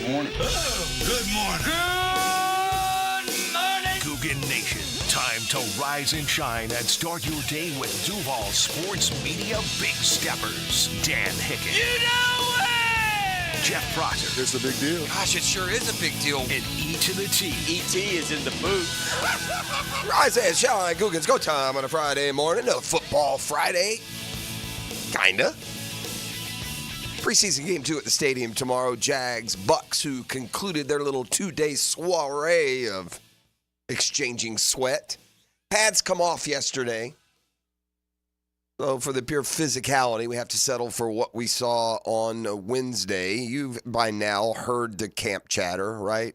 Good morning. Oh, good morning. Good morning. Coogan Nation. Time to rise and shine and start your day with Duval Sports Media Big Steppers. Dan Hicken. You know it! Jeff Prosser. It's a big deal. Gosh, it sure is a big deal. And E to the T. E.T. is in the booth. Rise and shine, Cougars. Go time on a Friday morning. A football Friday. Kinda. Preseason game 2 at the stadium tomorrow. Jags, Bucks, who concluded their little 2-day soiree of exchanging sweat. Pads come off yesterday. So for the pure physicality, we have to settle for what we saw on Wednesday. You've by now heard the camp chatter, right?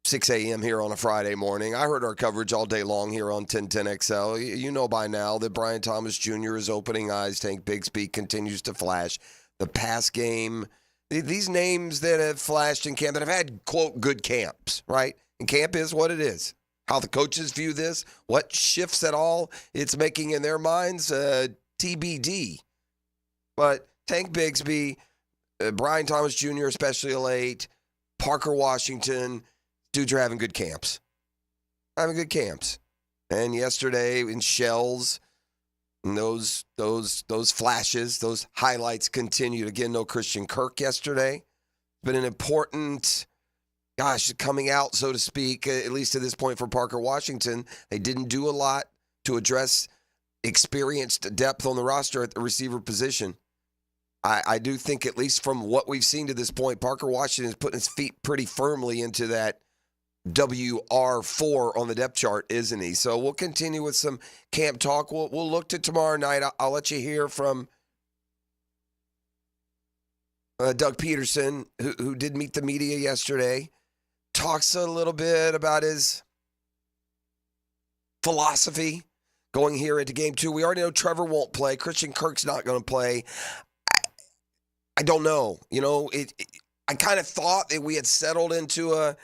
6 a.m. here on a Friday morning. I heard our coverage all day long here on 1010XL. You know by now that Brian Thomas Jr. is opening eyes. Tank Bigsby continues to flash. The pass game, these names that have flashed in camp, that have had, quote, good camps, right? And camp is what it is. How the coaches view this, what shifts at all it's making in their minds, TBD. But Tank Bigsby, Brian Thomas Jr., especially late, Parker Washington, dudes are having good camps. Having good camps. And yesterday in Shells, and those flashes, those highlights continued. Again, no Christian Kirk yesterday. Been an important, coming out, so to speak, at least to this point for Parker Washington. They didn't do a lot to address experienced depth on the roster at the receiver position. I do think, at least from what we've seen to this point, Parker Washington is putting his feet pretty firmly into that WR4 on the depth chart, isn't he? So we'll continue with some camp talk. We'll look to tomorrow night. I'll let you hear from Doug Peterson, who did meet the media yesterday. Talks a little bit about his philosophy going here into game 2. We already know Trevor won't play. Christian Kirk's not going to play. I don't know. You know, I kind of thought that we had settled into a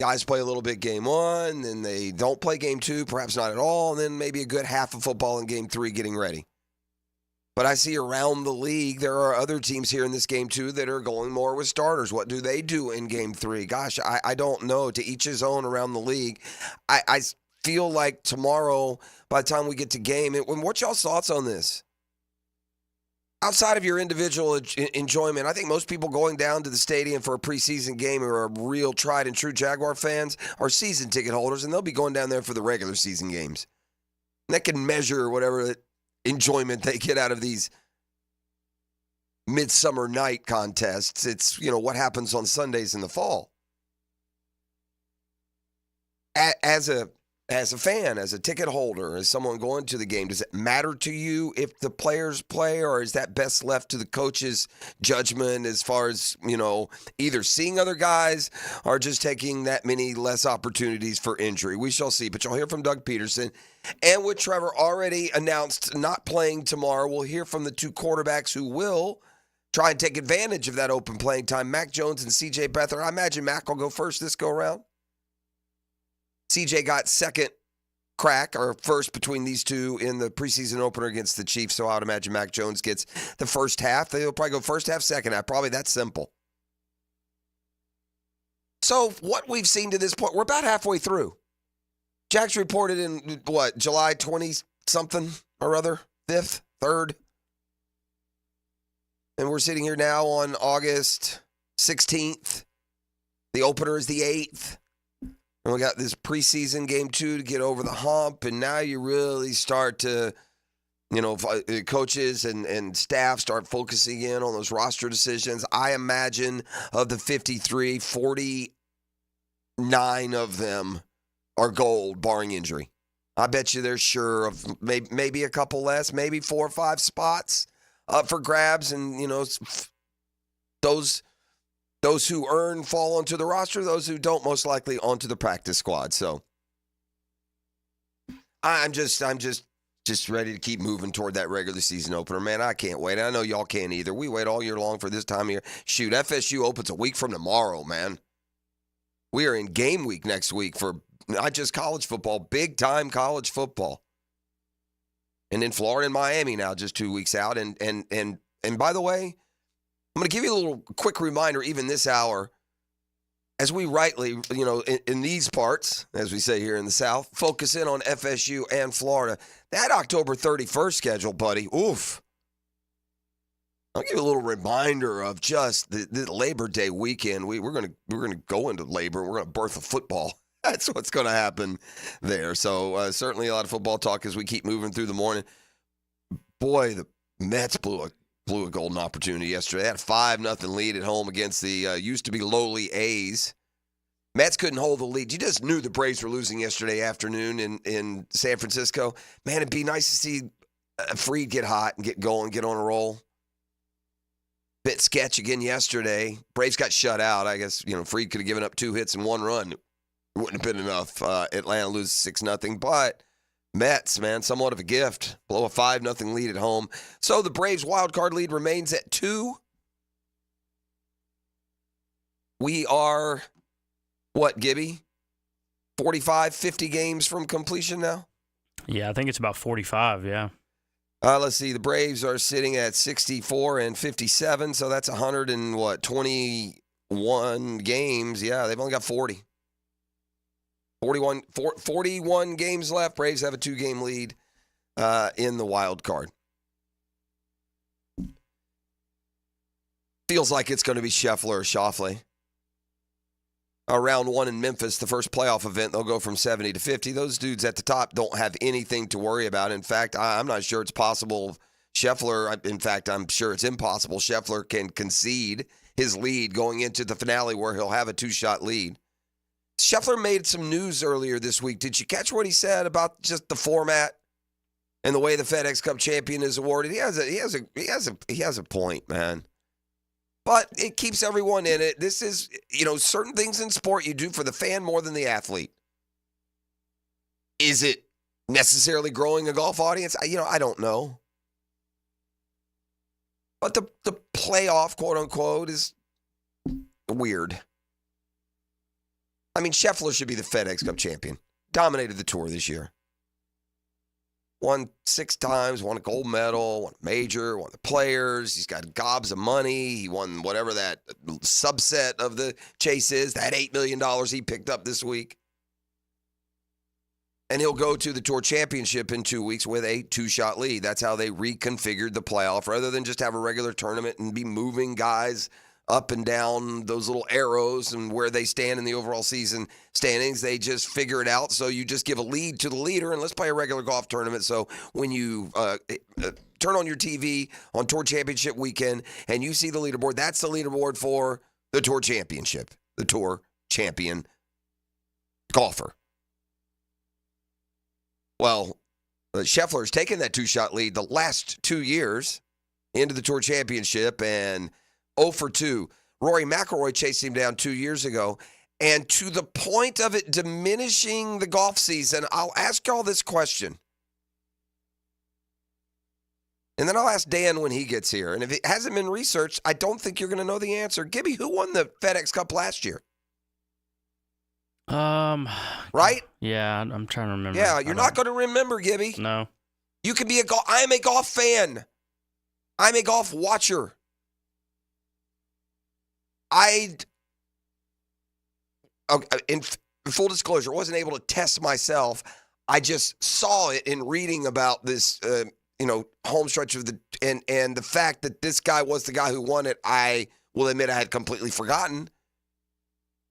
guys play a little bit game 1, then they don't play game 2, perhaps not at all, and then maybe a good half of football in game 3 getting ready. But I see around the league, there are other teams here in this game 2 that are going more with starters. What do they do in game 3? Gosh, I don't know. To each his own around the league. I feel like tomorrow, by the time we get to game, what's y'all's thoughts on this? Outside of your individual enjoyment, I think most people going down to the stadium for a preseason game are real tried and true Jaguar fans or season ticket holders, and they'll be going down there for the regular season games. And that can measure whatever enjoyment they get out of these midsummer night contests. It's, what happens on Sundays in the fall. As a fan, as a ticket holder, as someone going to the game, does it matter to you if the players play, or is that best left to the coach's judgment as far as, either seeing other guys or just taking that many less opportunities for injury? We shall see. But you'll hear from Doug Peterson. And with Trevor already announced not playing tomorrow, we'll hear from the 2 quarterbacks who will try and take advantage of that open playing time, Mac Jones and C.J. Beathard. I imagine Mac will go first this go-around. CJ got second crack, or first between these two in the preseason opener against the Chiefs, so I would imagine Mac Jones gets the first half. They'll probably go first half, second half. Probably that simple. So what we've seen to this point, we're about halfway through. Jack's reported in, July 20-something or other, 5th, 3rd. And we're sitting here now on August 16th. The opener is the 8th. And we got this preseason game 2 to get over the hump, and now you really start to, coaches and staff start focusing in on those roster decisions. I imagine of the 53, 49 of them are gold, barring injury. I bet you they're sure of maybe a couple less, maybe 4 or 5 spots up for grabs, and, those who earn fall onto the roster. Those who don't, most likely onto the practice squad. So I'm just ready to keep moving toward that regular season opener. Man, I can't wait. I know y'all can't either. We wait all year long for this time of year. Shoot, FSU opens a week from tomorrow, man. We are in game week next week for not just college football, big-time college football. And then Florida and Miami now just 2 weeks out. And by the way, I'm going to give you a little quick reminder, even this hour. as we rightly, in these parts, as we say here in the South, focus in on FSU and Florida. That October 31st schedule, buddy, oof. I'll give you a little reminder of just the Labor Day weekend. We're gonna go into labor. We're gonna birth a football. That's what's gonna happen there. So certainly a lot of football talk as we keep moving through the morning. Boy, the Mets blew a golden opportunity yesterday. They had a 5-0 lead at home against the used to be lowly A's. Mets couldn't hold the lead. You just knew the Braves were losing yesterday afternoon in San Francisco. Man, it'd be nice to see Fried get hot and get going, get on a roll. Bit sketch again yesterday. Braves got shut out. I guess, Fried could have given up 2 hits and 1 run. It wouldn't have been enough. Atlanta loses 6-0. But Mets, man, somewhat of a gift. Blow a 5-0 lead at home. So the Braves' wild card lead remains at 2. We are, what, Gibby? 45, 50 games from completion now? Yeah, I think it's about 45, yeah. Let's see. The Braves are sitting at 64 and 57, so that's 21 games. Yeah, they've only got 40. 41 games left. Braves have a 2-game lead in the wild card. Feels like it's going to be Scheffler or Schauffele. Round 1 in Memphis, the first playoff event, they'll go from 70 to 50. Those dudes at the top don't have anything to worry about. In fact, I'm not sure it's possible Scheffler, in fact, I'm sure it's impossible Scheffler can concede his lead going into the finale where he'll have a 2-shot lead. Scheffler made some news earlier this week. Did you catch what he said about just the format and the way the FedEx Cup champion is awarded? He has a point, man. But it keeps everyone in it. This is, certain things in sport you do for the fan more than the athlete. Is it necessarily growing a golf audience? I don't know. But the playoff, quote unquote, is weird. I mean, Scheffler should be the FedEx Cup champion. Dominated the tour this year. Won 6 times, won a gold medal, won a major, won the Players. He's got gobs of money. He won whatever that subset of the chase is, that $8 million he picked up this week. And he'll go to the Tour Championship in 2 weeks with a 2-shot lead. That's how they reconfigured the playoff. Rather than just have a regular tournament and be moving guys up and down those little arrows and where they stand in the overall season standings, they just figure it out. So you just give a lead to the leader and let's play a regular golf tournament. So when you turn on your TV on Tour Championship weekend and you see the leaderboard, that's the leaderboard for the Tour Championship, the Tour champion golfer. Well, Scheffler's taken that 2-shot lead the last 2 years into the Tour Championship and 0 for 2. Rory McIlroy chased him down 2 years ago. And to the point of it diminishing the golf season, I'll ask y'all this question. And then I'll ask Dan when he gets here. And if it hasn't been researched, I don't think you're going to know the answer. Gibby, who won the FedEx Cup last year? Right? Yeah, I'm trying to remember. Yeah, you're not going to remember, Gibby. No. You can be I am a golf fan. I'm a golf watcher. In full disclosure, wasn't able to test myself. I just saw it in reading about this, home stretch of and the fact that this guy was the guy who won it. I will admit I had completely forgotten.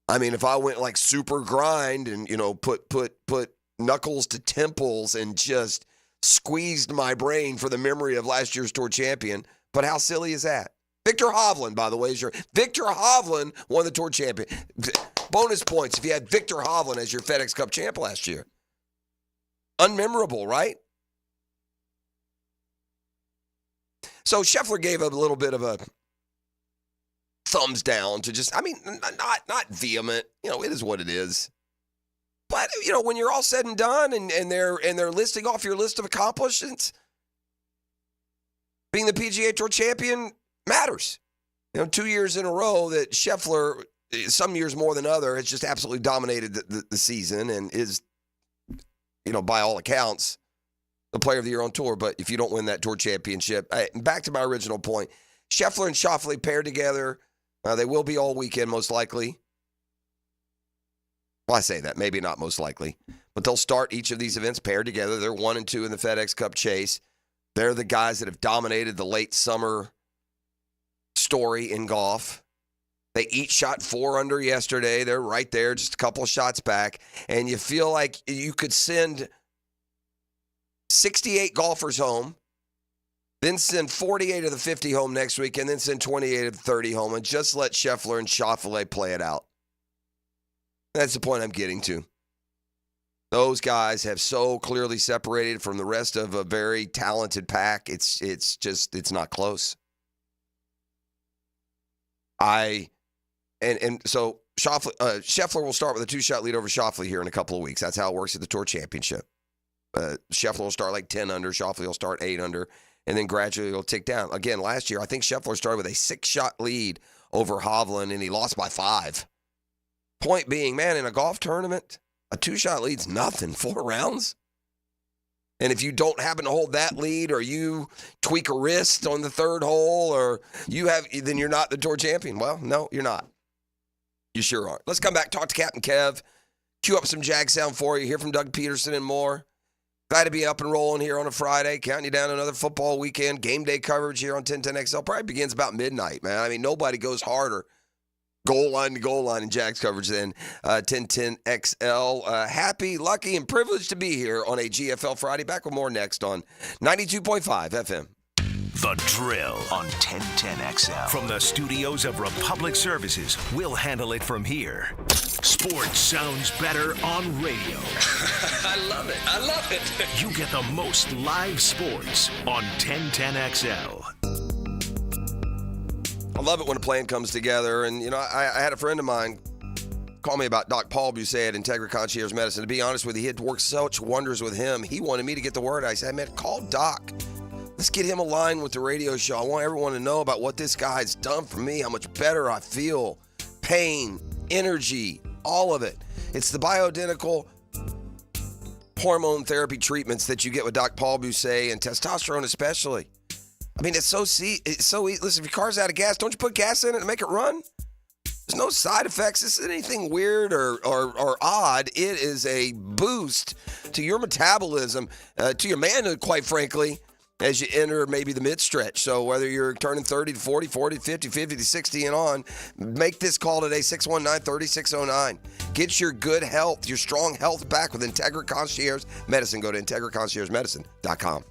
I mean, if I went like super grind and put knuckles to temples and just squeezed my brain for the memory of last year's Tour champion, but how silly is that? Victor Hovland, by the way, Victor Hovland won the Tour champion. Bonus points if you had Victor Hovland as your FedEx Cup champ last year. Unmemorable, right? So Scheffler gave a little bit of a thumbs down to just, not vehement. It is what it is. But, when you're all said and done and they're listing off your list of accomplishments, being the PGA Tour champion matters. 2 years in a row that Scheffler, some years more than other, has just absolutely dominated the season and is, by all accounts, the player of the year on tour. But if you don't win that Tour championship, back to my original point, Scheffler and Schauffele paired together. They will be all weekend most likely. Well, I say that. Maybe not most likely. But they'll start each of these events paired together. They're 1 and 2 in the FedEx Cup chase. They're the guys that have dominated the late summer story in golf. They each shot 4 under yesterday. They're right there, just a couple of shots back. And you feel like you could send 68 golfers home, then send 48 of the 50 home next week, and then send 28 of the 30 home, and just let Scheffler and Schauffele play it out. That's the point I'm getting to. Those guys have so clearly separated from the rest of a very talented pack. It's not close. So Scheffler will start with a 2-shot lead over Schauffele here in a couple of weeks. That's how it works at the Tour Championship. Scheffler will start like 10 under. Schauffele will start 8 under, and then gradually it'll tick down. Again, last year, I think Scheffler started with a 6-shot lead over Hovland, and he lost by 5. Point being, man, in a golf tournament, a 2-shot lead's nothing. 4 rounds. And if you don't happen to hold that lead, or you tweak a wrist on the 3rd hole, or then you're not the Tour champion. Well, no, you're not. You sure aren't. Let's come back, talk to Captain Kev, cue up some Jag sound for you, hear from Doug Peterson and more. Glad to be up and rolling here on a Friday, counting you down to another football weekend. Game day coverage here on 1010XL probably begins about midnight, man. I mean, nobody goes harder goal line to goal line in Jags coverage than 1010XL. Happy, lucky, and privileged to be here on a GFL Friday. Back with more next on 92.5 FM. The Drill on 1010XL. From the studios of Republic Services, we'll handle it from here. Sports sounds better on radio. I love it. I love it. You get the most live sports on 1010XL. I love it when a plan comes together. And, I had a friend of mine call me about Doc Paul Busset at Integra Concierge Medicine. To be honest with you, he had worked such wonders with him. He wanted me to get the word. I said, man, call Doc. Let's get him aligned with the radio show. I want everyone to know about what this guy's done for me, how much better I feel. Pain, energy, all of it. It's the bioidentical hormone therapy treatments that you get with Doc Paul Busset, and testosterone especially. I mean, it's so easy. Listen, if your car's out of gas, don't you put gas in it to make it run? There's no side effects. This isn't anything weird or odd. It is a boost to your metabolism, to your manhood, quite frankly, as you enter maybe the mid-stretch. So whether you're turning 30 to 40, 40 to 50, 50 to 60 and on, make this call today, 619-3609. Get your good health, your strong health back with Integra Concierge Medicine. Go to IntegraConciergeMedicine.com.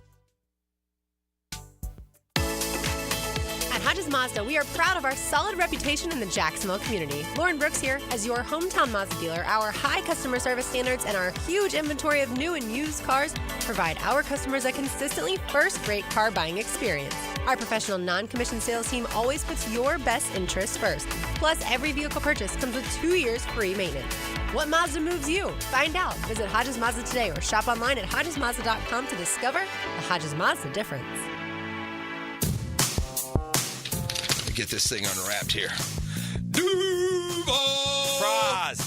At Hodges Mazda, we are proud of our solid reputation in the Jacksonville community. Lauren Brooks here. As your hometown Mazda dealer, our high customer service standards and our huge inventory of new and used cars provide our customers a consistently first-rate car buying experience. Our professional non-commissioned sales team always puts your best interests first. Plus, every vehicle purchase comes with 2 years free maintenance. What Mazda moves you? Find out. Visit Hodges Mazda today or shop online at HodgesMazda.com to discover the Hodges Mazda difference. Get this thing unwrapped here. Duval!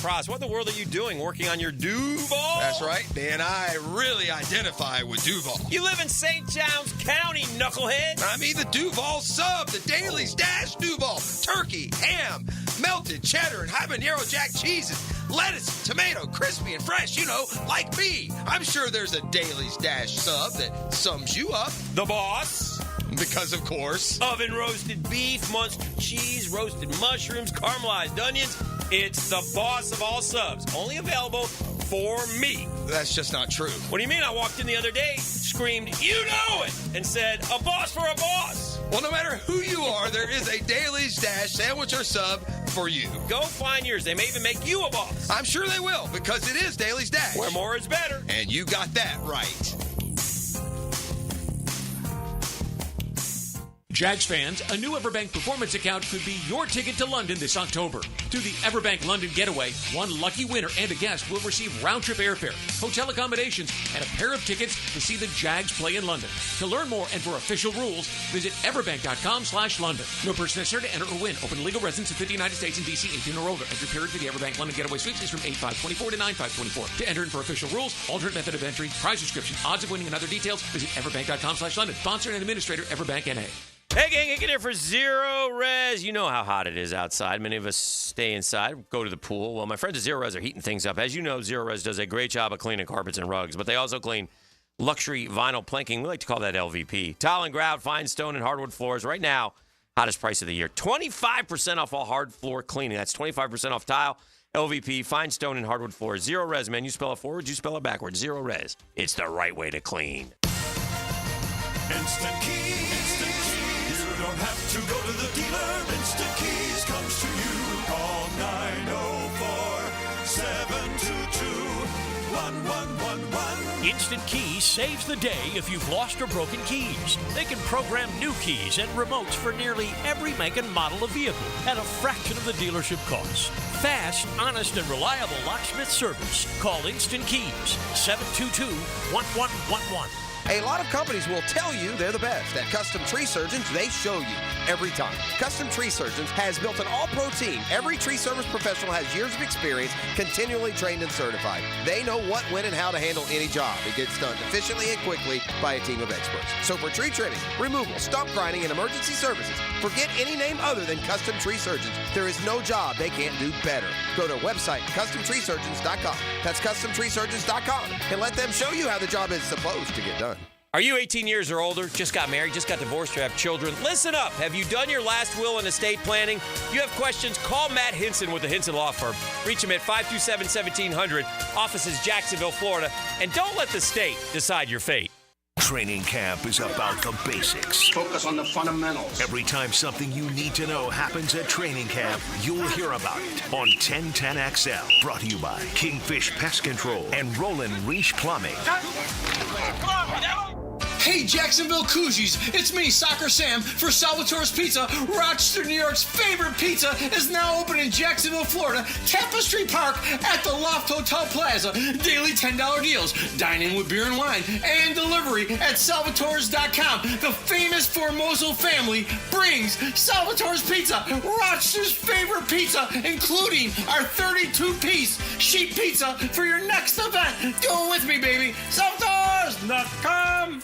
Praz, what in the world are you doing working on your Duval? That's right, man. I really identify with Duval. You live in St. Johns County, knucklehead. I mean the Duval sub, the Dailies Dash Duval. Turkey, ham, melted cheddar, and habanero jack cheeses. Lettuce, tomato, crispy and fresh, like me. I'm sure there's a Dailies Dash sub that sums you up. The boss. Because, of course, oven roasted beef, Munster cheese, roasted mushrooms, caramelized onions. It's the boss of all subs. Only available for me. That's just not true. What do you mean? I walked in the other day, screamed, "You know it!" and said, "A boss for a boss." Well, no matter who you are, there is a Dailies Dash sandwich or sub for you. Go find yours. They may even make you a boss. I'm sure they will, because it is Dailies Dash. Where more is better. And you got that right. Jags fans, a new Everbank Performance account could be your ticket to London this October. Through the Everbank London Getaway, one lucky winner and a guest will receive round-trip airfare, hotel accommodations, and a pair of tickets to see the Jags play in London. To learn more and for official rules, visit everbank.com/London. No person necessary to enter or win. Open to legal residents of 50 United States and D.C. 18 or older. Entry period for the Everbank London Getaway Suites is from 8/5/24 to 9/5/24. To enter and for official rules, alternate method of entry, prize description, odds of winning, and other details, visit everbank.com/London. Sponsor and administrator, Everbank N.A. Hey, gang, Hicken here for Zero Res. You know how hot it is outside. Many of us stay inside, go to the pool. Well, my friends at Zero Res are heating things up. As you know, Zero Res does a great job of cleaning carpets and rugs, but they also clean luxury vinyl planking. We like to call that LVP. Tile and grout, fine stone, and hardwood floors. Right now, hottest price of the year. 25% off all hard floor cleaning. That's 25% off tile, LVP, fine stone, and hardwood floors. Zero Res, man. You spell it forward, you spell it backwards. Zero Res. It's the right way to clean. Instant Keys. You don't have to go to the dealer. Instant Keys comes to you. Call 904-722-1111. Instant Keys saves the day if you've lost or broken keys. They can program new keys and remotes for nearly every make and model of vehicle at a fraction of the dealership cost. Fast, honest, and reliable locksmith service. Call Instant Keys, 722-1111. A lot of companies will tell you they're the best. At Custom Tree Surgeons, they show you every time. Custom Tree Surgeons has built an all-pro team. Every tree service professional has years of experience, continually trained and certified. They know what, when, and how to handle any job. It gets done efficiently and quickly by a team of experts. So for tree trimming, removal, stump grinding, and emergency services, forget any name other than Custom Tree Surgeons. There is no job they can't do better. Go to website CustomTreeSurgeons.com. That's CustomTreeSurgeons.com, and let them show you how the job is supposed to get done. Are you 18 years or older, just got married, just got divorced, or have children? Listen up. Have you done your last will and estate planning? If you have questions, call Matt Hinson with the Hinson Law Firm. Reach him at 527-1700, offices Jacksonville, Florida. And don't let the state decide your fate. Training camp is about the basics. Focus on the fundamentals. Every time something you need to know happens at training camp, you'll hear about it on 1010XL. Brought to you by Kingfish Pest Control and Roland Reach Plumbing. Hey, Jacksonville Koozies, it's me, Soccer Sam, for Salvatore's Pizza. Rochester, New York's favorite pizza is now open in Jacksonville, Florida, Tapestry Park at the Loft Hotel Plaza. Daily $10 deals, dine in with beer and wine, and delivery at salvatores.com. The famous Formoso family brings Salvatore's Pizza, Rochester's favorite pizza, including our 32-piece sheet pizza for your next event. Do it with me, baby. Salvatores.com.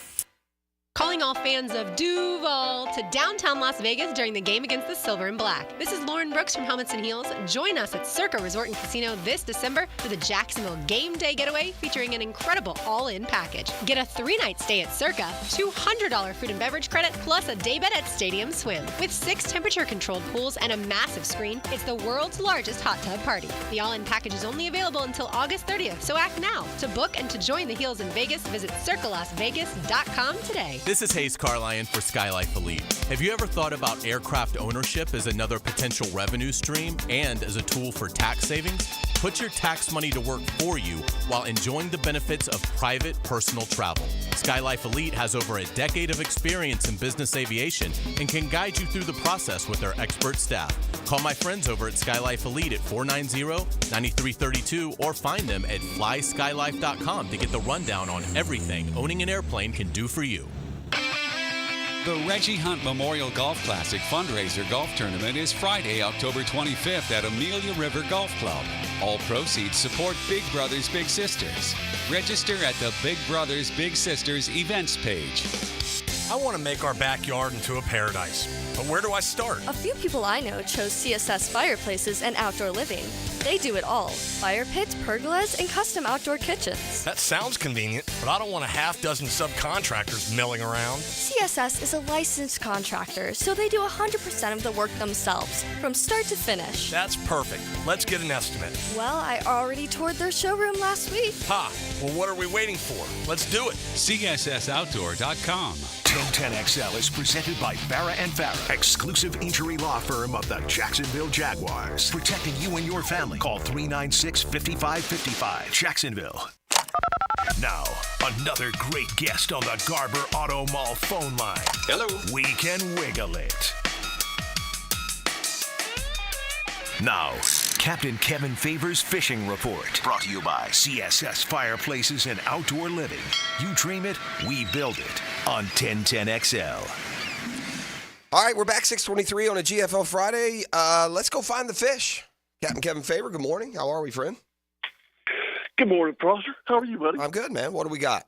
Calling all fans of Duval to downtown Las Vegas during the game against the Silver and Black. This is Lauren Brooks from Helmets and Heels. Join us at Circa Resort and Casino this December for the Jacksonville Game Day Getaway featuring an incredible all-in package. Get a 3-night stay at Circa, $200 food and beverage credit, plus a day bed at Stadium Swim. With 6 temperature-controlled pools and a massive screen, it's the world's largest hot tub party. The all-in package is only available until August 30th, so act now. To book and to join the Heels in Vegas, visit circalasvegas.com today. This is Hayes Carlion for Skylife Elite. Have you ever thought about aircraft ownership as another potential revenue stream and as a tool for tax savings? Put your tax money to work for you while enjoying the benefits of private personal travel. Skylife Elite has over a decade of experience in business aviation and can guide you through the process with their expert staff. Call my friends over at Skylife Elite at 490-9332 or find them at flyskylife.com to get the rundown on everything owning an airplane can do for you. The Reggie Hunt Memorial Golf Classic fundraiser golf tournament is Friday, October 25th at Amelia River Golf Club. All proceeds support Big Brothers Big Sisters. Register at the Big Brothers Big Sisters events page. I want to make our backyard into a paradise, but where do I start? A few people I know chose CSS Fireplaces and Outdoor Living. They do it all: fire pits, pergolas, and custom outdoor kitchens. That sounds convenient, but I don't want a half dozen subcontractors milling around. CSS is a licensed contractor, so they do 100% of the work themselves, from start to finish. That's perfect. Let's get an estimate. Well, I already toured their showroom last week. Ha! Well, what are we waiting for? Let's do it. CSSOutdoor.com. 1010XL is presented by Farrah & Farrah, exclusive injury law firm of the Jacksonville Jaguars. Protecting you and your family. Call 396-5555. Jacksonville. Now, another great guest on the Garber Auto Mall phone line. Hello. We can wiggle it. Now, Captain Kevin Favors Fishing Report. Brought to you by CSS Fireplaces and Outdoor Living. You dream it, we build it. On 1010XL. All right, we're back 6:23 on a GFL Friday. Let's go find the fish. Captain Kevin Favor, good morning. How are we, friend? Good morning, Prosser. How are you, buddy? I'm good, man. What do we got?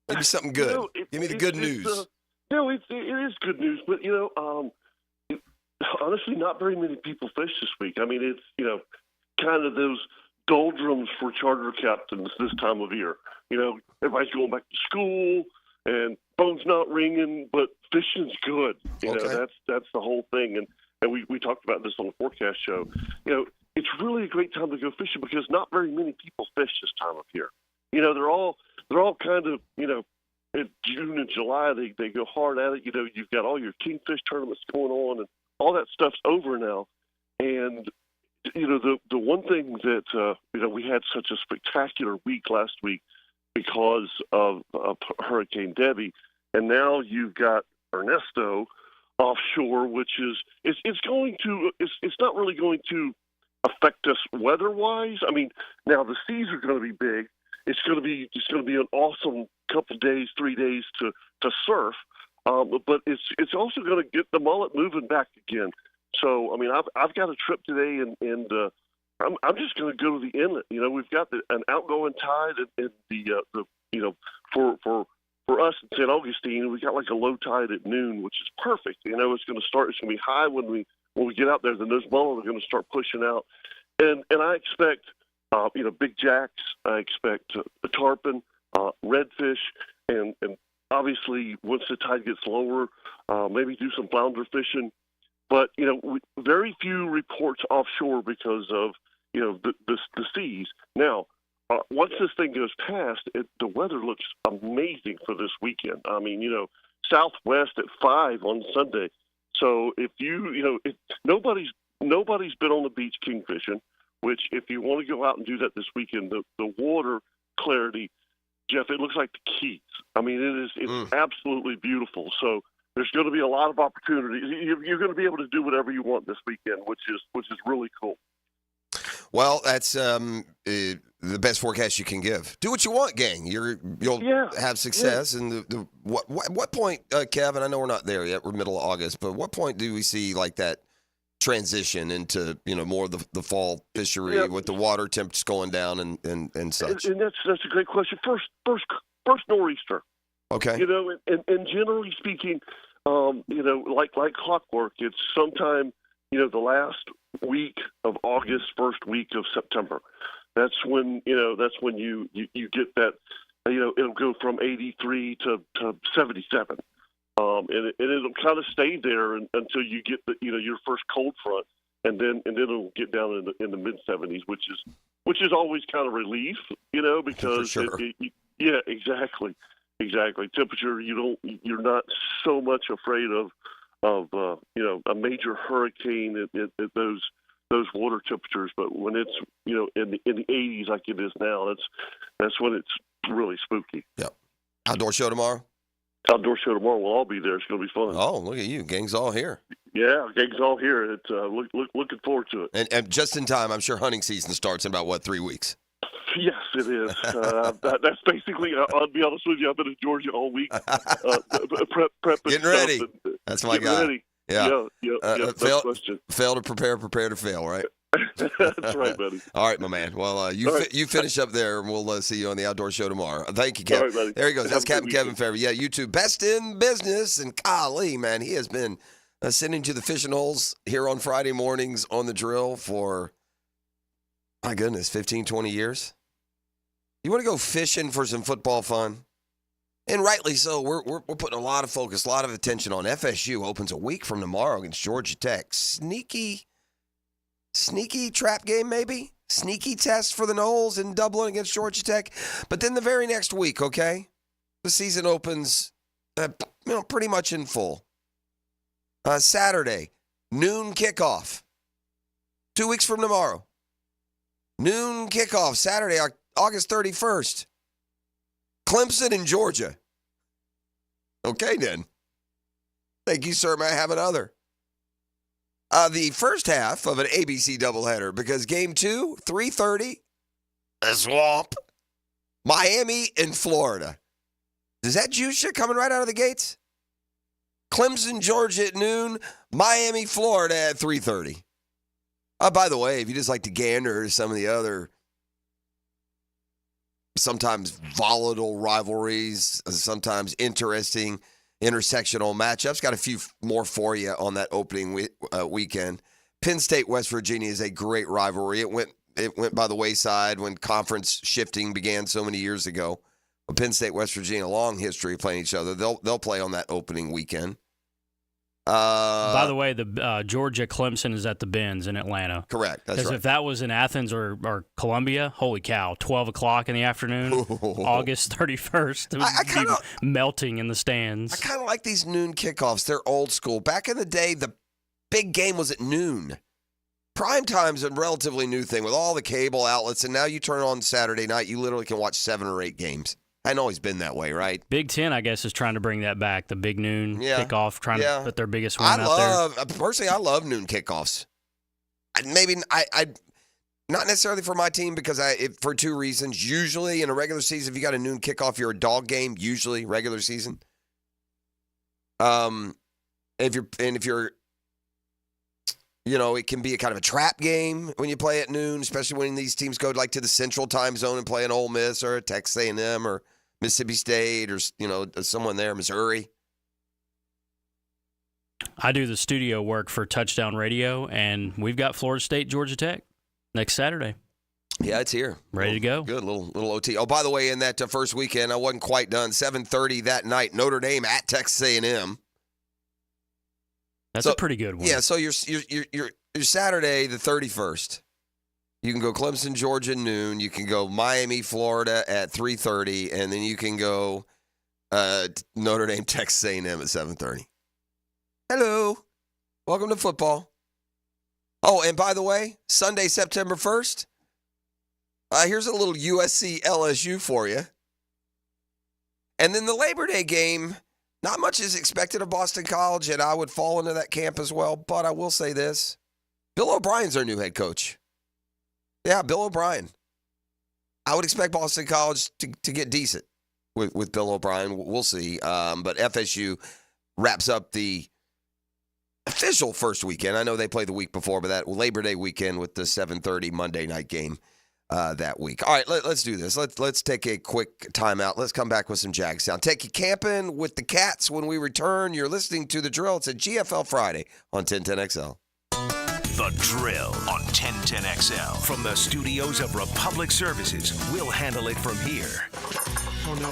Maybe something good. Give me the good news. No, it is good news, but honestly, not very many people fish this week. I mean, it's kind of those doldrums for charter captains this time of year. Everybody's going back to school and phone's not ringing, but fishing's good. That's the whole thing. And we talked about this on the forecast show. It's really a great time to go fishing because not very many people fish this time of year. They're all kind of, in June and July, they go hard at it. You've got all your kingfish tournaments going on, and all that stuff's over now. And, the one thing that, we had such a spectacular week last week because of Hurricane Debbie, and now you've got Ernesto offshore, which is it's not really going to affect us weather-wise. I mean, now the seas are going to be big. It's going to be an awesome couple days, 3 days to surf, but it's also going to get the mullet moving back again. So I mean, I've got a trip today, and I'm just going to go to the inlet. We've got an outgoing tide, and the for us in St. Augustine, we got like a low tide at noon, which is perfect. It's going to be high when we get out there. Then those mullet are going to start pushing out, and I expect big jacks. I expect tarpon, redfish, and obviously once the tide gets lower, maybe do some flounder fishing. But very few reports offshore because of the seas. Now, once this thing goes past, the weather looks amazing for this weekend. I mean, southwest at 5 on Sunday. So if nobody's been on the beach kingfishing, which if you want to go out and do that this weekend, the water clarity, Jeff, it looks like the Keys. I mean, it's absolutely beautiful. So there's going to be a lot of opportunities. You're going to be able to do whatever you want this weekend, which is really cool. Well, that's the best forecast you can give. Do what you want, gang. You'll have success. Yeah. And what point, Kevin? I know we're not there yet. We're middle of August, but what point do we see like that transition into more of the fall fishery with the water temps going down and such? And that's a great question. First nor'easter. Okay. And generally speaking, like clockwork, it's sometime the last week of August, first week of September. That's when you get that. It'll go from 83 to 77. And it'll kind of stay there until you get your first cold front, and then it'll get down in the mid 70s, which is always kind of relief, because For sure. Exactly. Temperature, you're not so much afraid of a major hurricane at those water temperatures, but when it's in the 80s like it is now, that's when it's really spooky. Yep. Outdoor show tomorrow. Outdoor show tomorrow. We'll all be there. It's going to be fun. Oh, look at you. Gang's all here. Yeah, gang's all here. It's looking forward to it. And just in time, I'm sure hunting season starts in about, 3 weeks? Yes, it is. That's basically, I'll be honest with you, I've been in Georgia all week. Prep Getting ready. That's my guy. Ready. Yeah. Question. Fail to prepare to fail, right? That's right, buddy. All right, my man. Well, you finish up there, and we'll see you on the outdoor show tomorrow. Thank you, Kevin. All right, buddy. There he goes. That's Captain Kevin Favre. Yeah, you too. Best in business. And golly, man, he has been sending to the fishing holes here on Friday mornings on the drill for, my goodness, 15, 20 years. You want to go fishing for some football fun? And rightly so. We're putting a lot of focus, a lot of attention on FSU. Opens a week from tomorrow against Georgia Tech. Sneaky trap game, maybe? Sneaky test for the Noles in Dublin against Georgia Tech. But then the very next week, okay, the season opens pretty much in full. Saturday, noon kickoff. 2 weeks from tomorrow. Noon kickoff, Saturday, August 31st. Clemson in Georgia. Okay, then. Thank you, sir. May I have another? The first half of an ABC doubleheader, because game 2, 3:30, the Swamp, Miami and Florida. Does that juice you coming right out of the gates? Clemson, Georgia at noon, Miami, Florida at 3:30. By the way, if you just like to gander some of the other sometimes volatile rivalries, sometimes interesting, intersectional matchups. Got a few more for you on that opening weekend. Penn State, West Virginia is a great rivalry. It went by the wayside when conference shifting began so many years ago. But Penn State, West Virginia, long history of playing each other. They'll play on that opening weekend. By the way, the Georgia Clemson is at the Benz in Atlanta. Correct. That's Because right. if that was in Athens or Columbia, holy cow, 12 o'clock in the afternoon, August 31st, it would be melting in the stands. I kind of like these noon kickoffs. They're old school. Back in the day, the big game was at noon. Prime time's a relatively new thing with all the cable outlets, and now you turn on Saturday night, you literally can watch 7 or 8 games. Hadn't always been that way, right? Big Ten, I guess, is trying to bring that back. The big noon kickoff, trying to put their biggest one out there. Personally, I love noon kickoffs. I not necessarily for my team because for 2 reasons. Usually in a regular season, if you got a noon kickoff, you're a dog game. Usually regular season. If you're, it can be a kind of a trap game when you play at noon, especially when these teams go to the Central Time Zone and play an Ole Miss or a Texas A&M or Mississippi State or someone there, Missouri. I do the studio work for Touchdown Radio, and we've got Florida State, Georgia Tech next Saturday. Yeah, it's here. Ready to go. Good, little OT. Oh, by the way, in that first weekend, I wasn't quite done. 7:30 that night, Notre Dame at Texas A&M. That's a pretty good one. Yeah, so your Saturday, the 31st. You can go Clemson, Georgia, noon. You can go Miami, Florida at 3:30, and then you can go Notre Dame, Texas A&M at 7:30. Hello. Welcome to football. Oh, and by the way, Sunday, September 1st, here's a little USC LSU for you. And then the Labor Day game, not much is expected of Boston College, and I would fall into that camp as well, but I will say this. Bill O'Brien's our new head coach. Yeah, Bill O'Brien. I would expect Boston College to get decent with Bill O'Brien. We'll see. But FSU wraps up the official first weekend. I know they played the week before, but that Labor Day weekend with the 7:30 Monday night game that week. All right, let's do this. Let's take a quick timeout. Let's come back with some Jag sound. Take you camping with the cats when we return. You're listening to The Drill. It's a GFL Friday on 1010XL. The Drill on 1010XL. From the studios of Republic Services, we'll handle it from here. Oh, no.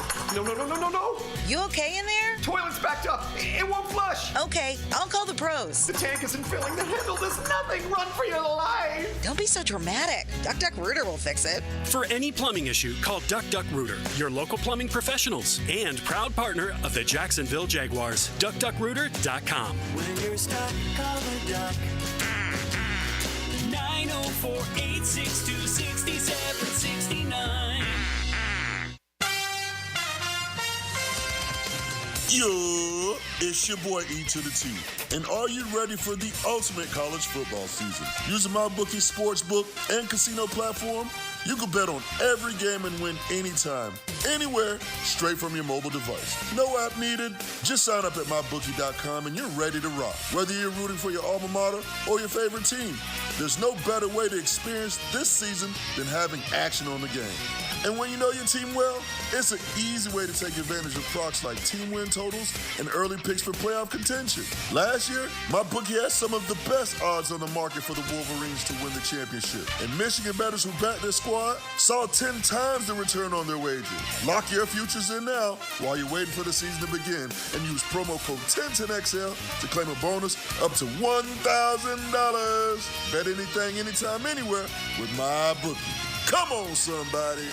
You okay in there? Toilet's backed up. It won't flush. Okay, I'll call the pros. The tank isn't filling. The handle does nothing. Run for your life. Don't be so dramatic. Duck Rooter will fix it. For any plumbing issue, call Duck Rooter, your local plumbing professionals, and proud partner of the Jacksonville Jaguars. DuckDuckRooter.com. When you're stuck, call the Duck. 904-862-6769. Yo, it's your boy E to the T. And are you ready for the ultimate college football season? Using MyBookie Sportsbook and casino platform, you can bet on every game and win anytime, anywhere, straight from your mobile device. No app needed. Just sign up at MyBookie.com and you're ready to rock. Whether you're rooting for your alma mater or your favorite team, there's no better way to experience this season than having action on the game. And when you know your team well, it's an easy way to take advantage of procs like team win totals and early picks for playoff contention. Last year, MyBookie had some of the best odds on the market for the Wolverines to win the championship. And Michigan bettors who backed their squad saw 10 times the return on their wager. Lock your futures in now while you're waiting for the season to begin and use promo code 1010XL to claim a bonus up to $1,000. Bet anything, anytime, anywhere with MyBookie. Come on, somebody.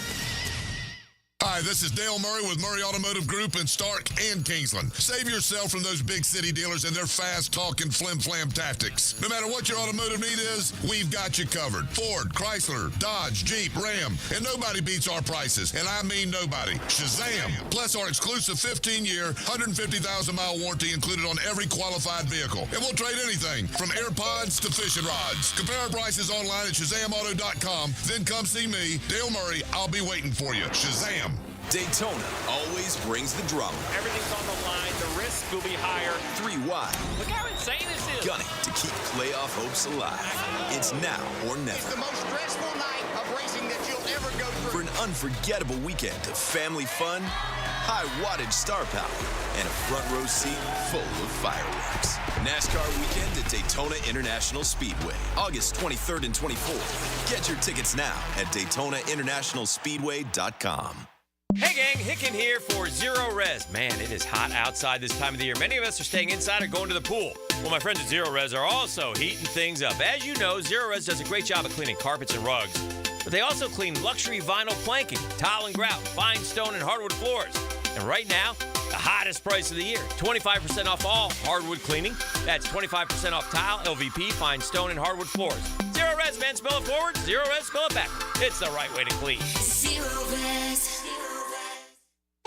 Hi, this is Dale Murray with Murray Automotive Group in Stark and Kingsland. Save yourself from those big city dealers and their fast-talking flim-flam tactics. No matter what your automotive need is, we've got you covered. Ford, Chrysler, Dodge, Jeep, Ram, and nobody beats our prices, and I mean nobody. Shazam! Plus our exclusive 15-year, 150,000-mile warranty included on every qualified vehicle. And we'll trade anything from AirPods to fishing rods. Compare our prices online at ShazamAuto.com. Then come see me, Dale Murray. I'll be waiting for you. Shazam! Daytona always brings the drama. Everything's on the line. The risk will be higher. 3 wide. Look how insane this is. Gunning to keep playoff hopes alive. It's now or never. It's the most stressful night of racing that you'll ever go through. For an unforgettable weekend of family fun, high wattage star power, and a front row seat full of fireworks. NASCAR weekend at Daytona International Speedway, August 23rd and 24th. Get your tickets now at DaytonaInternationalSpeedway.com. Hey gang, Hicken here for Zero Res. Man, it is hot outside this time of the year. Many of us are staying inside or going to the pool. Well, my friends at Zero Res are also heating things up. As you know, Zero Res does a great job of cleaning carpets and rugs, but they also clean luxury vinyl planking, tile and grout, fine stone and hardwood floors. And right now, the hottest price of the year, 25% off all hardwood cleaning. That's 25% off tile, LVP, fine stone, and hardwood floors. Zero Res, man, spell it forward. Zero Res, spell it back. It's the right way to clean. Zero Res.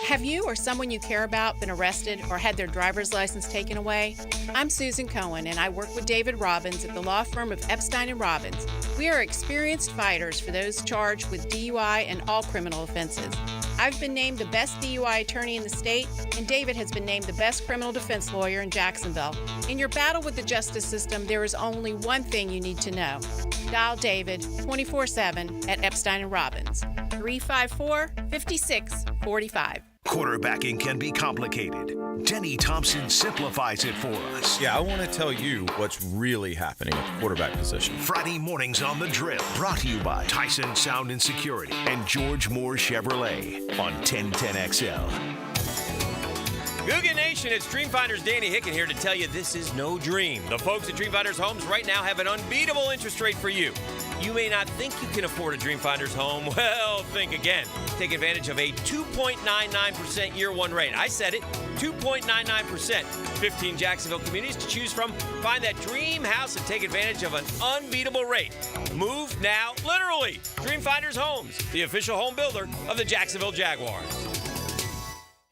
Have you or someone you care about been arrested or had their driver's license taken away? I'm Susan Cohen, and I work with David Robbins at the law firm of Epstein & Robbins. We are experienced fighters for those charged with DUI and all criminal offenses. I've been named the best DUI attorney in the state, and David has been named the best criminal defense lawyer in Jacksonville. In your battle with the justice system, there is only one thing you need to know. Dial David 24/7 at Epstein & Robbins, 354-5645. Quarterbacking can be complicated. Denny Thompson simplifies it for us. Yeah, I want to tell you what's really happening at the quarterback position. Friday mornings on The Drill, brought to you by Tyson Sound and Security and George Moore Chevrolet on 1010XL. Googan Nation, it's Dreamfinders Danny Hicken here to tell you this is no dream. The folks at Dreamfinders Homes right now have an unbeatable interest rate for you. You may not think you can afford a Dreamfinders home. Well, think again. Take advantage of a 2.99% year one rate. I said it, 2.99%. 15 Jacksonville communities to choose from. Find that dream house and take advantage of an unbeatable rate. Move now, literally. Dreamfinders Homes, the official home builder of the Jacksonville Jaguars.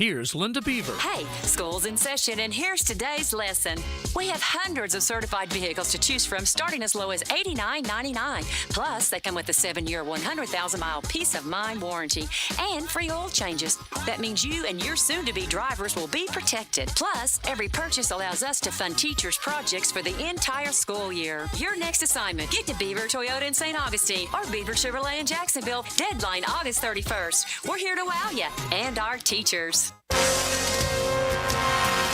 Here's Linda Beaver. Hey, school's in session, and here's today's lesson. We have hundreds of certified vehicles to choose from, starting as low as $89.99. Plus, they come with a 7-year, 100,000-mile peace of mind warranty and free oil changes. That means you and your soon-to-be drivers will be protected. Plus, every purchase allows us to fund teachers' projects for the entire school year. Your next assignment, get to Beaver Toyota in St. Augustine or Beaver Chevrolet in Jacksonville. Deadline August 31st. We're here to wow you and our teachers.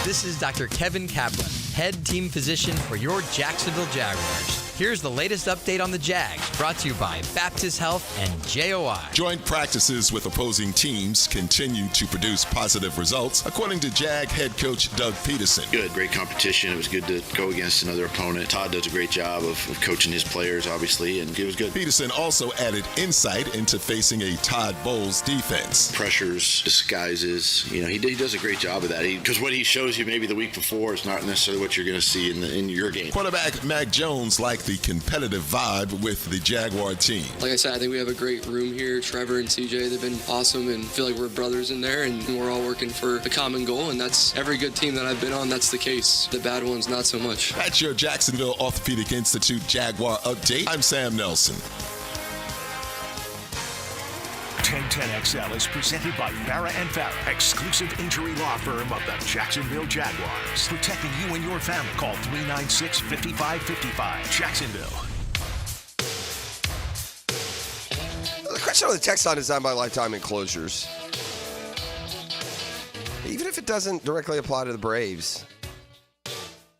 This is Dr. Kevin Kaplan, head team physician for your Jacksonville Jaguars. Here's the latest update on the Jags, brought to you by Baptist Health and JOI. Joint practices with opposing teams continue to produce positive results, according to Jag head coach Doug Peterson. Good, great competition. It was good to go against another opponent. Todd does a great job of coaching his players, obviously, and it was good. Peterson also added insight into facing a Todd Bowles defense. Pressures, disguises, he does a great job of that. Because what he shows you maybe the week before is not necessarily what you're going to see in your game. Quarterback Mac Jones liked the competitive vibe with the Jaguar team. Like I said, I think we have a great room here. Trevor and CJ, they've been awesome and feel like we're brothers in there, and we're all working for a common goal, and that's every good team that I've been on, that's the case. The bad ones, not so much. That's your Jacksonville Orthopedic Institute Jaguar update. I'm Sam Nelson. 1010XL is presented by Farah & Farah, exclusive injury law firm of the Jacksonville Jaguars. Protecting you and your family. Call 396-5555. Jacksonville. The question on the text line is designed by Lifetime Enclosures. Even if it doesn't directly apply to the Braves,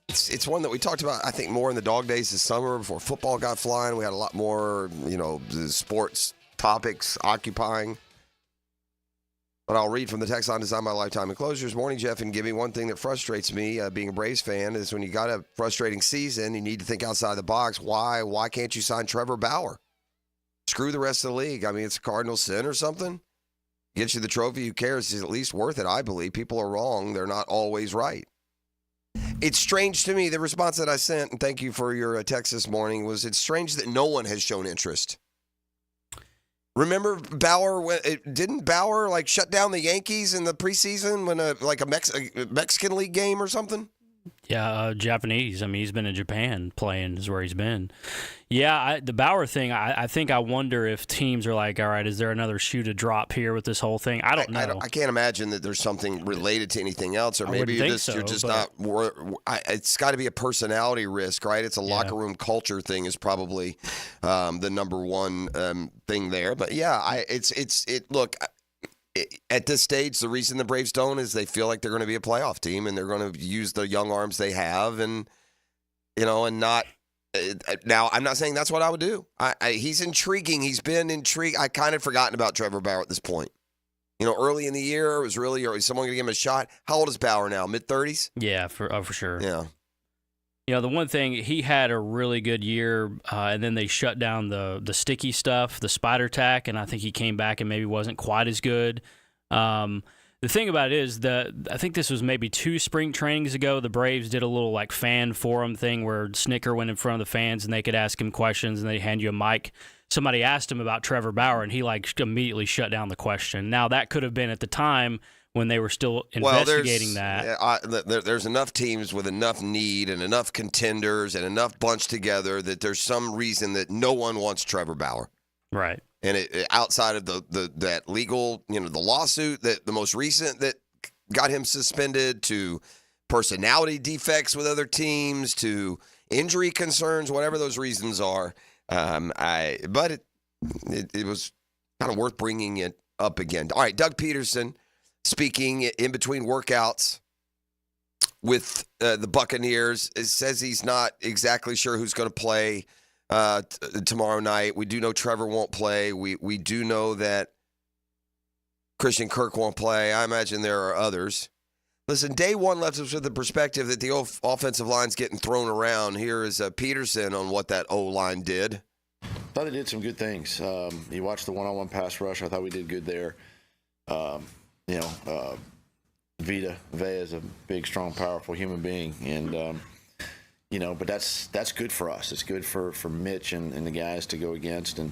it's one that we talked about, I think, more in the dog days this summer before football got flying. We had a lot more, the sports topics occupying. But I'll read from the text line designed by Lifetime Enclosures. Morning, Jeff and Gibby. One thing that frustrates me, being a Braves fan, is when you got a frustrating season, you need to think outside the box. Why can't you sign Trevor Bauer? Screw the rest of the league. I mean, it's a cardinal sin or something. Gets you the trophy, who cares? It's at least worth it, I believe. People are wrong. They're not always right. It's strange to me, the response that I sent, and thank you for your text this morning, was it's strange that no one has shown interest. Remember Bauer? Didn't Bauer shut down the Yankees in the preseason when a Mexican League game or something? Yeah, Japanese. I mean, he's been in Japan playing is where he's been. Yeah, the Bauer thing, I think I wonder if teams are like, all right, is there another shoe to drop here with this whole thing? I don't know. I can't imagine that there's something related to anything else, or maybe you're just not. It's got to be a personality risk, right? It's a locker room culture thing is probably the number one thing there. But yeah, look. At this stage, the reason the Braves don't is they feel like they're going to be a playoff team and they're going to use the young arms they have, and and not. Now, I'm not saying that's what I would do. He's intriguing. He's been intrigued. I kind of forgotten about Trevor Bauer at this point. Early in the year, it was really, or is someone going to give him a shot? How old is Bauer now? Mid-30s? Yeah, for sure. Yeah. The one thing, he had a really good year, and then they shut down the sticky stuff, the spider tack, and I think he came back and maybe wasn't quite as good. The thing about it is I think this was maybe 2 spring trainings ago, the Braves did a little like fan forum thing where Snicker went in front of the fans and they could ask him questions and they hand you a mic. Somebody asked him about Trevor Bauer and he immediately shut down the question. Now that could have been at the time when they were still investigating There's enough teams with enough need and enough contenders and enough bunched together that there's some reason that no one wants Trevor Bauer. Right. And outside of that legal, the lawsuit, that the most recent that got him suspended, to personality defects with other teams, to injury concerns, whatever those reasons are, but it was kind of worth bringing it up again. All right, Doug Peterson speaking in between workouts with the Buccaneers. It says he's not exactly sure who's going to play tomorrow night. We do know Trevor won't play. We do know that Christian Kirk won't play. I imagine there are others. Listen, day one left us with the perspective that the offensive line's getting thrown around. Here is Peterson on what that O-line did. I thought they did some good things. You watched the one-on-one pass rush. I thought we did good there. Vea is a big, strong, powerful human being, and but that's good for us. It's good for Mitch and the guys to go against, and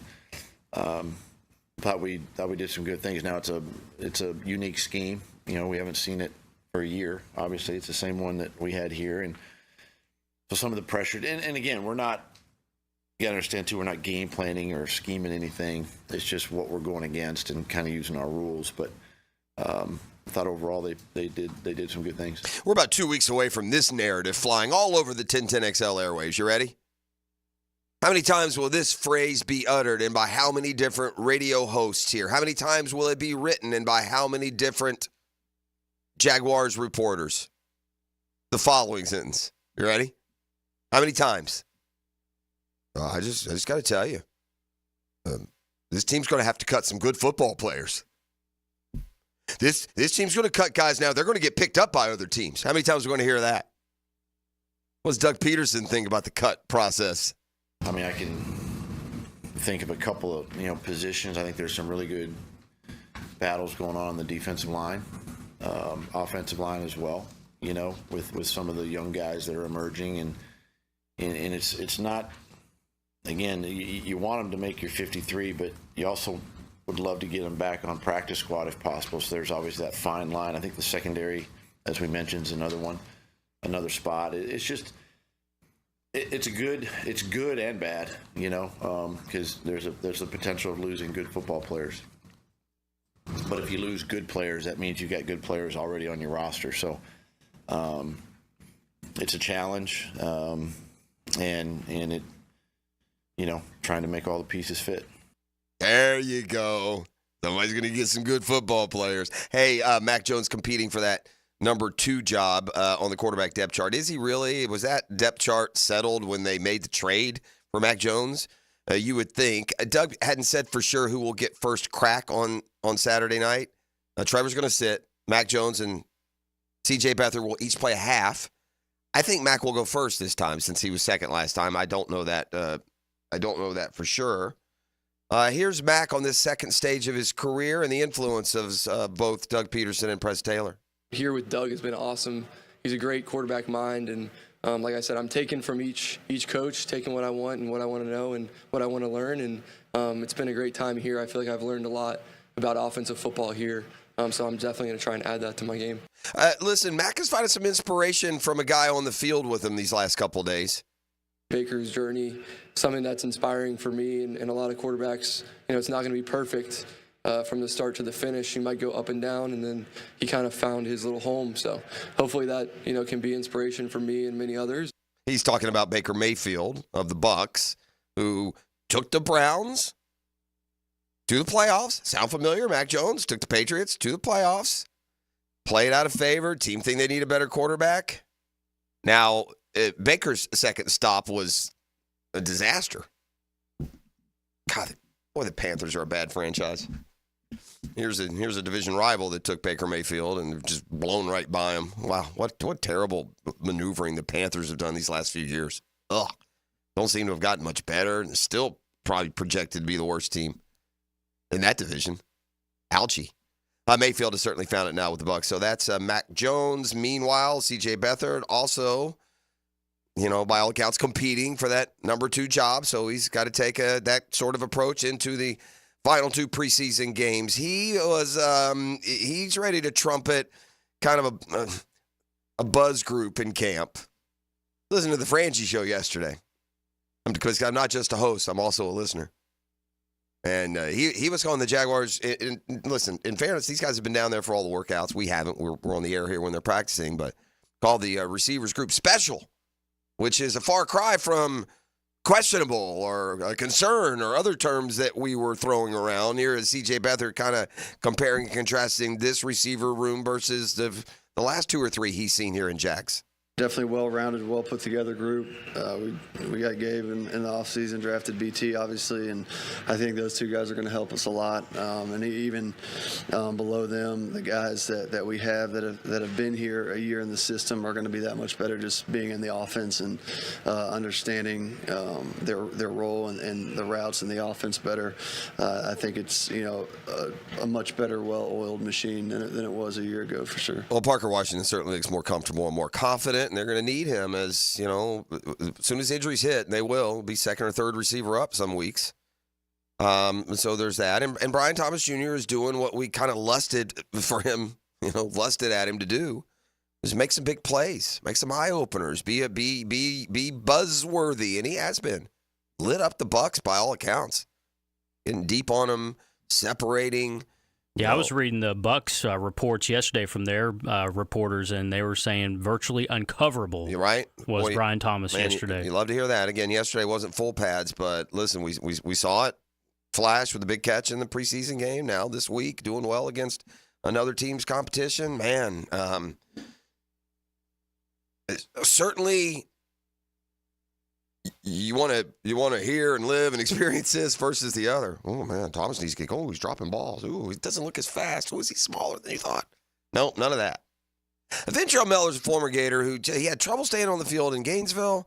thought we did some good things. Now it's a unique scheme. We haven't seen it for a year. Obviously, it's the same one that we had here, and so some of the pressure. And again, we're not. You gotta understand too, we're not game planning or scheming anything. It's just what we're going against and kind of using our rules. But I thought overall they did some good things. We're about 2 weeks away from this narrative flying all over the 1010XL airwaves. You ready? How many times will this phrase be uttered, and by how many different radio hosts here? How many times will it be written, and by how many different Jaguars reporters? The following sentence. You ready? How many times? I just got to tell you, this team's going to have to cut some good football players. This team's going to cut guys now. They're going to get picked up by other teams. How many times are we going to hear that? What does Doug Peterson think about the cut process? I mean, I can think of a couple of positions. I think there's some really good battles going on the defensive line, offensive line as well. With some of the young guys that are emerging, and it's not. Again, you want them to make your 53, but you also would love to get them back on practice squad if possible. So there's always that fine line. I think the secondary, as we mentioned, is another spot. It's just, it's good and bad, because there's the potential of losing good football players. But if you lose good players, that means you got good players already on your roster. So it's a challenge, and it. Trying to make all the pieces fit. There you go. Somebody's going to get some good football players. Hey, Mac Jones competing for that number 2 job on the quarterback depth chart. Is he really? Was that depth chart settled when they made the trade for Mac Jones? You would think. Doug hadn't said for sure who will get first crack on Saturday night. Trevor's going to sit. Mac Jones and C.J. Beathard will each play a half. I think Mac will go first this time since he was second last time. I don't know that. I don't know that for sure. Here's Mac on this second stage of his career and the influence of both Doug Peterson and Press Taylor. Here with Doug has been awesome. He's a great quarterback mind, and like I said, I'm taking from each coach, taking what I want and what I want to know and what I want to learn, and it's been a great time here. I feel like I've learned a lot about offensive football here. So I'm definitely going to try and add that to my game. Listen, Mac is finding some inspiration from a guy on the field with him these last couple of days. Baker's journey, something that's inspiring for me and a lot of quarterbacks. It's not going to be perfect from the start to the finish. He might go up and down, and then he kind of found his little home. So hopefully that, can be inspiration for me and many others. He's talking about Baker Mayfield of the Bucs, who took the Browns to the playoffs. Sound familiar? Mac Jones took the Patriots to the playoffs. Played out of favor. Team think they need a better quarterback. Now, Baker's second stop was a disaster. God, boy, the Panthers are a bad franchise. Here's a division rival that took Baker Mayfield and just blown right by him. Wow, what terrible maneuvering the Panthers have done these last few years. Ugh, don't seem to have gotten much better, and still probably projected to be the worst team in that division. Ouchie. Mayfield has certainly found it now with the Bucs. So that's Mac Jones. Meanwhile, C.J. Beathard also, by all accounts, competing for that number 2 job. So he's got to take that sort of approach into the final 2 preseason games. He was he's ready to trumpet kind of a buzz group in camp. Listen to the Frangie show yesterday. Because I'm not just a host, I'm also a listener. And he was calling the Jaguars. Listen, in fairness, these guys have been down there for all the workouts. We haven't. We're on the air here when they're practicing. But called the receivers group special, which is a far cry from questionable or a concern or other terms that we were throwing around. Here is C.J. Beathard kind of comparing and contrasting this receiver room versus the last 2 or 3 he's seen here in Jags. Definitely well-rounded, well-put-together group. We got Gabe in the offseason, drafted BT, obviously, and I think those 2 guys are going to help us a lot. And even below them, the guys that we have that have been here a year in the system are going to be that much better just being in the offense and understanding their role and the routes in the offense better. I think it's, a much better, well-oiled machine than it was a year ago for sure. Well, Parker Washington certainly looks more comfortable and more confident. And they're going to need him as, as soon as injuries hit, and they will, be second or third receiver up some weeks. So there's that. And Brian Thomas Jr. is doing what we kind of lusted for him, lusted at him to do, is make some big plays, make some eye openers, be buzzworthy, and he has been. Lit up the Bucs by all accounts. Getting deep on them, separating. Yeah, I was reading the Bucs reports yesterday from their reporters, and they were saying virtually uncoverable. You're right. Was Brian Thomas yesterday. You love to hear that. Again, yesterday wasn't full pads, but listen, we saw it flash with a big catch in the preseason game. Now this week, doing well against another team's competition. Man, certainly you want to hear and live and experience this versus the other. Oh man, Thomas needs to get. Oh, he's dropping balls. Ooh, he doesn't look as fast. Oh, is he smaller than you thought? No, none of that. Ventrell Miller's a former Gator who he had trouble staying on the field in Gainesville.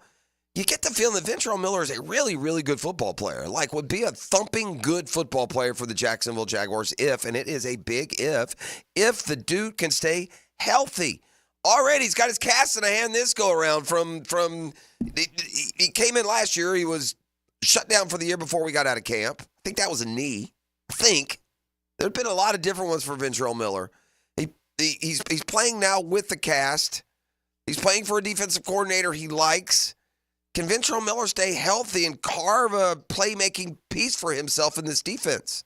You get the feeling that Ventrell Miller is a really, really good football player. Like would be a thumping good football player for the Jacksonville Jaguars if, and it is a big if the dude can stay healthy. Already, he's got his cast in a hand this go around from he came in last year. He was shut down for the year before we got out of camp. I think that was a knee. I think. There have been a lot of different ones for Ventrell Miller. He's playing now with the cast. He's playing for a defensive coordinator he likes. Can Ventrell Miller stay healthy and carve a playmaking piece for himself in this defense?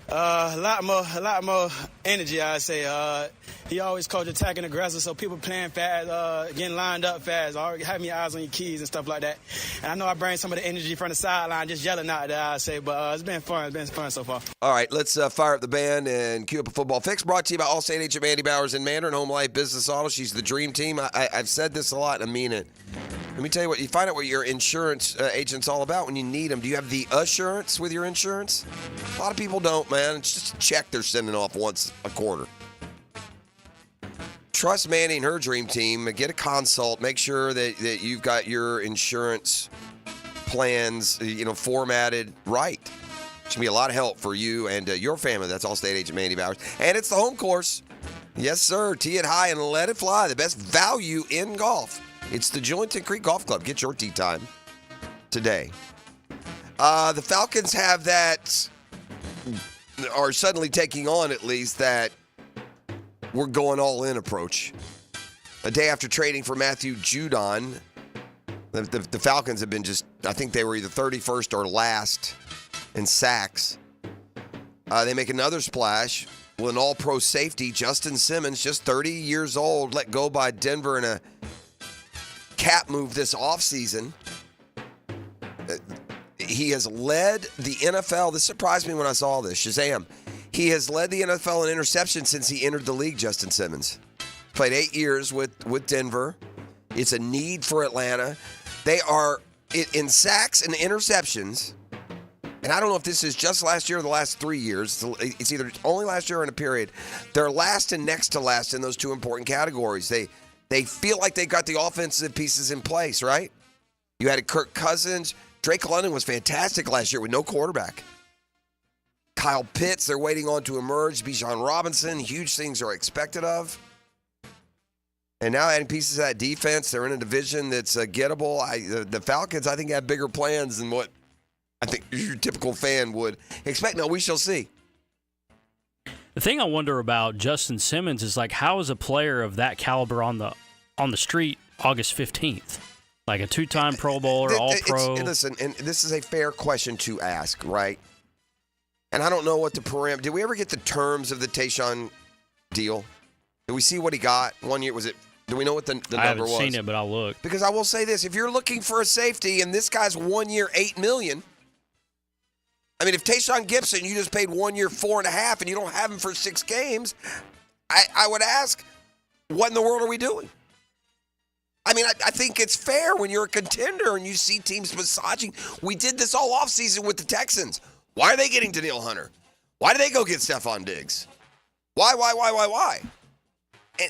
A lot more energy, I'd say. He always coach attacking aggressive, so people playing fast, getting lined up fast, already having your eyes on your keys and stuff like that. And I know I bring some of the energy from the sideline, just yelling out there, I'd say, but it's been fun. It's been fun so far. All right, let's fire up the band and cue up a football fix. Brought to you by Allstate agent Mandy Bowers in Mandarin, Home Life Business Auto. She's the dream team. I've said this a lot, and I mean it. Let me tell you what, you find out what your insurance agent's all about when you need them. Do you have the assurance with your insurance? A lot of people don't, man. It's just a check they're sending off once a quarter. Trust Mandy and her dream team. Get a consult. Make sure that you've got your insurance plans, formatted right. It's going to be a lot of help for you and your family. That's Allstate agent Mandy Bowers. And it's the home course. Yes, sir. Tee it high and let it fly. The best value in golf. It's the Julington Creek Golf Club. Get your tee time today. The Falcons have that, are suddenly taking on at least that we're going all in approach. A day after trading for Matthew Judon, the Falcons have been I think they were either 31st or last in sacks. They make another splash with an all-pro safety, Justin Simmons, just 30 years old, let go by Denver in a cap move this offseason. He has led the NFL. This surprised me when I saw this. Shazam. He has led the NFL in interceptions since he entered the league, Justin Simmons. Played 8 years with Denver. It's a need for Atlanta. They are in sacks and interceptions. And I don't know if this is just last year or the last 3 years. It's either only last year or in a period. They're last and next to last in those two important categories. They feel like they got the offensive pieces in place, right? You had Kirk Cousins. Drake London was fantastic last year with no quarterback. Kyle Pitts, they're waiting on to emerge. Bijan Robinson, huge things are expected of. And now adding pieces of that defense, they're in a division that's gettable. The Falcons, I think, have bigger plans than what I think your typical fan would expect. No, we shall see. The thing I wonder about Justin Simmons is, like, how is a player of that caliber on the street August 15th? Like a two-time Pro Bowler, All-Pro. Listen, and this is a fair question to ask, right? And I don't know what the parameter. Did we ever get the terms of the Tayshaun deal? Did we see what he got 1 year? Do we know what the number was? I haven't seen it, but I'll look. Because I will say this: if you're looking for a safety, and this guy's 1 year, $8 million. I mean, if Tayshaun Gibson, you just paid 1 year, $4.5 million, and you don't have him for 6 games, I would ask, what in the world are we doing? I mean, I think it's fair when you're a contender and you see teams massaging. We did this all offseason with the Texans. Why are they getting Danielle Hunter? Why do they go get Stephon Diggs? Why?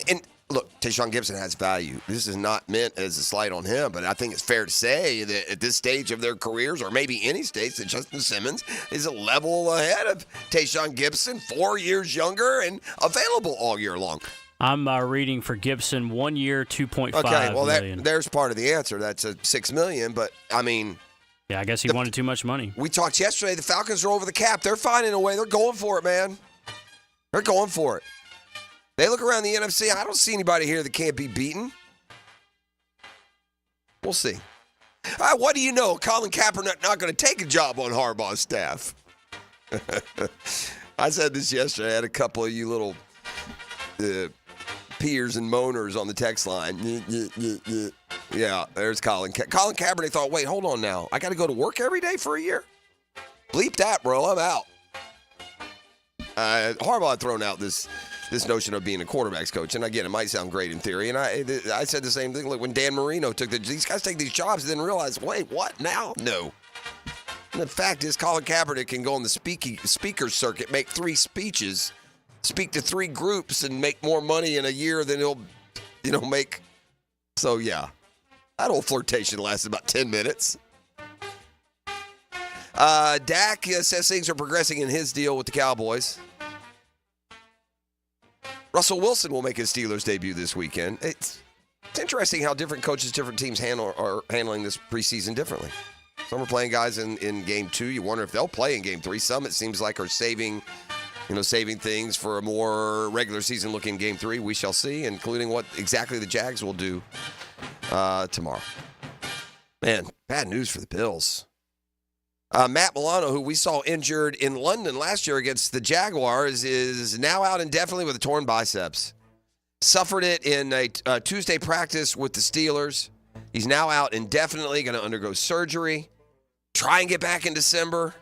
And look, Tayshaun Gibson has value. This is not meant as a slight on him, but I think it's fair to say that at this stage of their careers, or maybe any stage, that Justin Simmons is a level ahead of Tayshaun Gibson, 4 years younger and available all year long. I'm reading for Gibson 1 year, $2.5 okay, well, million. There's part of the answer. That's a $6 million, but I mean, yeah, I guess he wanted too much money. We talked yesterday. The Falcons are over the cap. They're finding a way. They're going for it, man. They're going for it. They look around the NFC. I don't see anybody here that can't be beaten. We'll see. What do you know? Colin Kaepernick not going to take a job on Harbaugh's staff. I said this yesterday. I had a couple of you little peers and moaners on the text line. Yeah, there's Colin. Colin Kaepernick thought, wait, hold on now. I got to go to work every day for a year? Bleep that, bro. I'm out. Harbaugh had thrown out this notion of being a quarterback's coach. And again, it might sound great in theory. And I said the same thing. Look, when Dan Marino these guys take these jobs and then realize, wait, what now? No. And the fact is, Colin Kaepernick can go on the speaker circuit, make 3 speeches, speak to 3 groups, and make more money in a year than he'll, make. So, yeah. That old flirtation lasted about 10 minutes. Dak says things are progressing in his deal with the Cowboys. Russell Wilson will make his Steelers debut this weekend. It's interesting how different coaches, different teams are handling this preseason differently. Some are playing guys in game 2. You wonder if they'll play in game 3. Some, it seems like, are saving things for a more regular season look in game 3. We shall see, including what exactly the Jags will do tomorrow. Man, bad news for the Bills. Matt Milano, who we saw injured in London last year against the Jaguars, is now out indefinitely with a torn biceps. Suffered it in a Tuesday practice with the Steelers. He's now out indefinitely, going to undergo surgery. Try and get back in December.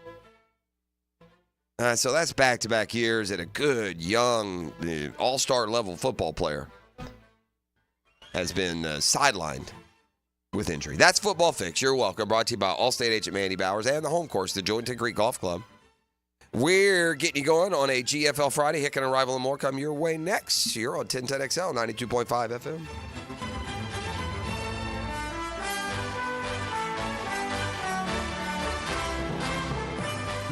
So that's back-to-back years at a good, young, all-star level football player. Has been sidelined with injury. That's Football Fix. You're welcome. Brought to you by Allstate agent Mandy Bowers and the home course, the Jointon Creek Golf Club. We're getting you going on a GFL Friday. Hicken and Rival and more come your way next here on 1010XL 92.5 FM.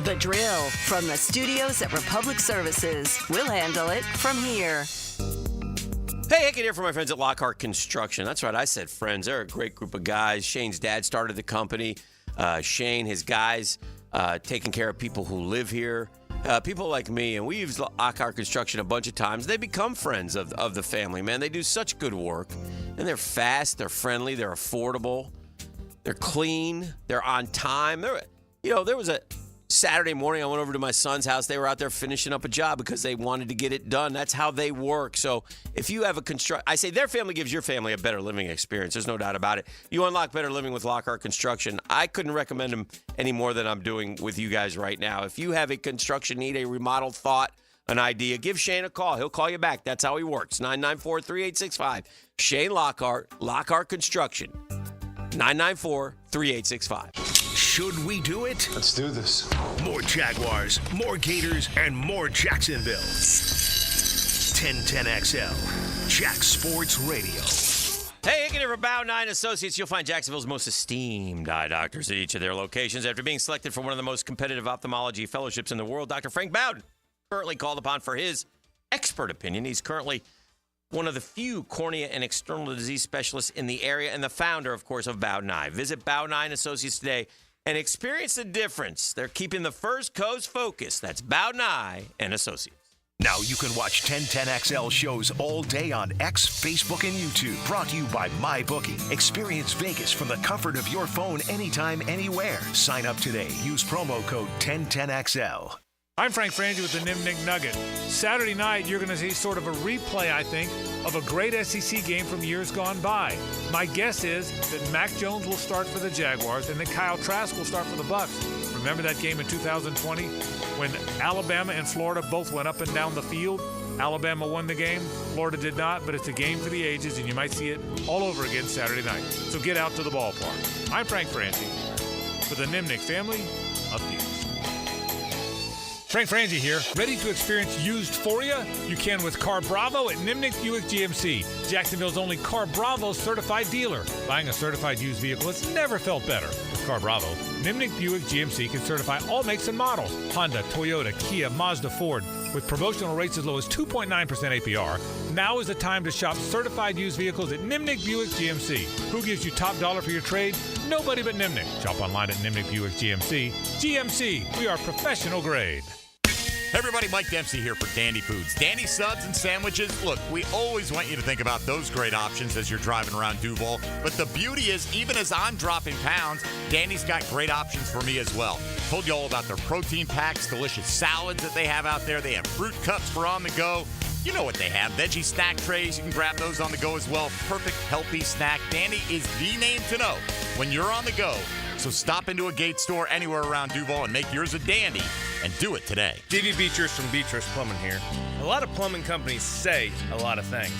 The Drill from the studios at Republic Services. We'll handle it from here. Hey, Hicken here for my friends at Lockhart Construction. That's right, I said friends. They're a great group of guys. Shane's dad started the company. Shane, his guys, taking care of people who live here. People like me, and we use Lockhart Construction a bunch of times, they become friends of the family, man. They do such good work. And they're fast, they're friendly, they're affordable, they're clean, they're on time. There was a Saturday morning I went over to my son's house. They were out there finishing up a job because they wanted to get it done. That's how they work. So if you have I say their family gives your family a better living experience. There's no doubt about it. You unlock better living with Lockhart Construction. I couldn't recommend them any more than I'm doing with you guys right now. If you have a construction need, a remodel thought, an idea, give Shane a call. He'll call you back. That's how he works. 994-3865. Shane Lockhart Construction. 994-3865. Should we do it? Let's do this. More Jaguars, more Gators, and more Jacksonville. 1010XL, Jack Sports Radio. Hey, Hicken for Bow 9 Associates. You'll find Jacksonville's most esteemed eye doctors at each of their locations. After being selected for one of the most competitive ophthalmology fellowships in the world, Dr. Frank Bowden, currently called upon for his expert opinion. He's currently one of the few cornea and external disease specialists in the area and the founder, of course, of Bowden Eye. Visit Bow 9 Associates today and experience the difference. They're keeping the First Coast focused. That's Bowden Eye and Associates. Now you can watch 1010XL shows all day on X, Facebook, and YouTube. Brought to you by MyBookie. Experience Vegas from the comfort of your phone anytime, anywhere. Sign up today. Use promo code 1010XL. I'm Frank Frangie with the Nimnik Nugget. Saturday night, you're going to see sort of a replay, I think, of a great SEC game from years gone by. My guess is that Mac Jones will start for the Jaguars and that Kyle Trask will start for the Bucs. Remember that game in 2020 when Alabama and Florida both went up and down the field? Alabama won the game, Florida did not, but it's a game for the ages, and you might see it all over again Saturday night. So get out to the ballpark. I'm Frank Frangie for the Nimnik family of dealers. Frank Frangie here, ready to experience used for you? You can with Car Bravo at Nimnik Buick GMC, Jacksonville's only Car Bravo certified dealer. Buying a certified used vehicle has never felt better. With Car Bravo, Nimnik Buick GMC can certify all makes and models. Honda, Toyota, Kia, Mazda, Ford. With promotional rates as low as 2.9% APR, now is the time to shop certified used vehicles at Nimnik Buick GMC. Who gives you top dollar for your trade? Nobody but Nimnik. Shop online at Nimnik Buick GMC. GMC, we are professional grade. Hey everybody, Mike Dempsey here for Dandy Foods. Dandy subs and sandwiches. Look, we always want you to think about those great options as you're driving around Duval. But the beauty is, even as I'm dropping pounds, Dandy's got great options for me as well. Told you all about their protein packs, delicious salads that they have out there. They have fruit cups for on the go. You know what they have. Veggie snack trays. You can grab those on the go as well. Perfect, healthy snack. Dandy is the name to know when you're on the go. So stop into a Gate store anywhere around Duval and make yours a dandy, and do it today. Davey Beatrice from Beatrice Plumbing here. A lot of plumbing companies say a lot of things.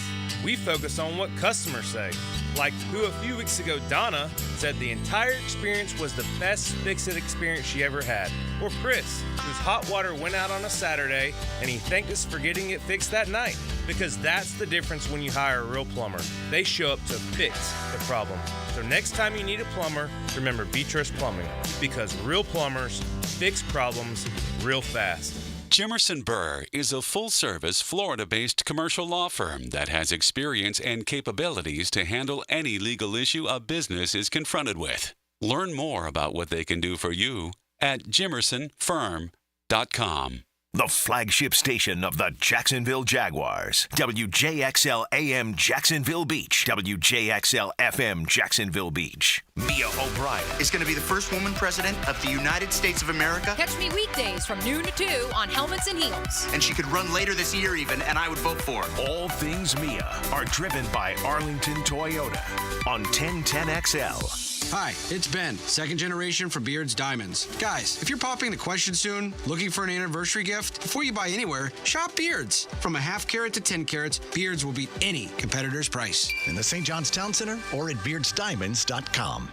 We focus on what customers say. Like who a few weeks ago, Donna, said the entire experience was the best fix-it experience she ever had. Or Chris, whose hot water went out on a Saturday and he thanked us for getting it fixed that night. Because that's the difference when you hire a real plumber. They show up to fix the problem. So next time you need a plumber, remember Beatrice Plumbing. Because real plumbers fix problems real fast. Jimerson Burr is a full-service, Florida-based commercial law firm that has experience and capabilities to handle any legal issue a business is confronted with. Learn more about what they can do for you at jimersonfirm.com. The flagship station of the Jacksonville Jaguars. WJXL AM Jacksonville Beach. WJXL FM Jacksonville Beach. Mia O'Brien is going to be the first woman president of the United States of America. Catch me weekdays from noon to 2 on Helmets and Heels. And she could run later this year even, and I would vote for her. All things Mia are driven by Arlington Toyota on 1010XL. Hi, it's Ben, second generation from Beard's Diamonds. Guys, if you're popping the question soon, looking for an anniversary gift, before you buy anywhere, shop Beard's. From a half carat to 10 carats, Beard's will beat any competitor's price. In the St. John's Town Center or at beardsdiamonds.com.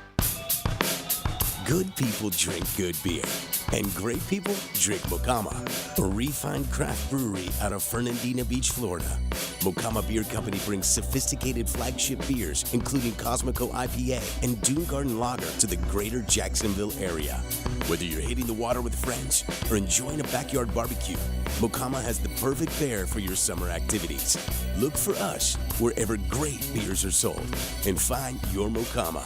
Good people drink good beer, and great people drink Mocama, a refined craft brewery out of Fernandina Beach, Florida. Mocama Beer Company brings sophisticated flagship beers, including Cosmico IPA and Dune Garden Lager, to the greater Jacksonville area. Whether you're hitting the water with friends or enjoying a backyard barbecue, Mocama has the perfect beer for your summer activities. Look for us wherever great beers are sold and find your Mocama.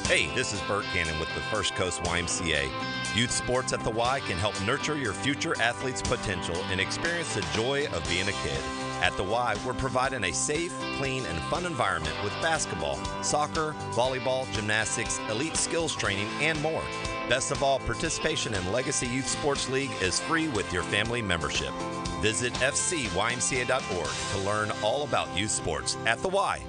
Hey, this is Bert Cannon with the First Coast YMCA. Youth sports at the Y can help nurture your future athlete's potential and experience the joy of being a kid. At the Y, we're providing a safe, clean, and fun environment with basketball, soccer, volleyball, gymnastics, elite skills training, and more. Best of all, participation in Legacy Youth Sports League is free with your family membership. Visit fcymca.org to learn all about youth sports at the Y.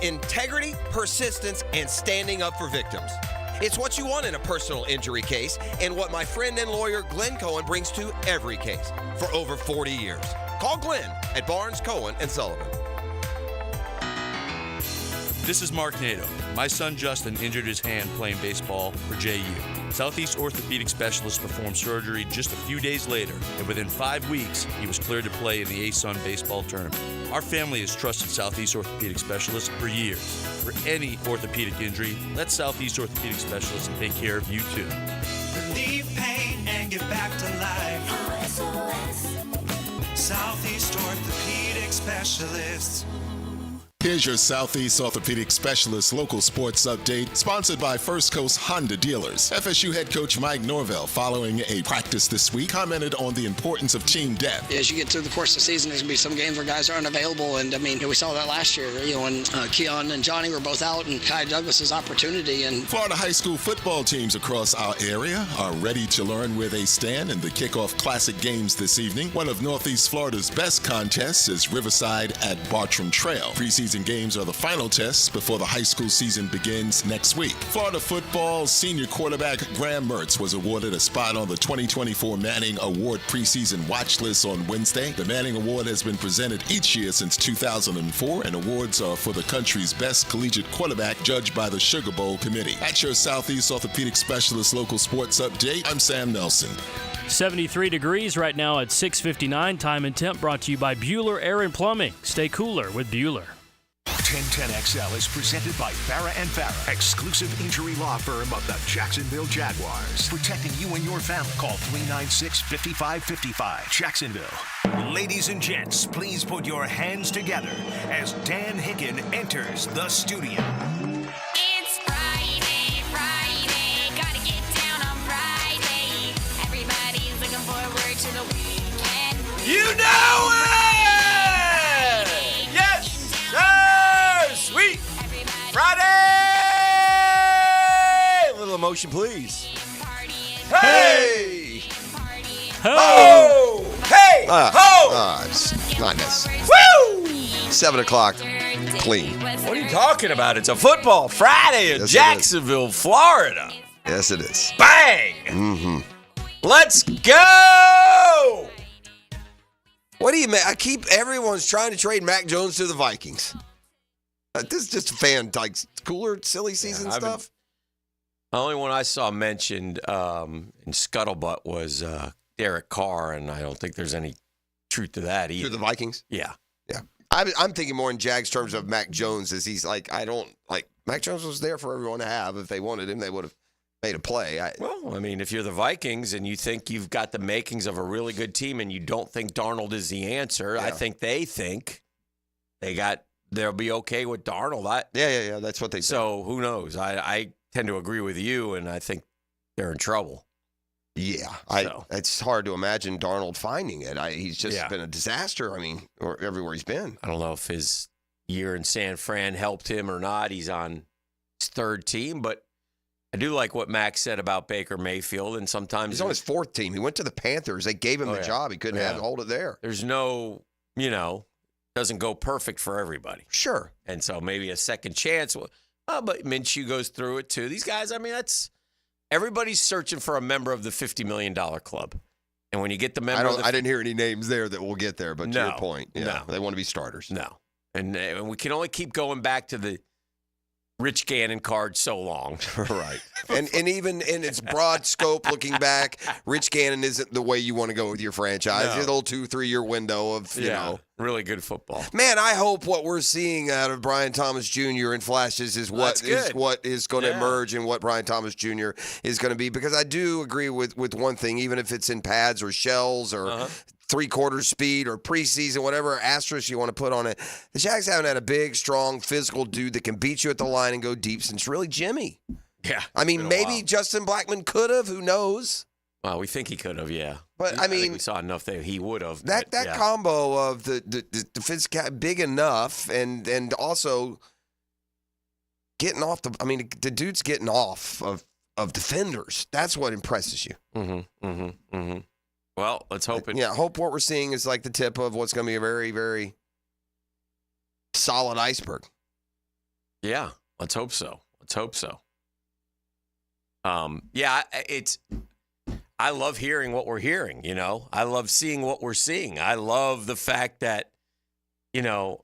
Integrity, persistence, and standing up for victims. It's what you want in a personal injury case and what my friend and lawyer Glenn Cohen brings to every case for over 40 years. Call Glenn at Barnes, Cohen, and Sullivan. This is Mark Nato. My son Justin injured his hand playing baseball for JU. Southeast Orthopedic Specialist performed surgery just a few days later, and within 5 weeks, he was cleared to play in the ASUN baseball tournament. Our family has trusted Southeast Orthopedic Specialists for years. For any orthopedic injury, let Southeast Orthopedic Specialists take care of you too. Relieve pain and get back to life. SOS. Southeast Orthopedic Specialists. Here's your Southeast Orthopedic Specialist local sports update, sponsored by First Coast Honda Dealers. FSU head coach Mike Norvell, following a practice this week, commented on the importance of team depth. As you get through the course of the season, there's going to be some games where guys aren't available, and I mean, we saw that last year, when Keon and Johnny were both out, and Kai Douglas's opportunity. And Florida high school football teams across our area are ready to learn where they stand in the kickoff classic games this evening. One of Northeast Florida's best contests is Riverside at Bartram Trail. Preseason games are the final tests before the high school season begins next week. Florida football senior quarterback Graham Mertz was awarded a spot on the 2024 Manning Award preseason watch list on Wednesday. The Manning Award has been presented each year since 2004, and awards are for the country's best collegiate quarterback, judged by the Sugar Bowl Committee. That's your Southeast Orthopedic Specialist local sports update. I'm Sam Nelson. 73 degrees right now at 6:59. Time and temp brought to you by Bueller Air and Plumbing. Stay cooler with Bueller. 1010XL is presented by Farah & Farah, exclusive injury law firm of the Jacksonville Jaguars. Protecting you and your family. Call 396-5555. Jacksonville. Ladies and gents, please put your hands together as Dan Hicken enters the studio. It's Friday, gotta get down on Friday. Everybody's looking forward to the weekend. You know it! Yes, sir! Sweet Friday! A little emotion, please. Hey! Ho! Hey! Ho! It's not necessary. Woo! 7 o'clock, clean. What are you talking about? It's a football Friday in Yes, Jacksonville, Florida. Yes, it is. Bang! Mm-hmm. Let's go! What do you mean? Everyone's trying to trade Mac Jones to the Vikings. This is just fan, cooler, silly season stuff. The only one I saw mentioned in Scuttlebutt was Derek Carr, and I don't think there's any truth to that either. To the Vikings? Yeah. Yeah. I'm thinking more in Jags terms of Mac Jones, as he's Mac Jones was there for everyone to have. If they wanted him, they would have made a play. If you're the Vikings and you think you've got the makings of a really good team and you don't think Darnold is the answer, I think they think they'll be okay with Darnold. Yeah. That's what they say. So who knows? I tend to agree with you, and I think they're in trouble. Yeah. It's hard to imagine Darnold finding it. He's just been a disaster, or everywhere he's been. I don't know if his year in San Fran helped him or not. He's on his third team, but I do like what Max said about Baker Mayfield, and sometimes he's on his fourth team. He went to the Panthers. They gave him the job. He couldn't hold it there. There's no, doesn't go perfect for everybody. Sure. And so maybe a second chance. But Minshew goes through it too. These guys, everybody's searching for a member of the $50 million club. And when you get the member, I didn't hear any names there that will get there. But to your point, they want to be starters. No, and we can only keep going back to the Rich Gannon card so long. Right. And even in its broad scope, looking back, Rich Gannon isn't the way you want to go with your franchise. No. It's a little 2-3 year window of, really good football. Man, I hope what we're seeing out of Brian Thomas Jr. in flashes is what is going to emerge and what Brian Thomas Jr. is going to be. Because I do agree with one thing, even if it's in pads or shells or three-quarter speed or preseason, whatever asterisk you want to put on it. The Jags haven't had a big, strong, physical dude that can beat you at the line and go deep since really Jimmy. Yeah. I mean, been a maybe while. Justin Blackmon could have. Who knows? Well, we think he could have, yeah. But, I think we saw enough that he would have. That but, yeah. combo of the physical big enough and also getting off the dude's getting off of defenders. That's what impresses you. Well, let's hope it. Yeah, hope what we're seeing is like the tip of what's going to be a very, very solid iceberg. Yeah, let's hope so. Let's hope so. Yeah, I love hearing what we're hearing, you know. I love seeing what we're seeing. I love the fact that, you know,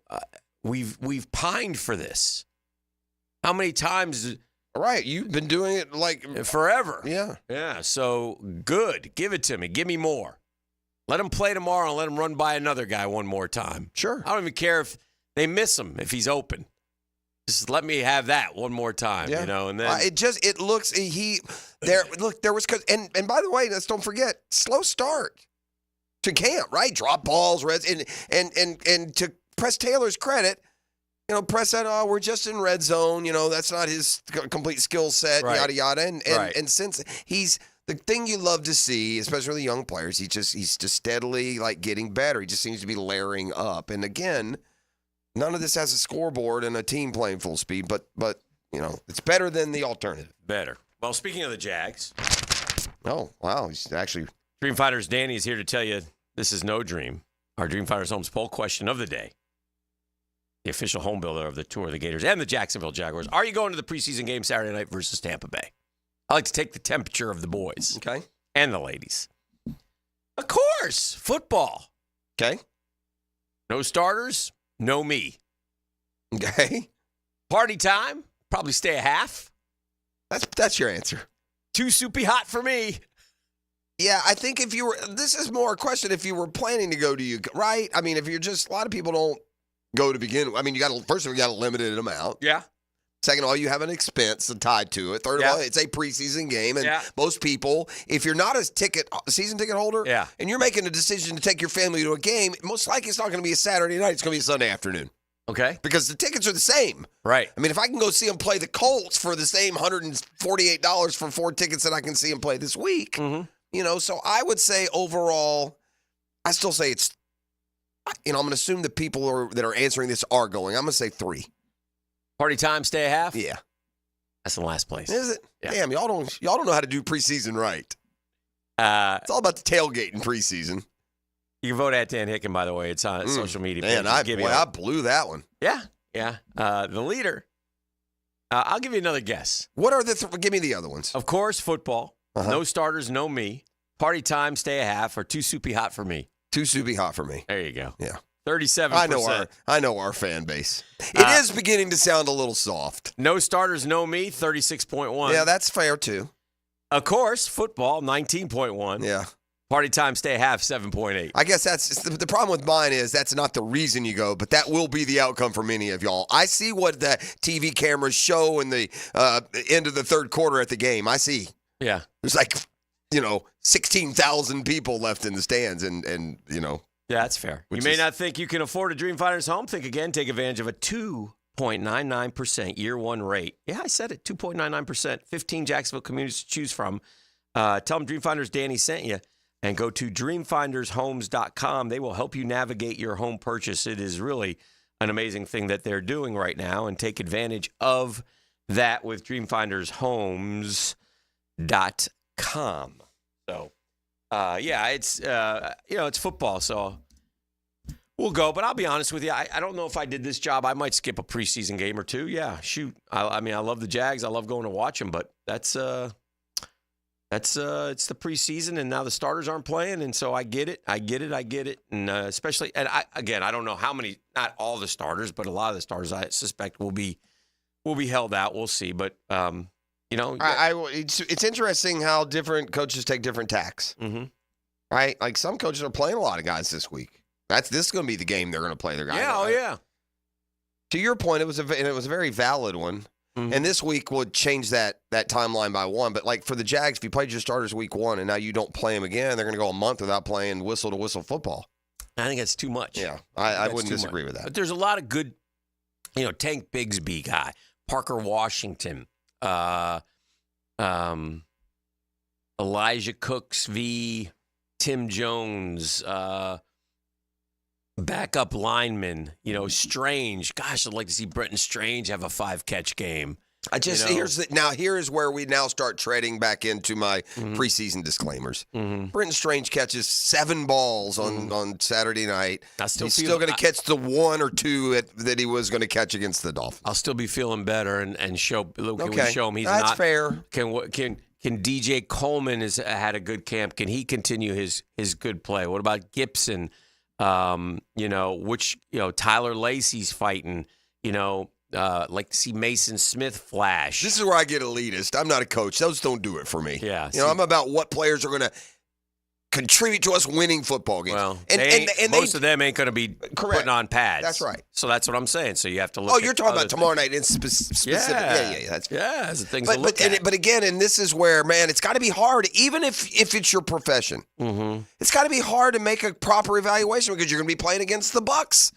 we've pined for this. How many times? Right, you've been doing it like forever. Yeah. Yeah, so good. Give it to me. Give me more. Let him play tomorrow and let him run by another guy one more time. Sure. I don't even care if they miss him, if he's open. Just let me have that one more time, you know, and then it looks there was and by the way, let's don't forget, slow start to camp, right? Drop balls, reds, and to Press Taylor's credit, you know, Press said, "Oh, we're just in red zone, you know, that's not his complete skill set, Right. yada yada." And Right. and since he's the thing you love to see, especially with the young players, he's just steadily like getting better. He just seems to be layering up. And again, none of this has a scoreboard and a team playing full speed, but you know, it's better than the alternative. better. Well, speaking of the Jags. Oh, wow. He's actually. Dreamfighters Danny is here to tell you this is no dream. Our Dreamfighters Homes poll question of the day. The official home builder of the tour of the Gators and the Jacksonville Jaguars. Are you going to the preseason game Saturday night versus Tampa Bay? I like to take the temperature of the boys. Okay. And the ladies. Of course. Football. Okay. No starters. No me. Okay. Party time. Probably stay a half. That's your answer. Too soupy hot for me. Yeah, I think if you were, this is more a question if you were planning to go, right? I mean, if you're just, a lot of people don't go to begin with. I mean, first of all, you got a limited amount. Yeah. Second of all, you have an expense tied to it. Third of all, it's a preseason game. And most people, if you're not a season ticket holder, and you're making a decision to take your family to a game, most likely it's not going to be a Saturday night. It's going to be a Sunday afternoon. Okay. Because the tickets are the same. Right. I mean, if I can go see them play the Colts for the same $148 for 4 tickets that I can see them play this week, you know, so I would say overall, I still say it's, you know, I'm going to assume the people that are answering this are going. I'm going to say 3. Party time, stay a half? Yeah. That's in last place. Is it? Yeah. Damn, y'all don't know how to do preseason right. It's all about the tailgate in preseason. You can vote at Dan Hicken, by the way. It's on social media. Man, I blew that one. Yeah, yeah. The leader. I'll give you another guess. What are the? Give me the other ones. Of course, football. No starters, no me. Party time, stay a half, or too soupy hot for me. Too soupy hot for me. There you go. Yeah. 37%. I know our fan base. It is beginning to sound a little soft. No starters, no me, 36.1. Yeah, that's fair too. Of course, football, 19.1. Yeah. Party time, stay a half, 7.8. I guess that's the problem with mine is that's not the reason you go, but that will be the outcome for many of y'all. I see what the TV cameras show in the end of the third quarter at the game. I see. Yeah. There's like, you know, 16,000 people left in the stands and you know. Yeah, that's fair. You may not think you can afford a Dreamfighters home. Think again. Take advantage of a 2.99% year one rate. Yeah, I said it. 2.99%. 15 Jacksonville communities to choose from. Tell them Dreamfinders Danny sent you. And go to dreamfindershomes.com. They will help you navigate your home purchase. It is really an amazing thing that they're doing right now. And take advantage of that with dreamfindershomes.com. So, yeah, it's, you know, it's football. So we'll go. But I'll be honest with you. I don't know if I did this job. I might skip a preseason game or two. Yeah, shoot. I mean, I love the Jags. I love going to watch them. But it's the preseason, and now the starters aren't playing, and so I get it, and especially, and I don't know how many, not all the starters, but a lot of the starters I suspect will be held out. We'll see, but you know, it's interesting how different coaches take different tacks, right? Like some coaches are playing a lot of guys this week. This is going to be the game they're going to play their guys. Yeah, yeah. To your point, it was a very valid one. And this week would change that timeline by 1. But, like, for the Jags, if you played your starters week 1 and now you don't play them again, they're going to go a month without playing whistle-to-whistle football. I think that's too much. Yeah, I wouldn't disagree with that. But there's a lot of good, you know, Tank Bigsby guy, Parker Washington, Elijah Cooks v. Tim Jones, backup lineman, Strange. Gosh, I'd like to see Brenton Strange have a 5-catch game. Here is where we now start treading back into my preseason disclaimers. Brenton Strange catches 7 balls on Saturday night. He's still going to catch the 1 or 2 that he was going to catch against the Dolphins. I'll still be feeling better and show. Can we show him he's That's not fair. Can DJ Coleman has had a good camp? Can he continue his good play? What about Gibson? Tyler Lacey's fighting. Like to see Mason Smith flash. This is where I get elitist. I'm not a coach. Those don't do it for me. Yeah. I'm about what players are going to contribute to us winning football games. Well, most of them ain't going to be putting on pads. That's right. So that's what I'm saying. So you have to look. Oh, you're talking about tomorrow night in specific. Yeah. That's the things to look at. But again, and this is where, man, it's got to be hard, even if it's your profession. It's got to be hard to make a proper evaluation because you're going to be playing against the Bucs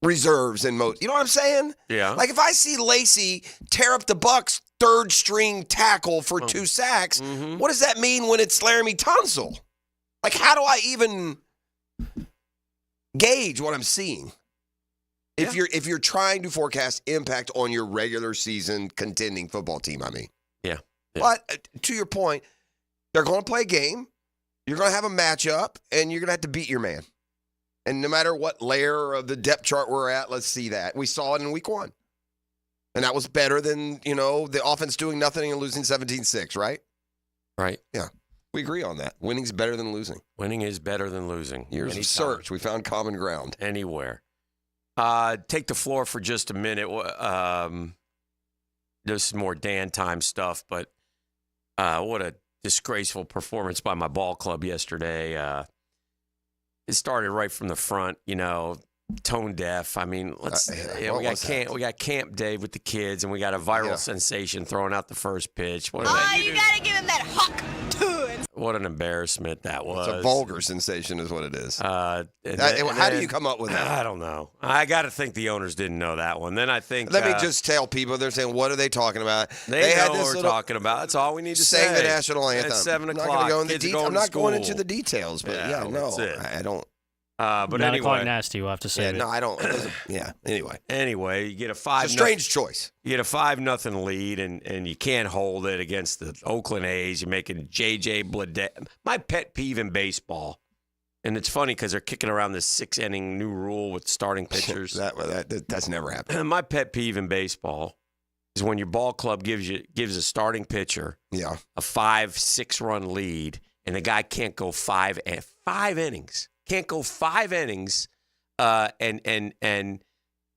reserves and most. You know what I'm saying? Yeah. Like if I see Lacey tear up the Bucs third string tackle for 2 sacks, what does that mean when it's Laramie Tunsil? Like how do I even gauge what I'm seeing? If you're trying to forecast impact on your regular season contending football team, I mean. Yeah. But to your point, they're going to play a game. You're going to have a matchup, and you're going to have to beat your man. And no matter what layer of the depth chart we're at, let's see that. We saw it in week 1. And that was better than, the offense doing nothing and losing 17-6, right? Right. Yeah. We agree on that. Winning's better than losing. Winning is better than losing. Years of search. We found common ground. Anywhere. Take the floor for just a minute. This is more Dan time stuff, but what a disgraceful performance by my ball club yesterday. It started right from the front, tone deaf. I mean, we got camp day with the kids, and we got a viral sensation throwing out the first pitch. You gotta give him that hawk to it. What an embarrassment that was. It's a vulgar sensation is what it is. How do you come up with that? I don't know. I got to think the owners didn't know that one. Then I think... Let me just tell people, they're saying, what are they talking about? They know what we're talking about. That's all we need to say. Sang the national anthem. It's 7 o'clock. I'm not going into the details, but I don't... But 9 anyway, o'clock nasty. We'll have to say. I don't. Anyway, you get a 5. It's a strange choice. You get a 5-0 lead, and you can't hold it against the Oakland A's. You're making J.J. Bleday. My pet peeve in baseball, and it's funny because they're kicking around this 6-inning new rule with starting pitchers. That's never happened. My pet peeve in baseball is when your ball club gives a starting pitcher a 5-6 run lead, and the guy can't go 5 innings. Can't go 5 innings and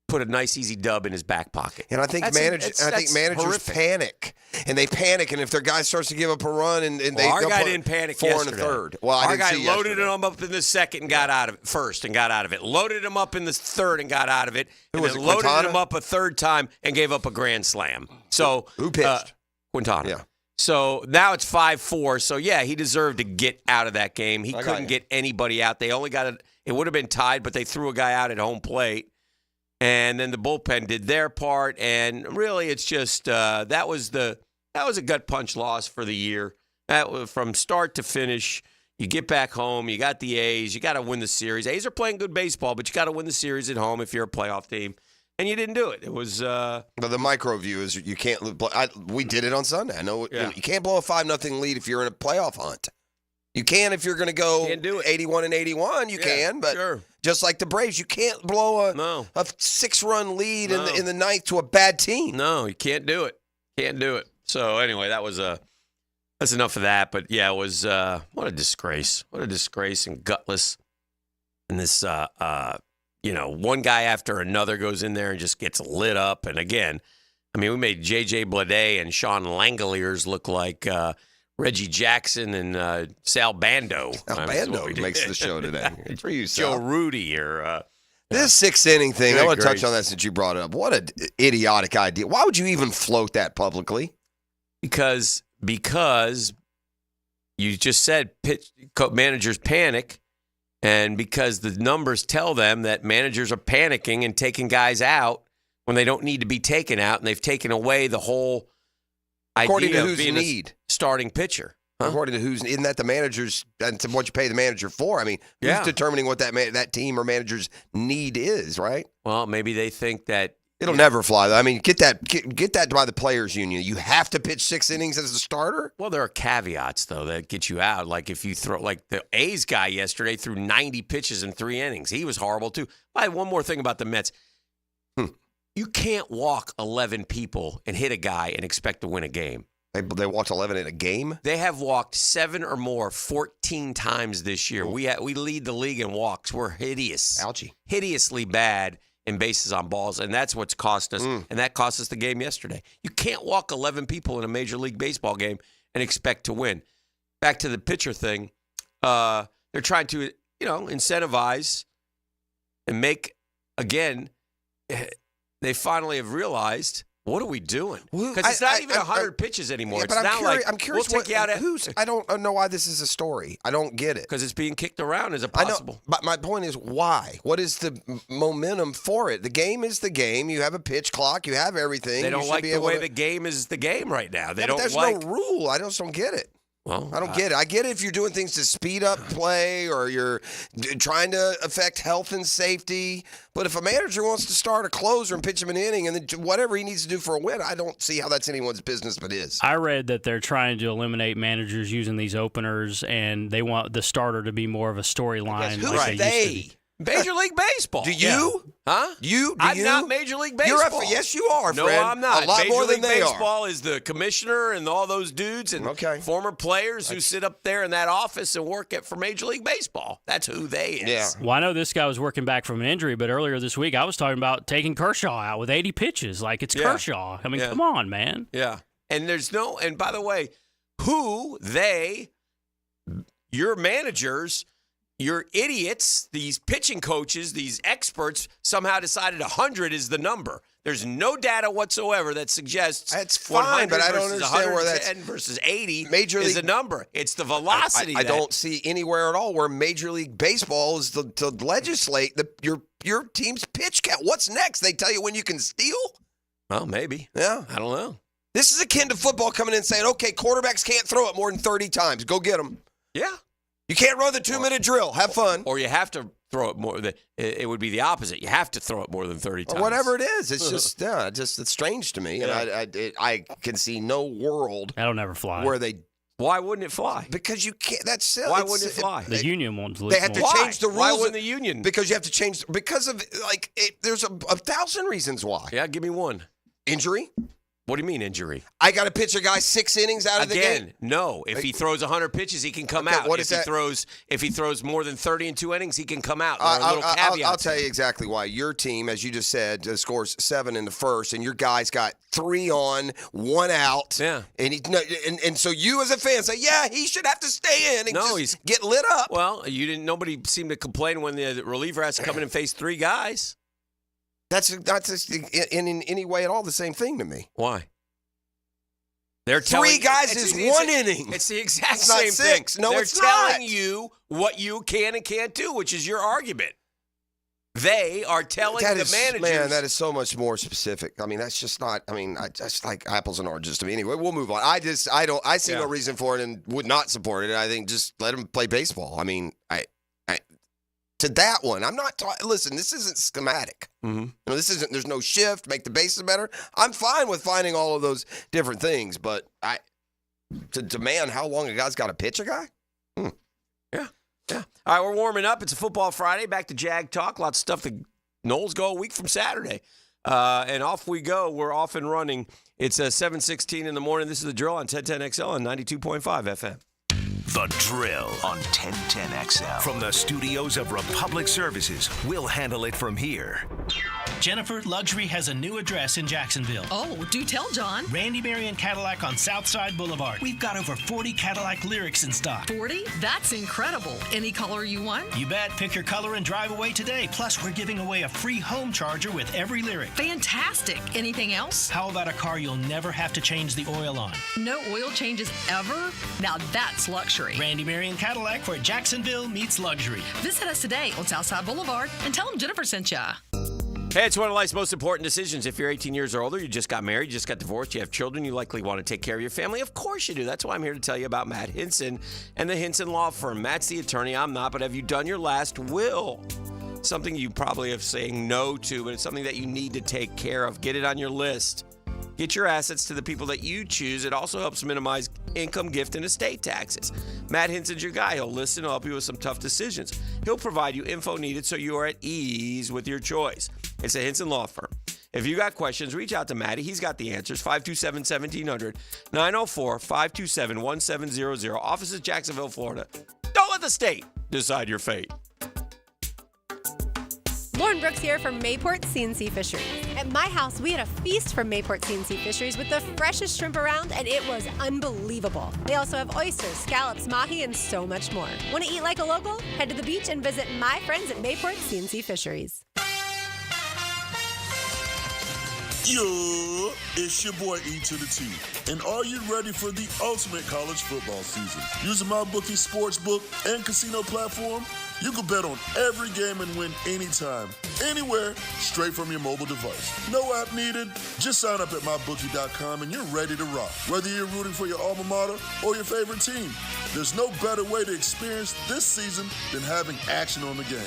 put a nice easy dub in his back pocket. And I think managers horrific. panic, and they panic, and if their guy starts to give up a run, our guy didn't panic 4 yesterday. and a third. Well, our guy loaded him up in the second and got out of it first and got out of it. Loaded him up in the third and got out of it. And then loaded him up a third time and gave up a grand slam. So who pitched? Quintana. Yeah. So now it's 5-4. So, yeah, he deserved to get out of that game. He couldn't get anybody out. They only got it would have been tied, but they threw a guy out at home plate. And then the bullpen did their part. And really, it's just that was a gut punch loss for the year. That was from start to finish. You get back home. You got the A's. You got to win the series. A's are playing good baseball, but you got to win the series at home if you're a playoff team. And you didn't do it. It was. But the micro view is you can't. We did it on Sunday. I know you can't blow a 5-0 lead if you're in a playoff hunt. You can if you're going to go 81-81. You can, but just like the Braves, you can't blow a 6-run lead in the ninth to a bad team. No, you can't do it. Can't do it. So anyway, that's enough of that. But yeah, it was what a disgrace. What a disgrace and gutless. And this. One guy after another goes in there and just gets lit up. And again, I mean, we made J.J. Bleday and Sean Langoliers look like Reggie Jackson and Sal Bando. Sal Bando makes the show today. Good for you, Sal. Joe Rudy or this 6-inning thing. I want to touch on that since you brought it up. What an idiotic idea. Why would you even float that publicly? Because you just said managers panic. And because the numbers tell them that managers are panicking and taking guys out when they don't need to be taken out, and they've taken away the whole According to idea of whose being a need? starting pitcher. Huh? According to who's, isn't that the manager's, and to what you pay the manager for? I mean, who's determining what that team or manager's need is, right? Well, maybe they think that it'll never fly. I mean, get that by the players' union. You have to pitch 6 innings as a starter. Well, there are caveats though that get you out. Like if you throw, like the A's guy yesterday threw 90 pitches in 3 innings. He was horrible too. One more thing about the Mets. You can't walk 11 people and hit a guy and expect to win a game. They walked 11 in a game? They have walked 7 or more 14 times this year. We lead the league in walks. We're hideous. Ouchie. Hideously bad in bases on balls, and that's what's cost us. And that cost us the game yesterday. You can't walk 11 people in a Major League Baseball game and expect to win. Back to the pitcher thing. They're trying to, incentivize and make, again, they finally have realized, what are we doing? Because it's not even 100 pitches anymore. It's now I'm curious we'll take you out at I don't know why this is a story. I don't get it. Because it's being kicked around as a possible. I know, but my point is why? What is the momentum for it? The game is the game. You have a pitch clock. You have everything. They don't like the way the game is the game right now. There's no rule. I just don't get it. Well, I don't get it. I get it if you're doing things to speed up play or you're trying to affect health and safety. But if a manager wants to start a closer and pitch him an inning and then whatever he needs to do for a win, I don't see how that's anyone's business but his. I read that they're trying to eliminate managers using these openers, and they want the starter to be more of a storyline. Who's they? Major League Baseball. Do you? Huh? I'm not Major League Baseball. Yes, you are, No, Fred. I'm not. A lot Major more League than they Baseball is the commissioner and all those dudes and former players who sit up there in that office and work for Major League Baseball. That's who they is. Yeah. Well, I know this guy was working back from an injury, but earlier this week I was talking about taking Kershaw out with 80 pitches. Like, it's Kershaw. I mean, come on, man. Yeah. And and by the way, your managers, your idiots, these pitching coaches, these experts somehow decided 100 is the number. There's no data whatsoever that suggests that's fine, but I don't understand where that's versus 80 Major League is the number. It's the velocity. I don't see anywhere at all where Major League Baseball is to legislate your team's pitch count. What's next? They tell you when you can steal? Well, maybe. Yeah. I don't know. This is akin to football coming in and saying, okay, quarterbacks can't throw it more than 30 times. Go get them. Yeah. You can't run the 2-minute drill. Have fun. Or you have to throw it more. It would be the opposite. You have to throw it more than 30 times. Or whatever it is. It's just, it's strange to me. Yeah. And I can see no world. That'll never fly. Where they. Why wouldn't it fly? Because you can't. That's silly. Why wouldn't it fly? The union wants. They have to change the rules. Why wouldn't the union? Because you have to change. Because of there's a 1,000 reasons why. Yeah, give me one. Injury. What do you mean injury? I got to pitch a guy 6 innings out of the game. Again, no. If he throws 100 pitches, he can come out. If he throws more than 30 in 2 innings, he can come out. I'll tell you exactly why. Your team, as you just said, scores 7 in the first, and your guy's got 3 on, 1 out. Yeah. And so you as a fan say, yeah, he should have to stay in and just get lit up. Well, nobody seemed to complain when the reliever has to come in and face 3 guys. That's in any way at all the same thing to me. Why? They're 3 guys is 1 inning. It's the exact same thing. 6. No, They're it's not. telling you what you can and can't do, which is your argument. They are telling the managers. Man, that is so much more specific. I mean, that's just not. I mean, that's like apples and oranges to me. Anyway, we'll move on. I see no reason for it and would not support it. I think just let them play baseball. I mean, to that one, I'm not talking. Listen, this isn't schematic. Mm-hmm. This isn't. There's no shift. Make the bases better. I'm fine with finding all of those different things, but to demand how long a guy's got to pitch a guy. Yeah. All right, we're warming up. It's a football Friday. Back to Jag talk. Lots of stuff. The Knowles go a week from Saturday, and off we go. We're off and running. It's 7:16 in the morning. This is the Drill on 1010XL and 92.5 FM. The Drill on 1010XL. From the studios of Republic Services, we'll handle it from here. Jennifer, Luxury has a new address in Jacksonville. Oh, do tell, John. Randy Marion Cadillac on Southside Boulevard. We've got over 40 Cadillac Lyrics in stock. 40? That's incredible. Any color you want? You bet. Pick your color and drive away today. Plus, we're giving away a free home charger with every Lyric. Fantastic. Anything else? How about a car you'll never have to change the oil on? No oil changes ever? Now that's luxury. Randy Marion Cadillac, where Jacksonville meets luxury. Visit us today on Southside Boulevard and tell them Jennifer sent ya. Hey, it's one of life's most important decisions. If you're 18 years or older, you just got married, you just got divorced, you have children, you likely want to take care of your family. Of course you do. That's why I'm here to tell you about Matt Hinson and the Hinson Law Firm. Matt's the attorney. I'm not, but have you done your last will? Something you probably have saying no to, but it's something that you need to take care of. Get it on your list. Get your assets to the people that you choose. It also helps minimize income, gift, and estate taxes. Matt Hinson's your guy. He'll listen and help you with some tough decisions. He'll provide you info needed so you are at ease with your choice. It's a Hinson Law Firm. If you got questions, reach out to Matty. He's got the answers. 527-1700, 904-527-1700. Office is Jacksonville, Florida. Don't let the state decide your fate. Lauren Brooks here from Mayport CNC Fisheries. At my house, we had a feast from Mayport CNC Fisheries with the freshest shrimp around, and it was unbelievable. They also have oysters, scallops, mahi, and so much more. Want to eat like a local? Head to the beach and visit my friends at Mayport CNC Fisheries. Yo, it's your boy E to the T. And are you ready for the ultimate college football season? Using my bookie sportsbook and casino platform, you can bet on every game and win anytime, anywhere, straight from your mobile device. No app needed. Just sign up at mybookie.com and you're ready to rock. Whether you're rooting for your alma mater or your favorite team, there's no better way to experience this season than having action on the game.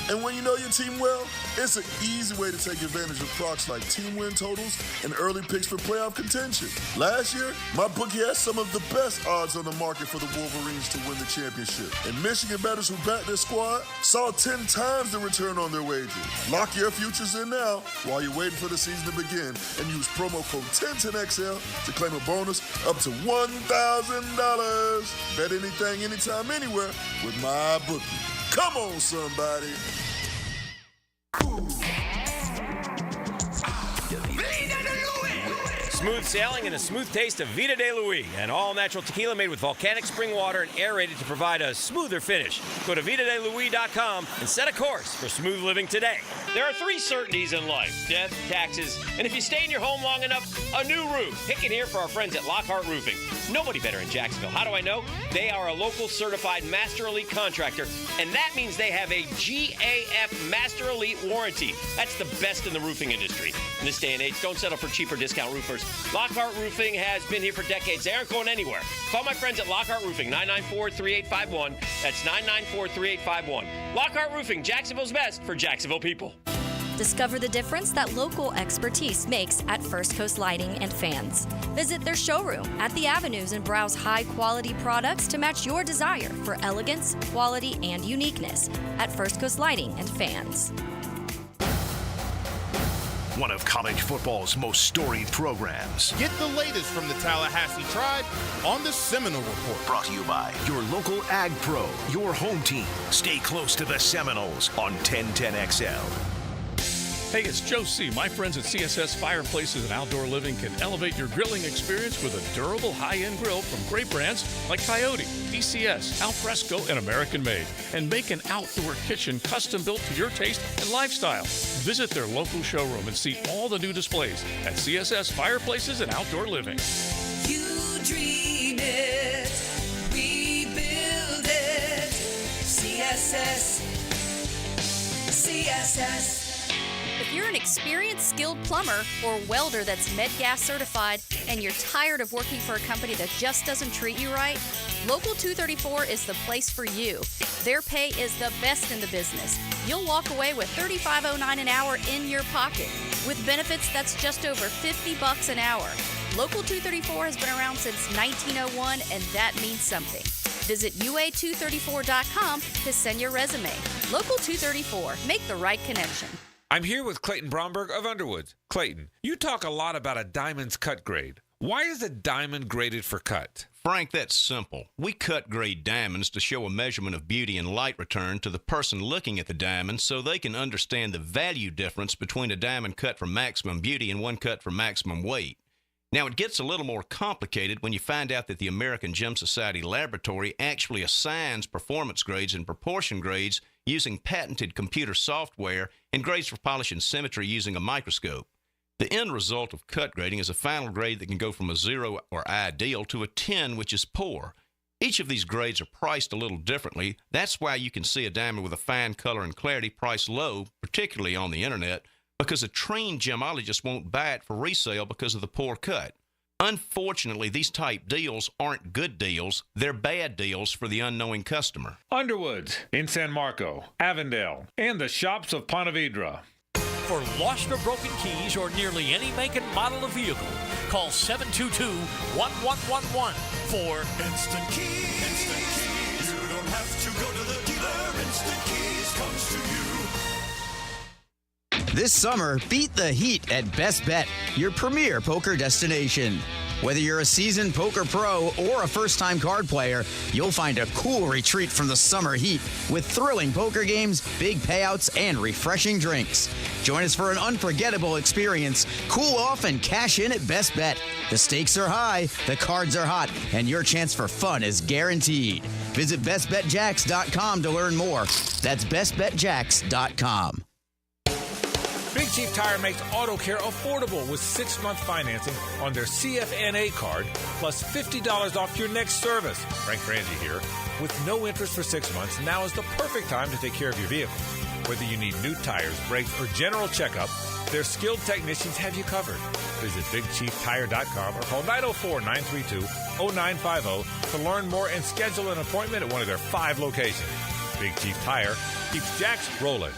And when you know your team well, it's an easy way to take advantage of procs like team win totals and early picks for playoff contention. Last year, my bookie had some of the best odds on the market for the Wolverines to win the championship. And Michigan bettors who backed their squad saw 10 times the return on their wager. Lock your futures in now while you're waiting for the season to begin and use promo code 1010XL to claim a bonus up to $1,000. Bet anything, anytime, anywhere with my bookie. Come on, somebody. Smooth sailing and a smooth taste of Vida de Luis, an all-natural tequila made with volcanic spring water and aerated to provide a smoother finish. Go to VidaDeLuis.com and set a course for smooth living today. There are 3 certainties in life: death, taxes, and if you stay in your home long enough, a new roof. Hicken here for our friends at Lockhart Roofing. Nobody better in Jacksonville. How do I know? They are a local certified Master Elite contractor, and that means they have a GAF Master Elite warranty. That's the best in the roofing industry. In this day and age, don't settle for cheaper discount roofers. Lockhart Roofing has been here for decades. They aren't going anywhere. Call my friends at Lockhart Roofing, 994-3851. That's 994-3851. Lockhart Roofing, Jacksonville's best for Jacksonville people. Discover the difference that local expertise makes at First Coast Lighting and Fans. Visit their showroom at the Avenues and browse high-quality products to match your desire for elegance, quality, and uniqueness at First Coast Lighting and Fans. One of college football's most storied programs. Get the latest from the Tallahassee Tribe on the Seminole Report. Brought to you by your local Ag Pro, your home team. Stay close to the Seminoles on 1010XL. Hey, it's Joe C. My friends at CSS Fireplaces and Outdoor Living can elevate your grilling experience with a durable, high-end grill from great brands like Coyote, DCS, Alfresco, and American Made, and make an outdoor kitchen custom built to your taste and lifestyle. Visit their local showroom and see all the new displays at CSS Fireplaces and Outdoor Living. You dream it, we build it. CSS. If you're an experienced, skilled plumber or welder that's MedGas certified and you're tired of working for a company that just doesn't treat you right, Local 234 is the place for you. Their pay is the best in the business. You'll walk away with $35.09 an hour in your pocket. With benefits, that's just over $50 an hour. Local 234 has been around since 1901, and that means something. Visit UA234.com to send your resume. Local 234. Make the right connection. I'm here with Clayton Bromberg of Underwoods. Clayton, you talk a lot about a diamond's cut grade. Why is a diamond graded for cut? Frank, that's simple. We cut grade diamonds to show a measurement of beauty and light return to the person looking at the diamond so they can understand the value difference between a diamond cut for maximum beauty and one cut for maximum weight. Now, it gets a little more complicated when you find out that the American Gem Society Laboratory actually assigns performance grades and proportion grades using patented computer software and grades for polish and symmetry using a microscope. The end result of cut grading is a final grade that can go from a 0 or ideal to a 10, which is poor. Each of these grades are priced a little differently. That's why you can see a diamond with a fine color and clarity priced low, particularly on the internet, because a trained gemologist won't buy it for resale because of the poor cut. Unfortunately, these type deals aren't good deals. They're bad deals for the unknowing customer. Underwoods in San Marco, Avondale, and the shops of Ponte Vedra. For lost or broken keys or nearly any make and model of vehicle, call 722-1111 for Instant Keys. Instant Keys. You don't have to go to the dealer. Instant Keys comes to you. This summer, beat the heat at Best Bet, your premier poker destination. Whether you're a seasoned poker pro or a first-time card player, you'll find a cool retreat from the summer heat with thrilling poker games, big payouts, and refreshing drinks. Join us for an unforgettable experience. Cool off and cash in at Best Bet. The stakes are high, the cards are hot, and your chance for fun is guaranteed. Visit bestbetjacks.com to learn more. That's bestbetjacks.com. Big Chief Tire makes auto care affordable with 6-month financing on their CFNA card, plus $50 off your next service. Frank Frangie here. With no interest for 6 months, now is the perfect time to take care of your vehicle. Whether you need new tires, brakes, or general checkup, their skilled technicians have you covered. Visit BigChiefTire.com or call 904-932-0950 to learn more and schedule an appointment at one of their 5 locations. Big Chief Tire keeps jacks rolling.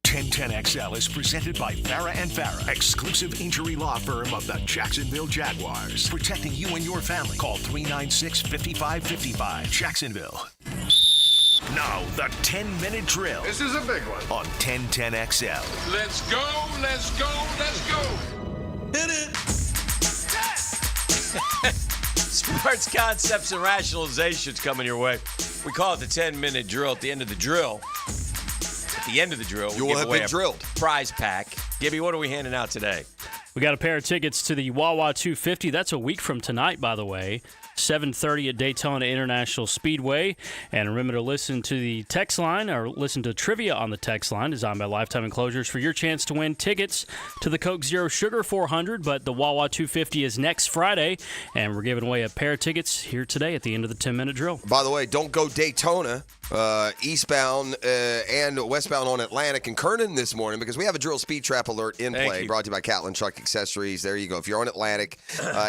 1010XL is presented by Farah & Farah, exclusive injury law firm of the Jacksonville Jaguars. Protecting you and your family. Call 396-5555. Jacksonville. Now, the 10-minute drill. This is a big one. On 1010XL. Let's go, let's go, let's go. Hit it. Sports concepts and rationalizations coming your way. We call it the 10-minute drill. At the end of the drill, you will have been drilled. Prize pack. Gibby, what are we handing out today? We got a pair of tickets to the Wawa 250. That's a week from tonight, by the way. 7:30 at Daytona International Speedway. And remember to listen to the text line or listen to trivia on the text line designed by Lifetime Enclosures for your chance to win tickets to the Coke Zero Sugar 400. But the Wawa 250 is next Friday, and we're giving away a pair of tickets here today at the end of the 10-minute drill. By the way, don't go Daytona, eastbound and westbound on Atlantic and Kernan this morning because we have a drill speed trap alert in play brought to you by Catlin Truck Accessories. There you go. If you're on Atlantic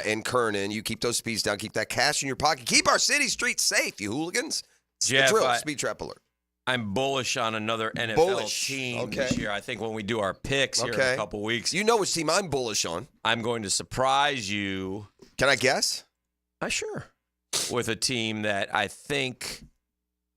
and Kernan, you keep those speeds down, keep that cash in your pocket. Keep our city streets safe, you hooligans. Jeff, the drill, speed trap alert. I'm bullish on another NFL team this year. I think when we do our picks here in a couple weeks. You know which team I'm bullish on. I'm going to surprise you. Can I guess? Sure. With a team that I think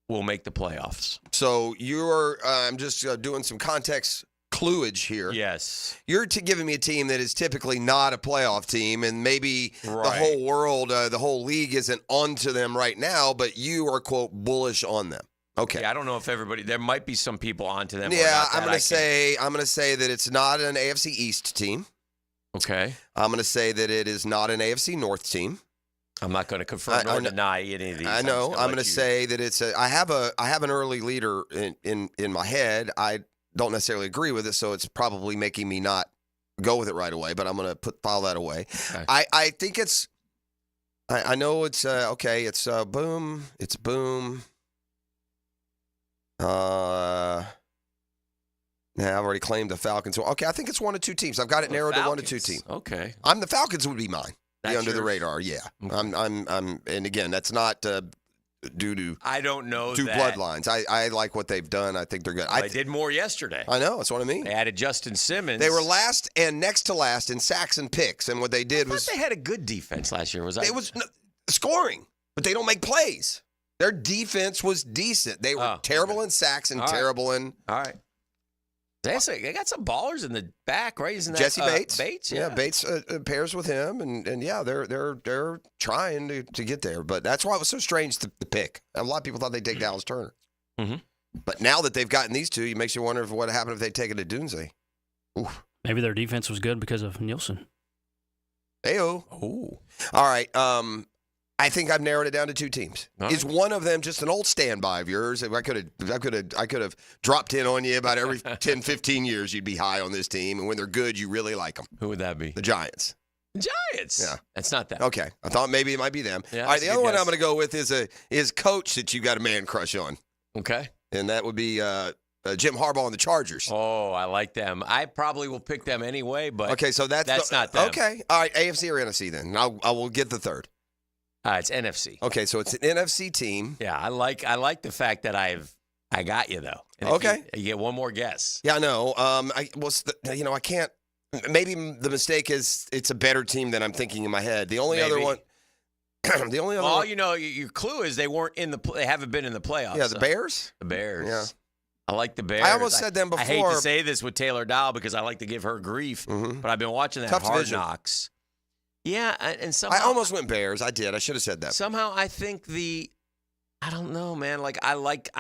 will make the playoffs. So you're I'm just doing some context cluage here. Yes. You're giving me a team that is typically not a playoff team, and maybe the whole world, the whole league isn't onto them right now, but you are, quote, bullish on them. Okay. Yeah, I don't know if everybody, there might be some people onto them. Yeah, I'm going to say that it's not an AFC East team. Okay. I'm going to say that it is not an AFC North team. I'm not going to confirm nor deny any of these. I know. I'm going to say that it's I have an early leader in my head. I don't necessarily agree with it, so it's probably making me not go with it right away, but I'm going to file that away. Okay. I think it's I know it's okay, it's boom. It's boom. I've already claimed the Falcons. Okay, I think it's one of two teams. I've got it narrowed to one of two teams. Okay. The Falcons would be mine. That's under the radar, yeah. Okay. I'm and again, that's not due to I don't know two that. bloodlines. I like what they've done. I think they're good. They did more yesterday. I know. That's what I mean. They added Justin Simmons. They were last and next to last in sacks and picks, and what they did was they had a good defense last year. It was scoring, but they don't make plays. Their defense was decent. They were terrible in sacks and terrible in. All right. They got some ballers in the back, right? Isn't that Jesse Bates? Bates, yeah. Bates pairs with him, and yeah, they're trying to get there. But that's why it was so strange to pick. A lot of people thought they'd take Dallas Turner, but now that they've gotten these two, it makes you wonder what would happen if they'd taken to Dunze. Oof. Maybe their defense was good because of Nielsen. Heyo. Oh. All right. I think I've narrowed it down to two teams. Is one of them just an old standby of yours? If I could have dropped in on you about every 10, 15 years, you'd be high on this team, and when they're good, you really like them. Who would that be? The Giants. Giants. Yeah, that's not that. Okay, I thought maybe it might be them. Yeah, all right, the other one I'm going to go with is coach that you got a man crush on. Okay, and that would be Jim Harbaugh and the Chargers. Oh, I like them. I probably will pick them anyway, but okay, so that's not them. Okay, all right, AFC or NFC then. I will get the third. It's NFC. Okay, so it's an NFC team. Yeah, I like the fact that I got you though. And okay, you get one more guess. Yeah, I know. I can't. Maybe the mistake is it's a better team than I'm thinking in my head. The only other one. Your clue is they haven't been in the playoffs. Yeah, the Bears. The Bears. Yeah. I like the Bears. I almost said them before. I hate to say this with Taylor Dow because I like to give her grief, but I've been watching that Hard Knocks. Yeah, and somehow I almost went Bears. I did. I should have said that. Somehow I think I don't know, man. Like I like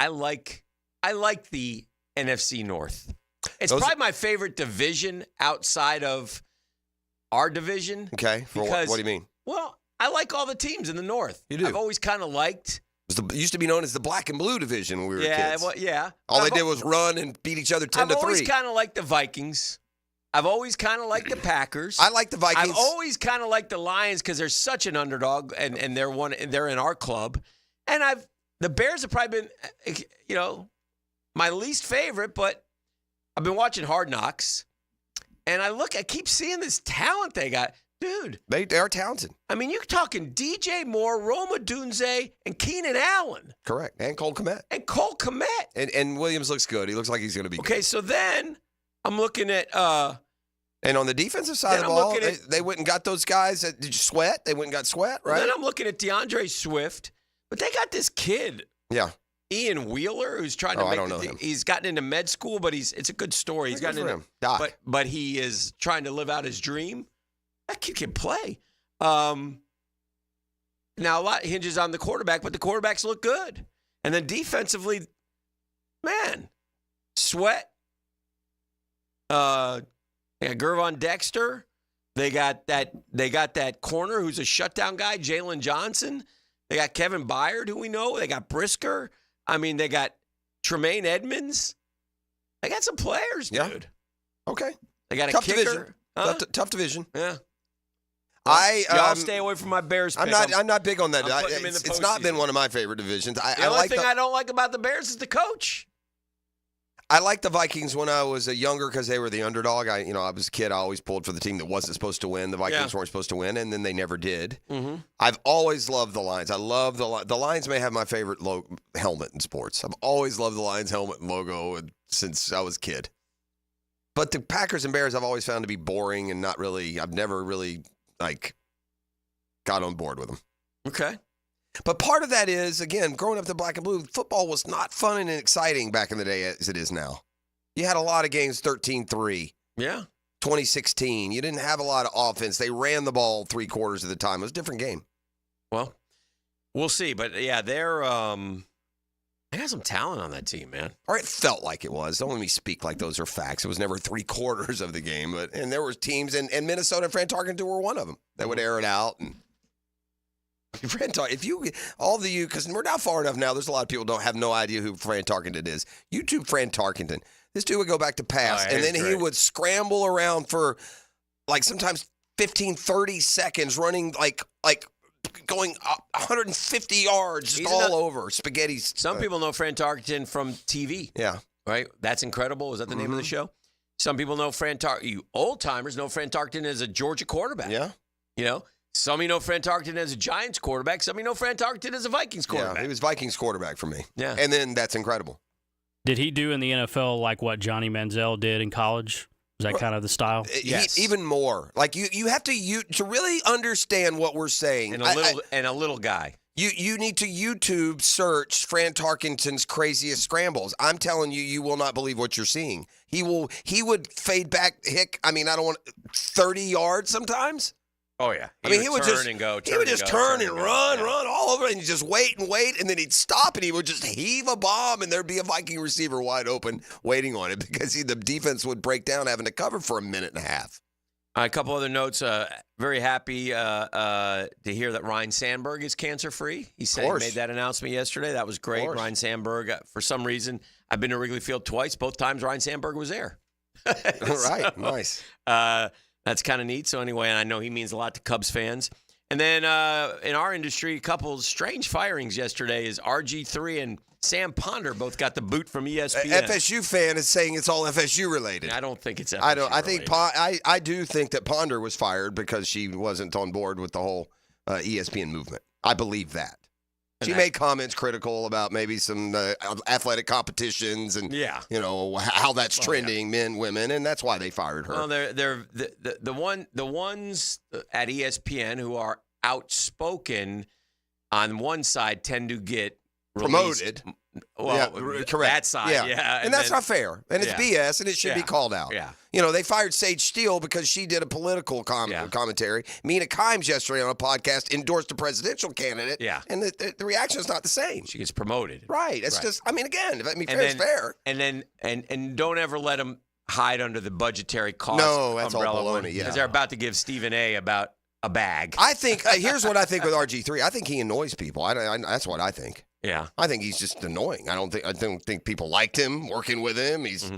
the NFC North. It's probably my favorite division outside of our division. Okay. What do you mean? Well, I like all the teams in the North. You do. I've always kind of liked. It used to be known as the black and blue division when we were kids. Well, yeah. All they did was run and beat each other 10-3. I've always kind of liked the Vikings. I've always kind of liked the Packers. I like the Vikings. I've always kind of liked the Lions because they're such an underdog, and they're in our club. And the Bears have probably been, my least favorite, but I've been watching Hard Knocks, and I keep seeing this talent they got. Dude. They are talented. I mean, you're talking DJ Moore, Roma Dunze, and Keenan Allen. Correct. And Cole Kmet. And Williams looks good. He looks like he's going to be good. Okay, so then I'm looking at and on the defensive side of the ball, they went and got those guys. Did you Sweat? They went and got Sweat, right? Then I'm looking at DeAndre Swift, but they got this kid. Yeah. Ian Wheeler, who's trying to I don't know him. He's gotten into med school, but it's a good story. He's gotten into Doc. But he is trying to live out his dream. That kid can play. Now, a lot hinges on the quarterback, but the quarterbacks look good. And then defensively, man, Sweat. They got Gervon Dexter. They got that corner who's a shutdown guy, Jalen Johnson. They got Kevin Byard, who we know. They got Brisker. I mean, they got Tremaine Edmonds. They got some players, dude. Yeah. Okay. They got Tough a kicker. division. Huh? Tough division. Yeah. Y'all stay away from my Bears pick. I'm not big on that. It's not been one of my favorite divisions. The only thing I don't like about the Bears is the coach. I liked the Vikings when I was younger because they were the underdog. I was a kid. I always pulled for the team that wasn't supposed to win. The Vikings weren't supposed to win, and then they never did. Mm-hmm. I've always loved the Lions. I love the Lions. May have my favorite helmet in sports. I've always loved the Lions helmet and logo since I was a kid. But the Packers and Bears I've always found to be boring and not really. I've never really got on board with them. Okay. But part of that is, again, growing up the black and blue, football was not fun and exciting back in the day as it is now. You had a lot of games 13-3. Yeah. 2016. You didn't have a lot of offense. They ran the ball 3/4 of the time. It was a different game. Well, we'll see. But, yeah, they got some talent on that team, man. Or it felt like it was. Don't let me speak like those are facts. It was never 3/4 of the game. And there were teams, and Minnesota and Fran Tarkenton were one of them, that would air it out. And Fran Tarkenton, because we're not far enough now, there's a lot of people don't have no idea who Fran Tarkenton is. YouTube Fran Tarkenton. This dude would go back to pass, and then he would scramble around for sometimes 15, 30 seconds running going 150 yards just all over spaghetti. Some people know Fran Tarkenton from TV. Yeah. Right? That's Incredible. Is that the name of the show? Some people know you old-timers know Fran Tarkenton as a Georgia quarterback. Yeah. Some of you know Fran Tarkenton as a Giants quarterback. Some of you know Fran Tarkenton as a Vikings quarterback. Yeah, he was Vikings quarterback for me. Yeah. And then That's Incredible. Did he do in the NFL like what Johnny Manziel did in college? Was that kind of the style? Yes. Even more. You have to really understand what we're saying. And a little guy. You need to YouTube search Fran Tarkenton's craziest scrambles. I'm telling you, you will not believe what you're seeing. He would fade back, I don't want 30 yards sometimes. Oh, yeah. He would just turn and go. He would just turn and run all over, and he'd just wait, and then he'd stop, and he would just heave a bomb, and there'd be a Viking receiver wide open waiting on it because the defense would break down having to cover for a minute and a half. A couple other notes. Very happy to hear that Ryan Sandberg is cancer-free. He said he made that announcement yesterday. That was great. Ryan Sandberg, for some reason, I've been to Wrigley Field twice. Both times Ryan Sandberg was there. Right. Nice. That's kind of neat. So anyway, and I know he means a lot to Cubs fans. And then in our industry, a couple strange firings yesterday is RG3 and Sam Ponder both got the boot from ESPN. FSU fan is saying it's all FSU related. I don't think it's FSU I think related. I do think that Ponder was fired because she wasn't on board with the whole ESPN movement. I believe that. She made comments critical about maybe some athletic competitions and how that's trending, men, women, and that's why they fired her. Well, they're the ones at ESPN who are outspoken on one side tend to get promoted. Well, correct. That side, yeah. And that's not fair. And it's BS, and it should be called out. Yeah. They fired Sage Steele because she did a political commentary. Mina Kimes yesterday on a podcast endorsed a presidential candidate. Yeah. And the reaction is not the same. She gets promoted. Right. It's just, again, fair is fair. And don't ever let them hide under the budgetary cost that's all umbrella baloney, because they're about to give Stephen A. about a bag. I think, here's what I think with RG3. I think he annoys people. That's what I think. Yeah. I think he's just annoying. I don't think people liked him, working with him. He's,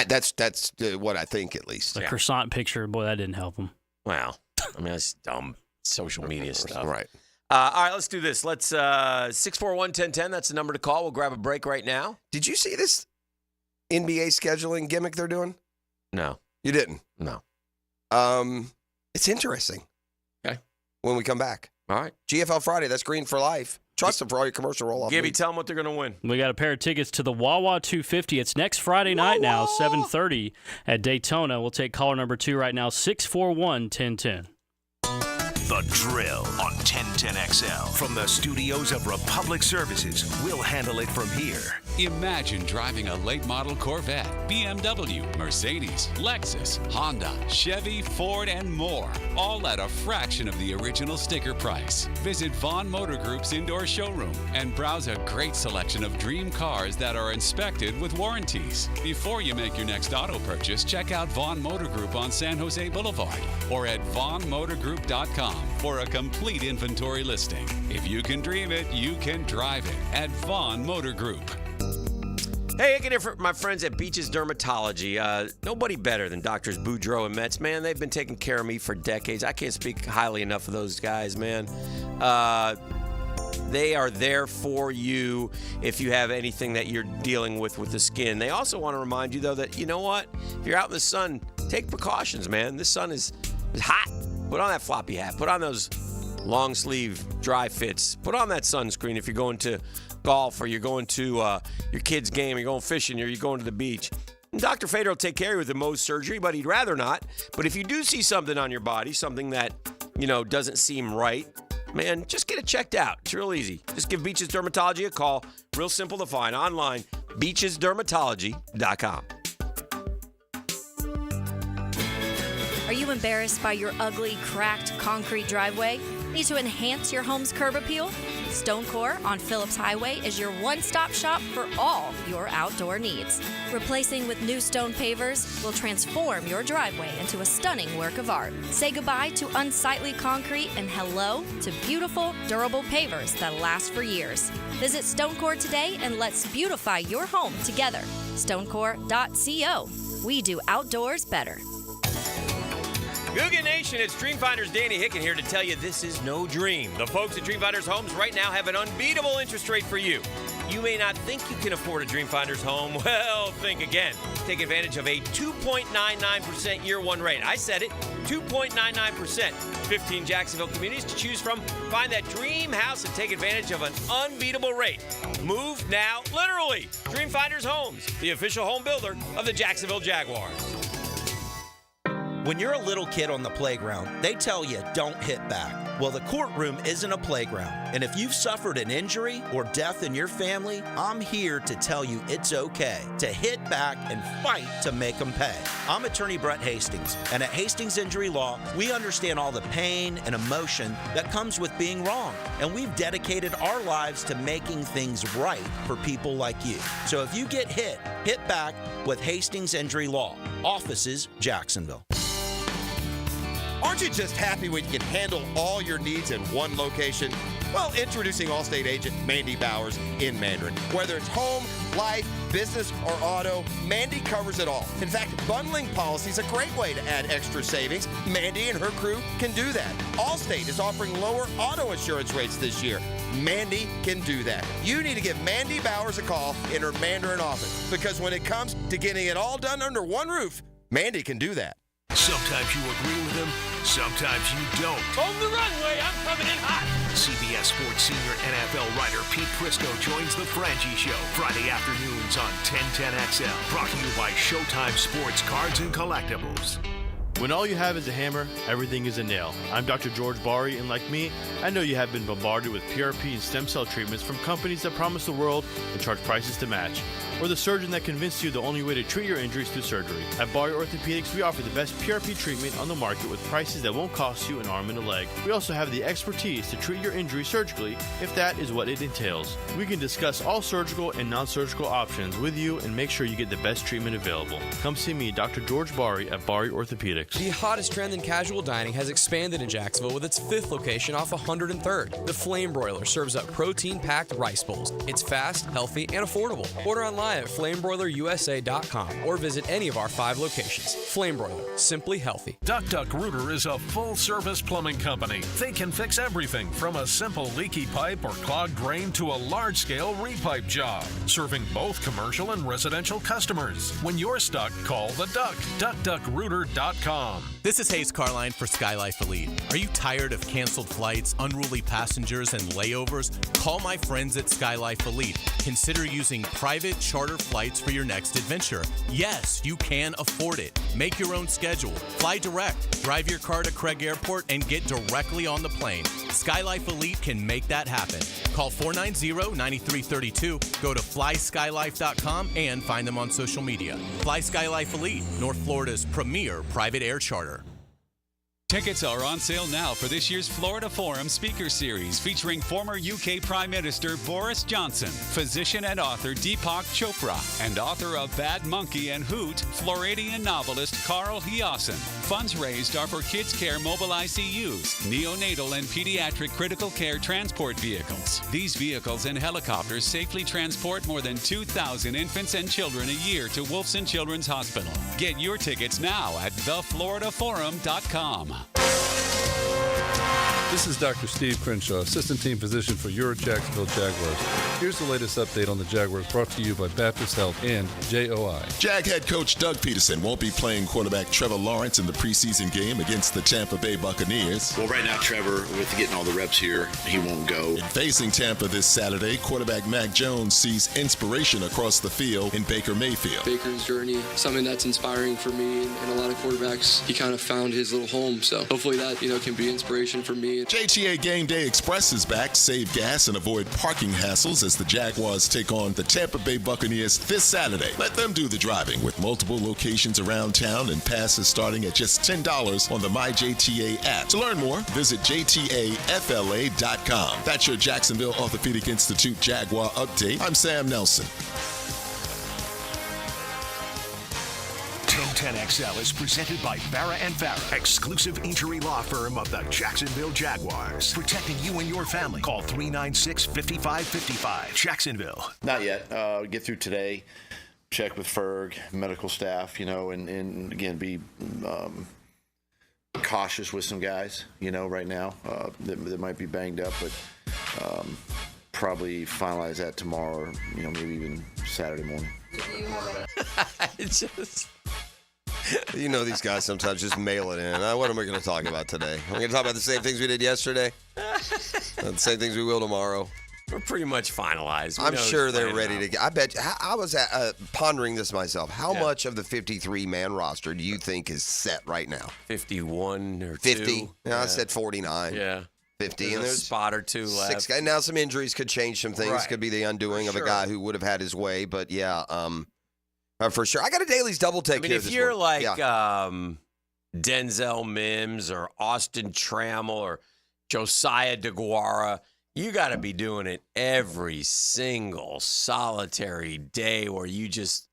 that's what I think at least. The croissant picture, boy, that didn't help him. Wow. That's dumb social media stuff. Right. All right, let's do this. Let's 641-1010. That's the number to call. We'll grab a break right now. Did you see this NBA scheduling gimmick they're doing? No. You didn't? No. It's interesting. Okay. When we come back. All right. GFL Friday, that's green for life. Trust them for all your commercial roll-off. Gibby, tell them what they're going to win. We got a pair of tickets to the Wawa 250. It's next Friday night now, 7:30 at Daytona. We'll take caller number 2 right now, 641-1010. The Drill on 1010XL. From the studios of Republic Services, we'll handle it from here. Imagine driving a late model Corvette, BMW, Mercedes, Lexus, Honda, Chevy, Ford, and more, all at a fraction of the original sticker price. Visit Vaughn Motor Group's indoor showroom and browse a great selection of dream cars that are inspected with warranties. Before you make your next auto purchase, check out Vaughn Motor Group on San Jose Boulevard or at vaughnmotorgroup.com for a complete inventory listing. If you can dream it, you can drive it at Vaughn Motor Group. Hey, Hicken here for my friends at Beaches Dermatology. Nobody better than Doctors Boudreaux and Metz. Man, they've been taking care of me for decades. I can't speak highly enough of those guys, man. They are there for you if you have anything that you're dealing with the skin. They also want to remind you, though, that, you know what? If you're out in the sun, take precautions, man. This sun is hot. Put on that floppy hat. Put on those long sleeve dry fits. Put on that sunscreen if you're going to golf or you're going to your kid's game, you're going fishing, or you're going to the beach. And Dr. Fader will take care of you with the Mohs surgery, but he'd rather not. But if you do see something on your body, something that, doesn't seem right, man, just get it checked out. It's real easy. Just give Beaches Dermatology a call. Real simple to find. Online, beachesdermatology.com. Are you embarrassed by your ugly, cracked concrete driveway? Need to enhance your home's curb appeal? Stonecore on Phillips Highway is your one-stop shop for all your outdoor needs. Replacing with new stone pavers will transform your driveway into a stunning work of art. Say goodbye to unsightly concrete and hello to beautiful, durable pavers that last for years. Visit Stonecore today and let's beautify your home together. Stonecore.co. We do outdoors better. Googan Nation, it's Dreamfinders Danny Hicken here to tell you this is no dream. The folks at Dreamfinders Homes right now have an unbeatable interest rate for you. You may not think you can afford a Dreamfinders home. Well, think again. Take advantage of a 2.99% year one rate. I said it, 2.99%. 15 Jacksonville communities to choose from. Find that dream house and take advantage of an unbeatable rate. Move now, literally. Dreamfinders Homes, the official home builder of the Jacksonville Jaguars. When you're a little kid on the playground, they tell you don't hit back. Well, the courtroom isn't a playground. And if you've suffered an injury or death in your family, I'm here to tell you it's okay to hit back and fight to make them pay. I'm attorney Brett Hastings, and at Hastings Injury Law, we understand all the pain and emotion that comes with being wrong. And we've dedicated our lives to making things right for people like you. So if you get hit back with Hastings Injury Law. Offices, Jacksonville. Aren't you just happy when you can handle all your needs in one location? Well, introducing Allstate agent Mandy Bowers in Mandarin. Whether it's home, life, business, or auto, Mandy covers it all. In fact, bundling policy is a great way to add extra savings. Mandy and her crew can do that. Allstate is offering lower auto insurance rates this year. Mandy can do that. You need to give Mandy Bowers a call in her Mandarin office, because when it comes to getting it all done under one roof, Mandy can do that. Sometimes you agree with him, sometimes you don't. On the runway, I'm coming in hot. CBS Sports senior NFL writer Pete Prisco joins the Frangie Show Friday afternoons on 1010XL. Brought to you by Showtime Sports Cards and Collectibles. When all you have is a hammer, everything is a nail. I'm Dr. George Bari, and like me, I know you have been bombarded with PRP and stem cell treatments from companies that promise the world and charge prices to match. Or the surgeon that convinced you the only way to treat your injuries through surgery. At Bari Orthopedics, we offer the best PRP treatment on the market with prices that won't cost you an arm and a leg. We also have the expertise to treat your injury surgically, if that is what it entails. We can discuss all surgical and non-surgical options with you and make sure you get the best treatment available. Come see me, Dr. George Bari, at Bari Orthopedics. The hottest trend in casual dining has expanded in Jacksonville with its 5th location off 103rd. The Flame Broiler serves up protein-packed rice bowls. It's fast, healthy, and affordable. Order online at flamebroilerusa.com or visit any of our 5 locations. Flame Broiler, simply healthy. Duck Duck Rooter is a full-service plumbing company. They can fix everything from a simple leaky pipe or clogged drain to a large-scale repipe job, serving both commercial and residential customers. When you're stuck, call the Duck. DuckDuckRooter.com. This is Hayes Carline for SkyLife Elite. Are you tired of canceled flights, unruly passengers, and layovers? Call my friends at SkyLife Elite. Consider using private charter flights for your next adventure. Yes, you can afford it. Make your own schedule. Fly direct. Drive your car to Craig Airport and get directly on the plane. SkyLife Elite can make that happen. Call 490-9332. Go to flyskylife.com and find them on social media. Fly SkyLife Elite, North Florida's premier private air charter. Tickets are on sale now for this year's Florida Forum Speaker Series featuring former UK Prime Minister Boris Johnson, physician and author Deepak Chopra, and author of Bad Monkey and Hoot, Floridian novelist Carl Hiaasen. Funds raised are for Kids Care Mobile ICUs, neonatal and pediatric critical care transport vehicles. These vehicles and helicopters safely transport more than 2,000 infants and children a year to Wolfson Children's Hospital. Get your tickets now at thefloridaforum.com. This is Dr. Steve Crenshaw, Assistant Team Physician for your Jacksonville Jaguars. Here's the latest update on the Jaguars brought to you by Baptist Health and JOI. Jag head coach Doug Peterson won't be playing quarterback Trevor Lawrence in the preseason game against the Tampa Bay Buccaneers. Well, right now, Trevor, with getting all the reps here, he won't go. In facing Tampa this Saturday, quarterback Mac Jones sees inspiration across the field in Baker Mayfield. Baker's journey, something that's inspiring for me and a lot of quarterbacks. He kind of found his little home, so hopefully that can be inspiration for me. JTA Game Day Express is back. Save gas and avoid parking hassles as the Jaguars take on the Tampa Bay Buccaneers this Saturday. Let them do the driving with multiple locations around town and passes starting at just $10 on the MyJTA app. To learn more, visit JTAFLA.com. That's your Jacksonville Orthopedic Institute Jaguar update. I'm Sam Nelson. 1010XL is presented by Farah & Farah, exclusive injury law firm of the Jacksonville Jaguars. Protecting you and your family. Call 396-5555. Jacksonville. Not yet. Get through today. Check with Ferg, medical staff, and again, be cautious with some guys, right now that might be banged up, but probably finalize that tomorrow or, maybe even Saturday morning. These guys sometimes just mail it in. What am I going to talk about today? We're going to talk about the same things we did yesterday. The same things we will tomorrow. We're pretty much finalized. I'm sure they're ready to. I bet. I was pondering this myself. How much of the 53-man roster do you think is set right now? 51 or 50. 2. I said 49. Yeah. 50, and there's a spot or 2 left. 6 guys. Now some injuries could change some things. Right. Could be the undoing of a guy who would have had his way. But yeah, for sure. I got a Dailies double take here. If you're like Denzel Mims or Austin Trammell or Josiah DeGuara, you got to be doing it every single solitary day where you just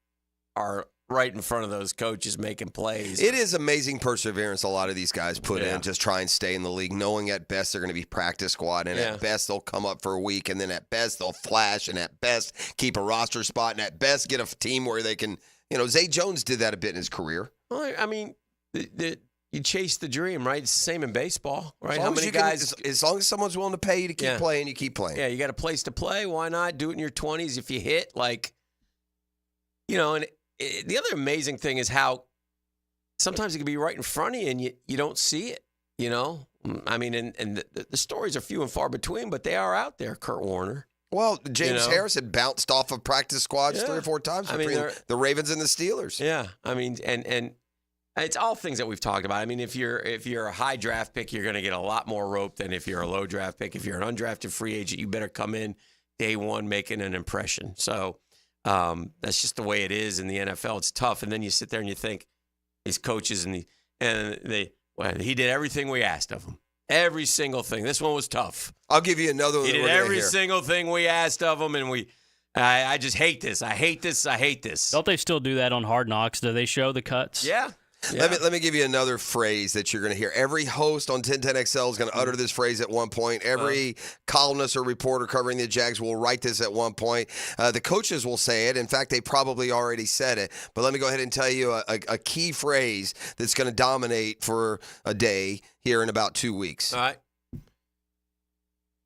are right in front of those coaches making plays. It is amazing perseverance a lot of these guys put in, just try and stay in the league, knowing at best they're going to be practice squad, and at best they'll come up for a week, and then at best they'll flash, and at best keep a roster spot, and at best get a team where they can, Zay Jones did that a bit in his career. Well, I mean, you chase the dream, right? It's the same in baseball, right? How many guys? As long as someone's willing to pay you to keep playing, you keep playing. Yeah, you got a place to play. Why not do it in your 20s if you hit? And the other amazing thing is how sometimes it can be right in front of you and you don't see it. I mean, and the stories are few and far between, but they are out there. Kurt Warner. Well, James Harris had bounced off of practice squads 3 or 4 times between the Ravens and the Steelers. Yeah, I mean, and it's all things that we've talked about. I mean, if you're a high draft pick, you're going to get a lot more rope than if you're a low draft pick. If you're an undrafted free agent, you better come in day one making an impression. So that's just the way it is in the NFL. It's tough, and then you sit there and you think these coaches he did everything we asked of him. Every single thing. This one was tough. I'll give you another one. He did every single thing we asked of him, and I just hate this. I hate this. I hate this. Don't they still do that on Hard Knocks? Do they show the cuts? Yeah. Let me give you another phrase that you're going to hear. Every host on 1010XL is going to utter this phrase at one point. Every columnist or reporter covering the Jags will write this at one point. The coaches will say it. In fact, they probably already said it. But let me go ahead and tell you a key phrase that's going to dominate for a day here in about 2 weeks. All right.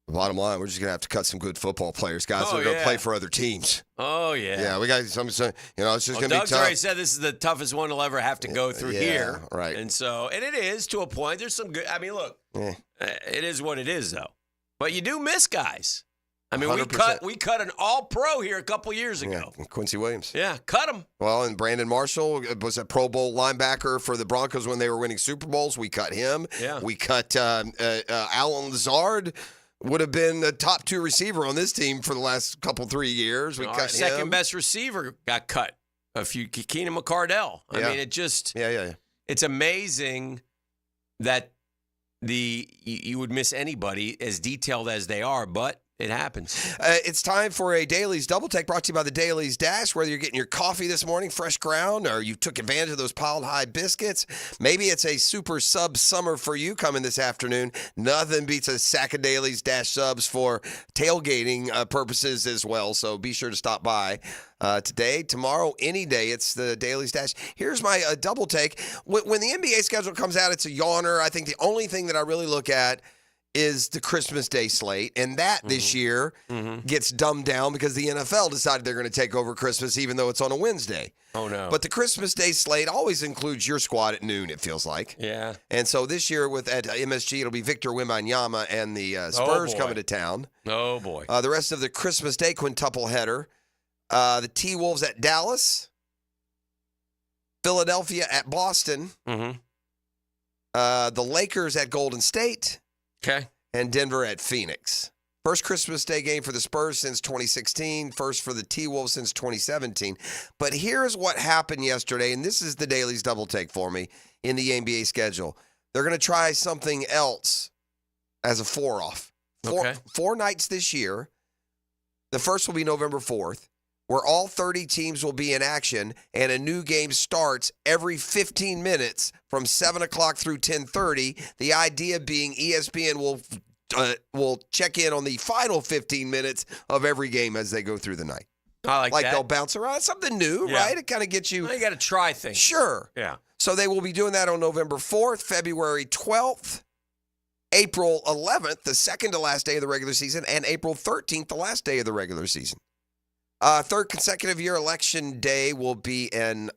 Bottom line, we're just going to have to cut some good football players, guys. They're going to play for other teams. Oh, yeah. Yeah, we got some, it's just going to be Doug's tough. already said this is the toughest one he'll ever have to go through here. Right. And it is to a point. There's some good, I mean, look, it is what it is, though. But you do miss guys. I mean, 100%. we cut an all-pro here a couple years ago. Yeah, Quincy Williams. Yeah, cut him. Well, and Brandon Marshall was a Pro Bowl linebacker for the Broncos when they were winning Super Bowls. We cut him. Yeah. We cut Alan Lazard. Would have been the top 2 receiver on this team for the last 3 years. We cut him. Second best receiver got cut. Keenan McCardell. I mean, it just it's amazing that you would miss anybody as detailed as they are, but it happens. It's time for a Dailies Double Take brought to you by the Dailies Dash. Whether you're getting your coffee this morning, fresh ground, or you took advantage of those piled high biscuits, maybe it's a super sub summer for you coming this afternoon. Nothing beats a sack of Dailies Dash subs for tailgating purposes as well. So be sure to stop by today, tomorrow, any day. It's the Dailies Dash. Here's my double take. When the NBA schedule comes out, it's a yawner. I think the only thing that I really look at is the Christmas Day slate, and that this year gets dumbed down because the NFL decided they're going to take over Christmas, even though it's on a Wednesday. Oh, no. But the Christmas Day slate always includes your squad at noon, it feels like. Yeah. And so this year at MSG, it'll be Victor Wembanyama and the Spurs coming to town. Oh, boy. The rest of the Christmas Day quintuple header, the T-Wolves at Dallas, Philadelphia at Boston, the Lakers at Golden State, and Denver at Phoenix. First Christmas Day game for the Spurs since 2016. First for the T-Wolves since 2017. But here's what happened yesterday, and this is the Daily's double take for me in the NBA schedule. They're going to try something else as a 4-off. Four nights this year. The first will be November 4th, where all 30 teams will be in action, and a new game starts every 15 minutes from 7 o'clock through 10:30. The idea being ESPN will check in on the final 15 minutes of every game as they go through the night. I like that. They'll bounce around. Something new, right? It kind of gets you. You got to try things. Sure. Yeah. So they will be doing that on November 4th, February 12th, April 11th, the second to last day of the regular season, and April 13th, the last day of the regular season. Third consecutive year, Election Day will be an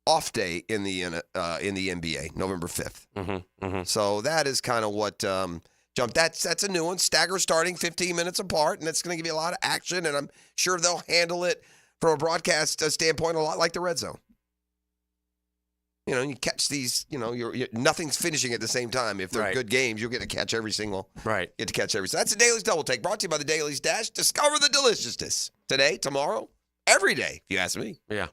off day in the NBA, November 5th. So that is kind of what jumped. That's a new one. Stagger starting 15 minutes apart, and it's going to give you a lot of action, and I'm sure they'll handle it from a broadcast standpoint a lot like the Red Zone. You know, you catch these, you're nothing's finishing at the same time. If they're good games, you'll get to catch every single. Right. Get to catch every. So that's the Daily's Double Take, brought to you by the Daily's Dash. Discover the deliciousness today, tomorrow, every day, if you ask me. Yeah.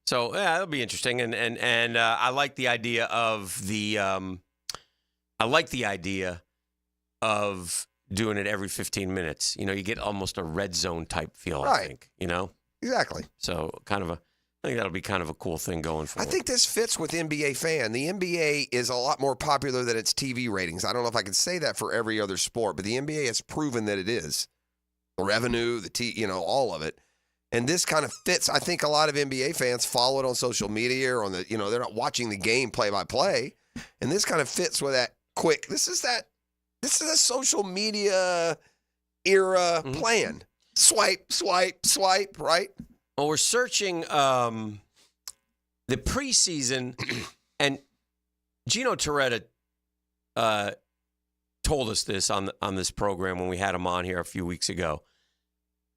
So that'll be interesting, and I like the idea of doing it every 15 minutes. You get almost a Red Zone type feel. I think. Exactly. So kind of I think that'll be kind of a cool thing going forward. I think this fits with NBA fan. The NBA is a lot more popular than its TV ratings. I don't know if I can say that for every other sport, but the NBA has proven that it is. The revenue, all of it. And this kind of fits. I think a lot of NBA fans follow it on social media or on the, they're not watching the game play by play. And this kind of fits with that quick. This is a social media era plan. Swipe, swipe, swipe, right? Well, we're searching the preseason, and Gino Torretta told us this on this program when we had him on here a few weeks ago.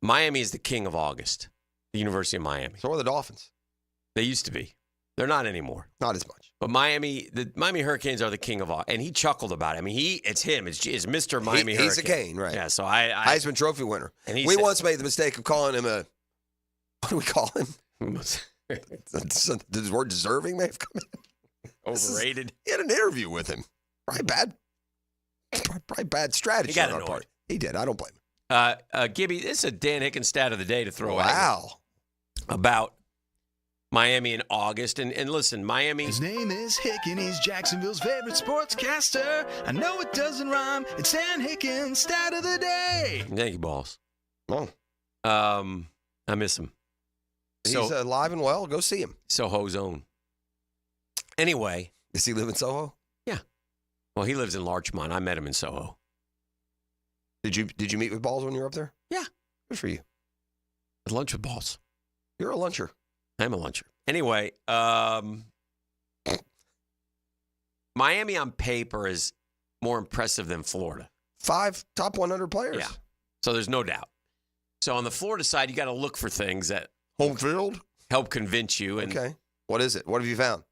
Miami is the king of August, the University of Miami. So are the Dolphins. They used to be. They're not anymore. Not as much. But the Miami Hurricanes are the king of August. And he chuckled about it. I mean, it's him. It's Mr. Miami Hurricane. He's a king, right. Yeah, so Heisman Trophy winner. And we once made the mistake of calling him what do we call him? Does the word deserving may have come in? Overrated. He had an interview with him. Probably bad strategy on our part. He did. I don't blame him. Gibby, this is a Dan Hicken stat of the day to throw out. Wow. About Miami in August. And listen, Miami. His name is Hicken. He's Jacksonville's favorite sportscaster. I know it doesn't rhyme. It's Dan Hicken, stat of the day. Thank you, boss. Oh. I miss him. He's alive and well. Go see him. Soho Zone. Anyway. Does he live in Soho? Yeah. Well, he lives in Larchmont. I met him in Soho. Did you meet with Balls when you were up there? Yeah. Good for you. At lunch with Balls. You're a luncher. I'm a luncher. Anyway, Miami on paper is more impressive than Florida. 5 top 100 players. Yeah. So there's no doubt. So on the Florida side, you got to look for things that home field help convince you. And okay. What is it? What have you found?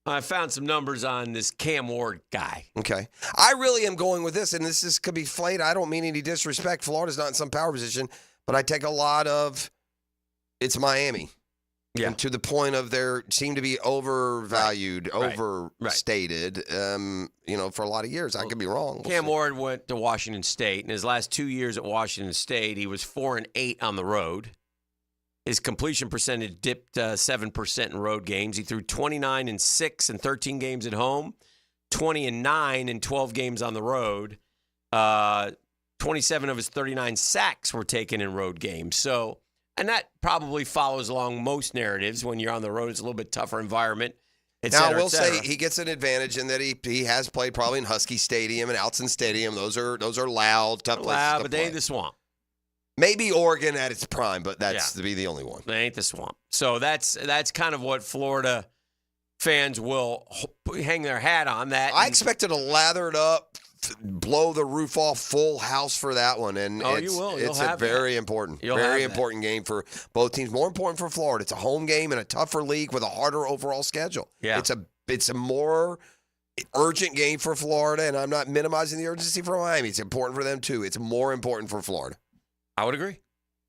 I found some numbers on this Cam Ward guy. Okay. I really am going with this, and this could be flayed. I don't mean any disrespect. Florida's not in some power position, but I take a lot of it's Miami. Yeah. And to the point of they seem to be overvalued, overstated, for a lot of years. I could be wrong. Cam Ward went to Washington State. In his last 2 years at Washington State, he was 4-8 on the road. His completion percentage dipped 7% in road games. He threw 29-6 in 13 games at home, 20-9 in 12 games on the road. 27 of his 39 sacks were taken in road games. So, and that probably follows along most narratives. When you're on the road, it's a little bit tougher environment. Now, I will say he gets an advantage in that he has played probably in Husky Stadium and Altson Stadium. Those are loud, tough places to but play. they ain't the Swamp. Maybe Oregon at its prime, but that's to be the only one. They ain't the Swamp. So that's kind of what Florida fans will hang their hat on. That I expected a lathered up, blow the roof off, full house for that one, and you will. It's a very important game for both teams. More important for Florida. It's a home game in a tougher league with a harder overall schedule. Yeah, it's a more urgent game for Florida, and I'm not minimizing the urgency for Miami. It's important for them too. It's more important for Florida. I would agree.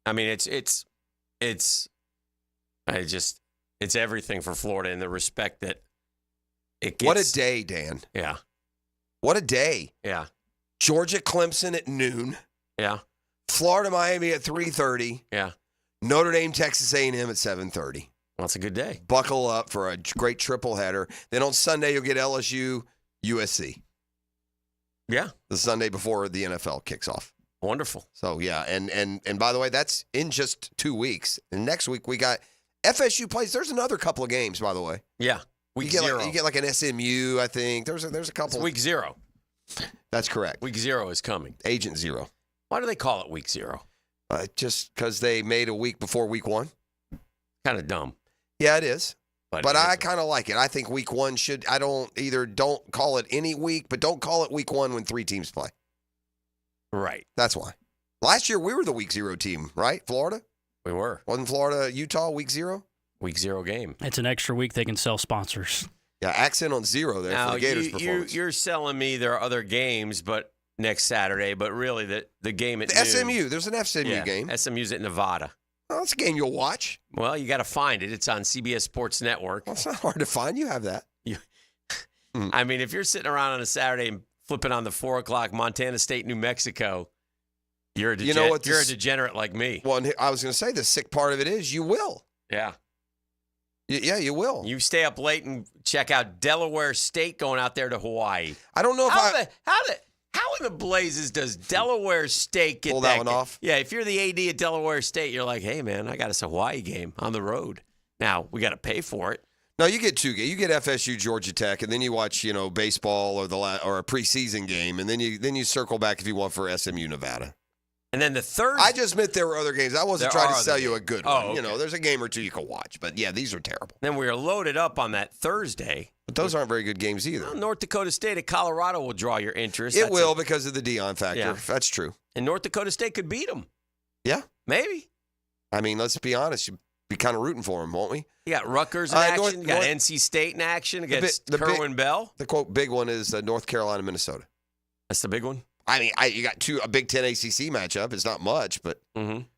I mean, it's everything for Florida in the respect that it gets. What a day, Dan. Yeah. What a day. Yeah. Georgia Clemson at noon. Yeah. Florida Miami at 3:30. Yeah. Notre Dame Texas A&M at 7:30. Well, that's a good day. Buckle up for a great triple header. Then on Sunday you'll get LSU USC. Yeah. The Sunday before the NFL kicks off. Wonderful. So, yeah, and by the way, that's in just 2 weeks. And next week we got FSU plays. There's another couple of games, by the way. Yeah, week 0. You get like an SMU, I think. There's a couple. It's week 0. That's correct. Week 0 is coming. Agent 0. Why do they call it week 0? Just because they made a week before week 1. Kind of dumb. Yeah, it is. But I isn't. kind of like it. I think week 1 should. Don't call it any week, but don't call it week 1 when 3 teams play. Right. That's why. Last year, we were the week 0 team, right? Florida? We were. Wasn't Florida, Utah, week 0? Week 0 game. It's an extra week they can sell sponsors. Yeah, accent on 0 there for the Gators' performance. You're selling me there are other games next Saturday, but really the game at noon. SMU. There's an SMU game. SMU's at Nevada. Oh, that's a game you'll watch. Well, you got to find it. It's on CBS Sports Network. Well, it's not hard to find. You have that. I mean, if you're sitting around on a Saturday and flipping on the 4 o'clock Montana State, New Mexico, you're a degenerate like me. Well, I was going to say the sick part of it is you will. Yeah. Yeah, you will. You stay up late and check out Delaware State going out there to Hawaii. I don't know if How in the blazes does Delaware State get pull that one off? Yeah, if you're the AD at Delaware State, you're like, hey, man, I got us a Hawaii game on the road. Now, we got to pay for it. No, you get 2 games. You get FSU, Georgia Tech, and then you watch, baseball or a preseason game, and then you circle back if you want for SMU, Nevada. And then the third. I just meant there were other games. I wasn't trying to sell you a good one. Okay. There's a game or two you can watch, but yeah, these are terrible. Then we are loaded up on that Thursday. But those aren't very good games either. Well, North Dakota State at Colorado will draw your interest. It will because of the Dion factor. Yeah. That's true. And North Dakota State could beat them. Yeah. Maybe. I mean, let's be honest. You'd be kind of rooting for them, won't we? You got Rutgers in action. You got NC State in action against Kerwin Bell. The, quote, big one is North Carolina, Minnesota. That's the big one? I mean, you got a Big Ten ACC matchup. It's not much, but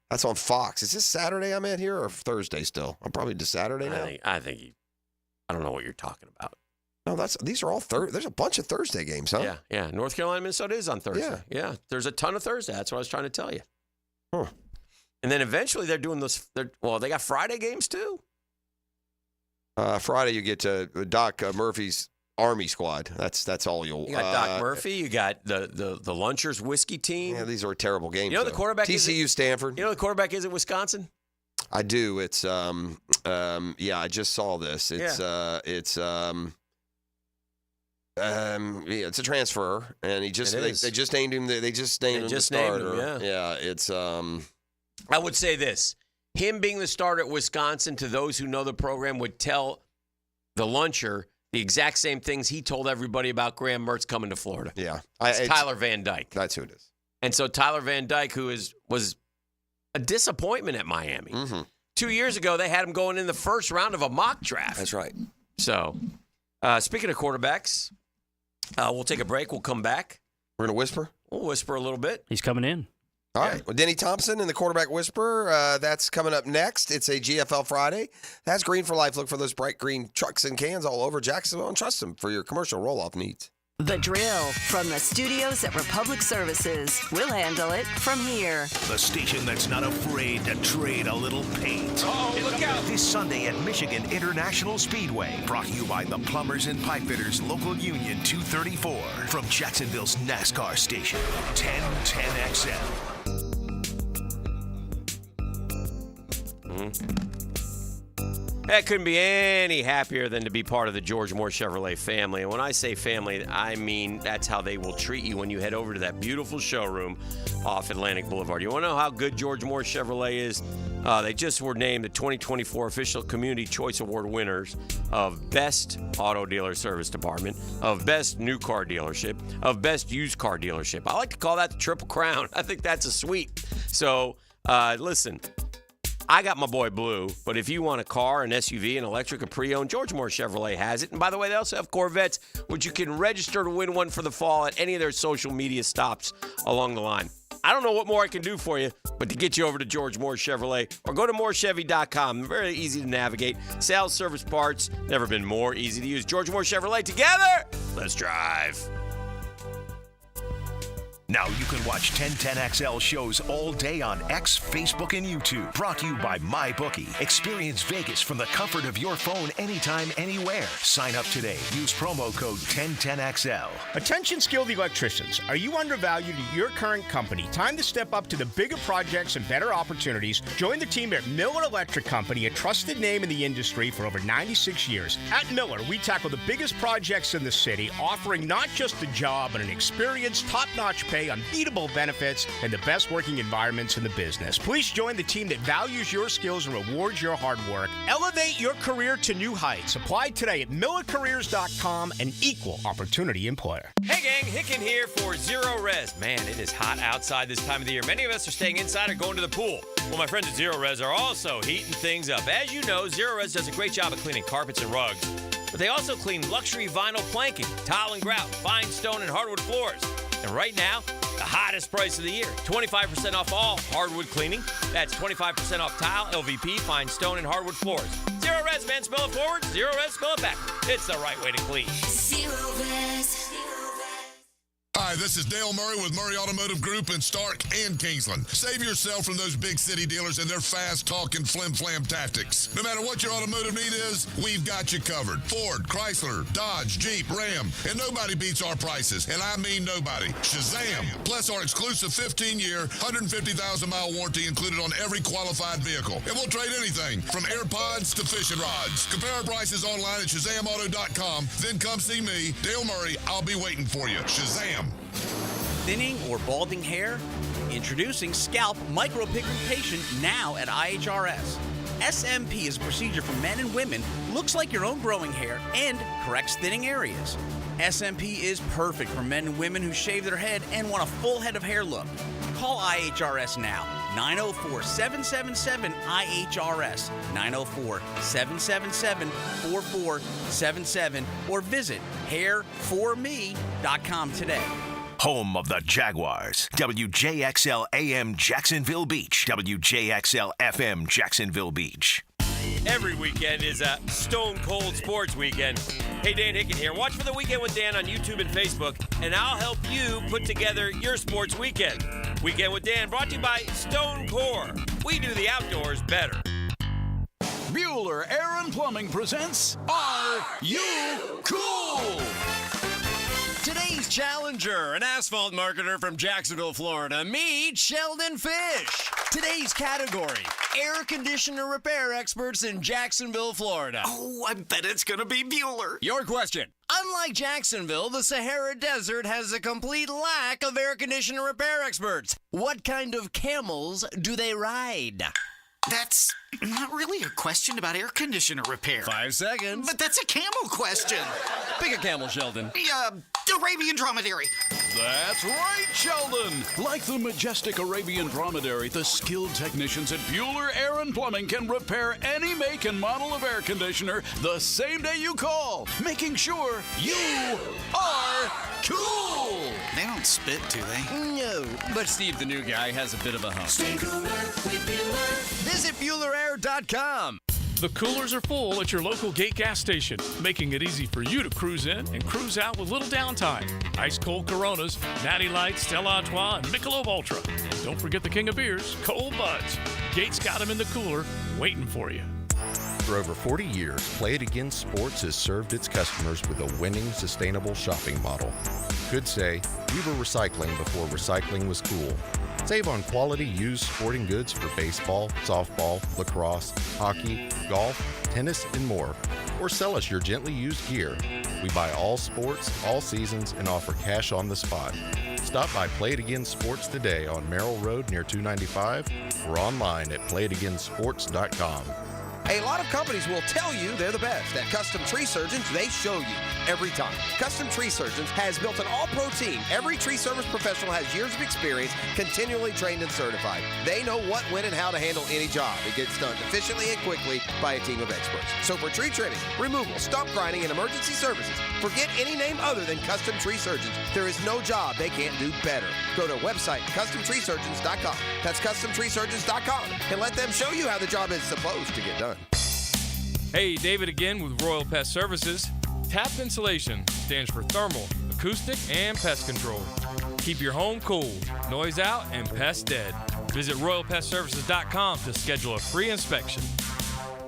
that's on Fox. Is this Saturday I'm at here or Thursday still? I'm probably to Saturday now. I don't know what you're talking about. No, these are all There's a bunch of Thursday games, huh? Yeah. North Carolina, Minnesota is on Thursday. Yeah. There's a ton of Thursday. That's what I was trying to tell you. Huh. And then eventually they're doing this. They got Friday games too. Friday you get Doc Murphy's Army squad. That's all you'll. You got Doc Murphy. You got the Lunchers whiskey team. Yeah, these are terrible games. You know the quarterback. TCU, Stanford. You know the quarterback is at Wisconsin. I do. It's I just saw this. It's it's a transfer, and they just named him. They just named him the starter. Yeah, it's I would say this: him being the starter at Wisconsin, to those who know the program, would tell the Luncher the exact same things he told everybody about Graham Mertz coming to Florida. Yeah. It's Tyler Van Dyke. That's who it is. And so Tyler Van Dyke, who was a disappointment at Miami. 2 years ago, they had him going in the first round of a mock draft. That's right. So, speaking of quarterbacks, we'll take a break. We'll come back. We're going to whisper? We'll whisper a little bit. He's coming in. All right. Well, Denny Thompson and the quarterback whisperer, that's coming up next. It's a GFL Friday. That's Green for Life. Look for those bright green trucks and cans all over Jacksonville and trust them for your commercial roll-off needs. The Drill from the studios at Republic Services. We'll handle it from here. The station that's not afraid to trade a little paint. Oh, look out. This Sunday at Michigan International Speedway. Brought to you by the Plumbers and Pipefitters Local Union 234. From Jacksonville's NASCAR station, 1010XL. That couldn't be any happier than to be part of the George Moore Chevrolet family. And when I say family, I mean that's how they will treat you when you head over to that beautiful showroom off Atlantic Boulevard. You want to know how good George Moore Chevrolet is? They just were named the 2024 Official Community Choice Award winners of Best Auto Dealer Service Department, of Best New Car Dealership, of Best Used Car Dealership. I like to call that the Triple Crown. I think that's a sweep. So, listen. I got my boy Blue, but if you want a car, an SUV, an electric, a pre-owned, George Moore Chevrolet has it. And by the way, they also have Corvettes, which you can register to win one for the fall at any of their social media stops along the line. I don't know what more I can do for you, but to get you over to George Moore Chevrolet or go to morechevy.com. Very easy to navigate. Sales, service, parts, never been more easy to use. George Moore Chevrolet, together, let's drive. Now you can watch 1010XL shows all day on X, Facebook, and YouTube. Brought to you by MyBookie. Experience Vegas from the comfort of your phone anytime, anywhere. Sign up today. Use promo code 1010XL. Attention skilled electricians. Are you undervalued at your current company? Time to step up to the bigger projects and better opportunities. Join the team at Miller Electric Company, a trusted name in the industry for over 96 years. At Miller, we tackle the biggest projects in the city, offering not just a job, but an experienced, top-notch pay, unbeatable benefits, and the best working environments in the business. Please join the team that values your skills and rewards your hard work. Elevate your career to new heights. Apply today at millercareers.com, an equal opportunity employer. Hey gang, Hicken here for Zero Res. Man, it is hot outside this time of the year. Many of us are staying inside or going to the pool. Well, my friends at Zero Res are also heating things up. As you know, Zero Res does a great job of cleaning carpets and rugs, but they also clean luxury vinyl planking, tile and grout, fine stone and hardwood floors. And right now, the hottest price of the year, 25% off all hardwood cleaning. That's 25% off tile, LVP, fine stone, and hardwood floors. Zero Res, man. Spell it forward. Zero Res, spell it back. It's the right way to clean. Zero Res. Hi, this is Dale Murray with Murray Automotive Group in Stark and Kingsland. Save yourself from those big city dealers and their fast-talking flim-flam tactics. No matter what your automotive need is, we've got you covered. Ford, Chrysler, Dodge, Jeep, Ram, and nobody beats our prices, and I mean nobody. Shazam! Plus our exclusive 15-year, 150,000-mile warranty included on every qualified vehicle. And we'll trade anything from AirPods to fishing rods. Compare our prices online at ShazamAuto.com. Then come see me, Dale Murray. I'll be waiting for you. Shazam! Thinning or balding hair? Introducing Scalp Micropigmentation now at IHRS. SMP is a procedure for men and women, looks like your own growing hair, and corrects thinning areas. SMP is perfect for men and women who shave their head and want a full head of hair look. Call IHRS now, 904-777-IHRS, 904-777-4477, or visit hairforme.com today. Home of the Jaguars. WJXL AM Jacksonville Beach. WJXL FM Jacksonville Beach. Every weekend is a Stone Cold Sports Weekend. Hey, Dan Hicken here. Watch for the Weekend with Dan on YouTube and Facebook, and I'll help you put together your sports weekend. Weekend with Dan brought to you by Stone Core. We do the outdoors better. Bueller Air and Plumbing presents Are You Cool? Today's challenger, an asphalt marketer from Jacksonville, Florida. Meet Sheldon Fish. Today's category, air conditioner repair experts in Jacksonville, Florida. Oh, I bet it's going to be Bueller. Your question. Unlike Jacksonville, the Sahara Desert has a complete lack of air conditioner repair experts. What kind of camels do they ride? That's not really a question about air conditioner repair. 5 seconds. But that's a camel question. Pick a camel, Sheldon. The Arabian dromedary. That's right, Sheldon. Like the majestic Arabian dromedary, the skilled technicians at Bueller Air and Plumbing can repair any make and model of air conditioner the same day you call, making sure you are cool. They don't spit, do they? No, but Steve, the new guy, has a bit of a hump. Stay cooler with Bueller. Visit BuellerAir.com. The coolers are full at your local Gate gas station, making it easy for you to cruise in and cruise out with little downtime. Ice cold Coronas, Natty Light, Stella Artois, and Michelob Ultra. And don't forget the king of beers, Cold Buds. Gate's got them in the cooler, waiting for you. For over 40 years, Play It Again Sports has served its customers with a winning, sustainable shopping model. Could say, we were recycling before recycling was cool. Save on quality used sporting goods for baseball, softball, lacrosse, hockey, golf, tennis, and more. Or sell us your gently used gear. We buy all sports, all seasons, and offer cash on the spot. Stop by Play It Again Sports today on Merrill Road near 295 or online at playitagainsports.com. A lot of companies will tell you they're the best. At Custom Tree Surgeons, they show you every time. Custom Tree Surgeons has built an all-pro team. Every tree service professional has years of experience, continually trained and certified. They know what, when, and how to handle any job. It gets done efficiently and quickly by a team of experts. So for tree trimming, removal, stump grinding, and emergency services, forget any name other than Custom Tree Surgeons. There is no job they can't do better. Go to our website, CustomTreeSurgeons.com. That's CustomTreeSurgeons.com. And let them show you how the job is supposed to get done. Hey, David again with Royal Pest Services. TAP Insulation stands for thermal, acoustic, and pest control. Keep your home cool, noise out, and pests dead. Visit RoyalPestServices.com to schedule a free inspection.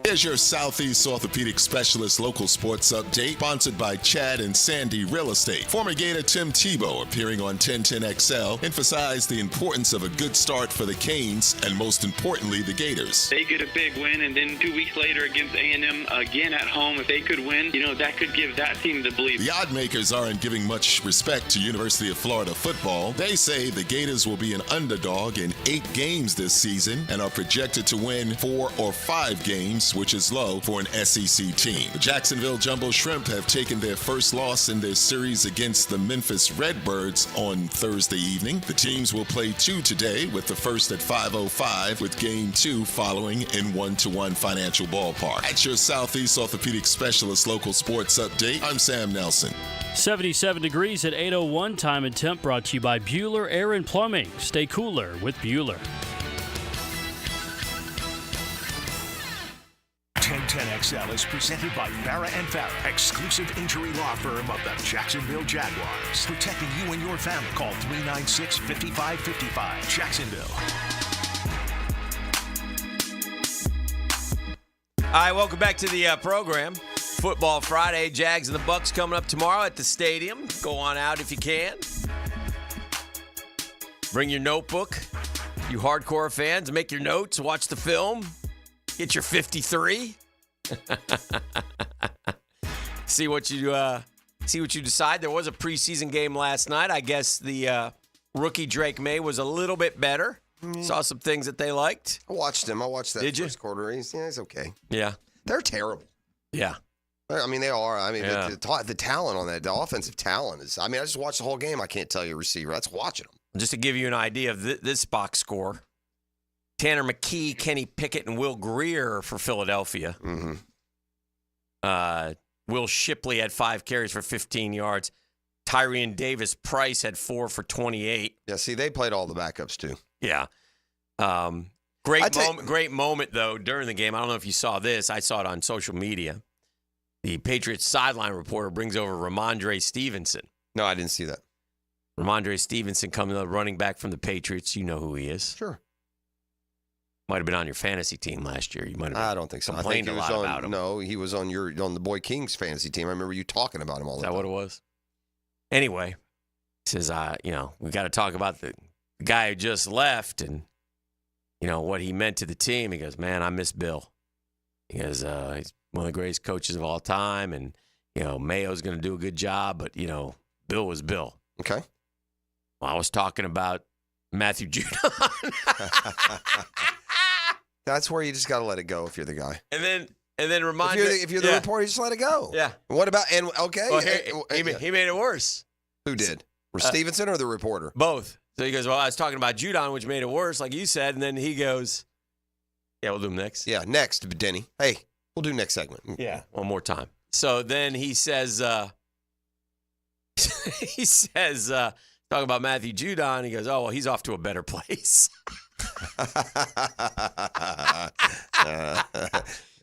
Here's your Southeast Orthopedic Specialist local sports update, sponsored by Chad and Sandy Real Estate. Former Gator Tim Tebow, appearing on 1010XL, emphasized the importance of a good start for the Canes and, most importantly, the Gators. They get a big win, and then 2 weeks later against A&M again at home. If they could win, that could give that team the belief. The odd makers aren't giving much respect to University of Florida football. They say the Gators will be an underdog in 8 games this season and are projected to win 4 or 5 games, which is low for an SEC team. The Jacksonville Jumbo Shrimp have taken their first loss in their series against the Memphis Redbirds on Thursday evening. The teams will play 2 today, with the first at 5:05, with game 2 following in 1-1 Financial Ballpark. At your Southeast Orthopedic Specialist local sports update, I'm Sam Nelson. 77 degrees at 8:01 time and temp, brought to you by Bueller Air and Plumbing. Stay cooler with Bueller. 1010XL is presented by Farrah & Farrah, exclusive injury law firm of the Jacksonville Jaguars. Protecting you and your family. Call 396-5555. Jacksonville. All right, welcome back to the program. Football Friday, Jags and the Bucs coming up tomorrow at the stadium. Go on out if you can. Bring your notebook, you hardcore fans. Make your notes, watch the film, get your 53. See what you decide. There was a preseason game last night. I guess the rookie Drake May was a little bit better. Saw some things that they liked. I watched him. I watched that first quarter. He's okay. Yeah. They're terrible. Yeah. I mean, they are. I mean, the talent on that, the offensive talent is, I just watched the whole game. I can't tell you a receiver. That's watching them. Just to give you an idea of this box score, Tanner McKee, Kenny Pickett, and Will Greer for Philadelphia. Mm-hmm. Will Shipley had 5 carries for 15 yards. Tyrion Davis Price had 4 for 28. Yeah, see, they played all the backups, too. Yeah. Great moment, though, during the game. I don't know if you saw this. I saw it on social media. The Patriots sideline reporter brings over Ramondre Stevenson. No, I didn't see that. Ramondre Stevenson coming up, running back from the Patriots. You know who he is. Sure. Might have been on your fantasy team last year. You might have. I don't think so. Complained I think a lot about him. No, he was on the Boy King's fantasy team. I remember you talking about him all the time. Is that what it was? Anyway, he says, we got to talk about the guy who just left and, what he meant to the team. He goes, man, I miss Bill. He goes, he's one of the greatest coaches of all time. And, Mayo's going to do a good job. But, Bill was Bill. Okay. Well, I was talking about Matthew Judon. That's where you just got to let it go if you're the guy. And then remind if you're the reporter, you just let it go. Yeah. What about he made it worse. Who did? Stevenson or the reporter? Both. So he goes, well, I was talking about Judon, which made it worse, like you said. And then he goes, yeah, we'll do him next. Yeah, next, Denny. Hey, we'll do next segment. Yeah, one more time. So then he says, talking about Matthew Judon, he goes, oh, well, he's off to a better place.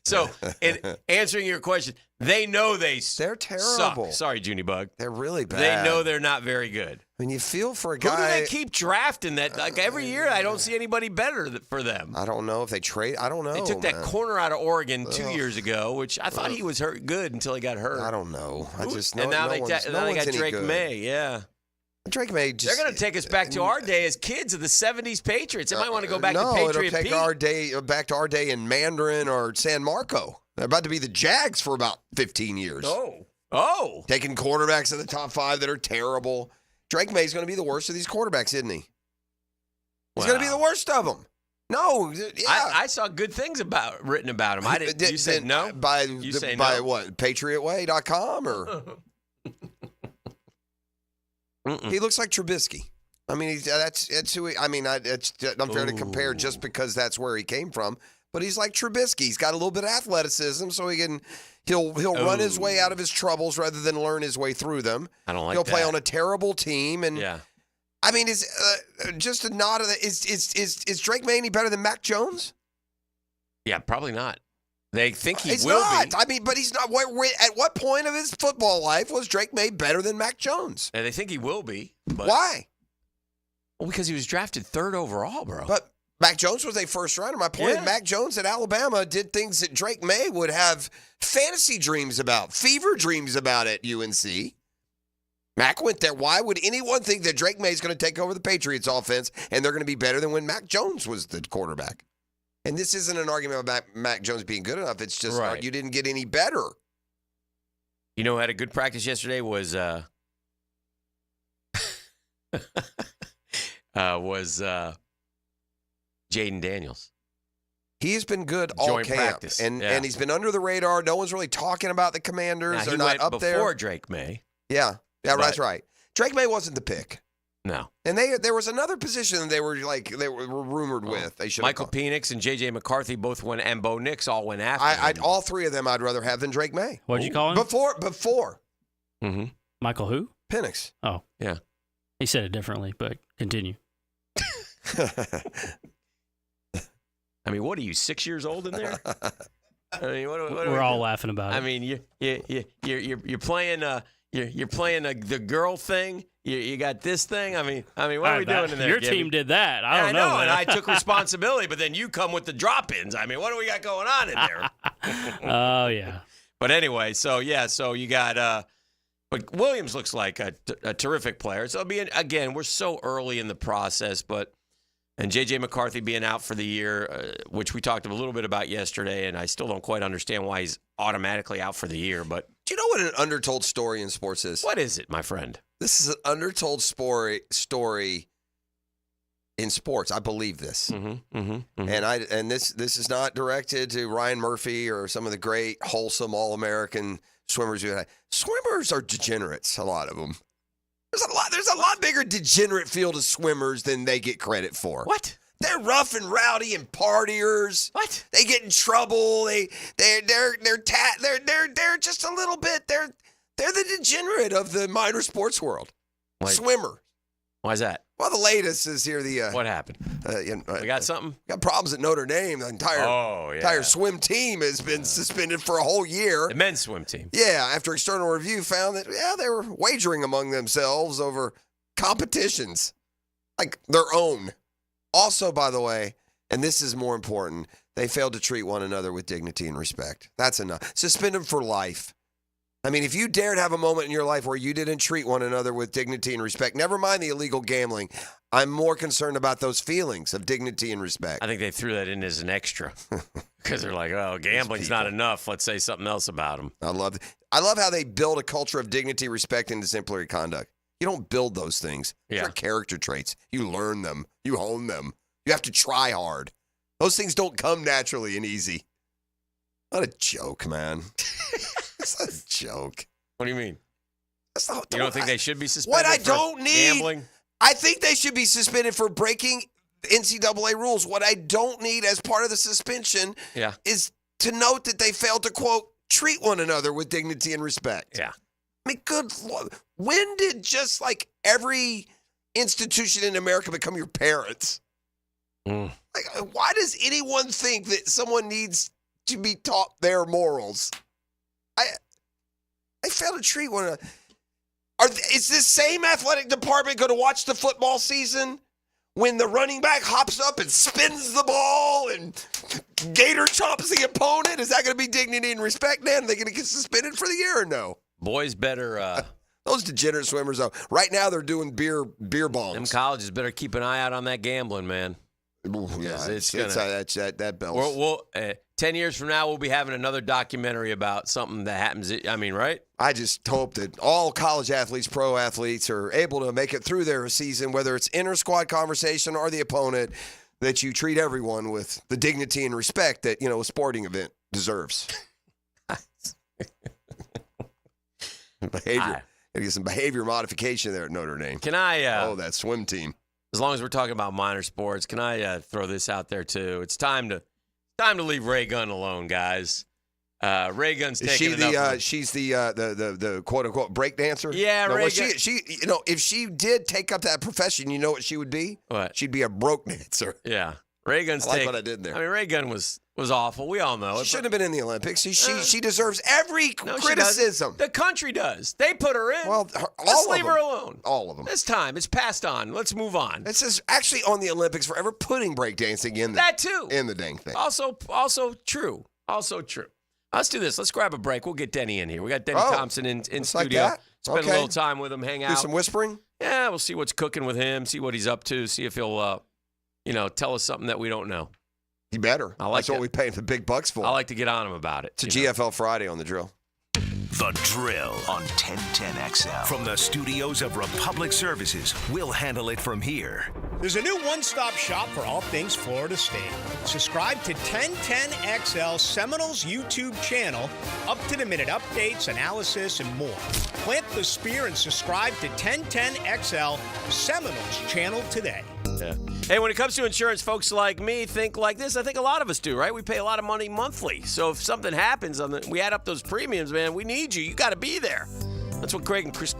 So, in answering your question, they know they're terrible. Suck. Sorry, Junie Bug. They're really bad. They know they're not very good. I mean, you feel for a guy. Who do they keep drafting that? Like every year, I don't see anybody better for them. I don't know if they trade. I don't know. They took that corner out of Oregon 2 years ago, which I thought he was good until he got hurt. I don't know. I just and now they got Drake May. Yeah. Drake May they're going to take us back to our day as kids of the 70s Patriots. They might want to go back to Patriot it'll take Pete. back to our day in Mandarin or San Marco. They're about to be the Jags for about 15 years. Oh. Taking quarterbacks in the top 5 that are terrible. Drake May's going to be the worst of these quarterbacks, isn't he? He's going to be the worst of them. No, yeah. I saw good things written about him. I didn't. You said no? By what? PatriotWay.com or? He looks like Trubisky. I mean, that's who. It's unfair to compare just because that's where he came from. But he's like Trubisky. He's got a little bit of athleticism, so he'll run his way out of his troubles rather than learn his way through them. I don't like He'll that. play on a terrible team, and yeah. I mean, is just a nod of is Drake May any better than Mac Jones? Yeah, probably not. They think he's will not. be. I mean, but he's not. At what point of his football life was Drake May better than Mac Jones? And they think he will be. But, why? Well, because he was drafted 3rd overall, bro. But Mac Jones was a first rounder. My point is Mac Jones at Alabama did things that Drake May would have fantasy dreams about, fever dreams about at UNC. Mac went there. Why would anyone think that Drake May is going to take over the Patriots offense and they're going to be better than when Mac Jones was the quarterback? And this isn't an argument about Mac Jones being good enough. It's just you didn't get any better. You know who had a good practice yesterday was Jaden Daniels. He's been good all Joint camp, practice. and he's been under the radar. No one's really talking about the Commanders. They're not up there. Before Drake May. Yeah, that's right. Drake May wasn't the pick. No. And there was another position they were rumored with. They should Michael Penix and J.J. McCarthy both went, and Bo Nix all went after him. All three of them I'd rather have than Drake May. What'd you call him? Before. Mm-hmm. Michael who? Penix. Oh. Yeah. He said it differently, but continue. I mean, what are you, 6 years old in there? I mean, what We're all laughing about it. I mean, you're playing the girl thing. You got this thing. I mean, what are we doing in there? Your Gibby? team did that. I don't know. And man. I took responsibility. But then you come with the drop-ins. I mean, what do we got going on in there? Oh yeah. But anyway, so you got. But Williams looks like a terrific player. So again, we're so early in the process, and J.J. McCarthy being out for the year, which we talked a little bit about yesterday, and I still don't quite understand why he's automatically out for the year. But do you know what an undertold story in sports is? What is it, my friend? This is an undertold story in sports. I believe this. And this is not directed to Ryan Murphy or some of the great, wholesome, all-American swimmers. Swimmers are degenerates, a lot of them. There's a lot bigger degenerate field of swimmers than they get credit for. What? They're rough and rowdy and partiers. What? They get in trouble. They're just a little bit. They're the degenerate of the minor sports world. Swimmer. Why is that? Well, the latest is here. What happened? We got something? Got problems at Notre Dame. The entire swim team has been suspended for a whole year. The men's swim team. Yeah, after external review found that, they were wagering among themselves over competitions, like their own. Also, by the way, and this is more important, they failed to treat one another with dignity and respect. That's enough. Suspend them for life. I mean, if you dared have a moment in your life where you didn't treat one another with dignity and respect, never mind the illegal gambling, I'm more concerned about those feelings of dignity and respect. I think they threw that in as an extra because they're like, oh, gambling's not enough. Let's say something else about them. I love how they build a culture of dignity, respect, and exemplary conduct. You don't build those things. They're character traits. You learn them. You hone them. You have to try hard. Those things don't come naturally and easy. What a joke, man. It's a joke. What do you mean? You don't think they should be suspended What I for don't need, gambling? I think they should be suspended for breaking NCAA rules. What I don't need as part of the suspension is to note that they failed to, quote, treat one another with dignity and respect. Yeah. I mean, good Lord. When did just like every institution in America become your parents? Like, why does anyone think that someone needs to be taught their morals? I fail to treat one another. Is this same athletic department going to watch the football season when the running back hops up and spins the ball and Gator chomps the opponent? Is that going to be dignity and respect, man? Are they going to get suspended for the year or no? Boys better... Those degenerate swimmers, though. Right now, they're doing beer bongs. Them colleges better keep an eye out on that gambling, man. Yeah, that bells. We'll 10 years from now, we'll be having another documentary about something that happens. I mean, right? I just hope that all college athletes, pro athletes, are able to make it through their season, whether it's inter-squad conversation or the opponent, that you treat everyone with the dignity and respect that, a sporting event deserves. Behavior. Gotta get some behavior modification there at Notre Dame. Can I? That swim team. As long as we're talking about minor sports, can I throw this out there too? It's time to leave Ray Gunn alone, guys. Ray Gunn's taking enough. She's the quote unquote break dancer. Yeah, Ray Gunn. She if she did take up that profession, you know what she would be? What? She'd be a broke dancer. Yeah, Ray Gunn's. I like what I did there. I mean, Ray Gunn was awful. We all know it. She shouldn't have been in the Olympics. She deserves every criticism. The country does. They put her in. Well, let's leave her alone. All of them. It's time. It's passed on. Let's move on. It says actually on the Olympics forever putting breakdancing in that too in the dang thing. Also true. Let's do this. Let's grab a break. We'll get Denny in here. We got Denny Thompson in studio. Like that? Spend a little time with him. Hang out. Do some whispering. Yeah, we'll see what's cooking with him. See what he's up to. See if he'll tell us something that we don't know. You better. That's what we pay the big bucks for. I like to get on him about it. It's a GFL Friday on The Drill. The Drill on 1010XL. From the studios of Republic Services, we'll handle it from here. There's a new one-stop shop for all things Florida State. Subscribe to 1010XL Seminoles YouTube channel, up-to-the-minute updates, analysis, and more. Plant the spear and subscribe to 1010XL Seminoles channel today. Yeah. Hey, when it comes to insurance, folks like me think like this. I think a lot of us do, right? We pay a lot of money monthly. So if something happens, we add up those premiums, man, we need you. You got to be there. That's what Craig and Chris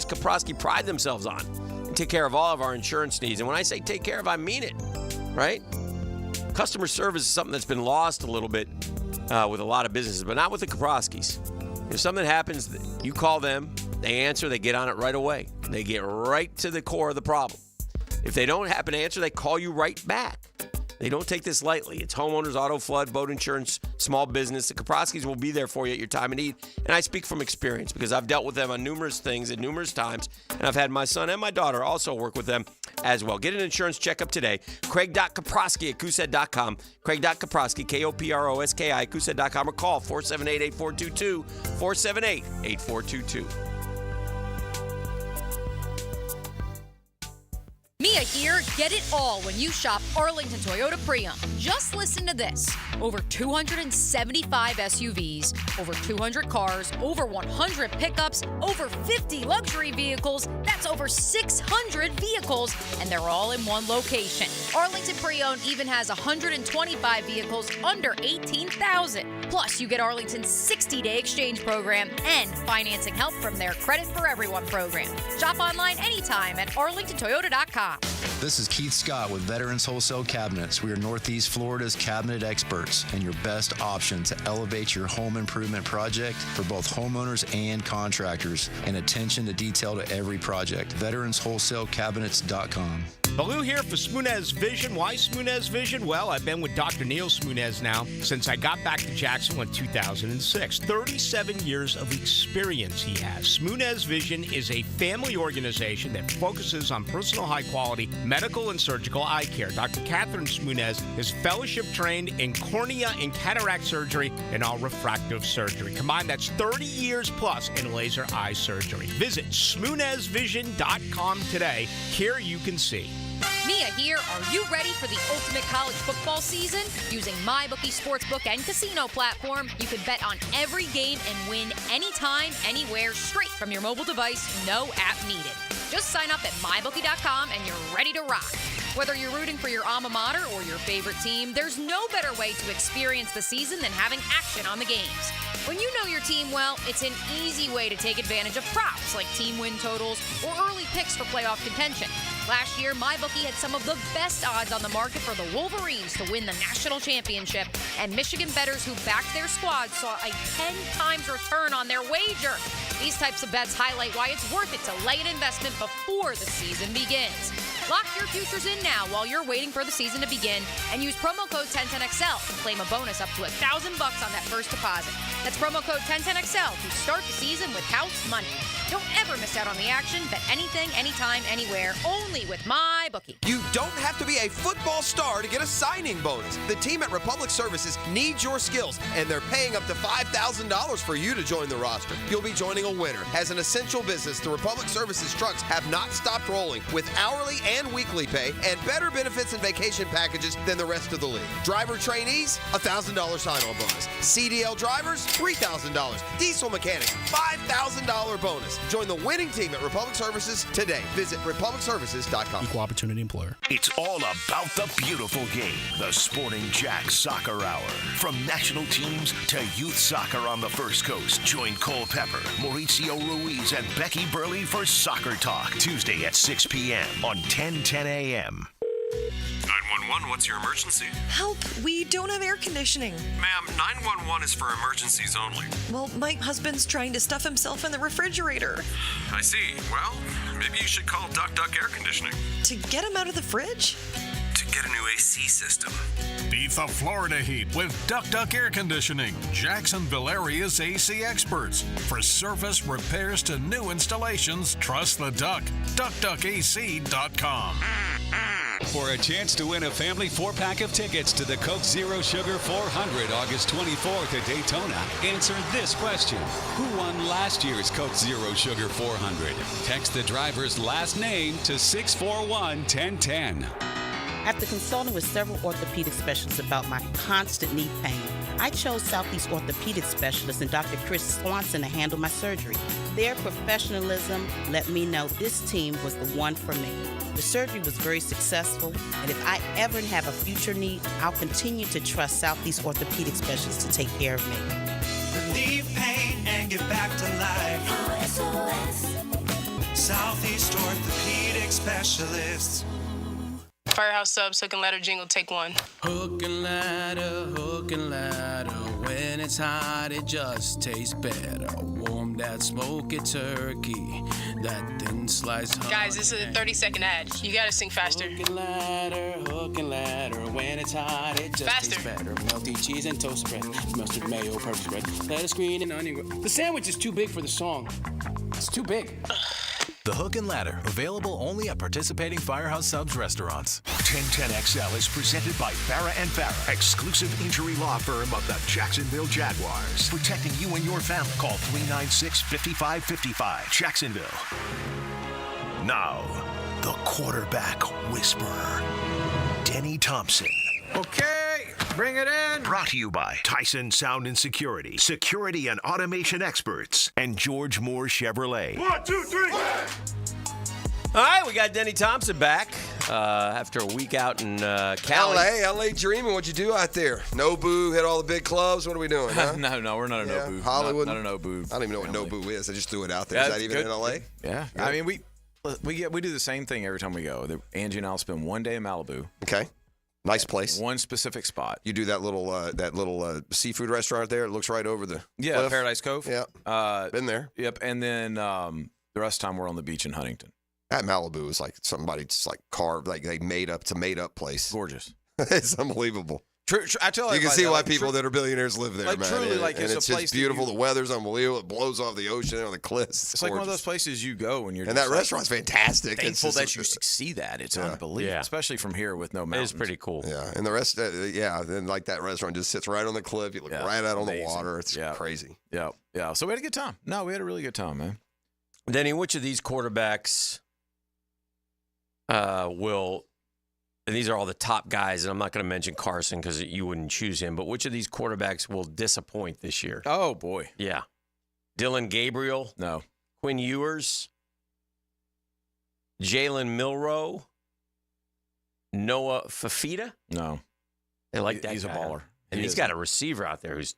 Kaprowski pride themselves on. They take care of all of our insurance needs. And when I say take care of, I mean it, right? Customer service is something that's been lost a little bit with a lot of businesses, but not with the Kaproskis. If something happens, you call them, they answer, they get on it right away. They get right to the core of the problem. If they don't happen to answer, they call you right back. They don't take this lightly. It's homeowners, auto, flood, boat insurance, small business. The Kaproskis will be there for you at your time of need. And I speak from experience because I've dealt with them on numerous things at numerous times. And I've had my son and my daughter also work with them as well. Get an insurance checkup today. Craig.Kaproski at Goosehead.com. Craig.Kaproski, K-O-P-R-O-S-K-I at Goosehead.com, or call 478-8422, 478-8422. Mia here, get it all when you shop Arlington Toyota Pre-Owned. Just listen to this. Over 275 SUVs, over 200 cars, over 100 pickups, over 50 luxury vehicles. That's over 600 vehicles, and they're all in one location. Arlington Pre-Owned even has 125 vehicles under $18,000. Plus, you get Arlington's 60-day exchange program and financing help from their Credit for Everyone program. Shop online anytime at arlingtontoyota.com. This is Keith Scott with Veterans Wholesale Cabinets. We are Northeast Florida's cabinet experts and your best option to elevate your home improvement project for both homeowners and contractors, and attention to detail to every project. VeteransWholesaleCabinets.com. Baloo here for Smunez Vision. Why Smunez Vision? Well, I've been with Dr. Neil Smunez now since I got back to Jacksonville in 2006. 37 years of experience he has. Smunez Vision is a family organization that focuses on personal high-quality medical and surgical eye care. Dr. Catherine Smunez is fellowship trained in cornea and cataract surgery and all refractive surgery. Combined, that's 30 years plus in laser eye surgery. Visit SmunezVision.com today. Here you can see. Mia here. Are you ready for the ultimate college football season? Using MyBookie Sportsbook and casino platform, you can bet on every game and win anytime, anywhere, straight from your mobile device, no app needed. Just sign up at MyBookie.com and you're ready to rock. Whether you're rooting for your alma mater or your favorite team, there's no better way to experience the season than having action on the games. When you know your team well, it's an easy way to take advantage of props like team win totals or early picks for playoff contention. Last year, MyBookie had some of the best odds on the market for the Wolverines to win the national championship, and Michigan bettors who backed their squad saw a 10 times return on their wager. These types of bets highlight why it's worth it to lay an investment before the season begins. Lock your futures in now while you're waiting for the season to begin, and use promo code 1010XL to claim a bonus up to $1,000 on that first deposit. That's promo code 1010XL to start the season with house money. Don't ever miss out on the action. Bet anything, anytime, anywhere, only with MyBookie. You don't have to be a football star to get a signing bonus. The team at Republic Services needs your skills, and they're paying up to $5,000 for you to join the roster. You'll be joining a winner. As an essential business, the Republic Services trucks have not stopped rolling with hourly and weekly pay and better benefits and vacation packages than the rest of the league. Driver trainees, $1,000 sign-on bonus. CDL drivers, $3,000. Diesel mechanics, $5,000 bonus. Join the winning team at Republic Services today. Visit republicservices.com. Equal opportunity employer. It's all about the beautiful game. The Sporting Jack Soccer Hour. From national teams to youth soccer on the First Coast. Join Cole Pepper, Mauricio Ruiz, and Becky Burley for Soccer Talk. Tuesday at 6 p.m. on 1010 a.m. 911, what's your emergency? Help, we don't have air conditioning. Ma'am, 911 is for emergencies only. Well, my husband's trying to stuff himself in the refrigerator. I see. Well, maybe you should call Duck Duck Air Conditioning. To get him out of the fridge? To get a new AC system. Beat the Florida heat with Duck Duck Air Conditioning. Jacksonville area's AC experts. For service, repairs to new installations, trust the Duck. DuckDuckAC.com. For a chance to win a family 4-pack of tickets to the Coke Zero Sugar 400 August 24th at Daytona, answer this question. Who won last year's Coke Zero Sugar 400? Text the driver's last name to 641-1010. After consulting with several orthopedic specialists about my constant knee pain, I chose Southeast Orthopedic Specialist and Dr. Chris Swanson to handle my surgery. Their professionalism let me know this team was the one for me. The surgery was very successful, and if I ever have a future need, I'll continue to trust Southeast Orthopedic Specialists to take care of me. Relieve pain and get back to life. SOS. Southeast Orthopedic Specialists. Firehouse Subs, Hook and Ladder jingle, take one. Hook and ladder, When it's hot, it just tastes better. Warm that smoky turkey, that thin sliced honey. Guys, this is a 30-second ad. You gotta sing faster. Hook and ladder. When it's hot, it just Faster. tastes better. Melty cheese and toast spread. Mustard, mayo, purple spread. Lettuce, green, and onion. The sandwich is too big for the song. It's too big. The Hook and Ladder, available only at participating Firehouse Subs restaurants. 1010XL is presented by Farah & Farah, exclusive injury law firm of the Jacksonville Jaguars. Protecting you and your family. Call 396-5555. Jacksonville. Now, the quarterback whisperer, Denny Thompson. Okay, bring it in. Brought to you by Tyson Sound and Security, security and automation experts, and George Moore Chevrolet. 1, 2, 3. All right, we got Denny Thompson back after a week out in Cali. LA dreaming. What'd you do out there? Nobu, hit all the big clubs. What are we doing? Huh? No, we're not a Nobu. Hollywood. Not a Nobu. I don't even know what Nobu is. I just threw it out there. Is that even in LA? Yeah. Good. I mean, we do the same thing every time we go. Angie and I'll spend one day in Malibu. Okay. Nice place. One specific spot. You do that little seafood restaurant there. It looks right over the cliff. Paradise Cove. Yeah. Been there. Yep. And then the rest of the time we're on the beach in Huntington. That Malibu is like somebody just like carved, like they made up. It's a made up place. Gorgeous. It's unbelievable. I tell you can see why people that are billionaires live there, like, man. truly, like, and it's it's a place just that beautiful. The weather's unbelievable. It blows off the ocean on the cliffs. It's like one of those places you go and you're and just that restaurant's fantastic. Thankful It's that just, you see that. It's unbelievable, Yeah. especially from here with no mountains. It is pretty cool. Yeah, and the rest, then like that restaurant just sits right on the cliff. You look right out on the Amazing. water. It's crazy. Yeah. So we had a good time. No, we had a really good time, man. Denny, which of these quarterbacks will, and these are all the top guys, and I'm not going to mention Carson because you wouldn't choose him, but which of these quarterbacks will disappoint this year? Oh, boy. Yeah. Dylan Gabriel? No. Quinn Ewers? Jalen Milroe? Noah Fafita? No. They like that He's guy, a baller. And He he's is. got a receiver out there who's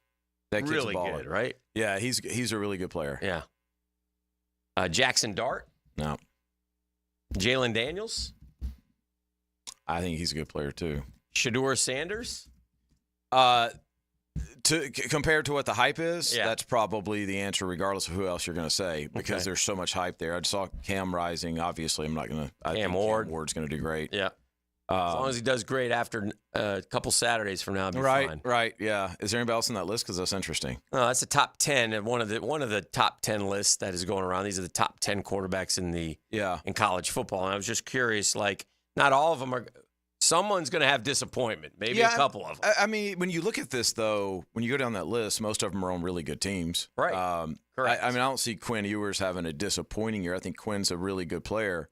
That kid's really a baller. good, right? Yeah, he's a really good player. Yeah. Jackson Dart? No. Jalen Daniels? I think he's a good player, too. Shedeur Sanders? Compared to what the hype is, Yeah. that's probably the answer, regardless of who else you're going to say, because Okay. there's so much hype there. I just saw Cam Rising. Obviously, I'm not going to. Cam Ward. Cam Ward's going to do great. Yeah. As long as he does great after a couple Saturdays from now, it'll be fine. Right, yeah. Is there anybody else on that list? Because that's interesting. No, that's the top 10, and one of the top 10 lists that is going around. These are the top 10 quarterbacks in college football. And I was just curious, like, not all of them are. Someone's going to have disappointment. Maybe a couple of them. I mean, when you look at this, though, when you go down that list, most of them are on really good teams. Right. Correct. I mean, I don't see Quinn Ewers having a disappointing year. I think Quinn's a really good player.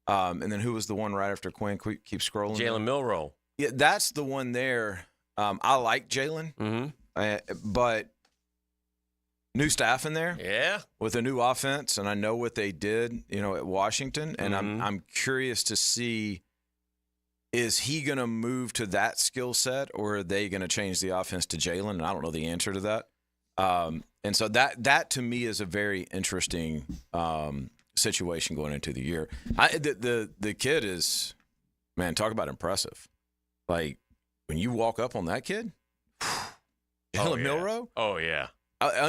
And then who was the one right after Quinn? Keep scrolling. Jalen Milroe. Yeah, that's the one there. I like Jalen, but new staff in there. Yeah. With a new offense, and I know what they did, at Washington, and I'm curious to see, is he going to move to that skill set, or are they going to change the offense to Jalen? And I don't know the answer to that. And so that to me is a very interesting situation going into the year. The kid is, man, talk about impressive. Like, when you walk up on that kid, Jalen Milroe. Oh, yeah.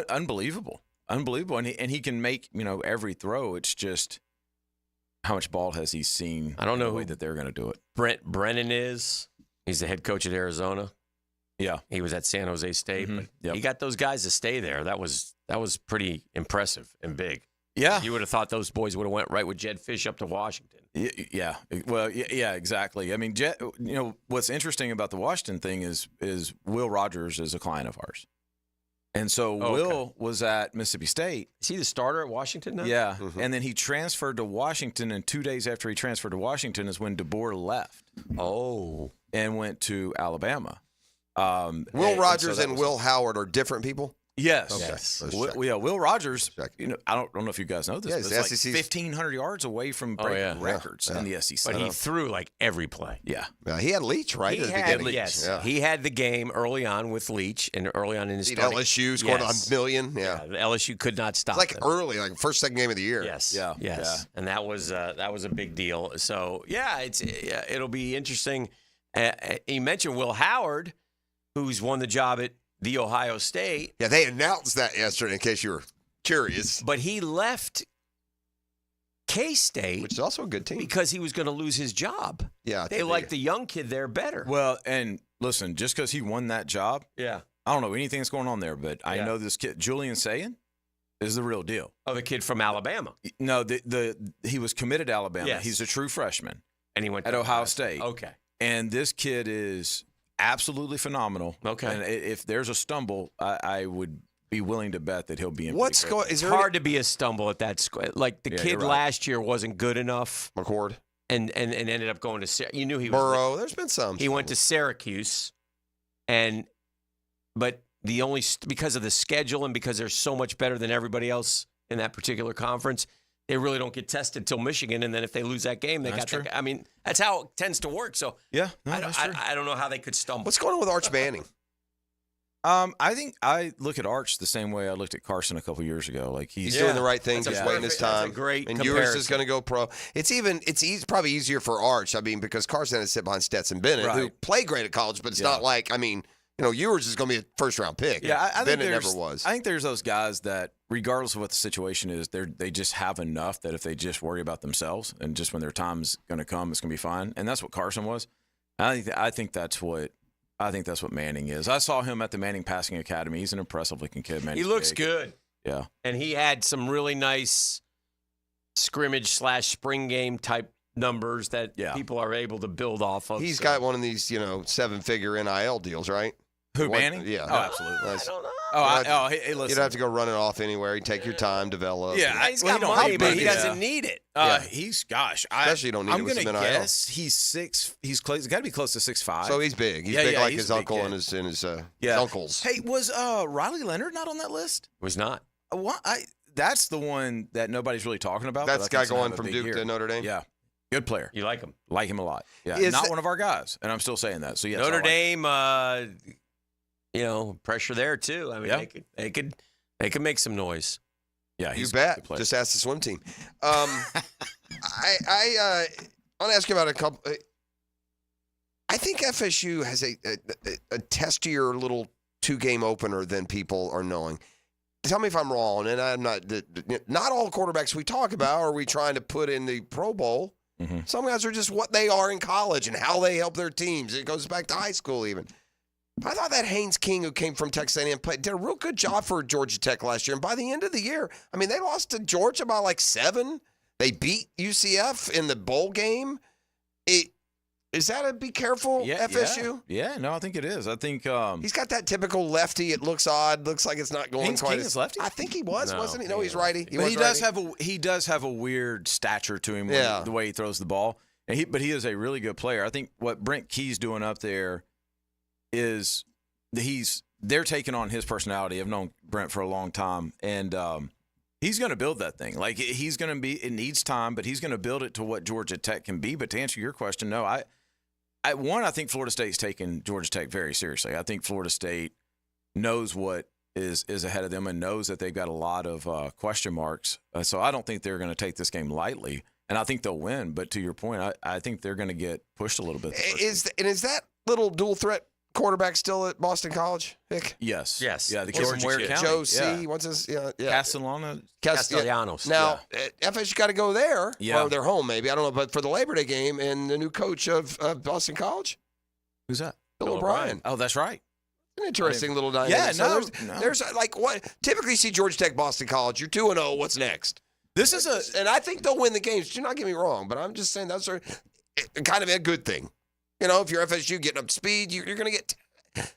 Unbelievable. And he can make, every throw. It's just, how much ball has he seen? I don't know the way who that they're going to do it. Brent Brennan is. He's the head coach at Arizona. Yeah. He was at San Jose State, but he got those guys to stay there. That was pretty impressive and big. Yeah. You would have thought those boys would have went right with Jed Fish up to Washington. Yeah. Well, yeah, exactly. I mean, what's interesting about the Washington thing is Will Rogers is a client of ours. And so Will was at Mississippi State. Is he the starter at Washington now? Yeah. And then he transferred to Washington, and 2 days after he transferred to Washington is when DeBoer left. Oh. And went to Alabama. Will Rogers and Will Howard are different people? Yes. Okay. Yes. Will Rogers, I don't know if you guys know this, Yeah, but it's it's like 1,500 yards away from breaking records in the SEC. But he threw like every play. Yeah. He had Leach, right? He had Leach. Yes. Yeah. He had the game early on with Leach and early on in his starting. LSU scored $1 million. Yeah. LSU could not stop It's like them. early, like first, second game of the year. Yes. Yeah. Yes. And that was a big deal. So, it'll be interesting. You mentioned Will Howard, who's won the job at the Ohio State. Yeah, they announced that yesterday, in case you were curious. But he left K-State, which is also a good team, because he was going to lose his job. Yeah, they like the young kid there better. Well, and listen, just because he won that job, yeah, I don't know anything that's going on there, but I know this kid, Julian Sayin, is the real deal. Oh, the kid from Alabama. No, he was committed to Alabama. Yes. He's a true freshman, and he went at to Ohio State. Okay, and this kid is absolutely phenomenal. Okay, and if there's a stumble, I would be willing to bet that he'll be in. What's going? Is it's hard to be a stumble at that school. Like the kid right. last year wasn't good enough. McCord. And ended up going to you knew he was Burrow. There's been some. He went to Syracuse, but the only because of the schedule and because they're so much better than everybody else in that particular conference, they really don't get tested till Michigan. And then if they lose that game, they got. I mean, that's how it tends to work. So yeah, I don't know how they could stumble. What's going on with Arch Manning? I think I look at Arch the same way I looked at Carson a couple years ago. Like he's doing the right thing, just waiting his time. That's a great and comparison. Ewers is going to go pro. It's probably easier for Arch. I mean, because Carson had to sit behind Stetson Bennett, who played great at college, but it's not like, I mean, Ewers is going to be a first-round pick. Yeah, I think Bennett never was. I think there's those guys that, regardless of what the situation is, they just have enough that if they just worry about themselves and just when their time's going to come, it's going to be fine. And that's what Carson was. I think that's what Manning is. I saw him at the Manning Passing Academy. He's an impressive-looking kid, man. He looks good. Yeah. And he had some really nice scrimmage/spring game type numbers that people are able to build off of. He's got one of these, 7-figure NIL deals, right? Who, Manning? Yeah. Oh, absolutely. I don't know. Hey, listen. You don't have to go running off anywhere. You take your time, develop. Yeah, he's got money, but he doesn't need it. Especially you don't need it with some NIL. Guess he's close. He's got to be close to 6'5". So he's big. He's big like his uncle and his uncles. Hey, was Riley Leonard not on that list? Was not. That's the one that nobody's really talking about. That's the guy going from Duke to Notre Dame? Yeah. Good player. You like him? Like him a lot. Yeah. Not one of our guys, and I'm still saying that. So yes, Notre Dame, pressure there too. I mean, they could make some noise. Yeah, you bet. Just ask the swim team. I want to ask you about a couple. I think FSU has a testier little 2-game opener than people are knowing. Tell me if I'm wrong, and I'm not all quarterbacks we talk about are we trying to put in the Pro Bowl. Mm-hmm. Some guys are just what they are in college and how they help their teams. It goes back to high school even. I thought that Haynes King, who came from Texas A&M, did a real good job for Georgia Tech last year. And by the end of the year, I mean, they lost to Georgia by like 7. They beat UCF in the bowl game. Is that a be careful FSU? Yeah, no, I think it is. I think he's got that typical lefty. It looks odd. Looks like it's not going Haynes quite King as is lefty. I think he was, wasn't he? No, he's righty. He does have a weird stature to him. The way he throws the ball. And but he is a really good player. I think what Brent Key's doing up there is they're taking on his personality. I've known Brent for a long time, and he's going to build that thing. Like he's going to be. It needs time, but he's going to build it to what Georgia Tech can be. But to answer your question, no, I think Florida State's taking Georgia Tech very seriously. I think Florida State knows what is ahead of them and knows that they've got a lot of question marks. So I don't think they're going to take this game lightly, and I think they'll win. But to your point, I think they're going to get pushed a little bit. Is that little dual threat quarterback still at Boston College, Hick? Yes. Yeah, the kid from Ware County. Joe C. What's his? Castellanos. Now, FSU got to go there, or they're home maybe. I don't know, but for the Labor Day game and the new coach of Boston College. Who's that? Bill O'Brien. Oh, that's right. An interesting little dynamic. Yeah, there's like what typically you see Georgia Tech, Boston College. You're 2-0. What's next? And I think they'll win the games. Do not get me wrong, but I'm just saying that's kind of a good thing. If you're FSU getting up to speed, you're going to get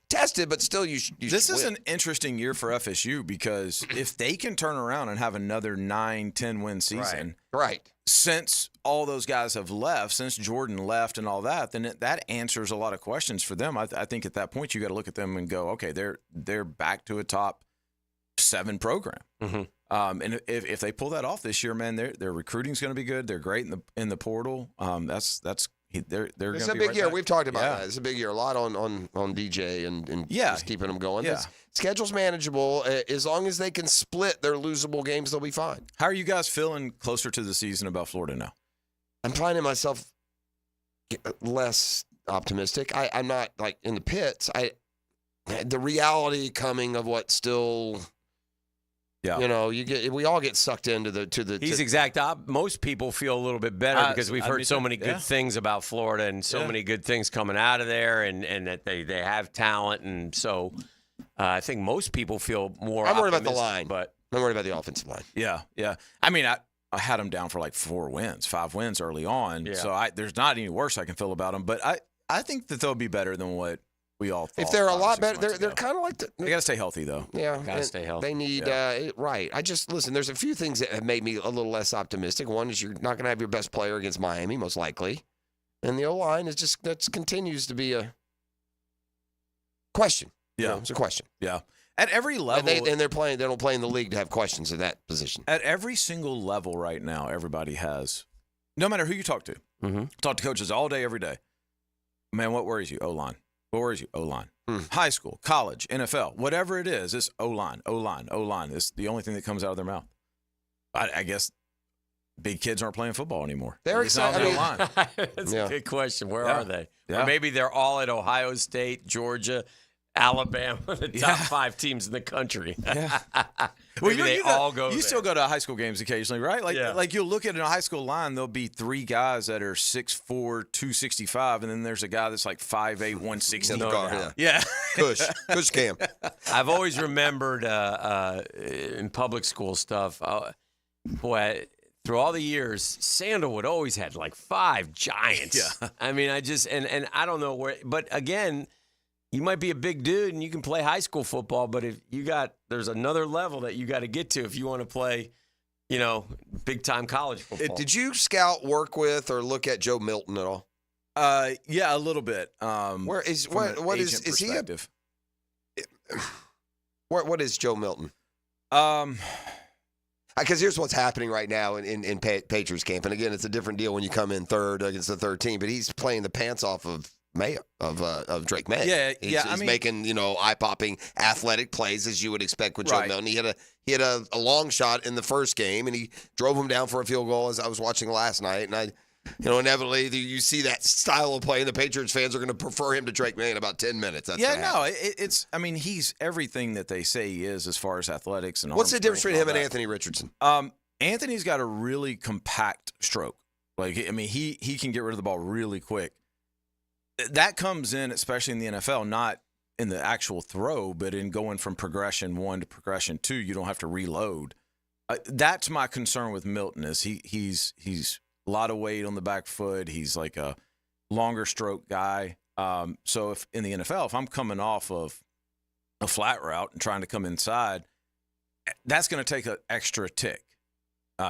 tested, but still you This is an interesting year for FSU because if they can turn around and have another 9-10 win season, right? Since all those guys have left, since Jordan left and all that, then that answers a lot of questions for them. I think at that point you got to look at them and go, okay, they're back to a top 7 program. Mm-hmm. And if they pull that off this year, man, their recruiting's going to be good. They're great in the portal. They're it's a big year. Back. We've talked about that. It's a big year. A lot on DJ and just keeping them going. Yeah. Schedule's manageable. As long as they can split their losable games, they'll be fine. How are you guys feeling closer to the season about Florida now? I'm finding myself less optimistic. I'm not like in the pits. the reality coming of what still. Yeah. You know, we all get sucked into the. He's exact op. Most people feel a little bit better because we've heard so many good things about Florida and so many good things coming out of there, and that they have talent, and so I think most people feel more. I'm worried about the line, but I'm worried about the offensive line. Yeah. I mean, I had them down for like 5 wins early on, so there's not any worse I can feel about them. But I think that they'll be better than what we all thought. If they're a lot better, they're kind of like they got to stay healthy though. Yeah, got to stay healthy. They need right. I just listen. There's a few things that have made me a little less optimistic. One is you're not going to have your best player against Miami, most likely, and the O line is just that continues to be a question. Yeah, it's a question. Yeah, at every level, and they don't play in the league to have questions at that position. At every single level right now, everybody has. No matter who you talk to, talk to coaches all day, every day. Man, what worries you? O-line. What worries you? O-line. High school, college, NFL, whatever it is, it's O-line, O-line, O-line. It's the only thing that comes out of their mouth. I guess big kids aren't playing football anymore. They're excited. That's a good question. Where are they? Yeah. Or maybe they're all at Ohio State, Georgia, Alabama, the top 5 teams in the country. Yeah. Well, they all go. You still go to high school games occasionally, right? Like you'll look at a high school line, there'll be 3 guys that are 6'4", 265, and then there's a guy that's like 5'8", 160. Yeah. Cush Cam. I've always remembered in public school stuff, through all the years, Sandalwood always had like 5 giants. Yeah. I mean, and I don't know where, but again, you might be a big dude and you can play high school football, but if there's another level that you got to get to if you want to play, big time college football. Did you scout, work with, or look at Joe Milton at all? Yeah, a little bit. Where is what is he? What is Joe Milton? Because here's what's happening right now in Patriots camp, and again, it's a different deal when you come in third against the third team. But he's playing the pants off of Mayo of Drake May. Yeah, He's making eye-popping athletic plays as you would expect with Joe Milton. He had a long shot in the first game, and he drove him down for a field goal as I was watching last night. And inevitably you see that style of play, and the Patriots fans are going to prefer him to Drake May in about 10 minutes. It's. I mean, he's everything that they say he is as far as athletics and. What's the difference between him and Anthony Richardson? Anthony's got a really compact stroke. He can get rid of the ball really quick. That comes in, especially in the NFL, not in the actual throw, but in going from progression 1 to progression 2. You don't have to reload. That's my concern with Milton is he's a lot of weight on the back foot. He's like a longer stroke guy. So if in the NFL, if I'm coming off of a flat route and trying to come inside, that's going to take an extra tick.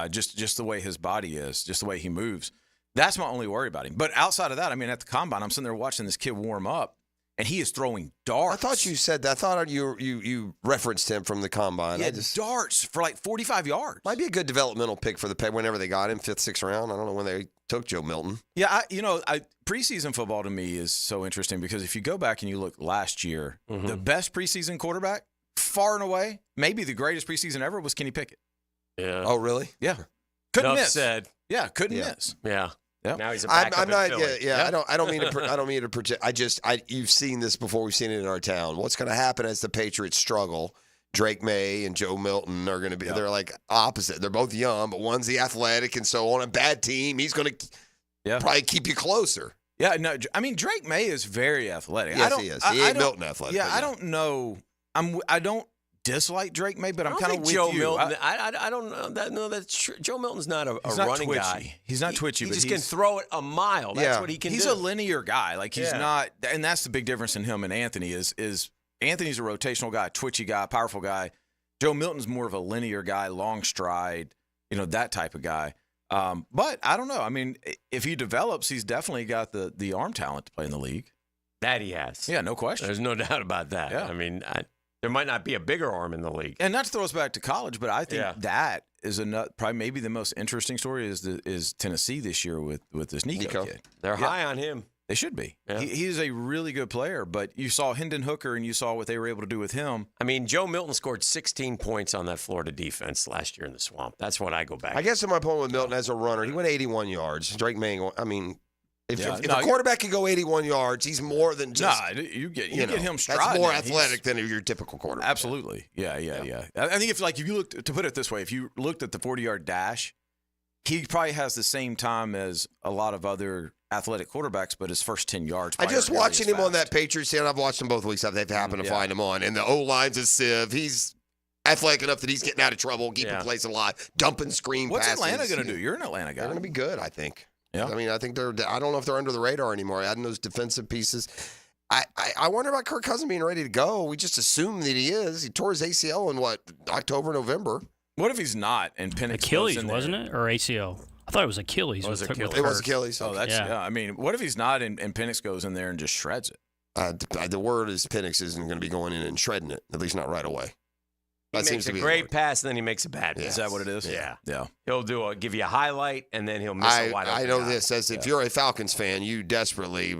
Just the way his body is, just the way he moves. That's my only worry about him. But outside of that, at the combine, I'm sitting there watching this kid warm up, and he is throwing darts. I thought you said that. I thought you referenced him from the combine. Yeah, darts for like 45 yards. Might be a good developmental pick for the whenever they got him, 5th, 6th round. I don't know when they took Joe Milton. Yeah, preseason football to me is so interesting because if you go back and you look last year, the best preseason quarterback, far and away, maybe the greatest preseason ever, was Kenny Pickett. Yeah. Oh, really? Yeah. Couldn't Enough miss. Said. Yeah, couldn't miss. Yeah. Yep. Now he's a backup. I'm not. in Philly. Yeah. I don't mean to project. You've seen this before. We've seen it in our town. What's going to happen as the Patriots struggle? Drake May and Joe Milton are going to be. Yep. They're like opposite. They're both young, but one's the athletic, and so on a bad team, he's going to probably keep you closer. Yeah. No. Drake May is very athletic. Yes, he is. He ain't Milton athletic. Yeah. I don't know. I don't dislike Drake May, but I'm kind of with Joe you. Milton. I don't know. That's true. Joe Milton's not a running twitchy guy. He's not twitchy. He but just can throw it a mile. That's what he can do. He's a linear guy. Like he's not, and that's the big difference in him and Anthony is Anthony's a rotational guy, twitchy guy, powerful guy. Joe Milton's more of a linear guy, long stride, that type of guy. But I don't know. If he develops, he's definitely got the arm talent to play in the league. That he has. Yeah, no question. There's no doubt about that. Yeah. There might not be a bigger arm in the league. And not to throw us back to college, but I think that is probably maybe the most interesting story is Tennessee this year with this Nico kid. They're high on him. They should be. Yeah. He's a really good player, but you saw Hendon Hooker and you saw what they were able to do with him. Joe Milton scored 16 points on that Florida defense last year in the Swamp. That's what I go back. I guess my point with Milton as a runner, he went 81 yards. Drake May, If a quarterback can go 81 yards, he's more than just. You get him striding. That's more athletic than your typical quarterback. Absolutely. Yeah. I think if you look, to put it this way, if you looked at the 40-yard dash, he probably has the same time as a lot of other athletic quarterbacks, but his first 10 yards. I just watching him on that Patriots team. I've watched him both weeks. They've happened to find him on, and the O-line's a sieve. He's athletic enough that he's getting out of trouble, keeping plays alive, dumping screen passes. What's Atlanta going to do? You're an Atlanta guy. They're going to be good, I think. Yeah. I mean, I think I don't know if they're under the radar anymore, adding those defensive pieces. I wonder about Kirk Cousins being ready to go. We just assume that he is. He tore his ACL in, October, November. What if he's not? And Penix Achilles, wasn't it? Or ACL? I thought it was Achilles. It was Achilles. Oh, that's I mean, what if he's not and Penix goes in there and just shreds it? The word is Penix isn't going to be going in and shredding it, at least not right away. He makes a great pass, and then he makes a bad pass. Is that what it is? Yeah. Yeah. He'll give you a highlight, and then he'll miss a wide open I know guy. this, as if you're a Falcons fan, you desperately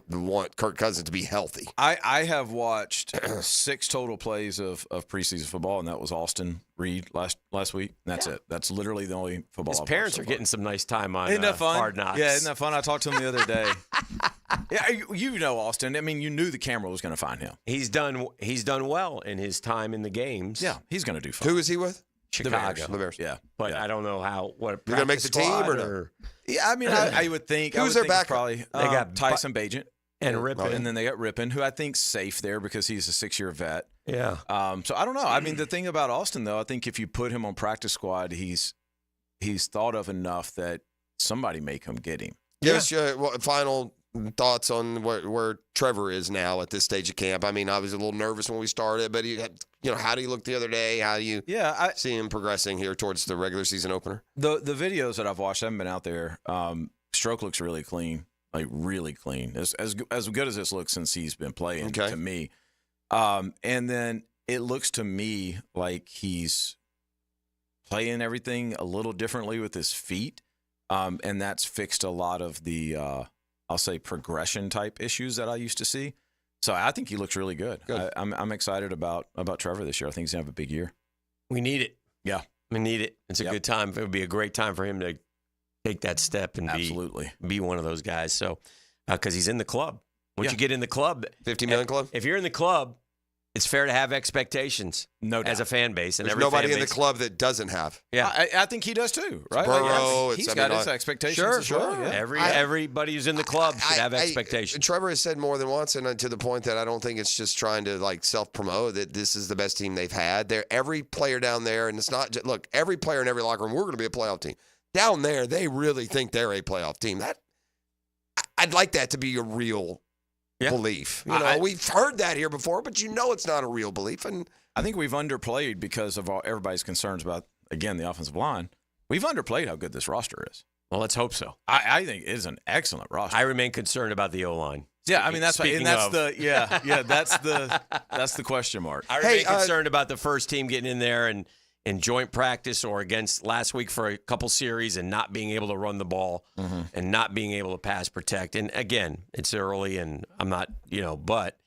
want Kirk Cousins to be healthy. I have watched 6 total plays of preseason football, and that was Austin Reed last week. And that's it. That's literally the only football. His parents are getting some nice time on Isn't that fun? Hard Knocks. Yeah, isn't that fun? I talked to him the other day. Yeah, you know Austin. I mean, you knew the camera was going to find him. He's done well in his time in the games. Yeah, he's going to do fine. Who is he with? Chicago. The Bears. Yeah. But I don't know what. You're going to make the team or no? Yeah, I mean, I would think. Who's their backup? Probably they got Tyson Bagent and Rippon. And then they got Rippon, who I think's safe there because he's a 6-year vet. Yeah. So I don't know. I mean, the thing about Austin, though, I think if you put him on practice squad, he's thought of enough that somebody may come get him. Give us your final thoughts on where Trevor is now at this stage of camp. I mean, I was a little nervous when we started, but how do you look the other day? How do you see him progressing here towards the regular season opener? The videos that I've watched, I haven't been out there. Stroke looks really clean, like really clean, as good as this looks since he's been playing to me. And then it looks to me like he's playing everything a little differently with his feet, and that's fixed a lot of the I'll say progression type issues that I used to see. So I think he looks really good. I'm excited about Trevor this year. I think he's going to have a big year. We need it. Yeah. We need it. It's a good time. It would be a great time for him to take that step and be one of those guys. So, because he's in the club. Once you get in the club. 50 million club? If you're in the club, it's fair to have expectations as a fan base. And there's nobody in the club that doesn't have. Yeah, I think he does too, right? Burrow, he's got his expectations as well. Yeah. Everybody who's in the club should have expectations. Trevor has said more than once, and to the point that I don't think it's just trying to self-promote that this is the best team they've had. Every player down there, and it's not just, look, every player in every locker room, we're going to be a playoff team. Down there, they really think they're a playoff team. I'd like that to be a real belief. We've heard that here before, but it's not a real belief. And I think we've underplayed because of everybody's concerns about, again, the offensive line. We've underplayed how good this roster is. Well, let's hope so. I think it is an excellent roster. I remain concerned about the O-line. Yeah, I mean that's the question mark. I remain concerned about the first team getting in there and in joint practice or against last week for a couple series and not being able to run the ball and not being able to pass protect. And again, it's early and I'm not, but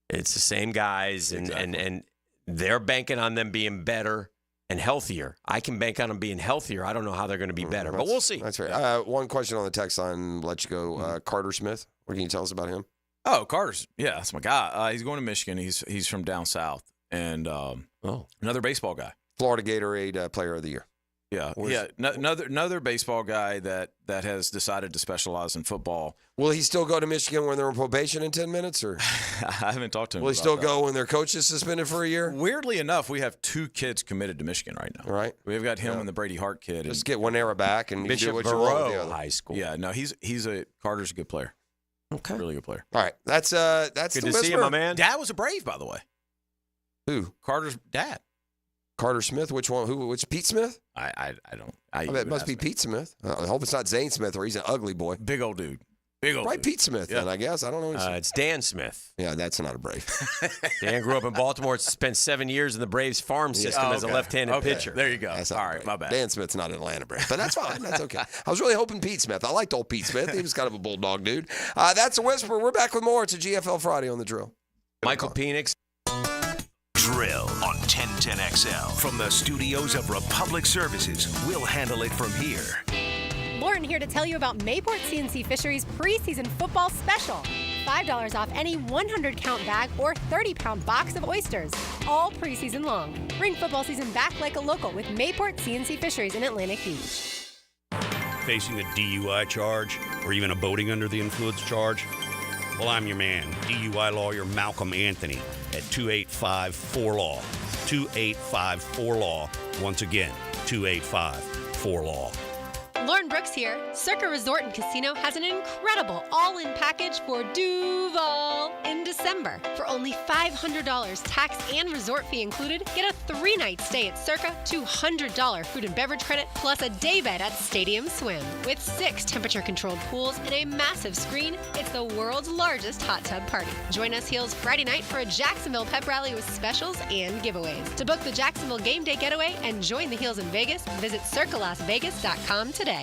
it's the same guys and they're banking on them being better and healthier. I can bank on them being healthier. I don't know how they're going to be better, but we'll see. That's right. One question on the text line, let you go. Carter Smith, what can you tell us about him? Oh, Carter's, that's my guy. He's going to Michigan. He's from down south and another baseball guy. Florida Gatorade Player of the Year. Yeah. Another baseball guy that has decided to specialize in football. Will he still go to Michigan when they're on probation in 10 minutes? Or I haven't talked to him. Will he still go when their coach is suspended for a year? Weirdly enough, we have 2 kids committed to Michigan right now. Right. We've got him and the Brady Hart kid. Just get one era back and Bishop do what you want with the other. High School. Yeah. No, Carter's a good player. Okay. Really good player. All right. That's good the to whisper. see you, my man. Dad was a Brave, by the way. Who? Carter's dad. Carter Smith, which one? Which Pete Smith? I don't. I bet it must be Pete Smith. I hope it's not Zane Smith or he's an ugly boy. Big old dude. Right, Pete Smith, then, I guess. I don't know. It's Dan Smith. Yeah, that's not a Brave. Dan grew up in Baltimore, spent 7 years in the Braves farm system as a left-handed pitcher. There you go. That's all right, my bad. Dan Smith's not an Atlanta Brave, but that's fine. That's okay. I was really hoping Pete Smith. I liked old Pete Smith. He was kind of a bulldog dude. That's a whisper. We're back with more. It's a GFL Friday on The Drill. Michael Penix. Drill on 1010XL. From the studios of Republic Services, we'll handle it from here. Lauren here to tell you about Mayport CNC Fisheries Preseason Football Special. $5 off any 100-count bag or 30-pound box of oysters, all preseason long. Bring football season back like a local with Mayport CNC Fisheries in Atlantic Beach. Facing a DUI charge or even a boating under the influence charge? Well, I'm your man, DUI lawyer Malcolm Anthony at 285-4LAW. 285-4LAW. Once again, 285-4LAW. Lauren Brooks here. Circa Resort and Casino has an incredible all-in package for Duval in December. For only $500 tax and resort fee included, get a 3-night stay at Circa, $200 food and beverage credit, plus a day bed at Stadium Swim. With 6 temperature-controlled pools and a massive screen, it's the world's largest hot tub party. Join us Heels Friday night for a Jacksonville pep rally with specials and giveaways. To book the Jacksonville game day getaway and join the Heels in Vegas, visit circalasvegas.com today.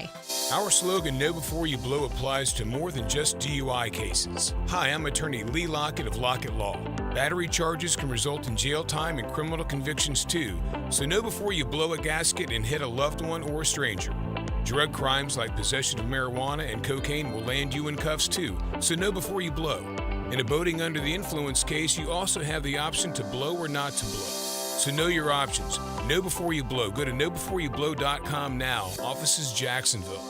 Our slogan, Know Before You Blow, applies to more than just DUI cases. Hi, I'm attorney Lee Lockett of Lockett Law. Battery charges can result in jail time and criminal convictions too, so know before you blow a gasket and hit a loved one or a stranger. Drug crimes like possession of marijuana and cocaine will land you in cuffs too, so know before you blow. In a boating under the influence case, you also have the option to blow or not to blow. So know your options. Know before you blow. Go to knowbeforeyouBlow.com now. Offices Jacksonville.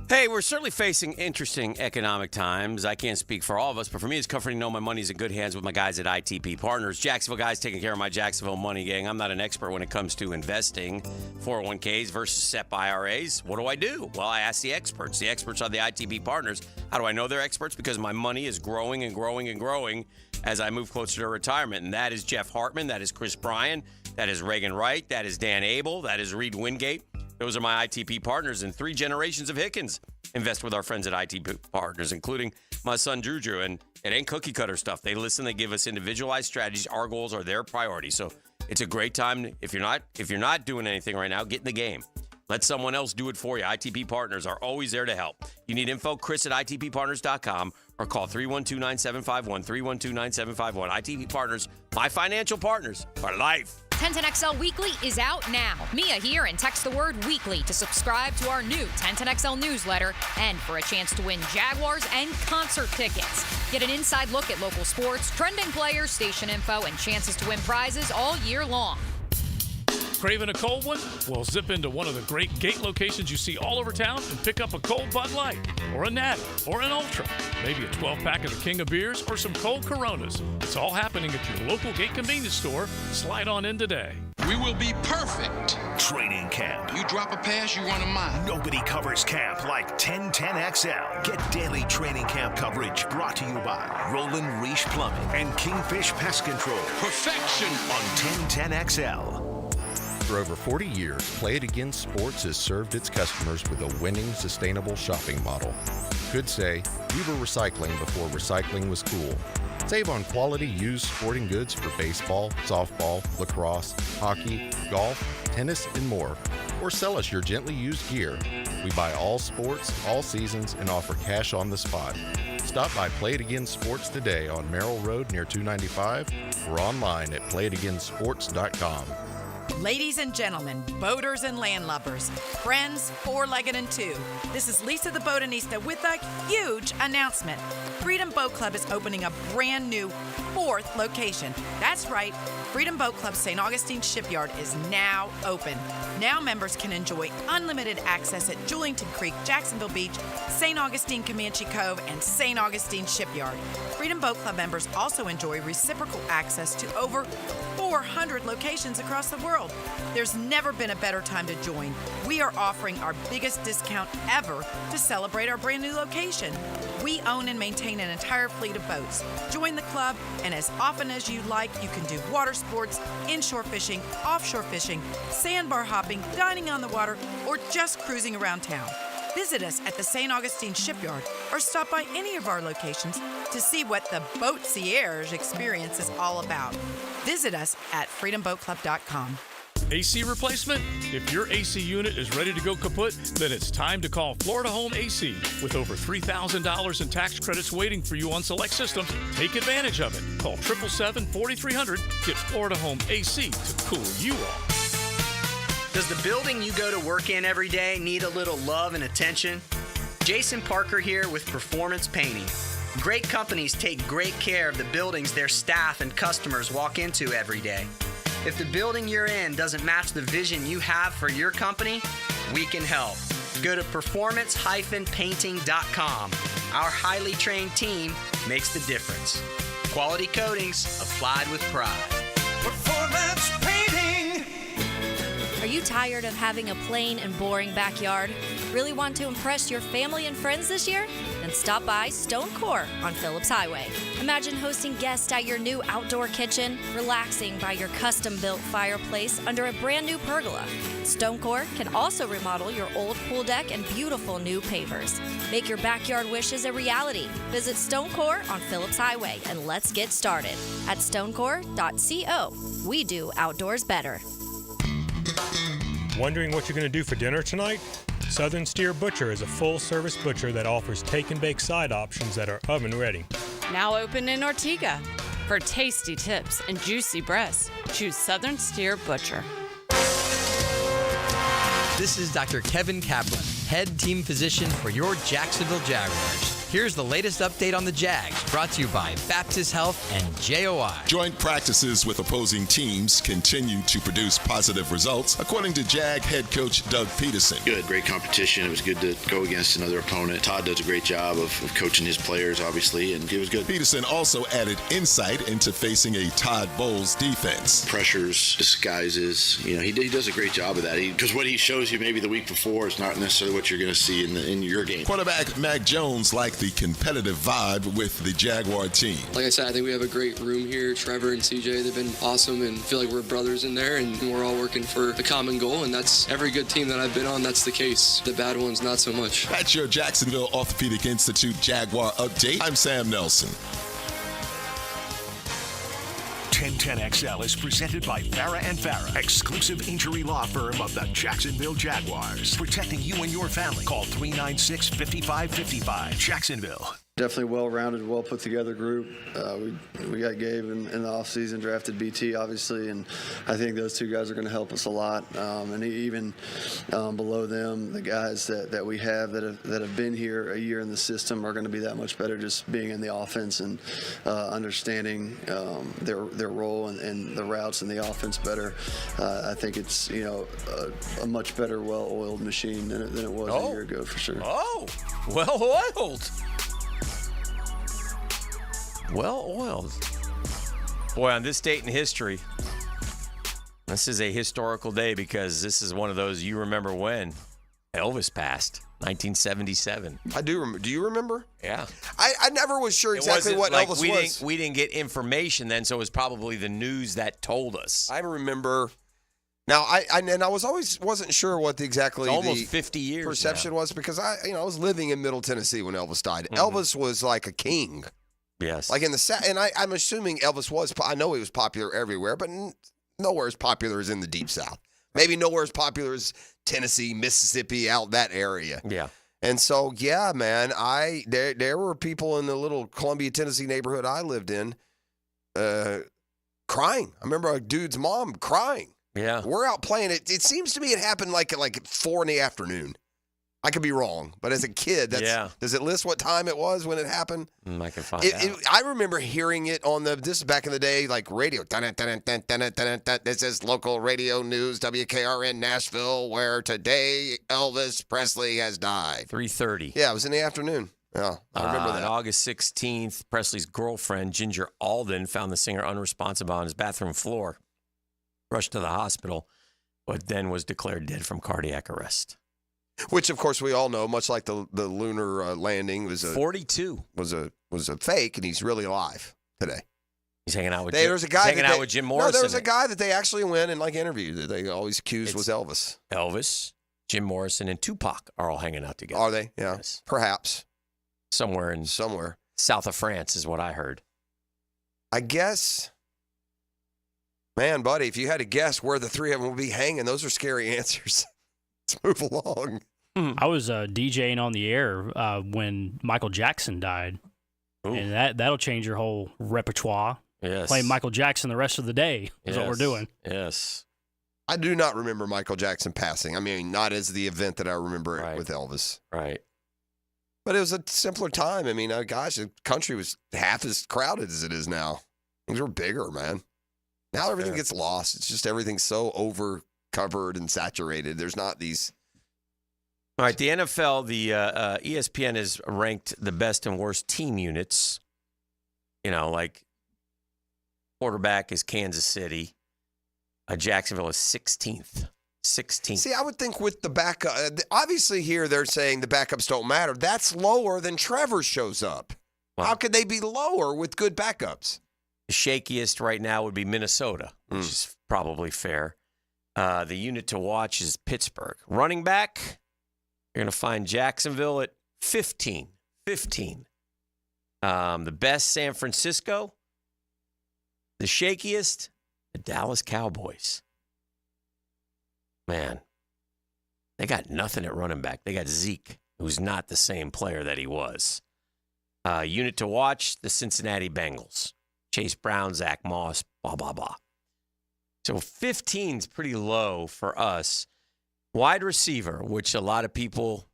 Hey, we're certainly facing interesting economic times. I can't speak for all of us, but for me, it's comforting to know my money's in good hands with my guys at ITP Partners. Jacksonville guys taking care of my Jacksonville money gang. I'm not an expert when it comes to investing, 401ks versus SEP IRAs. What do? Well, I ask the experts. The experts are the ITP Partners. How do I know they're experts? Because my money is growing and growing and growing as I move closer to retirement. And that is Jeff Hartman. That is Chris Bryan. That is Reagan Wright. That is Dan Abel. That is Reed Wingate. Those are my ITP partners and 3 generations of Hickens invest with our friends at ITP Partners, including my son, Juju. And it ain't cookie cutter stuff. They listen. They give us individualized strategies. Our goals are their priority. So it's a great time. If you're not doing anything right now, get in the game. Let someone else do it for you. ITP Partners are always there to help. You need info, Chris at ITPPartners.com or call 312-9751, 312-9751. ITP Partners, my financial partners for life. 1010XL Weekly is out now. Mia here, and text the word weekly to subscribe to our new 1010XL newsletter and for a chance to win Jaguars and concert tickets. Get an inside look at local sports, trending players, station info, and chances to win prizes all year long. Craving a cold one? Well, zip into one of the great Gate locations you see all over town and pick up a cold Bud Light, or a Natty, or an Ultra, maybe a 12-pack of the King of Beers, or some cold Coronas. It's all happening at your local Gate convenience store. Slide on in today. We will be perfect. Training camp. You drop a pass, you run a mile. Nobody covers camp like 1010XL. Get daily training camp coverage brought to you by Roland Reich Plumbing and Kingfish Pest Control. Perfection on 1010XL. For over 40 years, Play It Again Sports has served its customers with a winning, sustainable shopping model. Could say, we were recycling before recycling was cool. Save on quality used sporting goods for baseball, softball, lacrosse, hockey, golf, tennis, and more. Or sell us your gently used gear. We buy all sports, all seasons, and offer cash on the spot. Stop by Play It Again Sports today on Merrill Road near 295 or online at playitagainsports.com. Ladies and gentlemen, boaters and landlubbers, friends, four-legged and two, this is Lisa the Botanista with a huge announcement. Freedom Boat Club is opening a brand new 4th location. That's right, Freedom Boat Club St. Augustine Shipyard is now open. Now members can enjoy unlimited access at Julington Creek, Jacksonville Beach, St. Augustine Comanche Cove, and St. Augustine Shipyard. Freedom Boat Club members also enjoy reciprocal access to over 400 locations across the world. There's never been a better time to join. We are offering our biggest discount ever to celebrate our brand new location. We own and maintain an entire fleet of boats. Join the club, and as often as you like, you can do water sports, inshore fishing, offshore fishing, sandbar hopping, dining on the water, or just cruising around town. Visit us at the St. Augustine Shipyard or stop by any of our locations to see what the Boatsiers experience is all about. Visit us at freedomboatclub.com. AC replacement? If your AC unit is ready to go kaput, then it's time to call Florida Home AC. With over $3,000 in tax credits waiting for you on select systems, take advantage of it. Call 777-4300. Get Florida Home AC to cool you off. Does the building you go to work in every day need a little love and attention? Jason Parker here with Performance Painting. Great companies take great care of the buildings their staff and customers walk into every day. If the building you're in doesn't match the vision you have for your company, we can help. Go to performance-painting.com. Our highly trained team makes the difference. Quality coatings applied with pride. Performance Painting. Are you tired of having a plain and boring backyard? Really want to impress your family and friends this year? Then stop by Stone Core on Phillips Highway. Imagine hosting guests at your new outdoor kitchen, relaxing by your custom-built fireplace under a brand new pergola. Stone Core can also remodel your old pool deck and beautiful new pavers. Make your backyard wishes a reality. Visit Stone Core on Phillips Highway and let's get started at stonecore.co. We do outdoors better. Wondering what you're going to do for dinner tonight? Southern Steer Butcher is a full-service butcher that offers take-and-bake side options that are oven-ready. Now open in Ortega. For tasty tips and juicy breasts, choose Southern Steer Butcher. This is Dr. Kevin Kaplan, head team physician for your Jacksonville Jaguars. Here's the latest update on the Jags, brought to you by Baptist Health and JOI. Joint practices with opposing teams continue to produce positive results, according to Jag head coach Doug Peterson. Good, great competition. It was good to go against another opponent. Todd does a great job of coaching his players, obviously, and it was good. Peterson also added insight into facing a Todd Bowles defense. Pressures, disguises, he does a great job of that. Because what he shows you maybe the week before is not necessarily what you're going to see in your game. Quarterback Mac Jones liked the competitive vibe with the Jaguar team. Like I said, I think we have a great room here. Trevor and CJ, they've been awesome and feel like we're brothers in there, and we're all working for the common goal, and that's every good team that I've been on, that's the case. The bad ones, not so much. That's your Jacksonville Orthopedic Institute Jaguar update. I'm Sam Nelson. 1010XL is presented by Farah and Farah, exclusive injury law firm of the Jacksonville Jaguars. Protecting you and your family. Call 396-5555. Jacksonville. Definitely well-rounded, well-put-together group. We got Gabe in the offseason, drafted BT, obviously, and I think those two guys are going to help us a lot. And even below them, the guys that we have that have been here a year in the system are going to be that much better just being in the offense and understanding their role and the routes in the offense better. I think it's a much better, well-oiled machine than it was a year ago for sure. Oh, well-oiled. Well-oiled. Boy, on this date in history, this is a historical day because this is one of those you remember when Elvis passed, 1977. I do remember. Do you remember? Yeah. I never was sure exactly what Elvis was. We didn't get information then, so it was probably the news that told us. I remember. Now, I wasn't sure what exactly almost 50 years perception was because I was living in Middle Tennessee when Elvis died. Mm-hmm. Elvis was like a king. Yes. Like in the and I'm assuming Elvis was. I know he was popular everywhere, but nowhere as popular as in the Deep South. Maybe nowhere as popular as Tennessee, Mississippi, out that area. Yeah. And so, yeah, man, there were people in the little Columbia, Tennessee neighborhood I lived in, crying. I remember a dude's mom crying. Yeah. We're out playing it. It seems to me it happened like at 4 PM. I could be wrong, but as a kid, does it list what time it was when it happened? I can find out. I remember hearing it on this is back in the day, like radio. This is local radio news, WKRN Nashville, where today Elvis Presley has died. 3:30. Yeah, it was in the afternoon. Yeah, I remember that. On August 16th, Presley's girlfriend, Ginger Alden, found the singer unresponsive on his bathroom floor, rushed to the hospital, but then was declared dead from cardiac arrest. Which, of course, we all know, much like the lunar landing, was 42 was a fake, and he's really alive today. He's hanging out with with Jim Morrison. No, there was a guy that they actually went and interviewed that they always accused was Elvis. Elvis, Jim Morrison, and Tupac are all hanging out together. Are they? Yeah, yes. Perhaps somewhere south of France is what I heard. I guess. Man, buddy, if you had to guess where the three of them would be hanging, those are scary answers. Let's move along. I was DJing on the air when Michael Jackson died. Ooh. And that'll change your whole repertoire. Yes. Playing Michael Jackson the rest of the day is what we're doing. Yes. I do not remember Michael Jackson passing. I mean, not as the event that I remember it with Elvis. Right. But it was a simpler time. I mean, gosh, the country was half as crowded as it is now. Things were bigger, man. Now everything gets lost. It's just everything's so over-covered and saturated. There's not these... All right, the NFL, the ESPN has ranked the best and worst team units. You know, like quarterback is Kansas City. Jacksonville is 16th. 16th. See, I would think with the backup, obviously here they're saying the backups don't matter. That's lower than Trevor shows up. Wow. How could they be lower with good backups? The shakiest right now would be Minnesota, which is probably fair. The unit to watch is Pittsburgh. Running back, you're going to find Jacksonville at 15. 15. The best, San Francisco. The shakiest, the Dallas Cowboys. Man, they got nothing at running back. They got Zeke, who's not the same player that he was. Unit to watch, the Cincinnati Bengals. Chase Brown, Zach Moss, blah, blah, blah. So 15 is pretty low for us. Wide receiver, which a lot of people...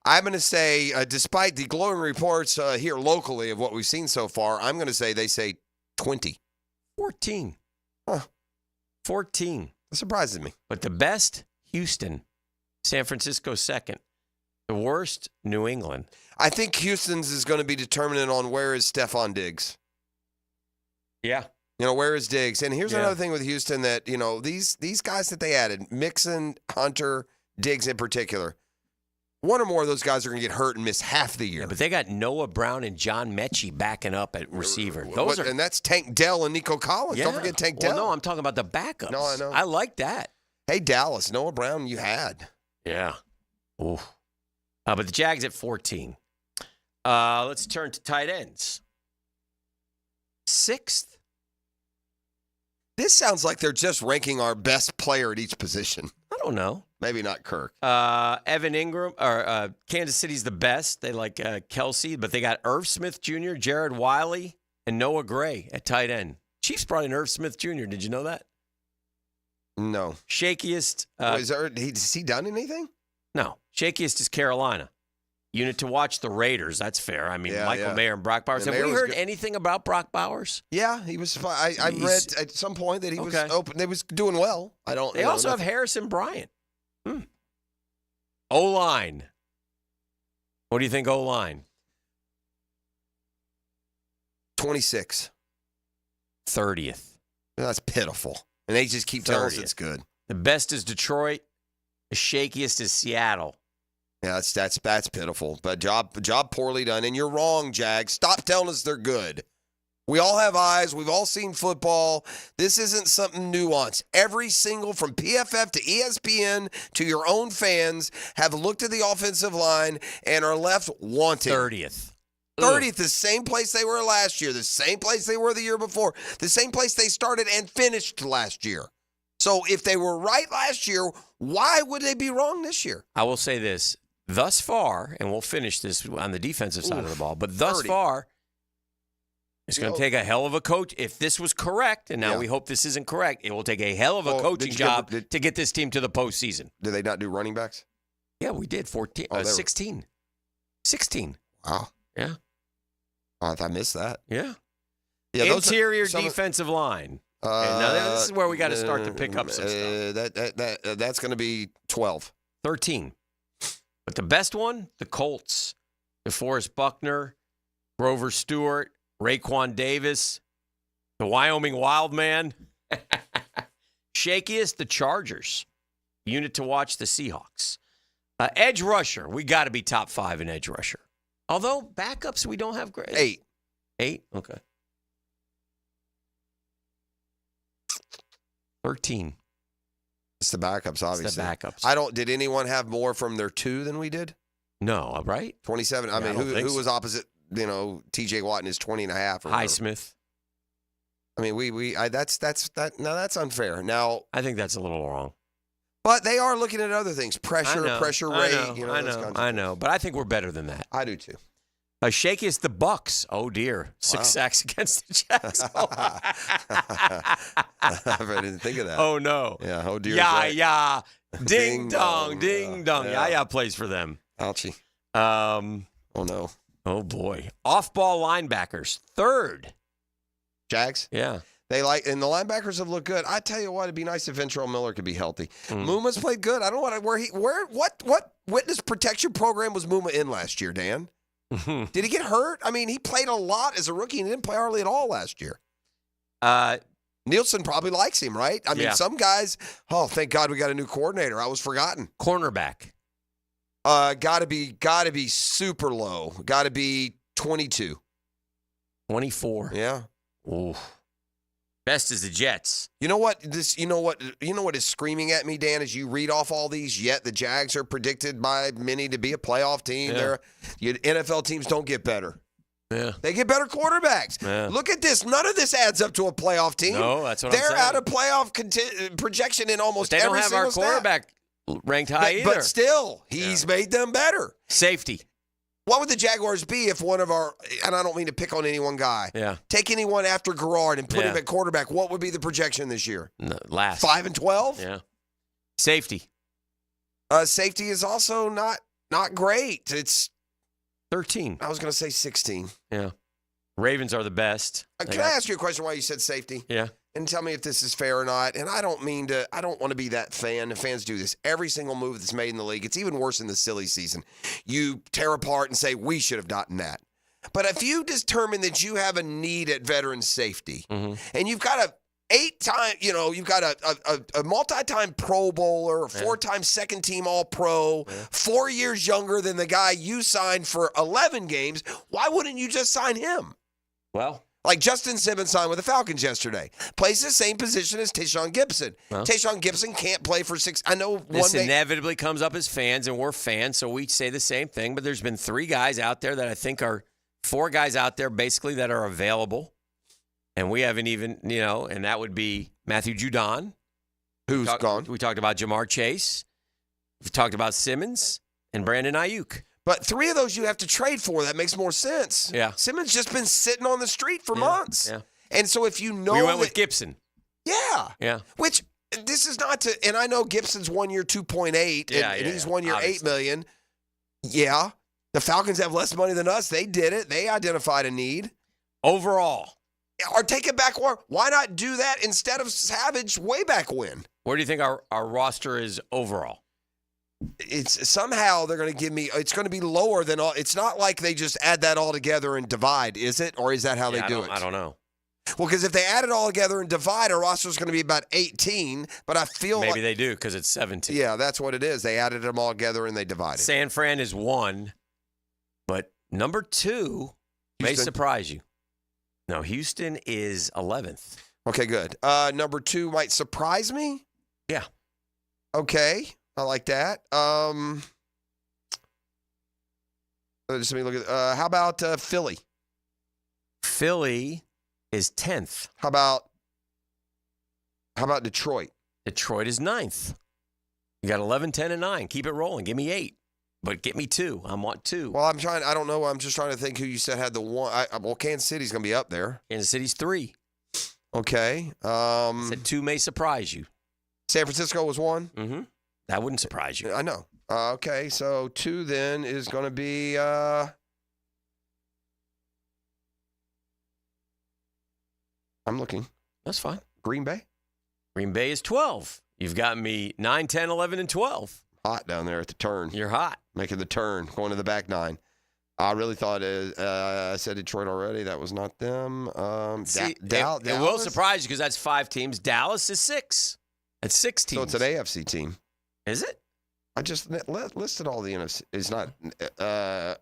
I'm going to say, despite the glowing reports here locally of what we've seen so far, I'm going to say they say 20. 14. Huh. 14. That surprises me. But the best, Houston. San Francisco second. The worst, New England. I think Houston's is going to be determinant on where is Stephon Diggs. Yeah. You know, where is Diggs? And here's another thing with Houston that, you know, these guys that they added, Mixon, Hunter, Diggs in particular, one or more of those guys are going to get hurt and miss half the year. Yeah, but they got Noah Brown and John Mechie backing up at receiver. And that's Tank Dell and Nico Collins. Yeah. Don't forget Tank Dell. No, I'm talking about the backups. No, I know. I like that. Hey, Dallas, Noah Brown, you had. Yeah. Ooh. But the Jags at 14. Let's turn to tight ends. 6th. This sounds like they're just ranking our best player at each position. I don't know. Maybe not Kirk. Evan Ingram, or Kansas City's the best. They like Kelsey, but they got Irv Smith Jr., Jared Wiley, and Noah Gray at tight end. Chiefs brought in Irv Smith Jr. Did you know that? No. Shakiest. Has he done anything? No. Shakiest is Carolina. Unit to watch, the Raiders. That's fair. I mean, Michael Mayer and Brock Bowers. Have we heard anything about Brock Bowers? Yeah, he was fine. I read at some point that he was open. They was doing well. They also have Harrison Bryant. O-line. What do you think O-line? 26. 30th. That's pitiful. And they just keep telling us it's good. The best is Detroit. The shakiest is Seattle. Yeah, that's pitiful. But job poorly done. And you're wrong, Jag. Stop telling us they're good. We all have eyes. We've all seen football. This isn't something nuanced. Every single, from PFF to ESPN to your own fans, have looked at the offensive line and are left wanting. 30th. 30th, the same place they were last year, the same place they were the year before, the same place they started and finished last year. So if they were right last year, why would they be wrong this year? I will say this. Thus far, and we'll finish this on the defensive side of the ball, but thus far, it's going to take a hell of a coach. If this was correct, and now we hope this isn't correct, it will take a hell of a coaching job to get this team to the postseason. Did they not do running backs? Yeah, we did. 16. 16. Wow. Yeah. Oh, I missed that. Yeah. Interior defensive line. Now this is where we got to start to pick up some stuff. That's going to be 12. 13. But the best one, the Colts. DeForest Buckner, Grover Stewart, Raekwon Davis, the Wyoming Wildman. Shakiest, the Chargers. Unit to watch, the Seahawks. Edge rusher, we got to be top 5 in edge rusher. Although backups, we don't have great. 8. 8? Okay. 13. It's the backups, obviously. It's the backups. Did anyone have more from their 2 than we did? No, right? 27. I mean, who was opposite, TJ Watt in his 20 and a half? Highsmith. I mean, that's unfair. Now, I think that's a little wrong. But they are looking at other things. Pressure rate. I know. But I think we're better than that. I do too. Shakiest the Bucks. Oh, dear. 6 sacks against the Jags. I didn't think of that. Oh, no. Yeah, oh, dear. Yeah. Ding dong. Yeah, plays for them. Ouchie. Oh, no. Oh, boy. Off-ball linebackers. 3rd. Jags? Yeah. And the linebackers have looked good. I tell you what, it'd be nice if Ventrell Miller could be healthy. Muma's played good. I don't know what witness protection program was Muma in last year, Dan? Did he get hurt? I mean, he played a lot as a rookie and he didn't play hardly at all last year. Nielsen probably likes him, right? I mean, some guys, thank God we got a new coordinator. I was forgotten. Cornerback. Gotta be super low. Gotta be 22. 24. Yeah. Ooh. Best is the Jets. You know what is screaming at me, Dan, as you read off all these, yet the Jags are predicted by many to be a playoff team. Yeah. NFL teams don't get better. Yeah. They get better quarterbacks. Yeah. Look at this. None of this adds up to a playoff team. No, that's what I'm They're saying. out of playoff projection in almost But they every don't have our single stat. quarterback ranked high either. But still, he's made them better. Safety. What would the Jaguars be if one of our, and I don't mean to pick on any one guy, take anyone after Garrard and put him at quarterback, what would be the projection this year? No, last. 5-12? Yeah. Safety. Safety is also not great. It's 13. I was going to say 16. Yeah. Ravens are the best. Can I ask you a question why you said safety? Yeah. And tell me if this is fair or not. And I don't want to be that fan. The fans do this. Every single move that's made in the league, it's even worse in the silly season. You tear apart and say, we should have gotten that. But if you determine that you have a need at veteran safety, and you've got you've got a multi-time Pro Bowler, a 4-time second-team All-Pro, 4 years younger than the guy you signed for 11 games, why wouldn't you just sign him? Well, like Justin Simmons signed with the Falcons yesterday. Plays the same position as Tayshaun Gibson. Tayshaun Gibson can't play for 6. I know this inevitably comes up as fans, and we're fans, so we say the same thing. But there's been 3 guys out there that I think are 4 guys out there basically that are available. And we haven't even, and that would be Matthew Judon. Who's gone? We talked about Jamar Chase. We've talked about Simmons and Brandon Ayuk. But 3 of those you have to trade for. That makes more sense. Yeah. Simmons just been sitting on the street for months. Yeah. And so if you know we went with Gibson. Yeah. Yeah. Which this is not to, and I know Gibson's 1 year 2.8 and he's 1 year obviously. $8 million. Yeah. The Falcons have less money than us. They did it. They identified a need. Overall. Or take it back. Why not do that instead of Savage way back when? Where do you think our roster is overall? It's somehow they're going to give me. It's going to be lower than all. It's not like they just add that all together and divide, is it? Or is that how they do it? I don't know. Well, because if they add it all together and divide, our roster is going to be about 18. But I feel maybe they do because it's 17. Yeah, that's what it is. They added them all together and they divided. San Fran is 1, but number 2 may surprise you. No, Houston is 11th. Okay, good. Number 2 might surprise me. Yeah. Okay, I like that. Just let me look at. How about Philly? Philly is 10th. How about Detroit? Detroit is 9th. You got 11, 10, and 9. Keep it rolling. Give me 8. But get me 2. I want 2. Well, I don't know. I'm just trying to think who you said had the 1. Well, Kansas City's going to be up there. Kansas City's 3. Okay. Said 2 may surprise you. San Francisco was 1? Mm-hmm. That wouldn't surprise you. I know. Okay, so 2 then is going to be I'm looking. That's fine. Green Bay? Green Bay is 12. You've got me 9, 10, 11, and 12. Hot down there at the turn. You're hot. Making the turn, going to the back 9. I really thought I said Detroit already. That was not them. Dallas? It will surprise you because that's 5 teams. Dallas is 6. That's 6 teams. So it's an AFC team. Is it? I just listed all the NFC. It's not.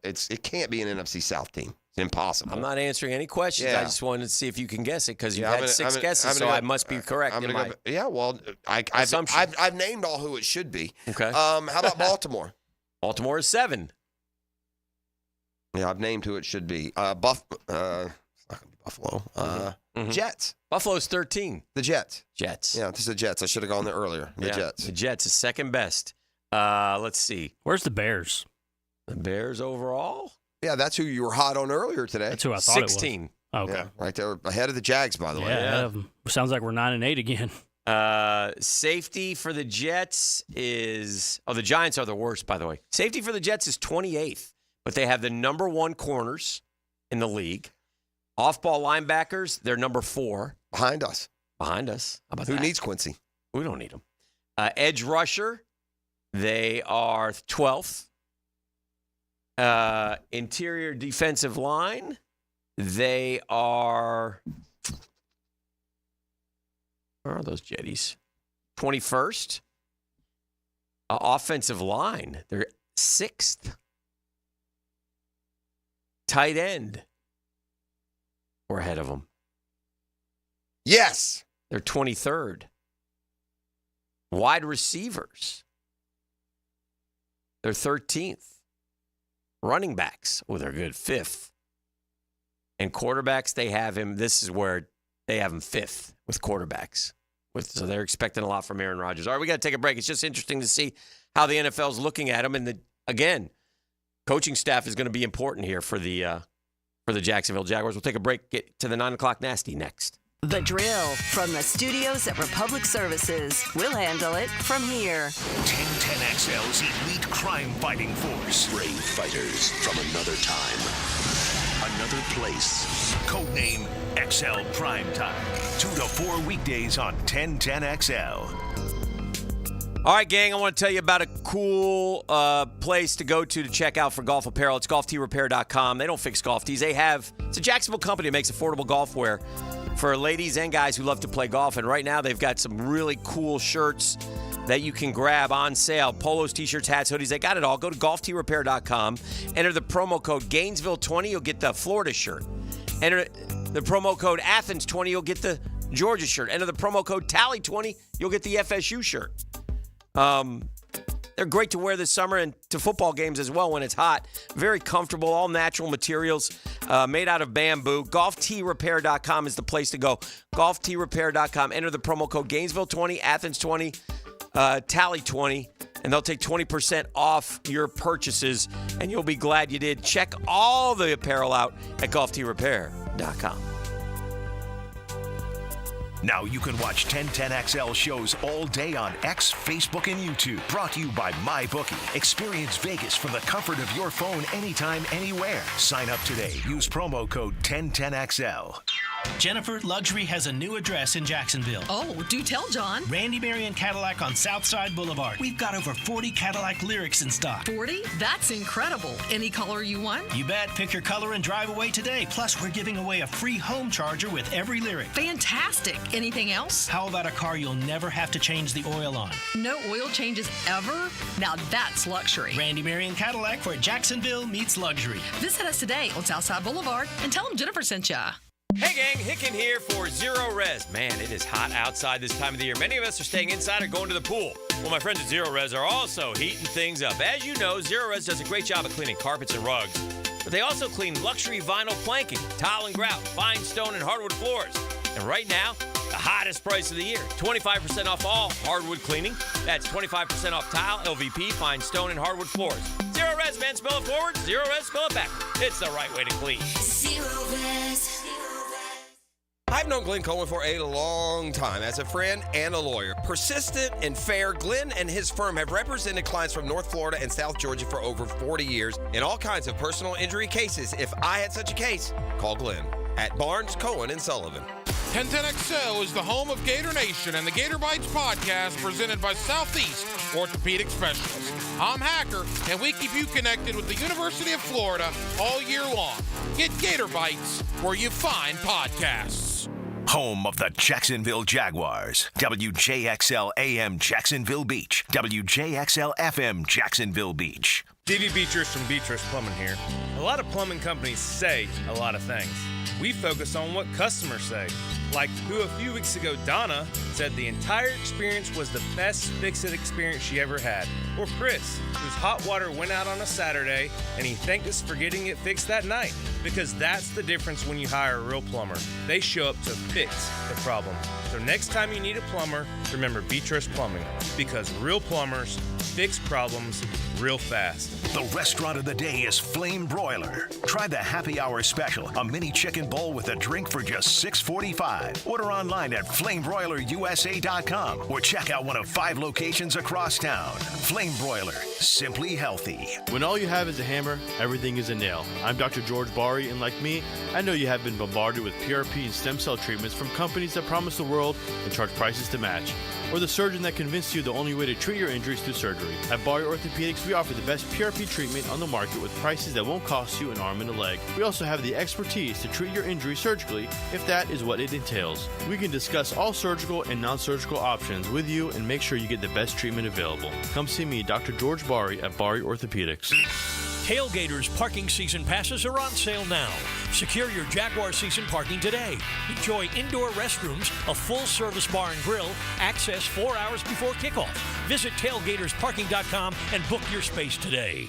It can't be an NFC South team. It's impossible. I'm not answering any questions. Yeah. I just wanted to see if you can guess it because you've had 6 guesses, so I must be correct. Yeah, well, I've named all who it should be. Okay. How about Baltimore? Baltimore is 7. Yeah, I've named who it should be. It's not going to be Buffalo. Jets. Buffalo's 13. The Jets. Jets. Yeah, this is the Jets. I should have gone there earlier. The Jets. The Jets is second best. Let's see. Where's the Bears? The Bears overall? Yeah, that's who you were hot on earlier today. That's who I thought 16. it was. Oh, okay. Yeah, right there, ahead of the Jags, by the way. Yeah. Sounds like we're 9-8 again. Safety for the Jets is the Giants are the worst, by the way. Safety for the Jets is 28th, but they have the number 1 corners in the league. Off-ball linebackers, they're number 4. Behind us. How about Who that? needs Quincy? We don't need them. Edge rusher, they are 12th. Interior defensive line, they are... Where are those Jetties? 21st. Offensive line, they're 6th. Tight end, we're ahead of them. Yes. They're 23rd. Wide receivers, they're 13th. Running backs, they're good, 5th. And quarterbacks, they have him, this is where they have him 5th with quarterbacks. So they're expecting a lot from Aaron Rodgers. All right, we got to take a break. It's just interesting to see how the NFL is looking at him. And again, coaching staff is going to be important here for the Jacksonville Jaguars. We'll take a break, get to the 9 o'clock nasty next. The Drill from the studios at Republic Services. We'll handle it from here. 1010XL's elite crime-fighting force. Brave fighters from another time, another place. Codename XL Primetime. 2 to 4 weekdays on 1010XL. All right, gang, I want to tell you about a cool place to go to check out for golf apparel. It's golfteerepair.com. They don't fix golf tees. It's a Jacksonville company that makes affordable golf wear for ladies and guys who love to play golf. And right now, they've got some really cool shirts that you can grab on sale. Polos, T-shirts, hats, hoodies. They got it all. Go to golfteerepair.com. Enter the promo code Gainesville20. You'll get the Florida shirt. Enter the promo code Athens20. You'll get the Georgia shirt. Enter the promo code Tally20. You'll get the FSU shirt. They're great to wear this summer and to football games as well when it's hot. Very comfortable, all natural materials made out of bamboo. GolfTeeRepair.com is the place to go. GolfTeeRepair.com. Enter the promo code Gainesville20, Athens20, Tally20, and they'll take 20% off your purchases, and you'll be glad you did. Check all the apparel out at GolfTeeRepair.com. Now you can watch 1010XL shows all day on X, Facebook, and YouTube. Brought to you by MyBookie. Experience Vegas from the comfort of your phone anytime, anywhere. Sign up today. Use promo code 1010XL. Jennifer, Luxury has a new address in Jacksonville. Oh, do tell, John. Randy Marion Cadillac on Southside Boulevard. We've got over 40 Cadillac Lyrics in stock. 40? That's incredible. Any color you want? You bet. Pick your color and drive away today. Plus, we're giving away a free home charger with every Lyric. Fantastic. Anything else? How about a car you'll never have to change the oil on? No oil changes ever? Now that's luxury. Randy Marion Cadillac, where Jacksonville meets luxury. Visit us today on Southside Boulevard and tell them Jennifer sent ya. Hey gang, Hicken here for Zero Res. Man, it is hot outside this time of the year. Many of us are staying inside or going to the pool. Well, my friends at Zero Res are also heating things up. As you know, Zero Res does a great job of cleaning carpets and rugs, but they also clean luxury vinyl planking, tile and grout, fine stone and hardwood floors. And right now, the hottest price of the year, 25% off all hardwood cleaning. That's 25% off tile, LVP, fine stone, and hardwood floors. Zero Res, man, spell it forward. Zero Res, spell it backward. It's the right way to clean. Zero Res. I've known Glenn Coleman for a long time as a friend and a lawyer. Persistent and fair, Glenn and his firm have represented clients from North Florida and South Georgia for over 40 years in all kinds of personal injury cases. If I had such a case, call Glenn at Barnes, Cohen, and Sullivan. 1010XL is the home of Gator Nation and the Gator Bites podcast presented by Southeast Orthopedic Specialists. I'm Hacker, and we keep you connected with the University of Florida all year long. Get Gator Bites where you find podcasts. Home of the Jacksonville Jaguars. WJXL AM Jacksonville Beach. WJXL FM Jacksonville Beach. D.D. Beatrice from Beatrice Plumbing here. A lot of plumbing companies say a lot of things. We focus on what customers say, like who a few weeks ago Donna said the entire experience was the best fix-it experience she ever had. Or Chris, whose hot water went out on a Saturday and he thanked us for getting it fixed that night. Because that's the difference when you hire a real plumber. They show up to fix the problem. So next time you need a plumber, remember Beatrice Plumbing. Because real plumbers fix problems real fast. The restaurant of the day is Flame Broiler. Try the happy hour special, a mini chicken bowl with a drink for just $6.45. Order online at flamebroilerusa.com or check out one of 5 locations across town. Flame Broiler, simply healthy. When all you have is a hammer, everything is a nail. I'm Dr. George Bari, and like me, I know you have been bombarded with PRP and stem cell treatments from companies that promise the world and charge prices to match. Or the surgeon that convinced you the only way to treat your injuries through surgery. At Bari Orthopedics, we offer the best PRP treatment on the market with prices that won't cost you an arm and a leg. We also have the expertise to treat your injury surgically if that is what it entails. We can discuss all surgical and non-surgical options with you and make sure you get the best treatment available. Come see me, Dr. George Bari at Bari Orthopedics. Tailgaters parking season passes are on sale now. Secure your Jaguar season parking today. Enjoy indoor restrooms, a full-service bar and grill, access 4 hours before kickoff. Visit tailgatorsparking.com and book your space today.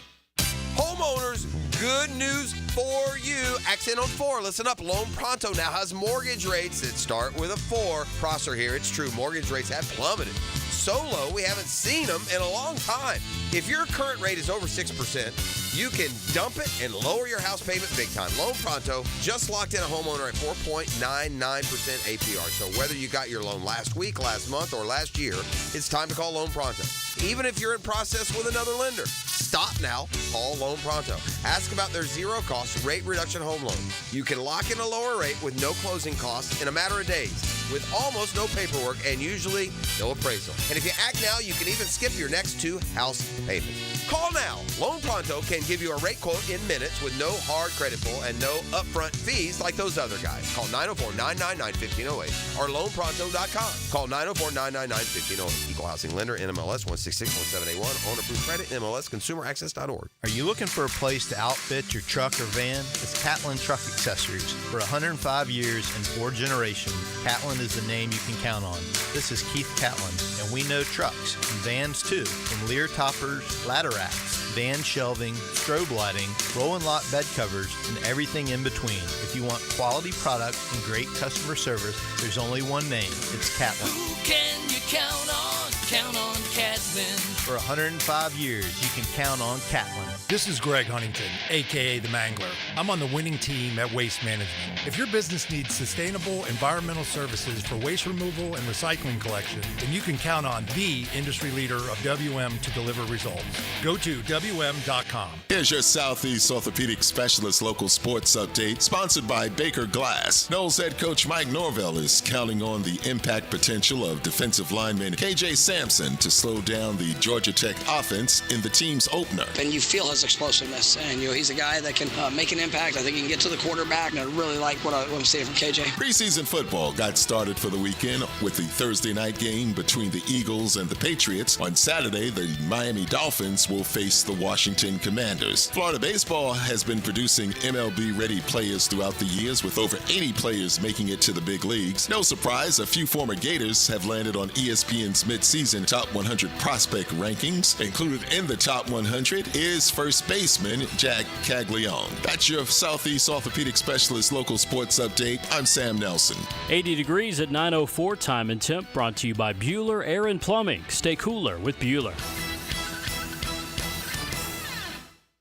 Homeowners, good news for you. Accent on 4. Listen up. Loan Pronto now has mortgage rates that start with a 4. Prosser here. It's true. Mortgage rates have plummeted. So low, we haven't seen them in a long time. If your current rate is over 6%, you can dump it and lower your house payment big time. Loan Pronto just locked in a homeowner at 4.99% APR. So whether you got your loan last week, last month, or last year, it's time to call Loan Pronto. Even if you're in process with another lender, stop now. Call Loan Pronto. Ask about their zero-cost rate reduction home loan. You can lock in a lower rate with no closing costs in a matter of days, with almost no paperwork and usually no appraisal. And if you act now, you can even skip your next 2 house payments. Call now. Loan Pronto can give you a rate quote in minutes with no hard credit pull and no upfront fees like those other guys. Call 904-999-1508 or loanpronto.com. Call 904-999-1508. Equal housing lender, NMLS 1661781. Owner approved credit, MLSconsumeraccess.org. Are you looking for a place to outfit your truck or van? It's Catlin Truck Accessories. For 105 years and 4 generations, Catlin is the name you can count on. This is Keith Catlin, and we know trucks and vans too, from Lear toppers, ladder racks, van shelving, strobe lighting, roll and lock bed covers, and everything in between. If you want quality product and great customer service, there's only one name. It's Catlin. Who can you count on? Count on Catlin. For 105 years, you can count on Catlin. This is Greg Huntington, a.k.a. The Mangler. I'm on the winning team at Waste Management. If your business needs sustainable environmental services for waste removal and recycling collection, then you can count on the industry leader of WM to deliver results. Go to WM.com. Here's your Southeast Orthopedic Specialist local sports update, sponsored by Baker Glass. Knowles head coach Mike Norvell is counting on the impact potential of defensive lineman KJ Sampson to slow down the Georgia Tech offense in the team's opener. And you feel his explosiveness, and he's a guy that can make an impact. I think he can get to the quarterback, and I really like what I'm seeing from KJ. Preseason football got started for the weekend with the Thursday night game between the Eagles and the Patriots. On Saturday, the Miami Dolphins will face the Washington Commanders. Florida baseball has been producing MLB-ready players throughout the years, with over 80 players making it to the big leagues. No surprise, a few former Gators have landed on ESPN's mid-season Top 100 prospect rankings. Included in the Top 100 is first baseman Jack Caglione. That's your Southeast Orthopedic Specialist local sports update. I'm Sam Nelson. 80 degrees at 9:04 time and temp, brought to you by Bueller Air and Plumbing. Stay cooler with Bueller.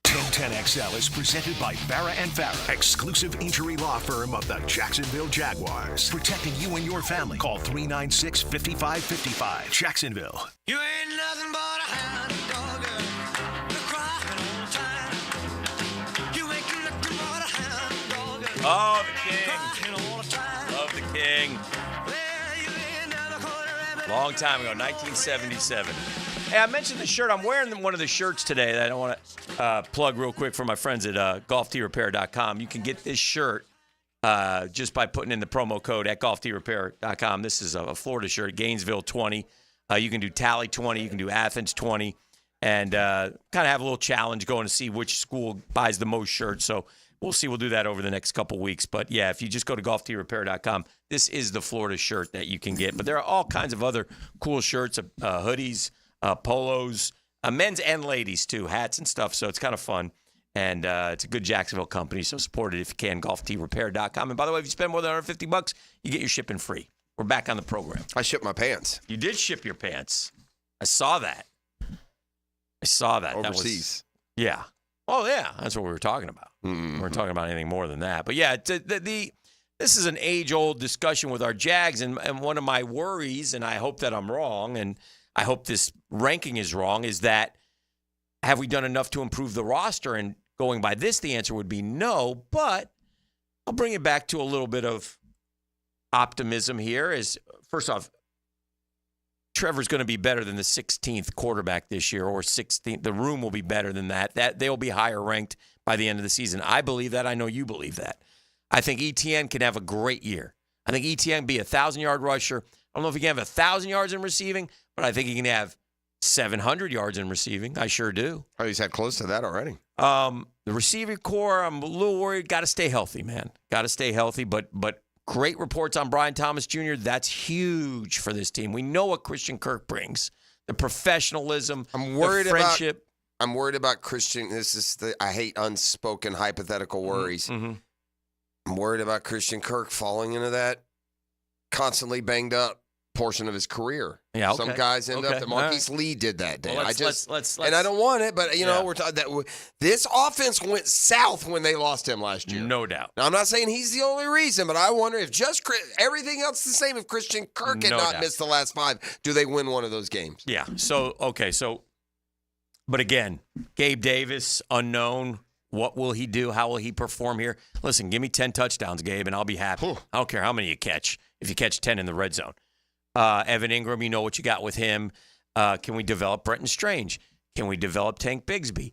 1010XL is presented by Farah and Farah, exclusive injury law firm of the Jacksonville Jaguars. Protecting you and your family. Call 396-5555. Jacksonville. You ain't nothing but a hound dog. You're crying all the time. You ain't nothing but a hound dog. Oh, the King. Love the King. Long time ago, 1977. Hey, I mentioned the shirt. I'm wearing one of the shirts today that I want to plug real quick for my friends at golfteerepair.com. You can get this shirt just by putting in the promo code at golfteerepair.com. This is a Florida shirt, Gainesville 20. You can do Tally 20. You can do Athens 20. And kind of have a little challenge going to see which school buys the most shirts. So we'll see. We'll do that over the next couple weeks. But, yeah, if you just go to golfteerepair.com, this is the Florida shirt that you can get. But there are all kinds of other cool shirts, hoodies, polos, men's and ladies, too, hats and stuff. So it's kind of fun. And it's a good Jacksonville company, so support it if you can, golfteerepair.com. And by the way, if you spend more than $150, you get your shipping free. We're back on the program. I shipped my pants. You did ship your pants. I saw that. Overseas. Yeah. Oh, yeah. That's what we were talking about. We weren't talking about anything more than that. But, yeah, this is an age-old discussion with our Jags, and one of my worries, and I hope that I'm wrong, and I hope this ranking is wrong, is that have we done enough to improve the roster? And going by this, the answer would be no, but I'll bring it back to a little bit of optimism here. Is first off, Trevor's going to be better than the 16th quarterback this year, or 16th. The room will be better than that. They'll be higher ranked by the end of the season. I believe that. I know you believe that. I think ETN can have a great year. I think ETN can be a 1,000-yard rusher. I don't know if he can have 1,000 yards in receiving, but I think he can have 700 yards in receiving. I sure do. Oh, he's had close to that already. The receiving core, I'm a little worried. Got to stay healthy, man. Got to stay healthy. But great reports on Brian Thomas Jr. That's huge for this team. We know what Christian Kirk brings. The professionalism, the friendship. I'm worried about Christian. I hate unspoken hypothetical worries. Mm-hmm. I'm worried about Christian Kirk falling into that constantly banged up portion of his career. Yeah, okay. Some guys end up. Marquise Lee did that day. Well, let's, and I don't want it, but we're talking that this offense went south when they lost him last year. No doubt. Now I'm not saying he's the only reason, but I wonder if just everything else is the same. If Christian Kirk had not missed the last 5, do they win one of those games? Yeah. But again, Gabe Davis, unknown. What will he do? How will he perform here? Listen, give me 10 touchdowns, Gabe, and I'll be happy. I don't care how many you catch. If you catch 10 in the red zone. Evan Ingram, you know what you got with him. Can we develop Brenton Strange? Can we develop Tank Bigsby?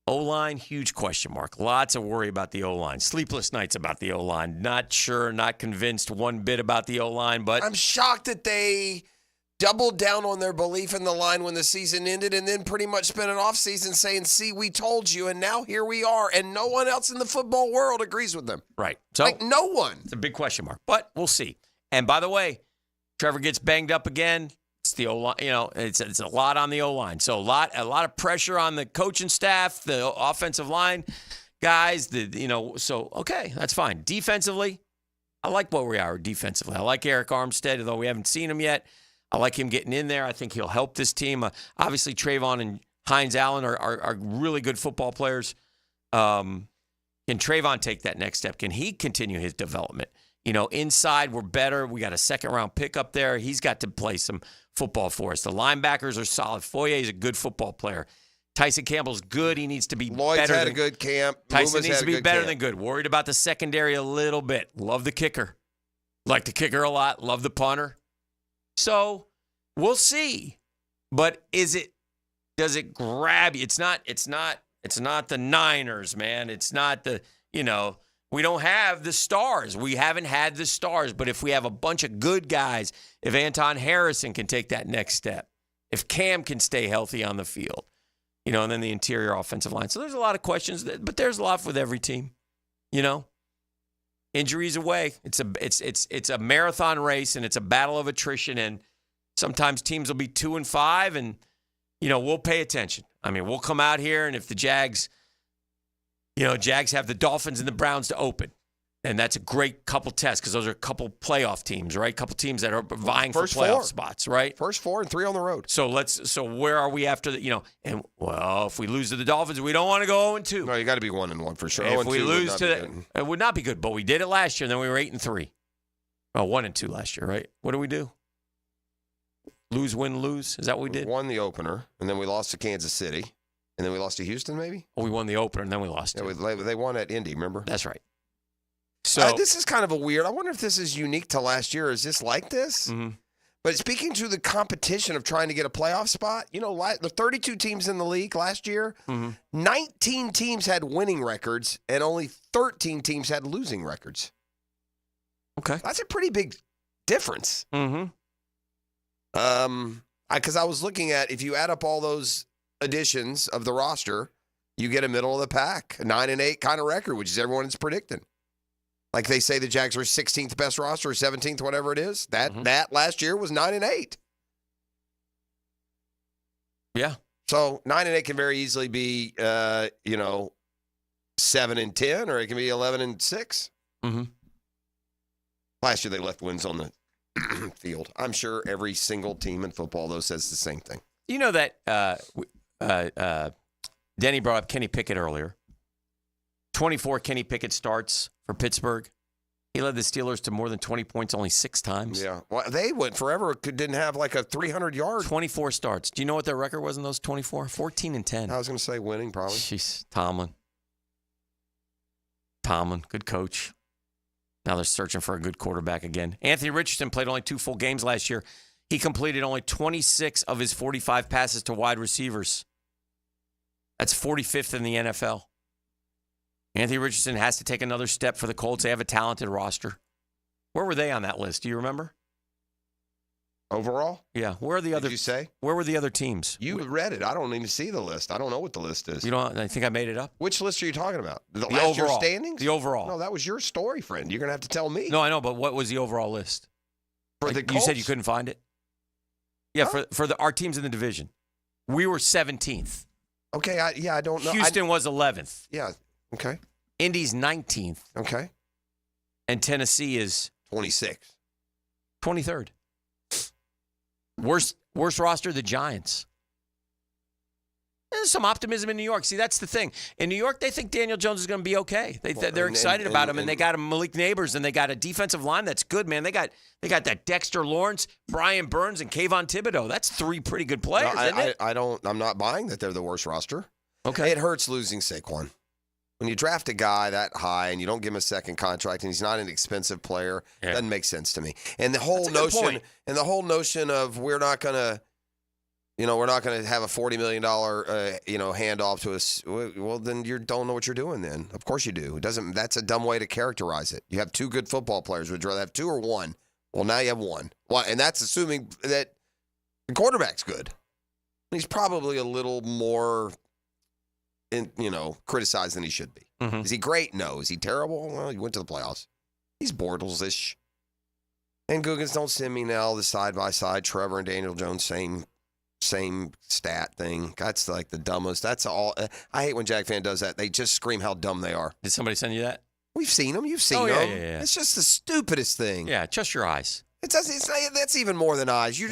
O-line, huge question mark. Lots of worry about the O-line. Sleepless nights about the O-line. Not sure, not convinced one bit about the O-line, but I'm shocked that they doubled down on their belief in the line when the season ended and then pretty much spent an offseason saying, see, we told you, and now here we are, and no one else in the football world agrees with them. Right. So, no one. It's a big question mark, but we'll see. And by the way, Trevor gets banged up again. It's the O-line, it's a lot on the O-line. So a lot of pressure on the coaching staff, the offensive line guys, okay, that's fine. Defensively, I like where we are defensively. I like Eric Armstead, although we haven't seen him yet. I like him getting in there. I think he'll help this team. Obviously, Trayvon and Hines Allen are really good football players. Can Trayvon take that next step? Can he continue his development? Inside, we're better. We got a second-round pick up there. He's got to play some football for us. The linebackers are solid. Foyer's a good football player. Tyson Campbell's good. He needs to be Lloyd's better. Had a good camp. Tyson Loomis needs to be better camp. than good. Worried about the secondary a little bit. Love the kicker. Like the kicker a lot. Love the punter. So we'll see. But does it grab you? It's not the Niners, man. It's not the, we don't have the stars. We haven't had the stars. But if we have a bunch of good guys, if Anton Harrison can take that next step, if Cam can stay healthy on the field, and then the interior offensive line. So there's a lot of questions, but there's a lot with every team, Injuries away. It's a marathon race, and it's a battle of attrition, and sometimes teams will be 2-5, and, we'll pay attention. I mean, we'll come out here, and if the Jags have the Dolphins and the Browns to open, and that's a great couple tests because those are a couple playoff teams, right? A couple teams that are vying for playoff spots, right? First 4 and 3 on the road. So where are we after the, if we lose to the Dolphins, we don't want to go 0-2. No, you got to be 1-1 for sure. If we lose to it would not be good, but we did it last year, and then we were 8-3. Oh, 1-2 last year, right? What do we do? Lose, win, lose? Is that what we did? We won the opener, and then we lost to Kansas City, and then we lost to Houston, maybe? Oh, we won the opener, and then we lost. Yeah, they won at Indy, remember? That's right. So this is kind of a weird. I wonder if this is unique to last year. Is this like this? Mm-hmm. But speaking to the competition of trying to get a playoff spot, the 32 teams in the league last year, 19 teams had winning records, and only 13 teams had losing records. Okay. That's a pretty big difference. Mm-hmm. Because I was looking at, if you add up all those additions of the roster, You get a middle of the pack, a 9-8 kind of record, which is everyone's predicting. Like they say the Jags are 16th best roster or 17th, whatever it is. That last year was 9-8. Yeah. So 9-8 can very easily be, 7-10, or it can be 11-6. Mm-hmm. Last year they left wins on the field. I'm sure every single team in football, though, says the same thing. You know that Denny brought up Kenny Pickett earlier. 24 Kenny Pickett starts for Pittsburgh. He led the Steelers to more than 20 points only 6 times. Yeah. Well, they went forever. Didn't have like a 300-yard. 24 starts. Do you know what their record was in those 24? 14-10. I was going to say winning, probably. Jeez. Tomlin, good coach. Now they're searching for a good quarterback again. Anthony Richardson played only 2 full games last year. He completed only 26 of his 45 passes to wide receivers. That's 45th in the NFL. Anthony Richardson has to take another step for the Colts. They have a talented roster. Where were they on that list? Do you remember? Overall? Yeah. Where are the other? Did you say? Where were the other teams? You read it. I don't even see the list. I don't know what the list is. You don't? I think I made it up. Which list are you talking about? The last overall. year standings? The overall. No, that was your story, friend. You're going to have to tell me. No, I know, but what was the overall list? For the You Colts? said you couldn't find it? Yeah, for our teams in the division. We were 17th. Okay, I don't know. Houston was 11th. Yeah, okay. Indy's 19th. Okay. And Tennessee is 26th. 23rd. Worst roster, the Giants. There's some optimism in New York. See, that's the thing. In New York, they think Daniel Jones is going to be okay. They're excited about him, and they got him Malik Neighbors, and they got a defensive line that's good, man. They got that Dexter Lawrence, Brian Burns, and Kayvon Thibodeau. That's 3 pretty good players, isn't it? I'm not buying that they're the worst roster. Okay. It hurts losing Saquon. When you draft a guy that high and you don't give him a second contract and he's not an expensive player, it doesn't make sense to me. And the whole notion of we're not going to have a $40 million handoff to us. Well, then you don't know what you're doing. Then of course you do. That's a dumb way to characterize it. You have 2 good football players. Would you rather have 2 or 1? Well, now you have 1. Well, and that's assuming that the quarterback's good. He's probably a little more criticized than he should be. Mm-hmm. Is he great? No. Is he terrible? Well, he went to the playoffs. He's Bortles-ish. And Googans, don't send me now the side-by-side Trevor and Daniel Jones same stat thing. That's like the dumbest. That's all. I hate when Jag fan does that. They just scream how dumb they are. Did somebody send you that? We've seen them. You've seen them. Yeah. It's just the stupidest thing. Yeah, trust your eyes. That's even more than eyes.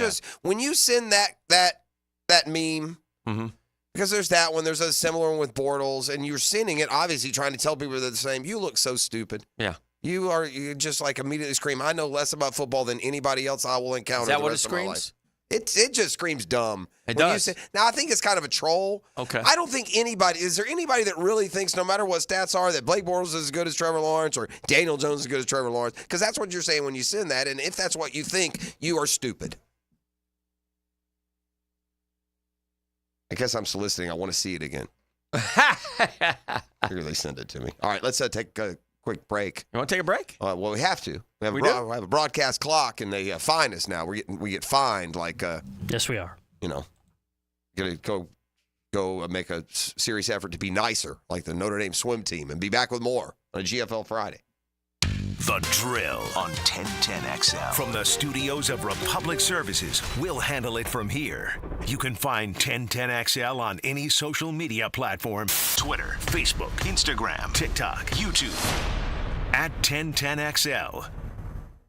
When you send that meme, mm-hmm. because there's that one, there's a similar one with Bortles, and you're sending it, obviously trying to tell people they're the same. You look so stupid. Yeah. You just like immediately scream, I know less about football than anybody else I will encounter. Is that the what it rest of my life. screams? It just screams dumb. It When does. Now, I think it's kind of a troll. Okay. I don't think is there anybody that really thinks, no matter what stats are, that Blake Bortles is as good as Trevor Lawrence or Daniel Jones is as good as Trevor Lawrence? Because that's what you're saying when you send that, and if that's what you think, you are stupid. I guess I'm soliciting. I want to see it again. Here they send it to me. All right, let's take a quick break. You want to take a break? Well, we have to. We have a broadcast clock, and they fine us now. We get fined like. Yes, we are. Gonna go make a serious effort to be nicer, like the Notre Dame swim team, and be back with more on a GFL Friday. The Drill on 1010XL. From the studios of Republic Services, we'll handle it from here. You can find 1010XL on any social media platform: Twitter, Facebook, Instagram, TikTok, YouTube. At 1010XL.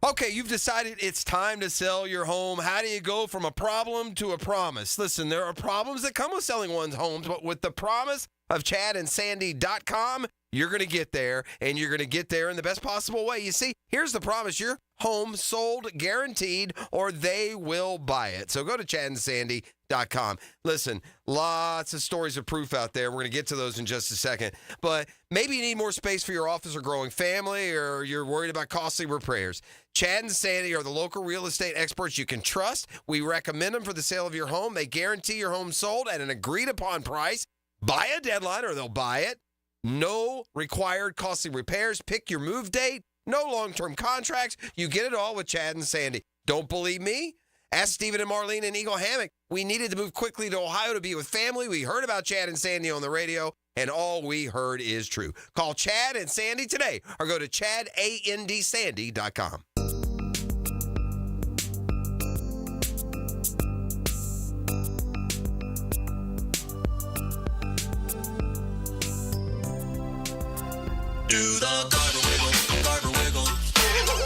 Okay, you've decided it's time to sell your home. How do you go from a problem to a promise? Listen, there are problems that come with selling one's homes, but with the promise of ChadandSandy.com, you're going to get there, and you're going to get there in the best possible way. You see, here's the promise. Your home sold guaranteed, or they will buy it. So go to ChadandSandy.com. Listen, lots of stories of proof out there. We're going to get to those in just a second. But maybe you need more space for your office or growing family, or you're worried about costly repairs. Chad and Sandy are the local real estate experts you can trust. We recommend them for the sale of your home. They guarantee your home sold at an agreed-upon price. By a deadline, or they'll buy it. No required costly repairs. Pick your move date. No long-term contracts. You get it all with Chad and Sandy. Don't believe me? Ask Stephen and Marlene in Eagle Hammock. We needed to move quickly to Ohio to be with family. We heard about Chad and Sandy on the radio, and all we heard is true. Call Chad and Sandy today or go to chadandsandy.com. Do the Garber wiggle, Garber wiggle,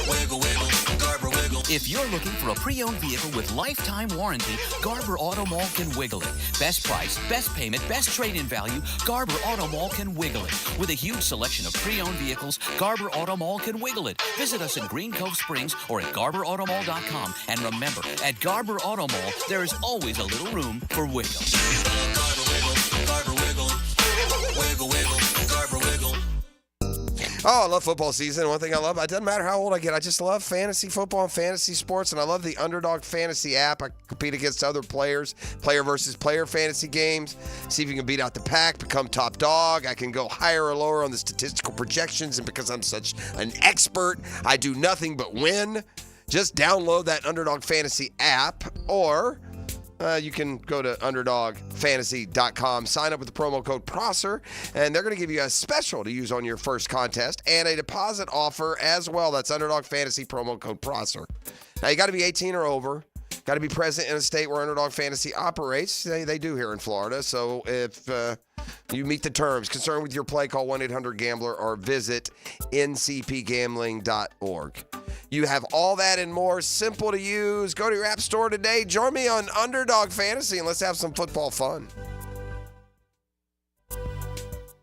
wiggle, wiggle, Garber wiggle. If you're looking for a pre-owned vehicle with lifetime warranty, Garber Auto Mall can wiggle it. Best price, best payment, best trade-in value, Garber Auto Mall can wiggle it. With a huge selection of pre-owned vehicles, Garber Auto Mall can wiggle it. Visit us in Green Cove Springs or at GarberAutomall.com. And remember, at Garber Auto Mall, there is always a little room for wiggle. Garber wiggle, Garber wiggle, wiggle, wiggle, Garber wiggle. Oh, I love football season. One thing I love, it doesn't matter how old I get, I just love fantasy football and fantasy sports, and I love the Underdog Fantasy app. I compete against other players, player versus player fantasy games, see if you can beat out the pack, become top dog. I can go higher or lower on the statistical projections, and because I'm such an expert, I do nothing but win. Just download that Underdog Fantasy app, or you can go to underdogfantasy.com, sign up with the promo code Prosser, and they're going to give you a special to use on your first contest and a deposit offer as well. That's Underdog Fantasy, promo code Prosser. Now, you got to be 18 or over. Got to be present in a state where Underdog Fantasy operates. They do here in Florida. So if you meet the terms, concerned with your play, call 1-800-GAMBLER or visit ncpgambling.org. You have all that and more, simple to use. Go to your app store today. Join me on Underdog Fantasy, and let's have some football fun.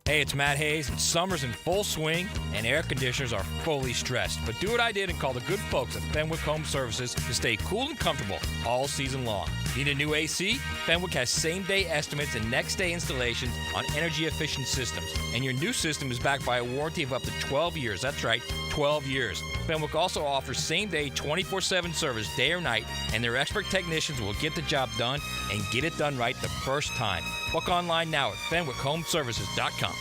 Hey, it's Matt Hayes, and summer's in full swing, and air conditioners are fully stressed. But do what I did and call the good folks at Fenwick Home Services to stay cool and comfortable all season long. Need a new AC? Fenwick has same-day estimates and next-day installations on energy-efficient systems. And your new system is backed by a warranty of up to 12 years. That's right, 12 years. Fenwick also offers same-day 24/7 service day or night, and their expert technicians will get the job done and get it done right the first time. Book online now at FenwickHomeservices.com.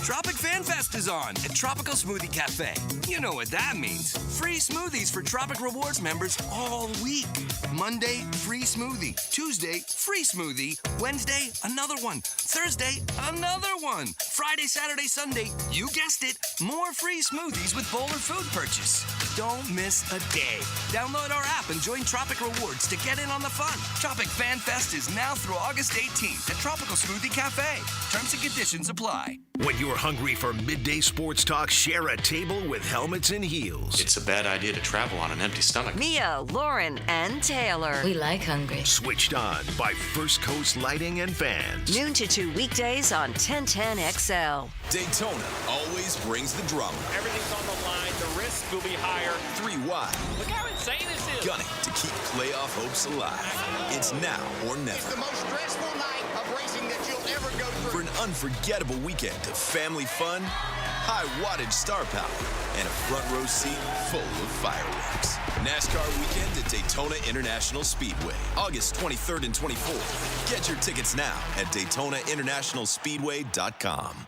Tropic Fan Fest is on at Tropical Smoothie Cafe. You know what that means. Free smoothies for Tropic Rewards members all week. Monday, free smoothie. Tuesday, free smoothie. Wednesday, another one. Thursday, another one. Friday, Saturday, Sunday, you guessed it, more free smoothies with bowl or food purchase. Don't miss a day. Download our app and join Tropic Rewards to get in on the fun. Tropic Fan Fest is now through August 18th at Tropical Smoothie Cafe. Terms and conditions apply. When you're hungry for midday sports talk, share a table with Helmets and Heels. It's a bad idea to travel on an empty stomach. Mia, Lauren, and Taylor. We like hungry. Switched on by First Coast Lighting and Fans. Noon to 2 weekdays on 1010XL. Daytona always brings the drama. Everything's on the line. The risk will be higher. 3 wide. Look how insane this is. Gunning to keep playoff hopes alive. It's now or never. It's the most stressful night of racing that you'll ever go through. For an unforgettable weekend of family fun, high wattage star power, and a front row seat full of fireworks. NASCAR weekend at Daytona International Speedway, August 23rd and 24th. Get your tickets now at DaytonaInternationalSpeedway.com.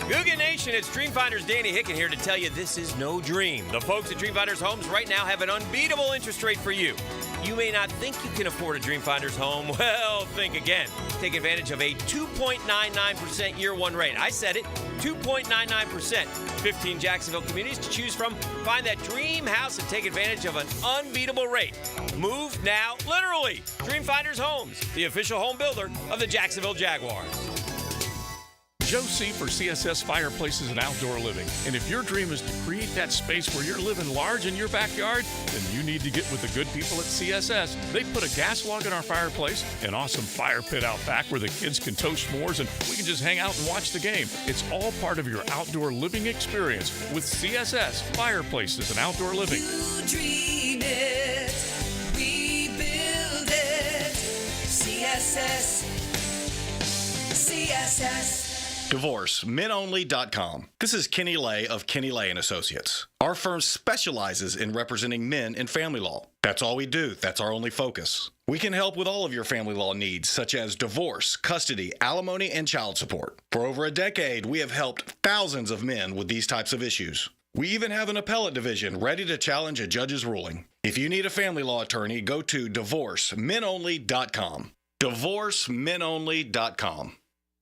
Googa Nation, it's Dreamfinders Danny Hicken here to tell you this is no dream. The folks at Dreamfinders Homes right now have an unbeatable interest rate for you. You may not think you can afford a Dreamfinders home. Well, think again. Take advantage of a 2.99% year one rate. I said it, 2.99%. 15 Jacksonville communities to choose from. Find that dream house and take advantage of an unbeatable rate. Move now, literally. Dreamfinders Homes, the official home builder of the Jacksonville Jaguars. Joe C. for CSS Fireplaces and Outdoor Living. And if your dream is to create that space where you're living large in your backyard, then you need to get with the good people at CSS. They put a gas log in our fireplace, an awesome fire pit out back where the kids can toast s'mores and we can just hang out and watch the game. It's all part of your outdoor living experience with CSS Fireplaces and Outdoor Living. You dream it, we build it. CSS. DivorceMenOnly.com. This is Kenny Lay of Kenny Lay & Associates. Our firm specializes in representing men in family law. That's all we do. That's our only focus. We can help with all of your family law needs, such as divorce, custody, alimony, and child support. For over a decade, we have helped thousands of men with these types of issues. We even have an appellate division ready to challenge a judge's ruling. If you need a family law attorney, go to DivorceMenOnly.com. DivorceMenOnly.com.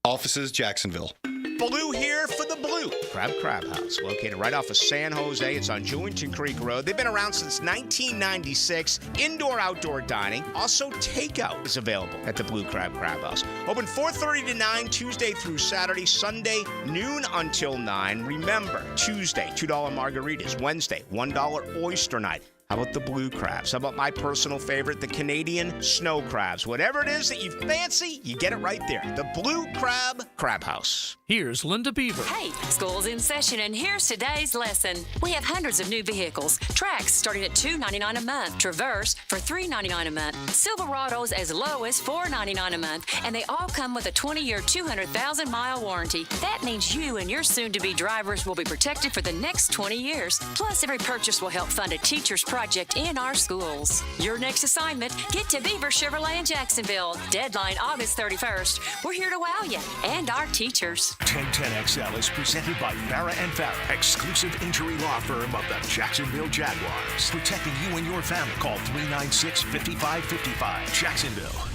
Offices, Jacksonville. Blue here for the Blue Crab House, located right off of San Jose. It's on Jewington Creek Road. They've been around since 1996. Indoor-outdoor dining. Also, takeout is available at the Blue Crab House. Open 4:30 to 9, Tuesday through Saturday. Sunday, noon until 9. Remember, Tuesday, $2 margaritas. Wednesday, $1 oyster night. How about the blue crabs? How about my personal favorite, the Canadian snow crabs? Whatever it is that you fancy, you get it right there. The Blue Crab House. Here's Linda Beaver. Hey, school's in session, and here's today's lesson. We have hundreds of new vehicles. Tracks starting at $2.99 a month. Traverse for $3.99 a month. Silverados as low as $4.99 a month. And they all come with a 20-year, 200,000-mile warranty. That means you and your soon-to-be drivers will be protected for the next 20 years. Plus, every purchase will help fund a teacher's project in our schools. Your next assignment, get to Beaver Chevrolet in Jacksonville. Deadline August 31st. We're here to wow you and our teachers. 1010XL is presented by Farah & Farah, exclusive injury law firm of the Jacksonville Jaguars. Protecting you and your family. Call 396-5555. Jacksonville.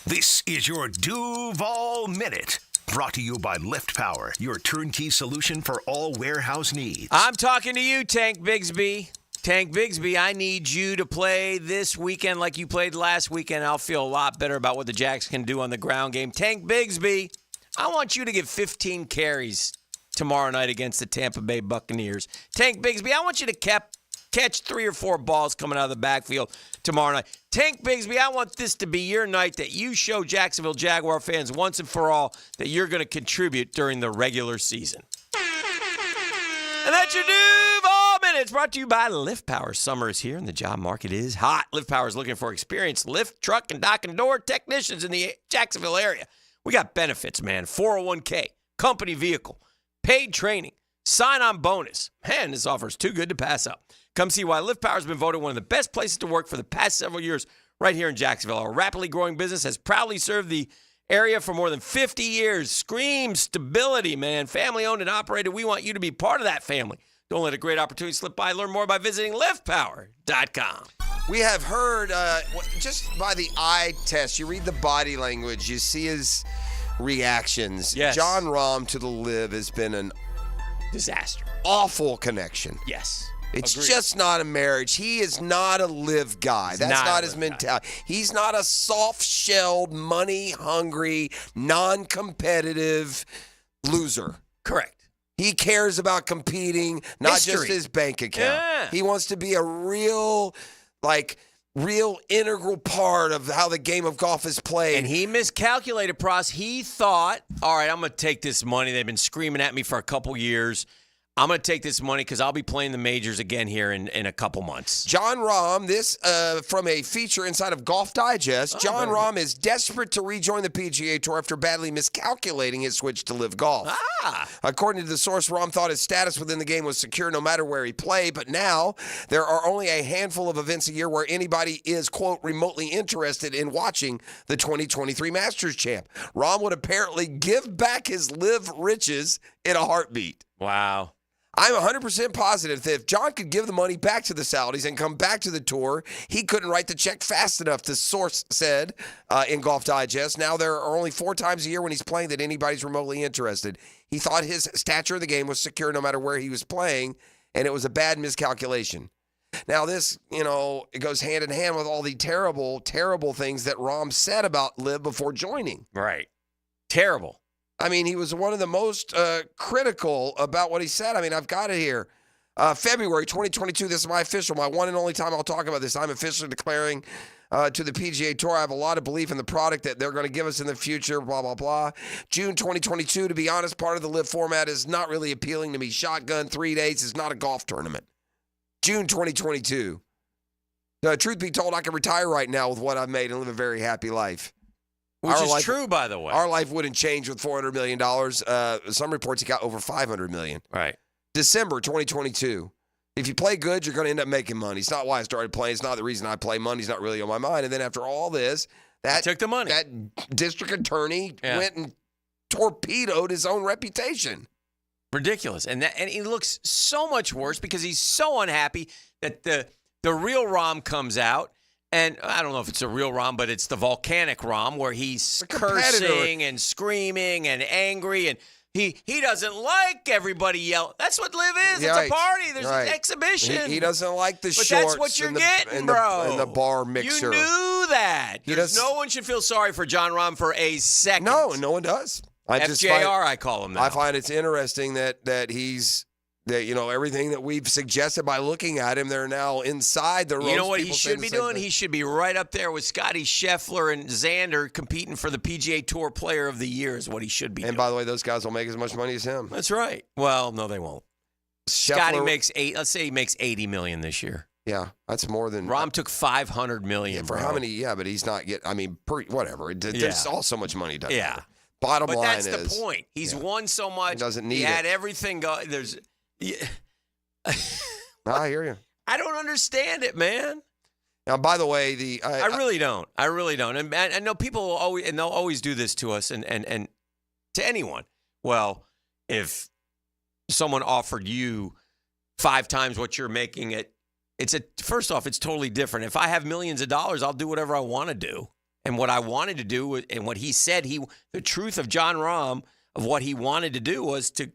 This is your Duval Minute. Brought to you by Lift Power, your turnkey solution for all warehouse needs. I'm talking to you, Tank Bigsby. Tank Bigsby, I need you to play this weekend like you played last weekend. I'll feel a lot better about what the Jags can do on the ground game. Tank Bigsby, I want you to get 15 carries tomorrow night against the Tampa Bay Buccaneers. Tank Bigsby, I want you to catch 3 or 4 balls coming out of the backfield tomorrow night. Tank Bigsby, I want this to be your night that you show Jacksonville Jaguar fans once and for all that you're going to contribute during the regular season. And that's your Duval Minute. Brought to you by Lift Power. Summer is here and the job market is hot. Lift Power is looking for experienced lift, truck, and dock and door technicians in the Jacksonville area. We got benefits, man. 401k, company vehicle, paid training, sign-on bonus. Man, this offer is too good to pass up. Come see why Lift Power has been voted one of the best places to work for the past several years right here in Jacksonville. Our rapidly growing business has proudly served the area for more than 50 years. Scream stability, man. Family-owned and operated. We want you to be part of that family. Don't let a great opportunity slip by. Learn more by visiting liftpower.com. We have heard, just by the eye test, you read the body language, you see his reactions. Yes. John Rahm to the live has been an disaster. Awful connection. Yes. It's Agreed. just not a marriage. He is not a live guy. That's not his mentality. He's not a soft-shelled, money-hungry, non-competitive loser. Correct. He cares about competing, not just his bank account. Yeah. He wants to be a real integral part of how the game of golf is played. And he miscalculated, Pross. He thought, all right, I'm going to take this money. They've been screaming at me for a couple years. I'm going to take this money because I'll be playing the majors again here in a couple months. John Rahm, this from a feature inside of Golf Digest. John Rahm is desperate to rejoin the PGA Tour after badly miscalculating his switch to live golf. According to the source, Rahm thought his status within the game was secure no matter where he played, but now there are only a handful of events a year where anybody is, quote, remotely interested in watching the 2023 Masters champ. Rahm would apparently give back his live riches in a heartbeat. Wow. I'm 100% positive that if John could give the money back to the Saudis and come back to the tour, he couldn't write the check fast enough, the source said in Golf Digest. Now there are only 4 times a year when he's playing that anybody's remotely interested. He thought his stature of the game was secure no matter where he was playing, and it was a bad miscalculation. Now this, it goes hand in hand with all the terrible, terrible things that Rahm said about LIV before joining. Right. Terrible. I mean, he was one of the most critical about what he said. I mean, I've got it here. February 2022, this is my one and only time I'll talk about this. I'm officially declaring to the PGA Tour. I have a lot of belief in the product that they're going to give us in the future, blah, blah, blah. June 2022, to be honest, part of the LIV format is not really appealing to me. Shotgun, 3 days is not a golf tournament. June 2022. Truth be told, I can retire right now with what I've made and live a very happy life. Which is true, by the way. Our life wouldn't change with $400 million. Some reports he got over $500 million. Right. December 2022. If you play good, you're going to end up making money. It's not why I started playing. It's not the reason I play. Money's not really on my mind. And then after all this, that took the money. That district attorney went and torpedoed his own reputation. Ridiculous. And he looks so much worse because he's so unhappy that the real Rahm comes out And I don't know if it's a real Rom, but it's the volcanic Rom where he's cursing and screaming and angry, and he doesn't like everybody yelling. That's what Live is. It's a party. There's an exhibition. He doesn't like the but shorts. That's what you're getting, bro. And the bar mixer. You knew that. No one should feel sorry for John Rahm for a second. No one does. FJR, I call him now. I find it's interesting that he's everything that we've suggested by looking at him, they're now inside the roast. You know what he should be doing? He should be right up there with Scotty Scheffler and Xander competing for the PGA Tour Player of the Year is what he should be doing. And by the way, those guys will make as much money as him. That's right. Well, no, they won't. Scotty makes let's say he makes $80 million this year. Yeah, that's more than Rahm took $500 million. For how many? Yeah, but he's not getting. I mean, whatever. There's all so much money done. Yeah. Bottom line is, that's the point. He's won so much. He doesn't need He had it. everything going. There's. Yeah. I hear you. I don't understand it, man. Now, by the way, I really don't. I really don't. And I know people will always, and they'll always do this to us and to anyone. Well, if someone offered you 5 times what you're making it, first off, it's totally different. If I have millions of dollars, I'll do whatever I want to do. And what I wanted to do, and what he said, the truth of John Rahm, of what he wanted to do was to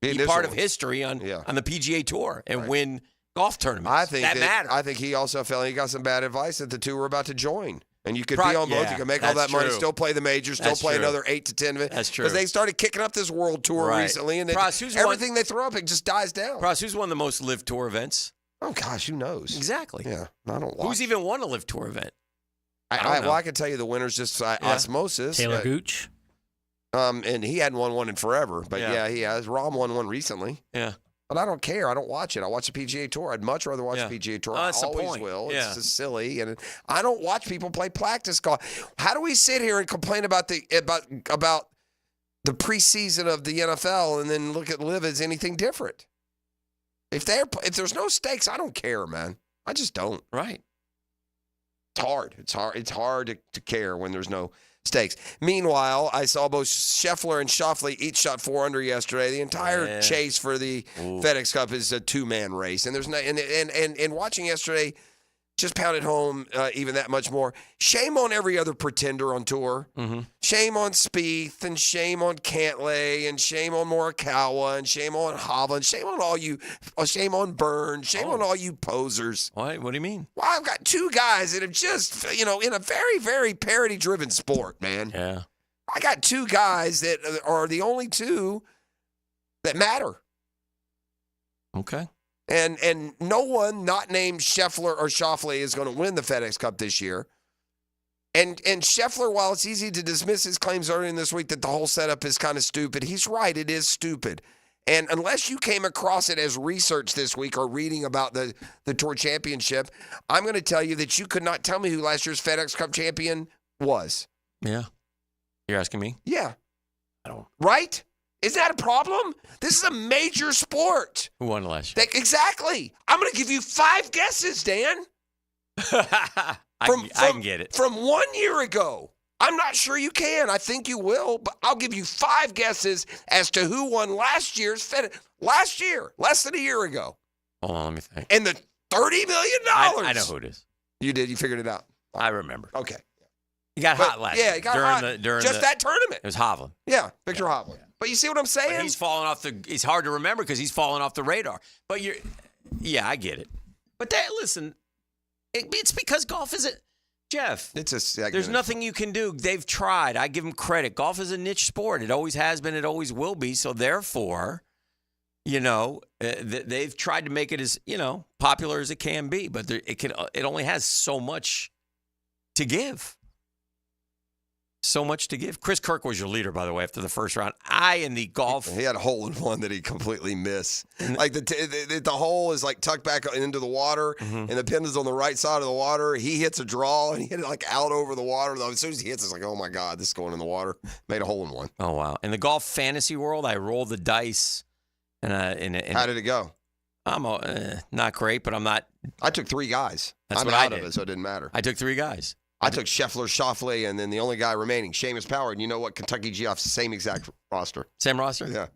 be part of history on the PGA Tour and win golf tournaments. I think that matters. I think he also felt he got some bad advice that the two were about to join. And you could be on both. You can make all that money, still play the majors, still play another 8 to 10 of it. That's true. Because they started kicking up this world tour recently, and everything they throw up, it just dies down. Pross, who's won the most Live Tour events? Oh, gosh, who knows? Exactly. Yeah, I don't watch. Who's even won a Live Tour event? I can tell you the winner's just osmosis. Taylor Gooch. And he hadn't won one in forever, but he has. Rahm won one recently. Yeah. But I don't care. I don't watch it. I watch the PGA Tour. I'd much rather watch the PGA Tour. I always will. It's just silly, and I don't watch people play practice golf. How do we sit here and complain about the preseason of the NFL and then look at Live as anything different? If there's no stakes, I don't care, man. I just don't. Right. It's hard. It's hard to care when there's no stakes. Meanwhile, I saw both Scheffler and Schauffele each shot 4 under yesterday. The entire chase for the FedEx Cup is a 2-man race, and there's no and watching yesterday just pounded home even that much more. Shame on every other pretender on tour. Mm-hmm. Shame on Spieth, and shame on Cantlay, and shame on Morikawa, and shame on Hovland. Shame on all you. Shame on Burns. Shame on all you posers. What do you mean? Well, I've got 2 guys that have just, in a very, very parody-driven sport, man. Yeah. I got 2 guys that are the only 2 that matter. Okay. And no one not named Scheffler or Schauffele is going to win the FedEx Cup this year. And Scheffler, while it's easy to dismiss his claims earlier in this week that the whole setup is kind of stupid, he's right. It is stupid. And unless you came across it as research this week or reading about the Tour Championship, I'm going to tell you that you could not tell me who last year's FedEx Cup champion was. Yeah. You're asking me? Yeah. I don't. Right? Is that a problem? This is a major sport. Who won last year? Exactly. I'm going to give you 5 guesses, Dan. I can get it. From 1 year ago. I'm not sure you can. I think you will, but I'll give you 5 guesses as to who won last year's FedEx. Last year, less than a year ago. Hold on, let me think. And the $30 million. I know who it is. You did. You figured it out. I remember. Okay. He got hot last year. Yeah, he got hot. That tournament. It was Hovland. Yeah, Victor Hovland. Yeah. But you see what I'm saying? But he's fallen off it's hard to remember because he's fallen off the radar. But I get it. But listen, it's because golf isn't, Jeff. There's nothing you can do. They've tried. I give them credit. Golf is a niche sport. It always has been. It always will be. So therefore, they've tried to make it as popular as it can be. But it only has so much to give. So much to give. Chris Kirk was your leader, by the way, after the first round. In the golf. He had a hole in one that he completely missed. Like the hole is like tucked back into the water, and the pin is on the right side of the water. He hits a draw, and he hit it like out over the water. As soon as he hits, it's like, oh my God, this is going in the water. Made a hole in one. Oh wow! In the golf fantasy world, I rolled the dice. How did it go? I'm not great, but I'm not. I took 3 guys. I'm out of it, so it didn't matter. I took 3 guys. I took Scheffler, Schauffele, and then the only guy remaining, Seamus Power. And you know what? Kentucky Geoff's the same exact roster. Same roster? Yeah.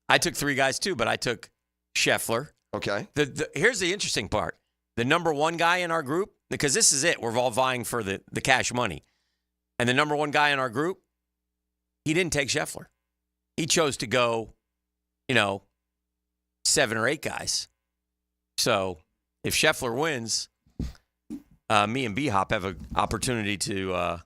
I took 3 guys too, but I took Scheffler. Okay. Here's the interesting part. The number 1 guy in our group, because this is it. We're all vying for the cash money. And the number one guy in our group, he didn't take Scheffler. He chose to go, 7 or 8 guys. So if Scheffler wins, me and B-Hop have an opportunity to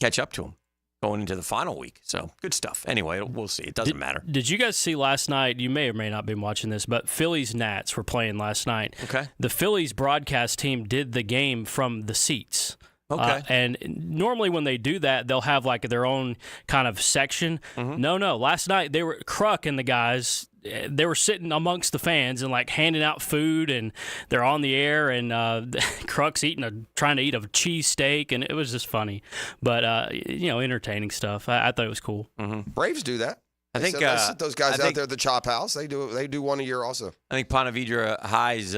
catch up to him going into the final week. So good stuff. Anyway, we'll see. It doesn't matter. Did you guys see last night? You may or may not have been watching this, but Phillies Nats were playing last night. Okay. The Phillies broadcast team did the game from the seats. Okay. And normally when they do that, they'll have like their own kind of section. Mm-hmm. No. Last night they were Kruk and the guys. They were sitting amongst the fans and like handing out food, and they're on the air. And Kruk's trying to eat a cheesesteak, and it was just funny, but entertaining stuff. I thought it was cool. Mm-hmm. Braves do that. I think they sit those guys out there at the Chop House. They do one a year also. I think Ponte Vedra High's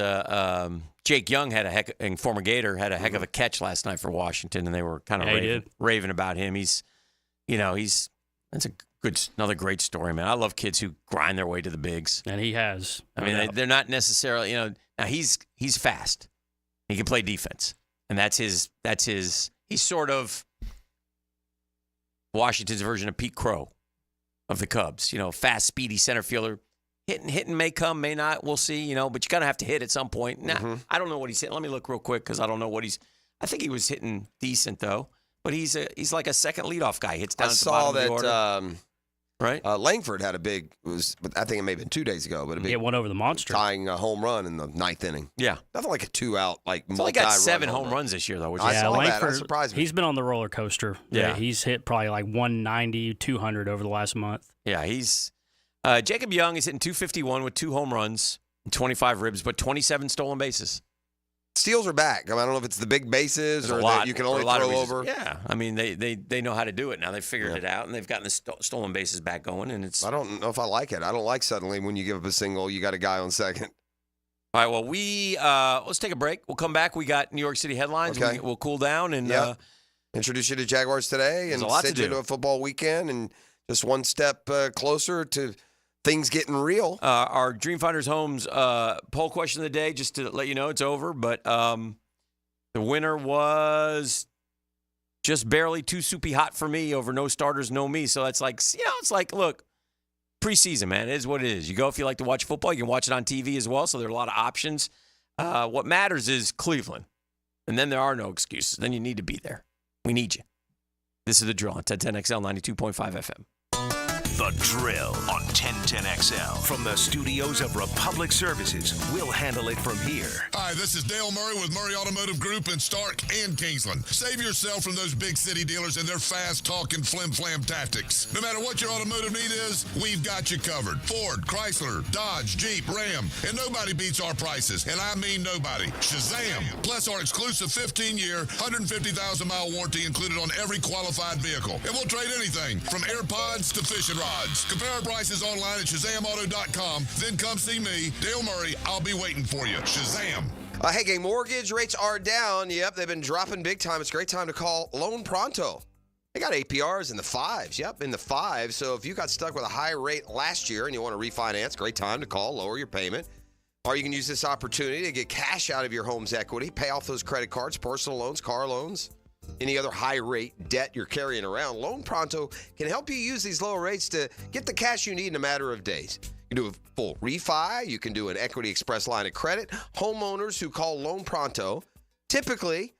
Jake Young and former Gator had a heck of a catch last night for Washington, and they were kind of raving about him. That's another great story, man. I love kids who grind their way to the bigs, and he has. I mean, they're not necessarily, Now he's fast. He can play defense, and that's his. He's sort of Washington's version of Pete Crow of the Cubs. Fast, speedy center fielder. Hitting may come, may not. We'll see, but you got to have to hit at some point. Nah, I don't know what he's hitting. Let me look real quick because I don't know what I think he was hitting decent, though. But he's like a second leadoff guy. Hits down at the bottom of the order. Right? Langford had I think it may have been 2 days ago, but one over the monster. Tying a home run in the 9th inning. Yeah. Nothing like a 2-out, He's only got 7 home runs this year, though. Which I saw Langford, that. That surprised me. He's been on the roller coaster. Yeah. He's hit probably like 190, 200 over the last month. Yeah, he's Jacob Young is hitting 251 with 2 home runs and 25 ribs, but 27 stolen bases. Steals are back. I don't know if it's the big bases or that you can only throw over. Yeah, I mean they know how to do it now. They figured it out, and they've gotten the stolen bases back going. And it's. I don't know if I like it. I don't like suddenly when you give up a single, you got a guy on second. All right. Well, we let's take a break. We'll come back. We got New York City headlines. Okay. We'll cool down and introduce you to Jaguars today and send you to a football weekend and just one step closer to things getting real. Our Dreamfinders Homes poll question of the day, just to let you know, it's over. But the winner was just barely too soupy hot for me over no starters, no me. So that's like, it's like, look, preseason, man. It is what it is. You go if you like to watch football. You can watch it on TV as well. So there are a lot of options. What matters is Cleveland. And then there are no excuses. Then you need to be there. We need you. This is The Drill on 1010XL 92.5 FM. The Drill on 1010XL. From the studios of Republic Services, we'll handle it from here. Hi, this is Dale Murray with Murray Automotive Group in Stark and Kingsland. Save yourself from those big city dealers and their fast-talking flim-flam tactics. No matter what your automotive need is, we've got you covered. Ford, Chrysler, Dodge, Jeep, Ram, and nobody beats our prices, and I mean nobody. Shazam! Plus our exclusive 15-year, 150,000-mile warranty included on every qualified vehicle. And we'll trade anything from AirPods to fishing rods. Compare our prices online at ShazamAuto.com. Then come see me, Dale Murray. I'll be waiting for you. Shazam. Hey, gang, mortgage rates are down. Yep, they've been dropping big time. It's a great time to call Loan Pronto. They got APRs in the 5s. Yep, in the 5s. So if you got stuck with a high rate last year and you want to refinance, great time to call, lower your payment. Or you can use this opportunity to get cash out of your home's equity, pay off those credit cards, personal loans, car loans, any other high-rate debt you're carrying around. Loan Pronto can help you use these lower rates to get the cash you need in a matter of days. You can do a full refi. You can do an Equity Express line of credit. Homeowners who call Loan Pronto, typically,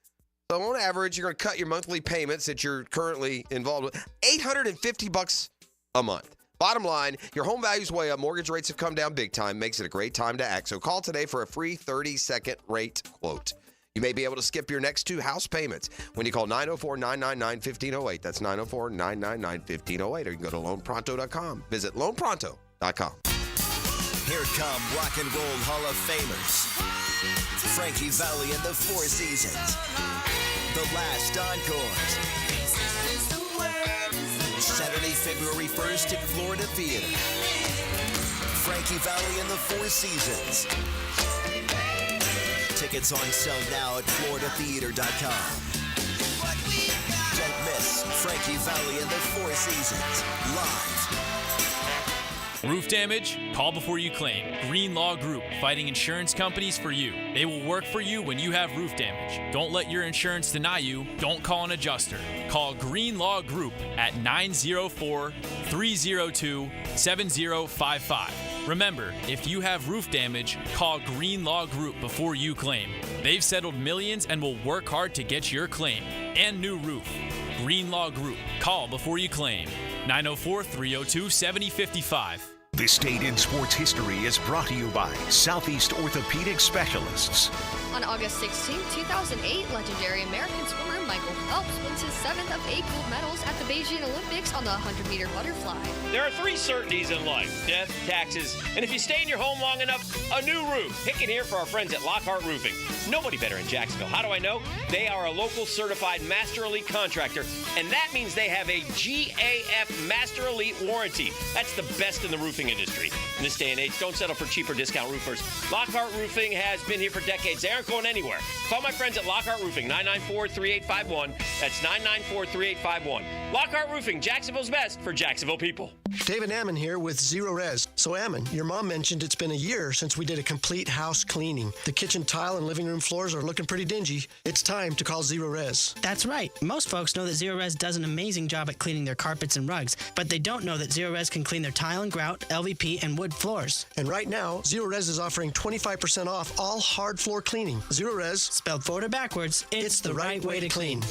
so on average, you're going to cut your monthly payments that you're currently involved with, $850 a month. Bottom line, your home value's way up. Mortgage rates have come down big time. Makes it a great time to act. So call today for a free 30-second rate quote. You may be able to skip your next 2 house payments when you call 904-999-1508. That's 904-999-1508. Or you can go to loanpronto.com. Visit loanpronto.com. Here come Rock and Roll Hall of Famers. Frankie Valli and the Four Seasons. The Last Encores. Saturday, February 1st at Florida Theater. Frankie Valli and the Four Seasons. Tickets on sale now at floridatheater.com. Don't miss Frankie Valli and the Four Seasons live. Roof damage? Call before you claim. Green Law Group, fighting insurance companies for you. They will work for you when you have roof damage. Don't let your insurance deny you. Don't call an adjuster. Call Green Law Group at 904-302-7055. Remember, if you have roof damage, call Green Law Group before you claim. They've settled millions and will work hard to get your claim and new roof. Green Law Group. Call before you claim. 904-302-7055. This date in sports history is brought to you by Southeast Orthopedic Specialists. On August 16, 2008, legendary American swimmer Michael Phelps wins his 7th of 8 gold medals at the Beijing Olympics on the 100-meter butterfly. There are 3 certainties in life: death, taxes, and if you stay in your home long enough, a new roof. Hicken here for our friends at Lockhart Roofing. Nobody better in Jacksonville. How do I know? They are a local certified Master Elite contractor, and that means they have a GAF Master Elite warranty. That's the best in the roofing industry. In this day and age, don't settle for cheaper discount roofers. Lockhart Roofing has been here for decades. They aren't going anywhere. Call my friends at Lockhart Roofing, 994-3851. That's 994-3851. Lockhart Roofing, Jacksonville's best for Jacksonville people. David Ammon here with Zero Res. So Ammon, your mom mentioned it's been a year since we did a complete house cleaning. The kitchen tile and living room floors are looking pretty dingy. It's time to call Zero Res. That's right. Most folks know that Zero Res does an amazing job at cleaning their carpets and rugs, but they don't know that Zero Res can clean their tile and grout, LVP, and wood floors. And right now, Zero Res is offering 25% off all hard floor cleaning. Zero Res, spelled forward or backwards, it's the right way to clean.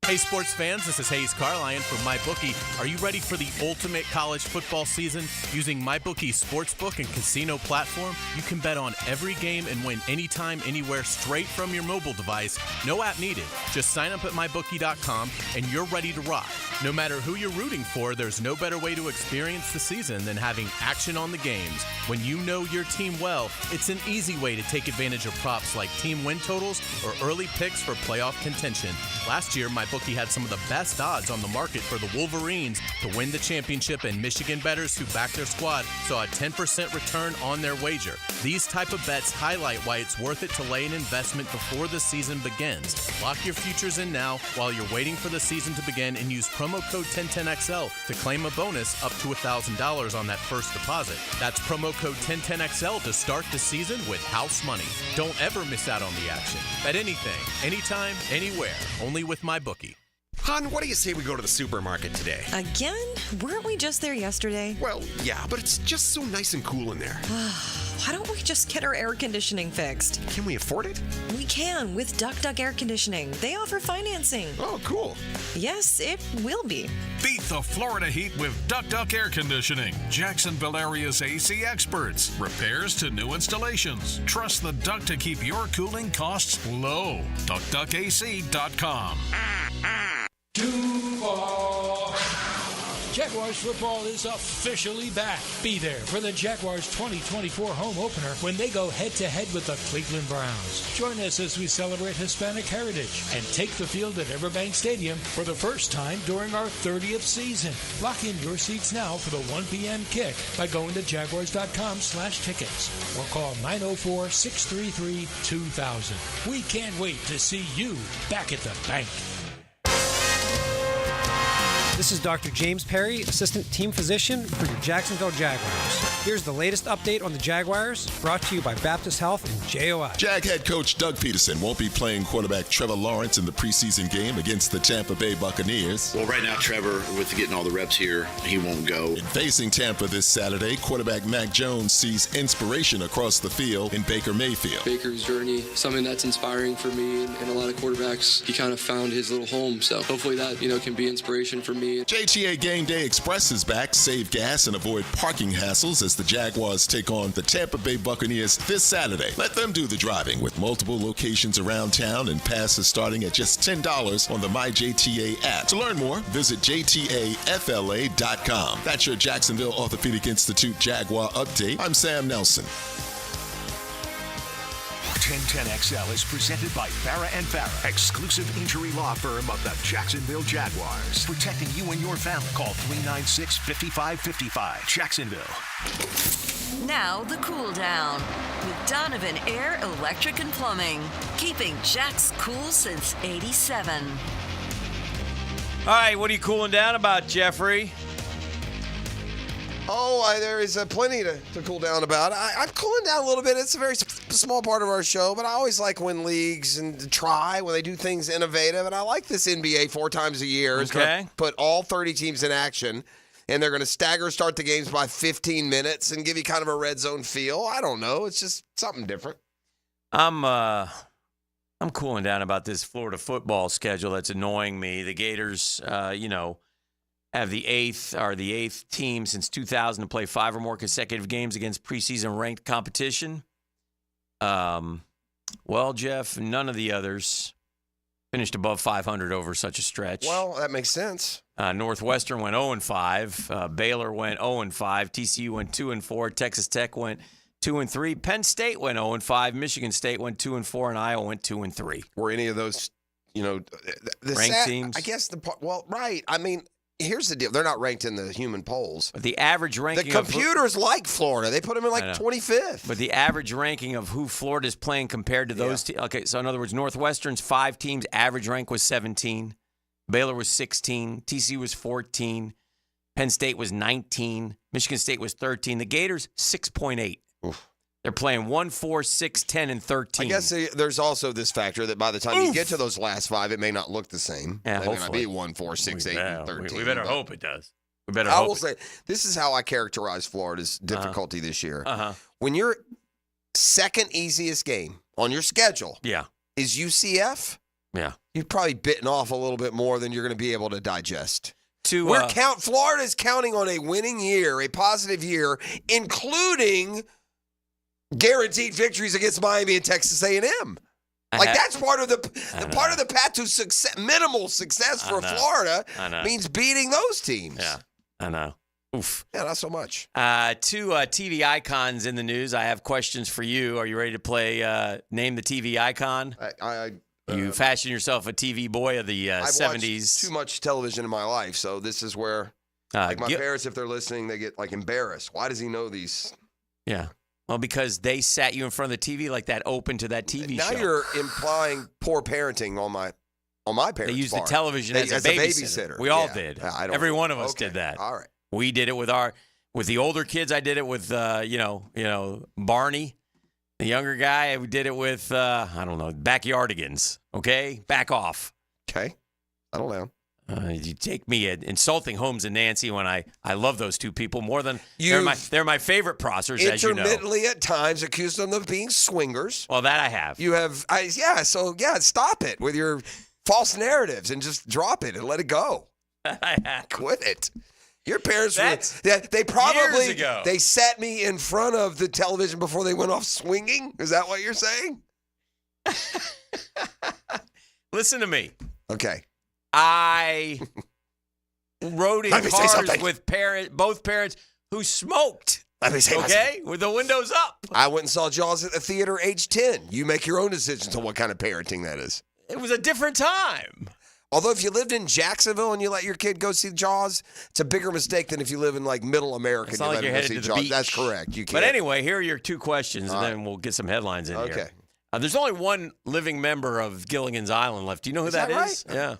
Hey sports fans, this is Hayes Carline from MyBookie. Are you ready for the ultimate college football season? Using MyBookie's sportsbook and casino platform, you can bet on every game and win anytime, anywhere, straight from your mobile device. No app needed. Just sign up at MyBookie.com and you're ready to rock. No matter who you're rooting for, there's no better way to experience the season than having action on the games. When you know your team well, it's an easy way to take advantage of props like team win totals or early picks for playoff contention. Last year, MyBookie had some of the best odds on the market for the Wolverines to win the championship, and Michigan bettors who backed their squad saw a 10% return on their wager. These type of bets highlight why it's worth it to lay an investment before the season begins. Lock your futures in now while you're waiting for the season to begin and use promo code 1010XL to claim a bonus up to $1,000 on that first deposit. That's promo code 1010XL to start the season with house money. Don't ever miss out on the action. Bet anything, anytime, anywhere, only with MyBookie. Hon, what do you say we go to the supermarket today? Again? Weren't we just there yesterday? Well, yeah, but it's just so nice and cool in there. Why don't we just get our air conditioning fixed? Can we afford it? We can with Duck Air Conditioning. They offer financing. Oh, cool. Yes, it will be. Beat the Florida heat with Duck Air Conditioning. Jacksonville area's AC experts. Repairs to new installations. Trust the Duck to keep your cooling costs low. DuckDuckAC.com. Jaguars football is officially back. Be there for the Jaguars 2024 home opener when they go head-to-head with the Cleveland Browns. Join us as we celebrate Hispanic heritage and take the field at Everbank Stadium for the first time during our 30th season. Lock in your seats now for the 1 p.m. kick by going to jaguars.com/tickets or call 904-633-2000. We can't wait to see you back at the bank. This is Dr. James Perry, Assistant Team Physician for your Jacksonville Jaguars. Here's the latest update on the Jaguars, brought to you by Baptist Health and JOI. Jag head coach Doug Peterson won't be playing quarterback Trevor Lawrence in the preseason game against the Tampa Bay Buccaneers. Well, right now, Trevor, with getting all the reps here, he won't go. In facing Tampa this Saturday, quarterback Mac Jones sees inspiration across the field in Baker Mayfield. Baker's journey, something that's inspiring for me and a lot of quarterbacks. He kind of found his little home, so hopefully that, can be inspiration for me. JTA Game Day Express is back. Save gas and avoid parking hassles as the Jaguars take on the Tampa Bay Buccaneers this Saturday. Let them do the driving with multiple locations around town and passes starting at just $10 on the MyJTA app. To learn more, visit JTAFLA.com. That's your Jacksonville Orthopedic Institute Jaguar update. I'm Sam Nelson. 1010XL is presented by Farah & Farah, exclusive injury law firm of the Jacksonville Jaguars. Protecting you and your family. Call 396-5555. Jacksonville. Now the cool down with Donovan Air, Electric and Plumbing. Keeping Jack's cool since '87. All right, what are you cooling down about, Jeffrey? Oh, there is plenty to cool down about. I'm cooling down a little bit. It's a very small part of our show, but I always like when leagues and try when they do things innovative. And I like this NBA 4 times a year. It's going to put all 30 teams in action, and they're going to start the games by 15 minutes and give you kind of a red zone feel. I don't know. It's just something different. I'm cooling down about this Florida football schedule that's annoying me. The Gators, have the eighth team since 2000 to play 5 or more consecutive games against preseason ranked competition. Well, Jeff, none of the others finished above 500 over such a stretch. Well, that makes sense. Northwestern went 0-5. Baylor went 0-5. TCU went 2-4. Texas Tech went 2-3. Penn State went 0-5. Michigan State went 2-4, and Iowa went 2-3. Were any of those, the ranked teams? I guess right. I mean, here's the deal. They're not ranked in the human polls. But the average ranking the computers like Florida. They put them in 25th. But the average ranking of who Florida's playing compared to those teams. Okay, so in other words, Northwestern's 5 teams, average rank was 17. Baylor was 16. TCU was 14. Penn State was 19. Michigan State was 13. The Gators, 6.8. They're playing 1, 4, 6, 10, and 13. I guess there's also this factor that by the time you get to those last 5, it may not look the same. Yeah, it hopefully. may not be 1, 4, 6, 8, and 13. We better hope it does. I will say, this is how I characterize Florida's difficulty this year. When your second easiest game on your schedule is UCF, you've probably bitten off a little bit more than you're going to be able to digest. Florida's counting on a winning year, a positive year, including guaranteed victories against Miami and Texas A&M. That's part of the path to success. Minimal success for Florida means beating those teams. Yeah, I know. Oof. Yeah, not so much. 2 TV icons in the news. I have questions for you. Are you ready to play Name the TV Icon? You fashion yourself a TV boy of the 70s. I've watched too much television in my life, so this is where my parents, if they're listening, they get embarrassed. Why does he know these? Yeah. Well, because they sat you in front of the TV like that, open to that TV show. Now you're implying poor parenting on my parents' They used part. the television as a babysitter. We all did. Every one of us did that. All right. We did it with the older kids. I did it with Barney, the younger guy. We did it with backyardigans. Okay, back off. Okay, settle down. You take me insulting Holmes and Nancy when I love those two people more than they're my favorite prosers, as you know. Intermittently at times accused them of being swingers. Well, that I have. You have, stop it with your false narratives and just drop it and let it go. I have. Quit it. Your parents they probably years ago. They sat me in front of the television before they went off swinging. Is that what you're saying? Listen to me. Okay. I rode in cars with both parents who smoked. Let me say something. With the windows up. I went and saw Jaws at the theater age 10. You make your own decisions on what kind of parenting that is. It was a different time. Although if you lived in Jacksonville and you let your kid go see Jaws, it's a bigger mistake than if you live in middle America and you let him go see Jaws. That's correct. You can't. But anyway, here are your 2 questions, and then we'll get some headlines in here. Okay. There's only one living member of Gilligan's Island left. Do you know who that is? Right? Yeah.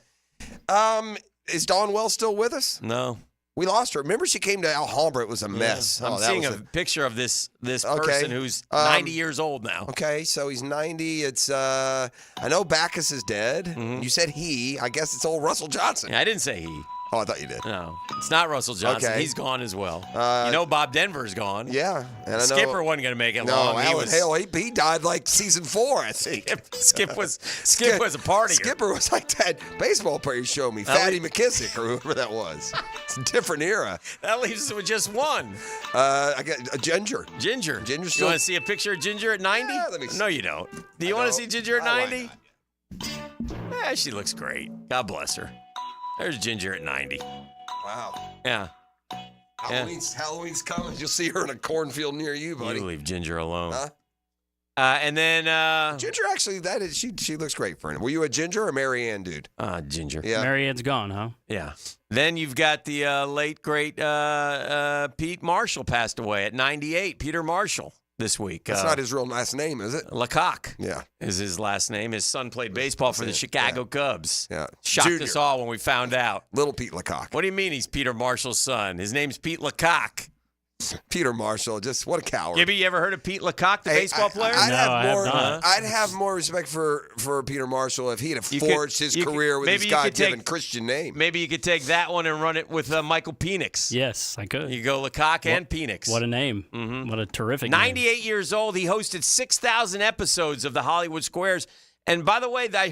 Is Dawn Wells still with us? No. We lost her. Remember she came to Alhambra. It was a mess. I'm seeing a picture of this person who's 90 years old now. Okay, so he's 90. It's I know Bacchus is dead. Mm-hmm. You said he. I guess it's old Russell Johnson. Yeah, I didn't say he. Oh, I thought you did. No, it's not Russell Johnson. Okay. He's gone as well. Bob Denver's gone. Yeah. And I know, Skipper wasn't going to make it long. Alan Hale, he died season 4, I think. Skip was a partier. Skipper was like that baseball player you showed me, Fatty McKissick or whoever that was. It's a different era. That leaves us with just one. I got a Ginger. Ginger. Ginger. You want to see a picture of Ginger at 90? Yeah, let me see. No, you don't. Do you want to see Ginger at 90? Yeah, she looks great. God bless her. There's Ginger at 90. Wow. Yeah. Halloween's coming. You'll see her in a cornfield near you, buddy. You leave Ginger alone. Huh? And then Ginger, actually, she looks great for him. Were you a Ginger or Mary Ann dude? Ginger. Yeah. Mary Ann's gone, huh? Yeah. Then you've got the late great Pete Marshall passed away at 98. Peter Marshall. this week. That's not his real last name, is it? Lecoq. Yeah. Is his last name. His son played baseball for the Chicago Cubs. Yeah. Shocked Junior. us all when we found out. Little Pete Lecoq. What do you mean he's Peter Marshall's son? His name's Pete Lecoq. Peter Marshall, just what a coward. Gibby, you ever heard of Pete Lecoq, the baseball player? I'd have more respect for Peter Marshall if he'd have forged his career with his God-given Christian name. Maybe you could take that one and run it with Michael Penix. Yes, I could. You go Lecoq and Penix. What a name. Mm-hmm. What a terrific name. 98 years old. He hosted 6,000 episodes of the Hollywood Squares. And by the way, I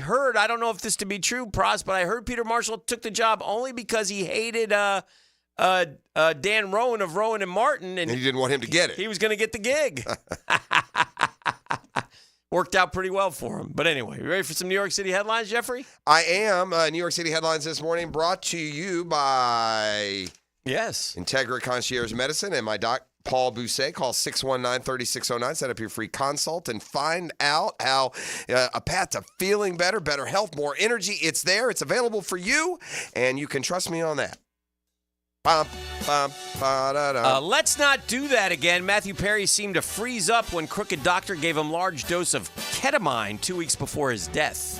don't know if this to be true, Pros, but I heard Peter Marshall took the job only because he hated Dan Rowan of Rowan and Martin. And he didn't want him to get it. He was going to get the gig. Worked out pretty well for him. But anyway, you ready for some New York City headlines, Jeffrey? I am. New York City headlines this morning brought to you by Integra Concierge Medicine and my doc, Paul Bousset. Call 619-3609. Set up your free consult and find out how a path to feeling better, better health, more energy. It's there. It's available for you, and you can trust me on that. Let's not do that again. Matthew Perry seemed to freeze up when Crooked Doctor gave him large dose of ketamine 2 weeks before his death.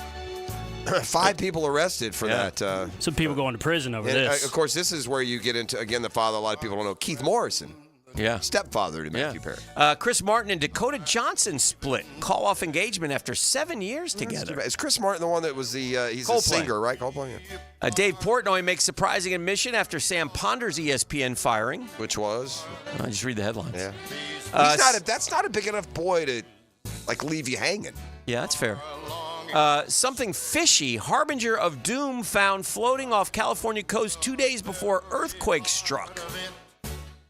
5 people arrested for that. Some people going to prison over this. Of course, this is where you get into, again, the father a lot of people don't know, Keith Morrison. Yeah. Stepfather to Matthew Perry. Chris Martin and Dakota Johnson split. Call off engagement after 7 years together. Is Chris Martin the one that was he's Coldplay. a singer, right? Coldplay. Yeah. Dave Portnoy makes surprising admission after Sam Ponder's ESPN firing. Which was? I just read the headlines. Yeah. That's not a big enough boy to leave you hanging. Yeah, that's fair. Something fishy, harbinger of doom, found floating off California coast 2 days before earthquake struck.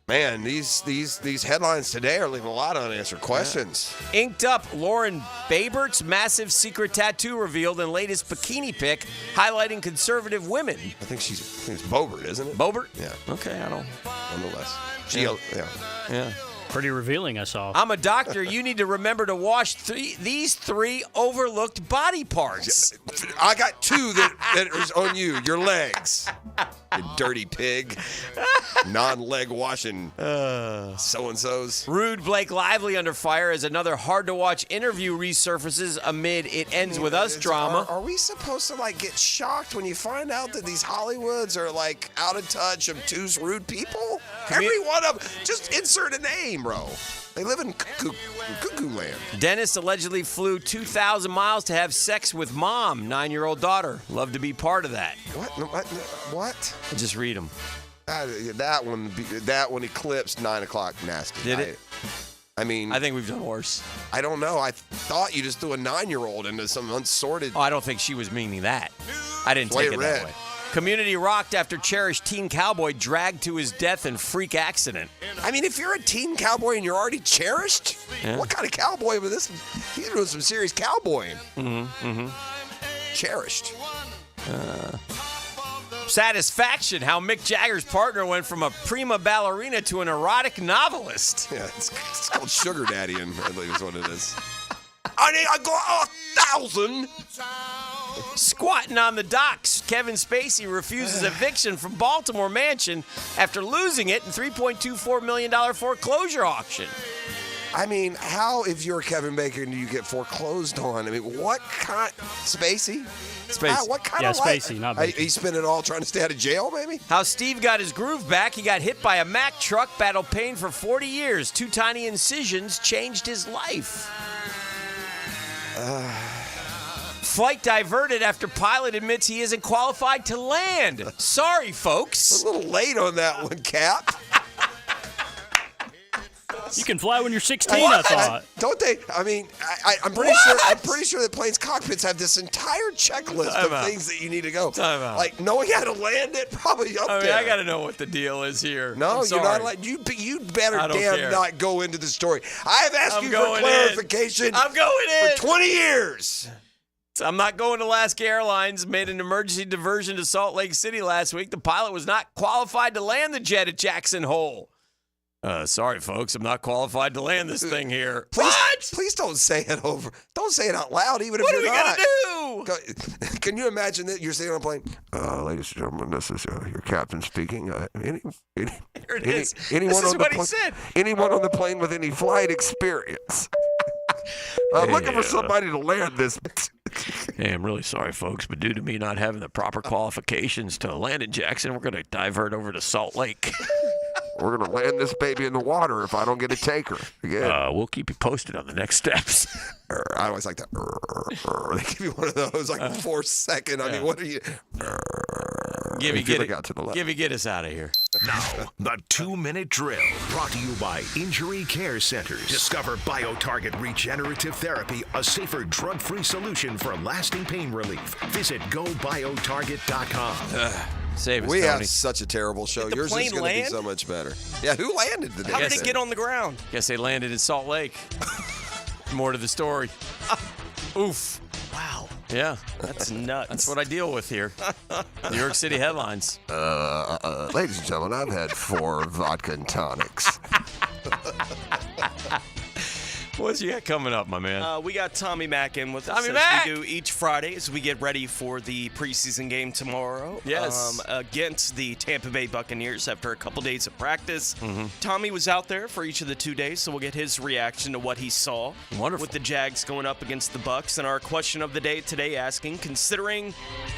Man, these headlines today are leaving a lot of unanswered questions. Yeah. Inked up, Lauren Baybert's massive secret tattoo revealed in latest bikini pic, highlighting conservative women. I think it's Bobert, isn't it? Bobert? Yeah. Okay, I don't. Nonetheless. Yeah. Pretty revealing, I saw. I'm a doctor. You need to remember to wash these 3 overlooked body parts. I got 2 that is on you. Your legs. You dirty pig. Non-leg washing so-and-sos. Rude Blake Lively under fire as another hard-to-watch interview resurfaces amid It Ends With Us drama. Are we supposed to get shocked when you find out that these Hollywoods are out of touch of 2 rude people? Every one of them. Just insert a name, bro. They live in cuckoo land. Dennis allegedly flew 2,000 miles to have sex with mom, 9-year-old daughter. Love to be part of that. What? Just read them. That one eclipsed 9 o'clock nasty. Did it? I mean, I think we've done worse. I don't know. I thought you just threw a 9-year-old into some unsorted. Oh, I don't think she was meaning that. I didn't take it that way. Community rocked after cherished teen cowboy dragged to his death in freak accident. I mean, if you're a teen cowboy and you're already cherished, what kind of cowboy was this? He's doing some serious cowboying. Cherished. Satisfaction, how Mick Jagger's partner went from a prima ballerina to an erotic novelist. Yeah, it's called Sugar Daddy, I believe is what it is. I got 1,000. Squatting on the docks, Kevin Spacey refuses eviction from Baltimore mansion after losing it in $3.24 million foreclosure auction. I mean, how, if you're Kevin Bacon, do you get foreclosed on? I mean, what kind? Spacey? What kind of life? Spacey, not Bacon. He spent it all trying to stay out of jail, maybe? How Steve got his groove back. He got hit by a Mack truck, battled pain for 40 years. 2 tiny incisions changed his life. Flight diverted after pilot admits he isn't qualified to land. Sorry, folks. A little late on that one, Cap. You can fly when you're 16, I thought. Don't they? I mean, I'm pretty sure. I'm pretty sure that planes' cockpits have this entire checklist of things that you need to go. Like knowing how to land it, probably up there. I got to know what the deal is here. No, you're not allowed. You better damn not go into the story. I have asked you for clarification. I'm going in for 20 years. I'm not going to Alaska Airlines. Made an emergency diversion to Salt Lake City last week. The pilot was not qualified to land the jet at Jackson Hole. Sorry, folks. I'm not qualified to land this thing here. Please don't say it over. Don't say it out loud, even if you're not. What are we going to do. Can you imagine that you're sitting on a plane? Ladies and gentlemen, this is your captain speaking. Anyone This on is the what he plane? said. Anyone on the plane with any flight experience? Looking for somebody to land this. Hey, I'm really sorry, folks, but due to me not having the proper qualifications to land in Jackson, we're going to divert over to Salt Lake. We're going to land this baby in the water if I don't get a taker. Yeah. We'll keep you posted on the next steps. I always like that. They give you one of those, like 4 second. I mean, what are you? Get us out of here. Now, the 2-minute drill brought to you by Injury Care Centers. Discover BioTarget Regenerative Therapy, a safer drug-free solution for lasting pain relief. Visit GoBioTarget.com. Save us, We Tony. have such a terrible show. Did the Yours is plane going to be land? so much better. Yeah, who landed today? How did it get on the ground? Guess they landed in Salt Lake. More to the story. Oof. Wow. Yeah. That's nuts. That's what I deal with here. New York City headlines. Ladies and gentlemen, I've had 4 vodka and tonics. What's you got coming up, my man? We got Tommy Mack in with us, Tommy as Mack! we do each Friday as we get ready for the preseason game tomorrow. Yes. Against the Tampa Bay Buccaneers after a couple days of practice. Mm-hmm. Tommy was out there for each of the 2 days, so we'll get his reaction to what he saw. Wonderful. With the Jags going up against the Bucs. And our question of the day today asking, considering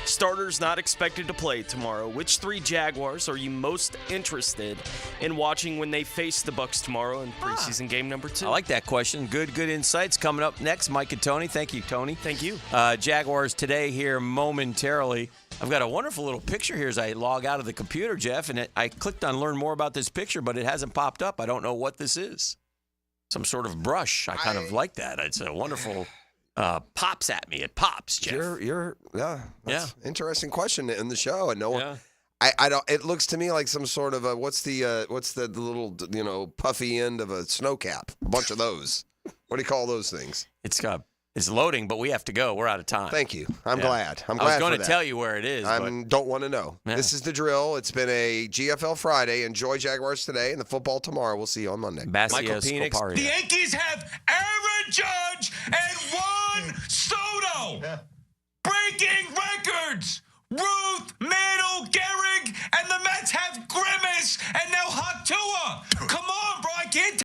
starters not expected to play tomorrow, which 3 Jaguars are you most interested in watching when they face the Bucs tomorrow in preseason game number 2? I like that question. Good insights. Coming up next, Mike and Tony. Thank you, Tony. Thank you. Jaguars today here momentarily. I've got a wonderful little picture here as I log out of the computer, Jeff, and I clicked on learn more about this picture, but it hasn't popped up. I don't know what this is. Some sort of brush. I kind of like that. It's a wonderful pops at me. It pops, Jeff. That's interesting question in the show, and no one. I don't. It looks to me like some sort of a what's the little puffy end of a snow cap? A bunch of those. What do you call those things? It's loading, but we have to go. We're out of time. Thank you. I'm glad. I was going to tell you where it is. I don't want to know. Yeah. This is the drill. It's been a GFL Friday. Enjoy Jaguars today and the football tomorrow. We'll see you on Monday. Michael Penix. The Yankees have Aaron Judge and Juan Soto. Breaking record.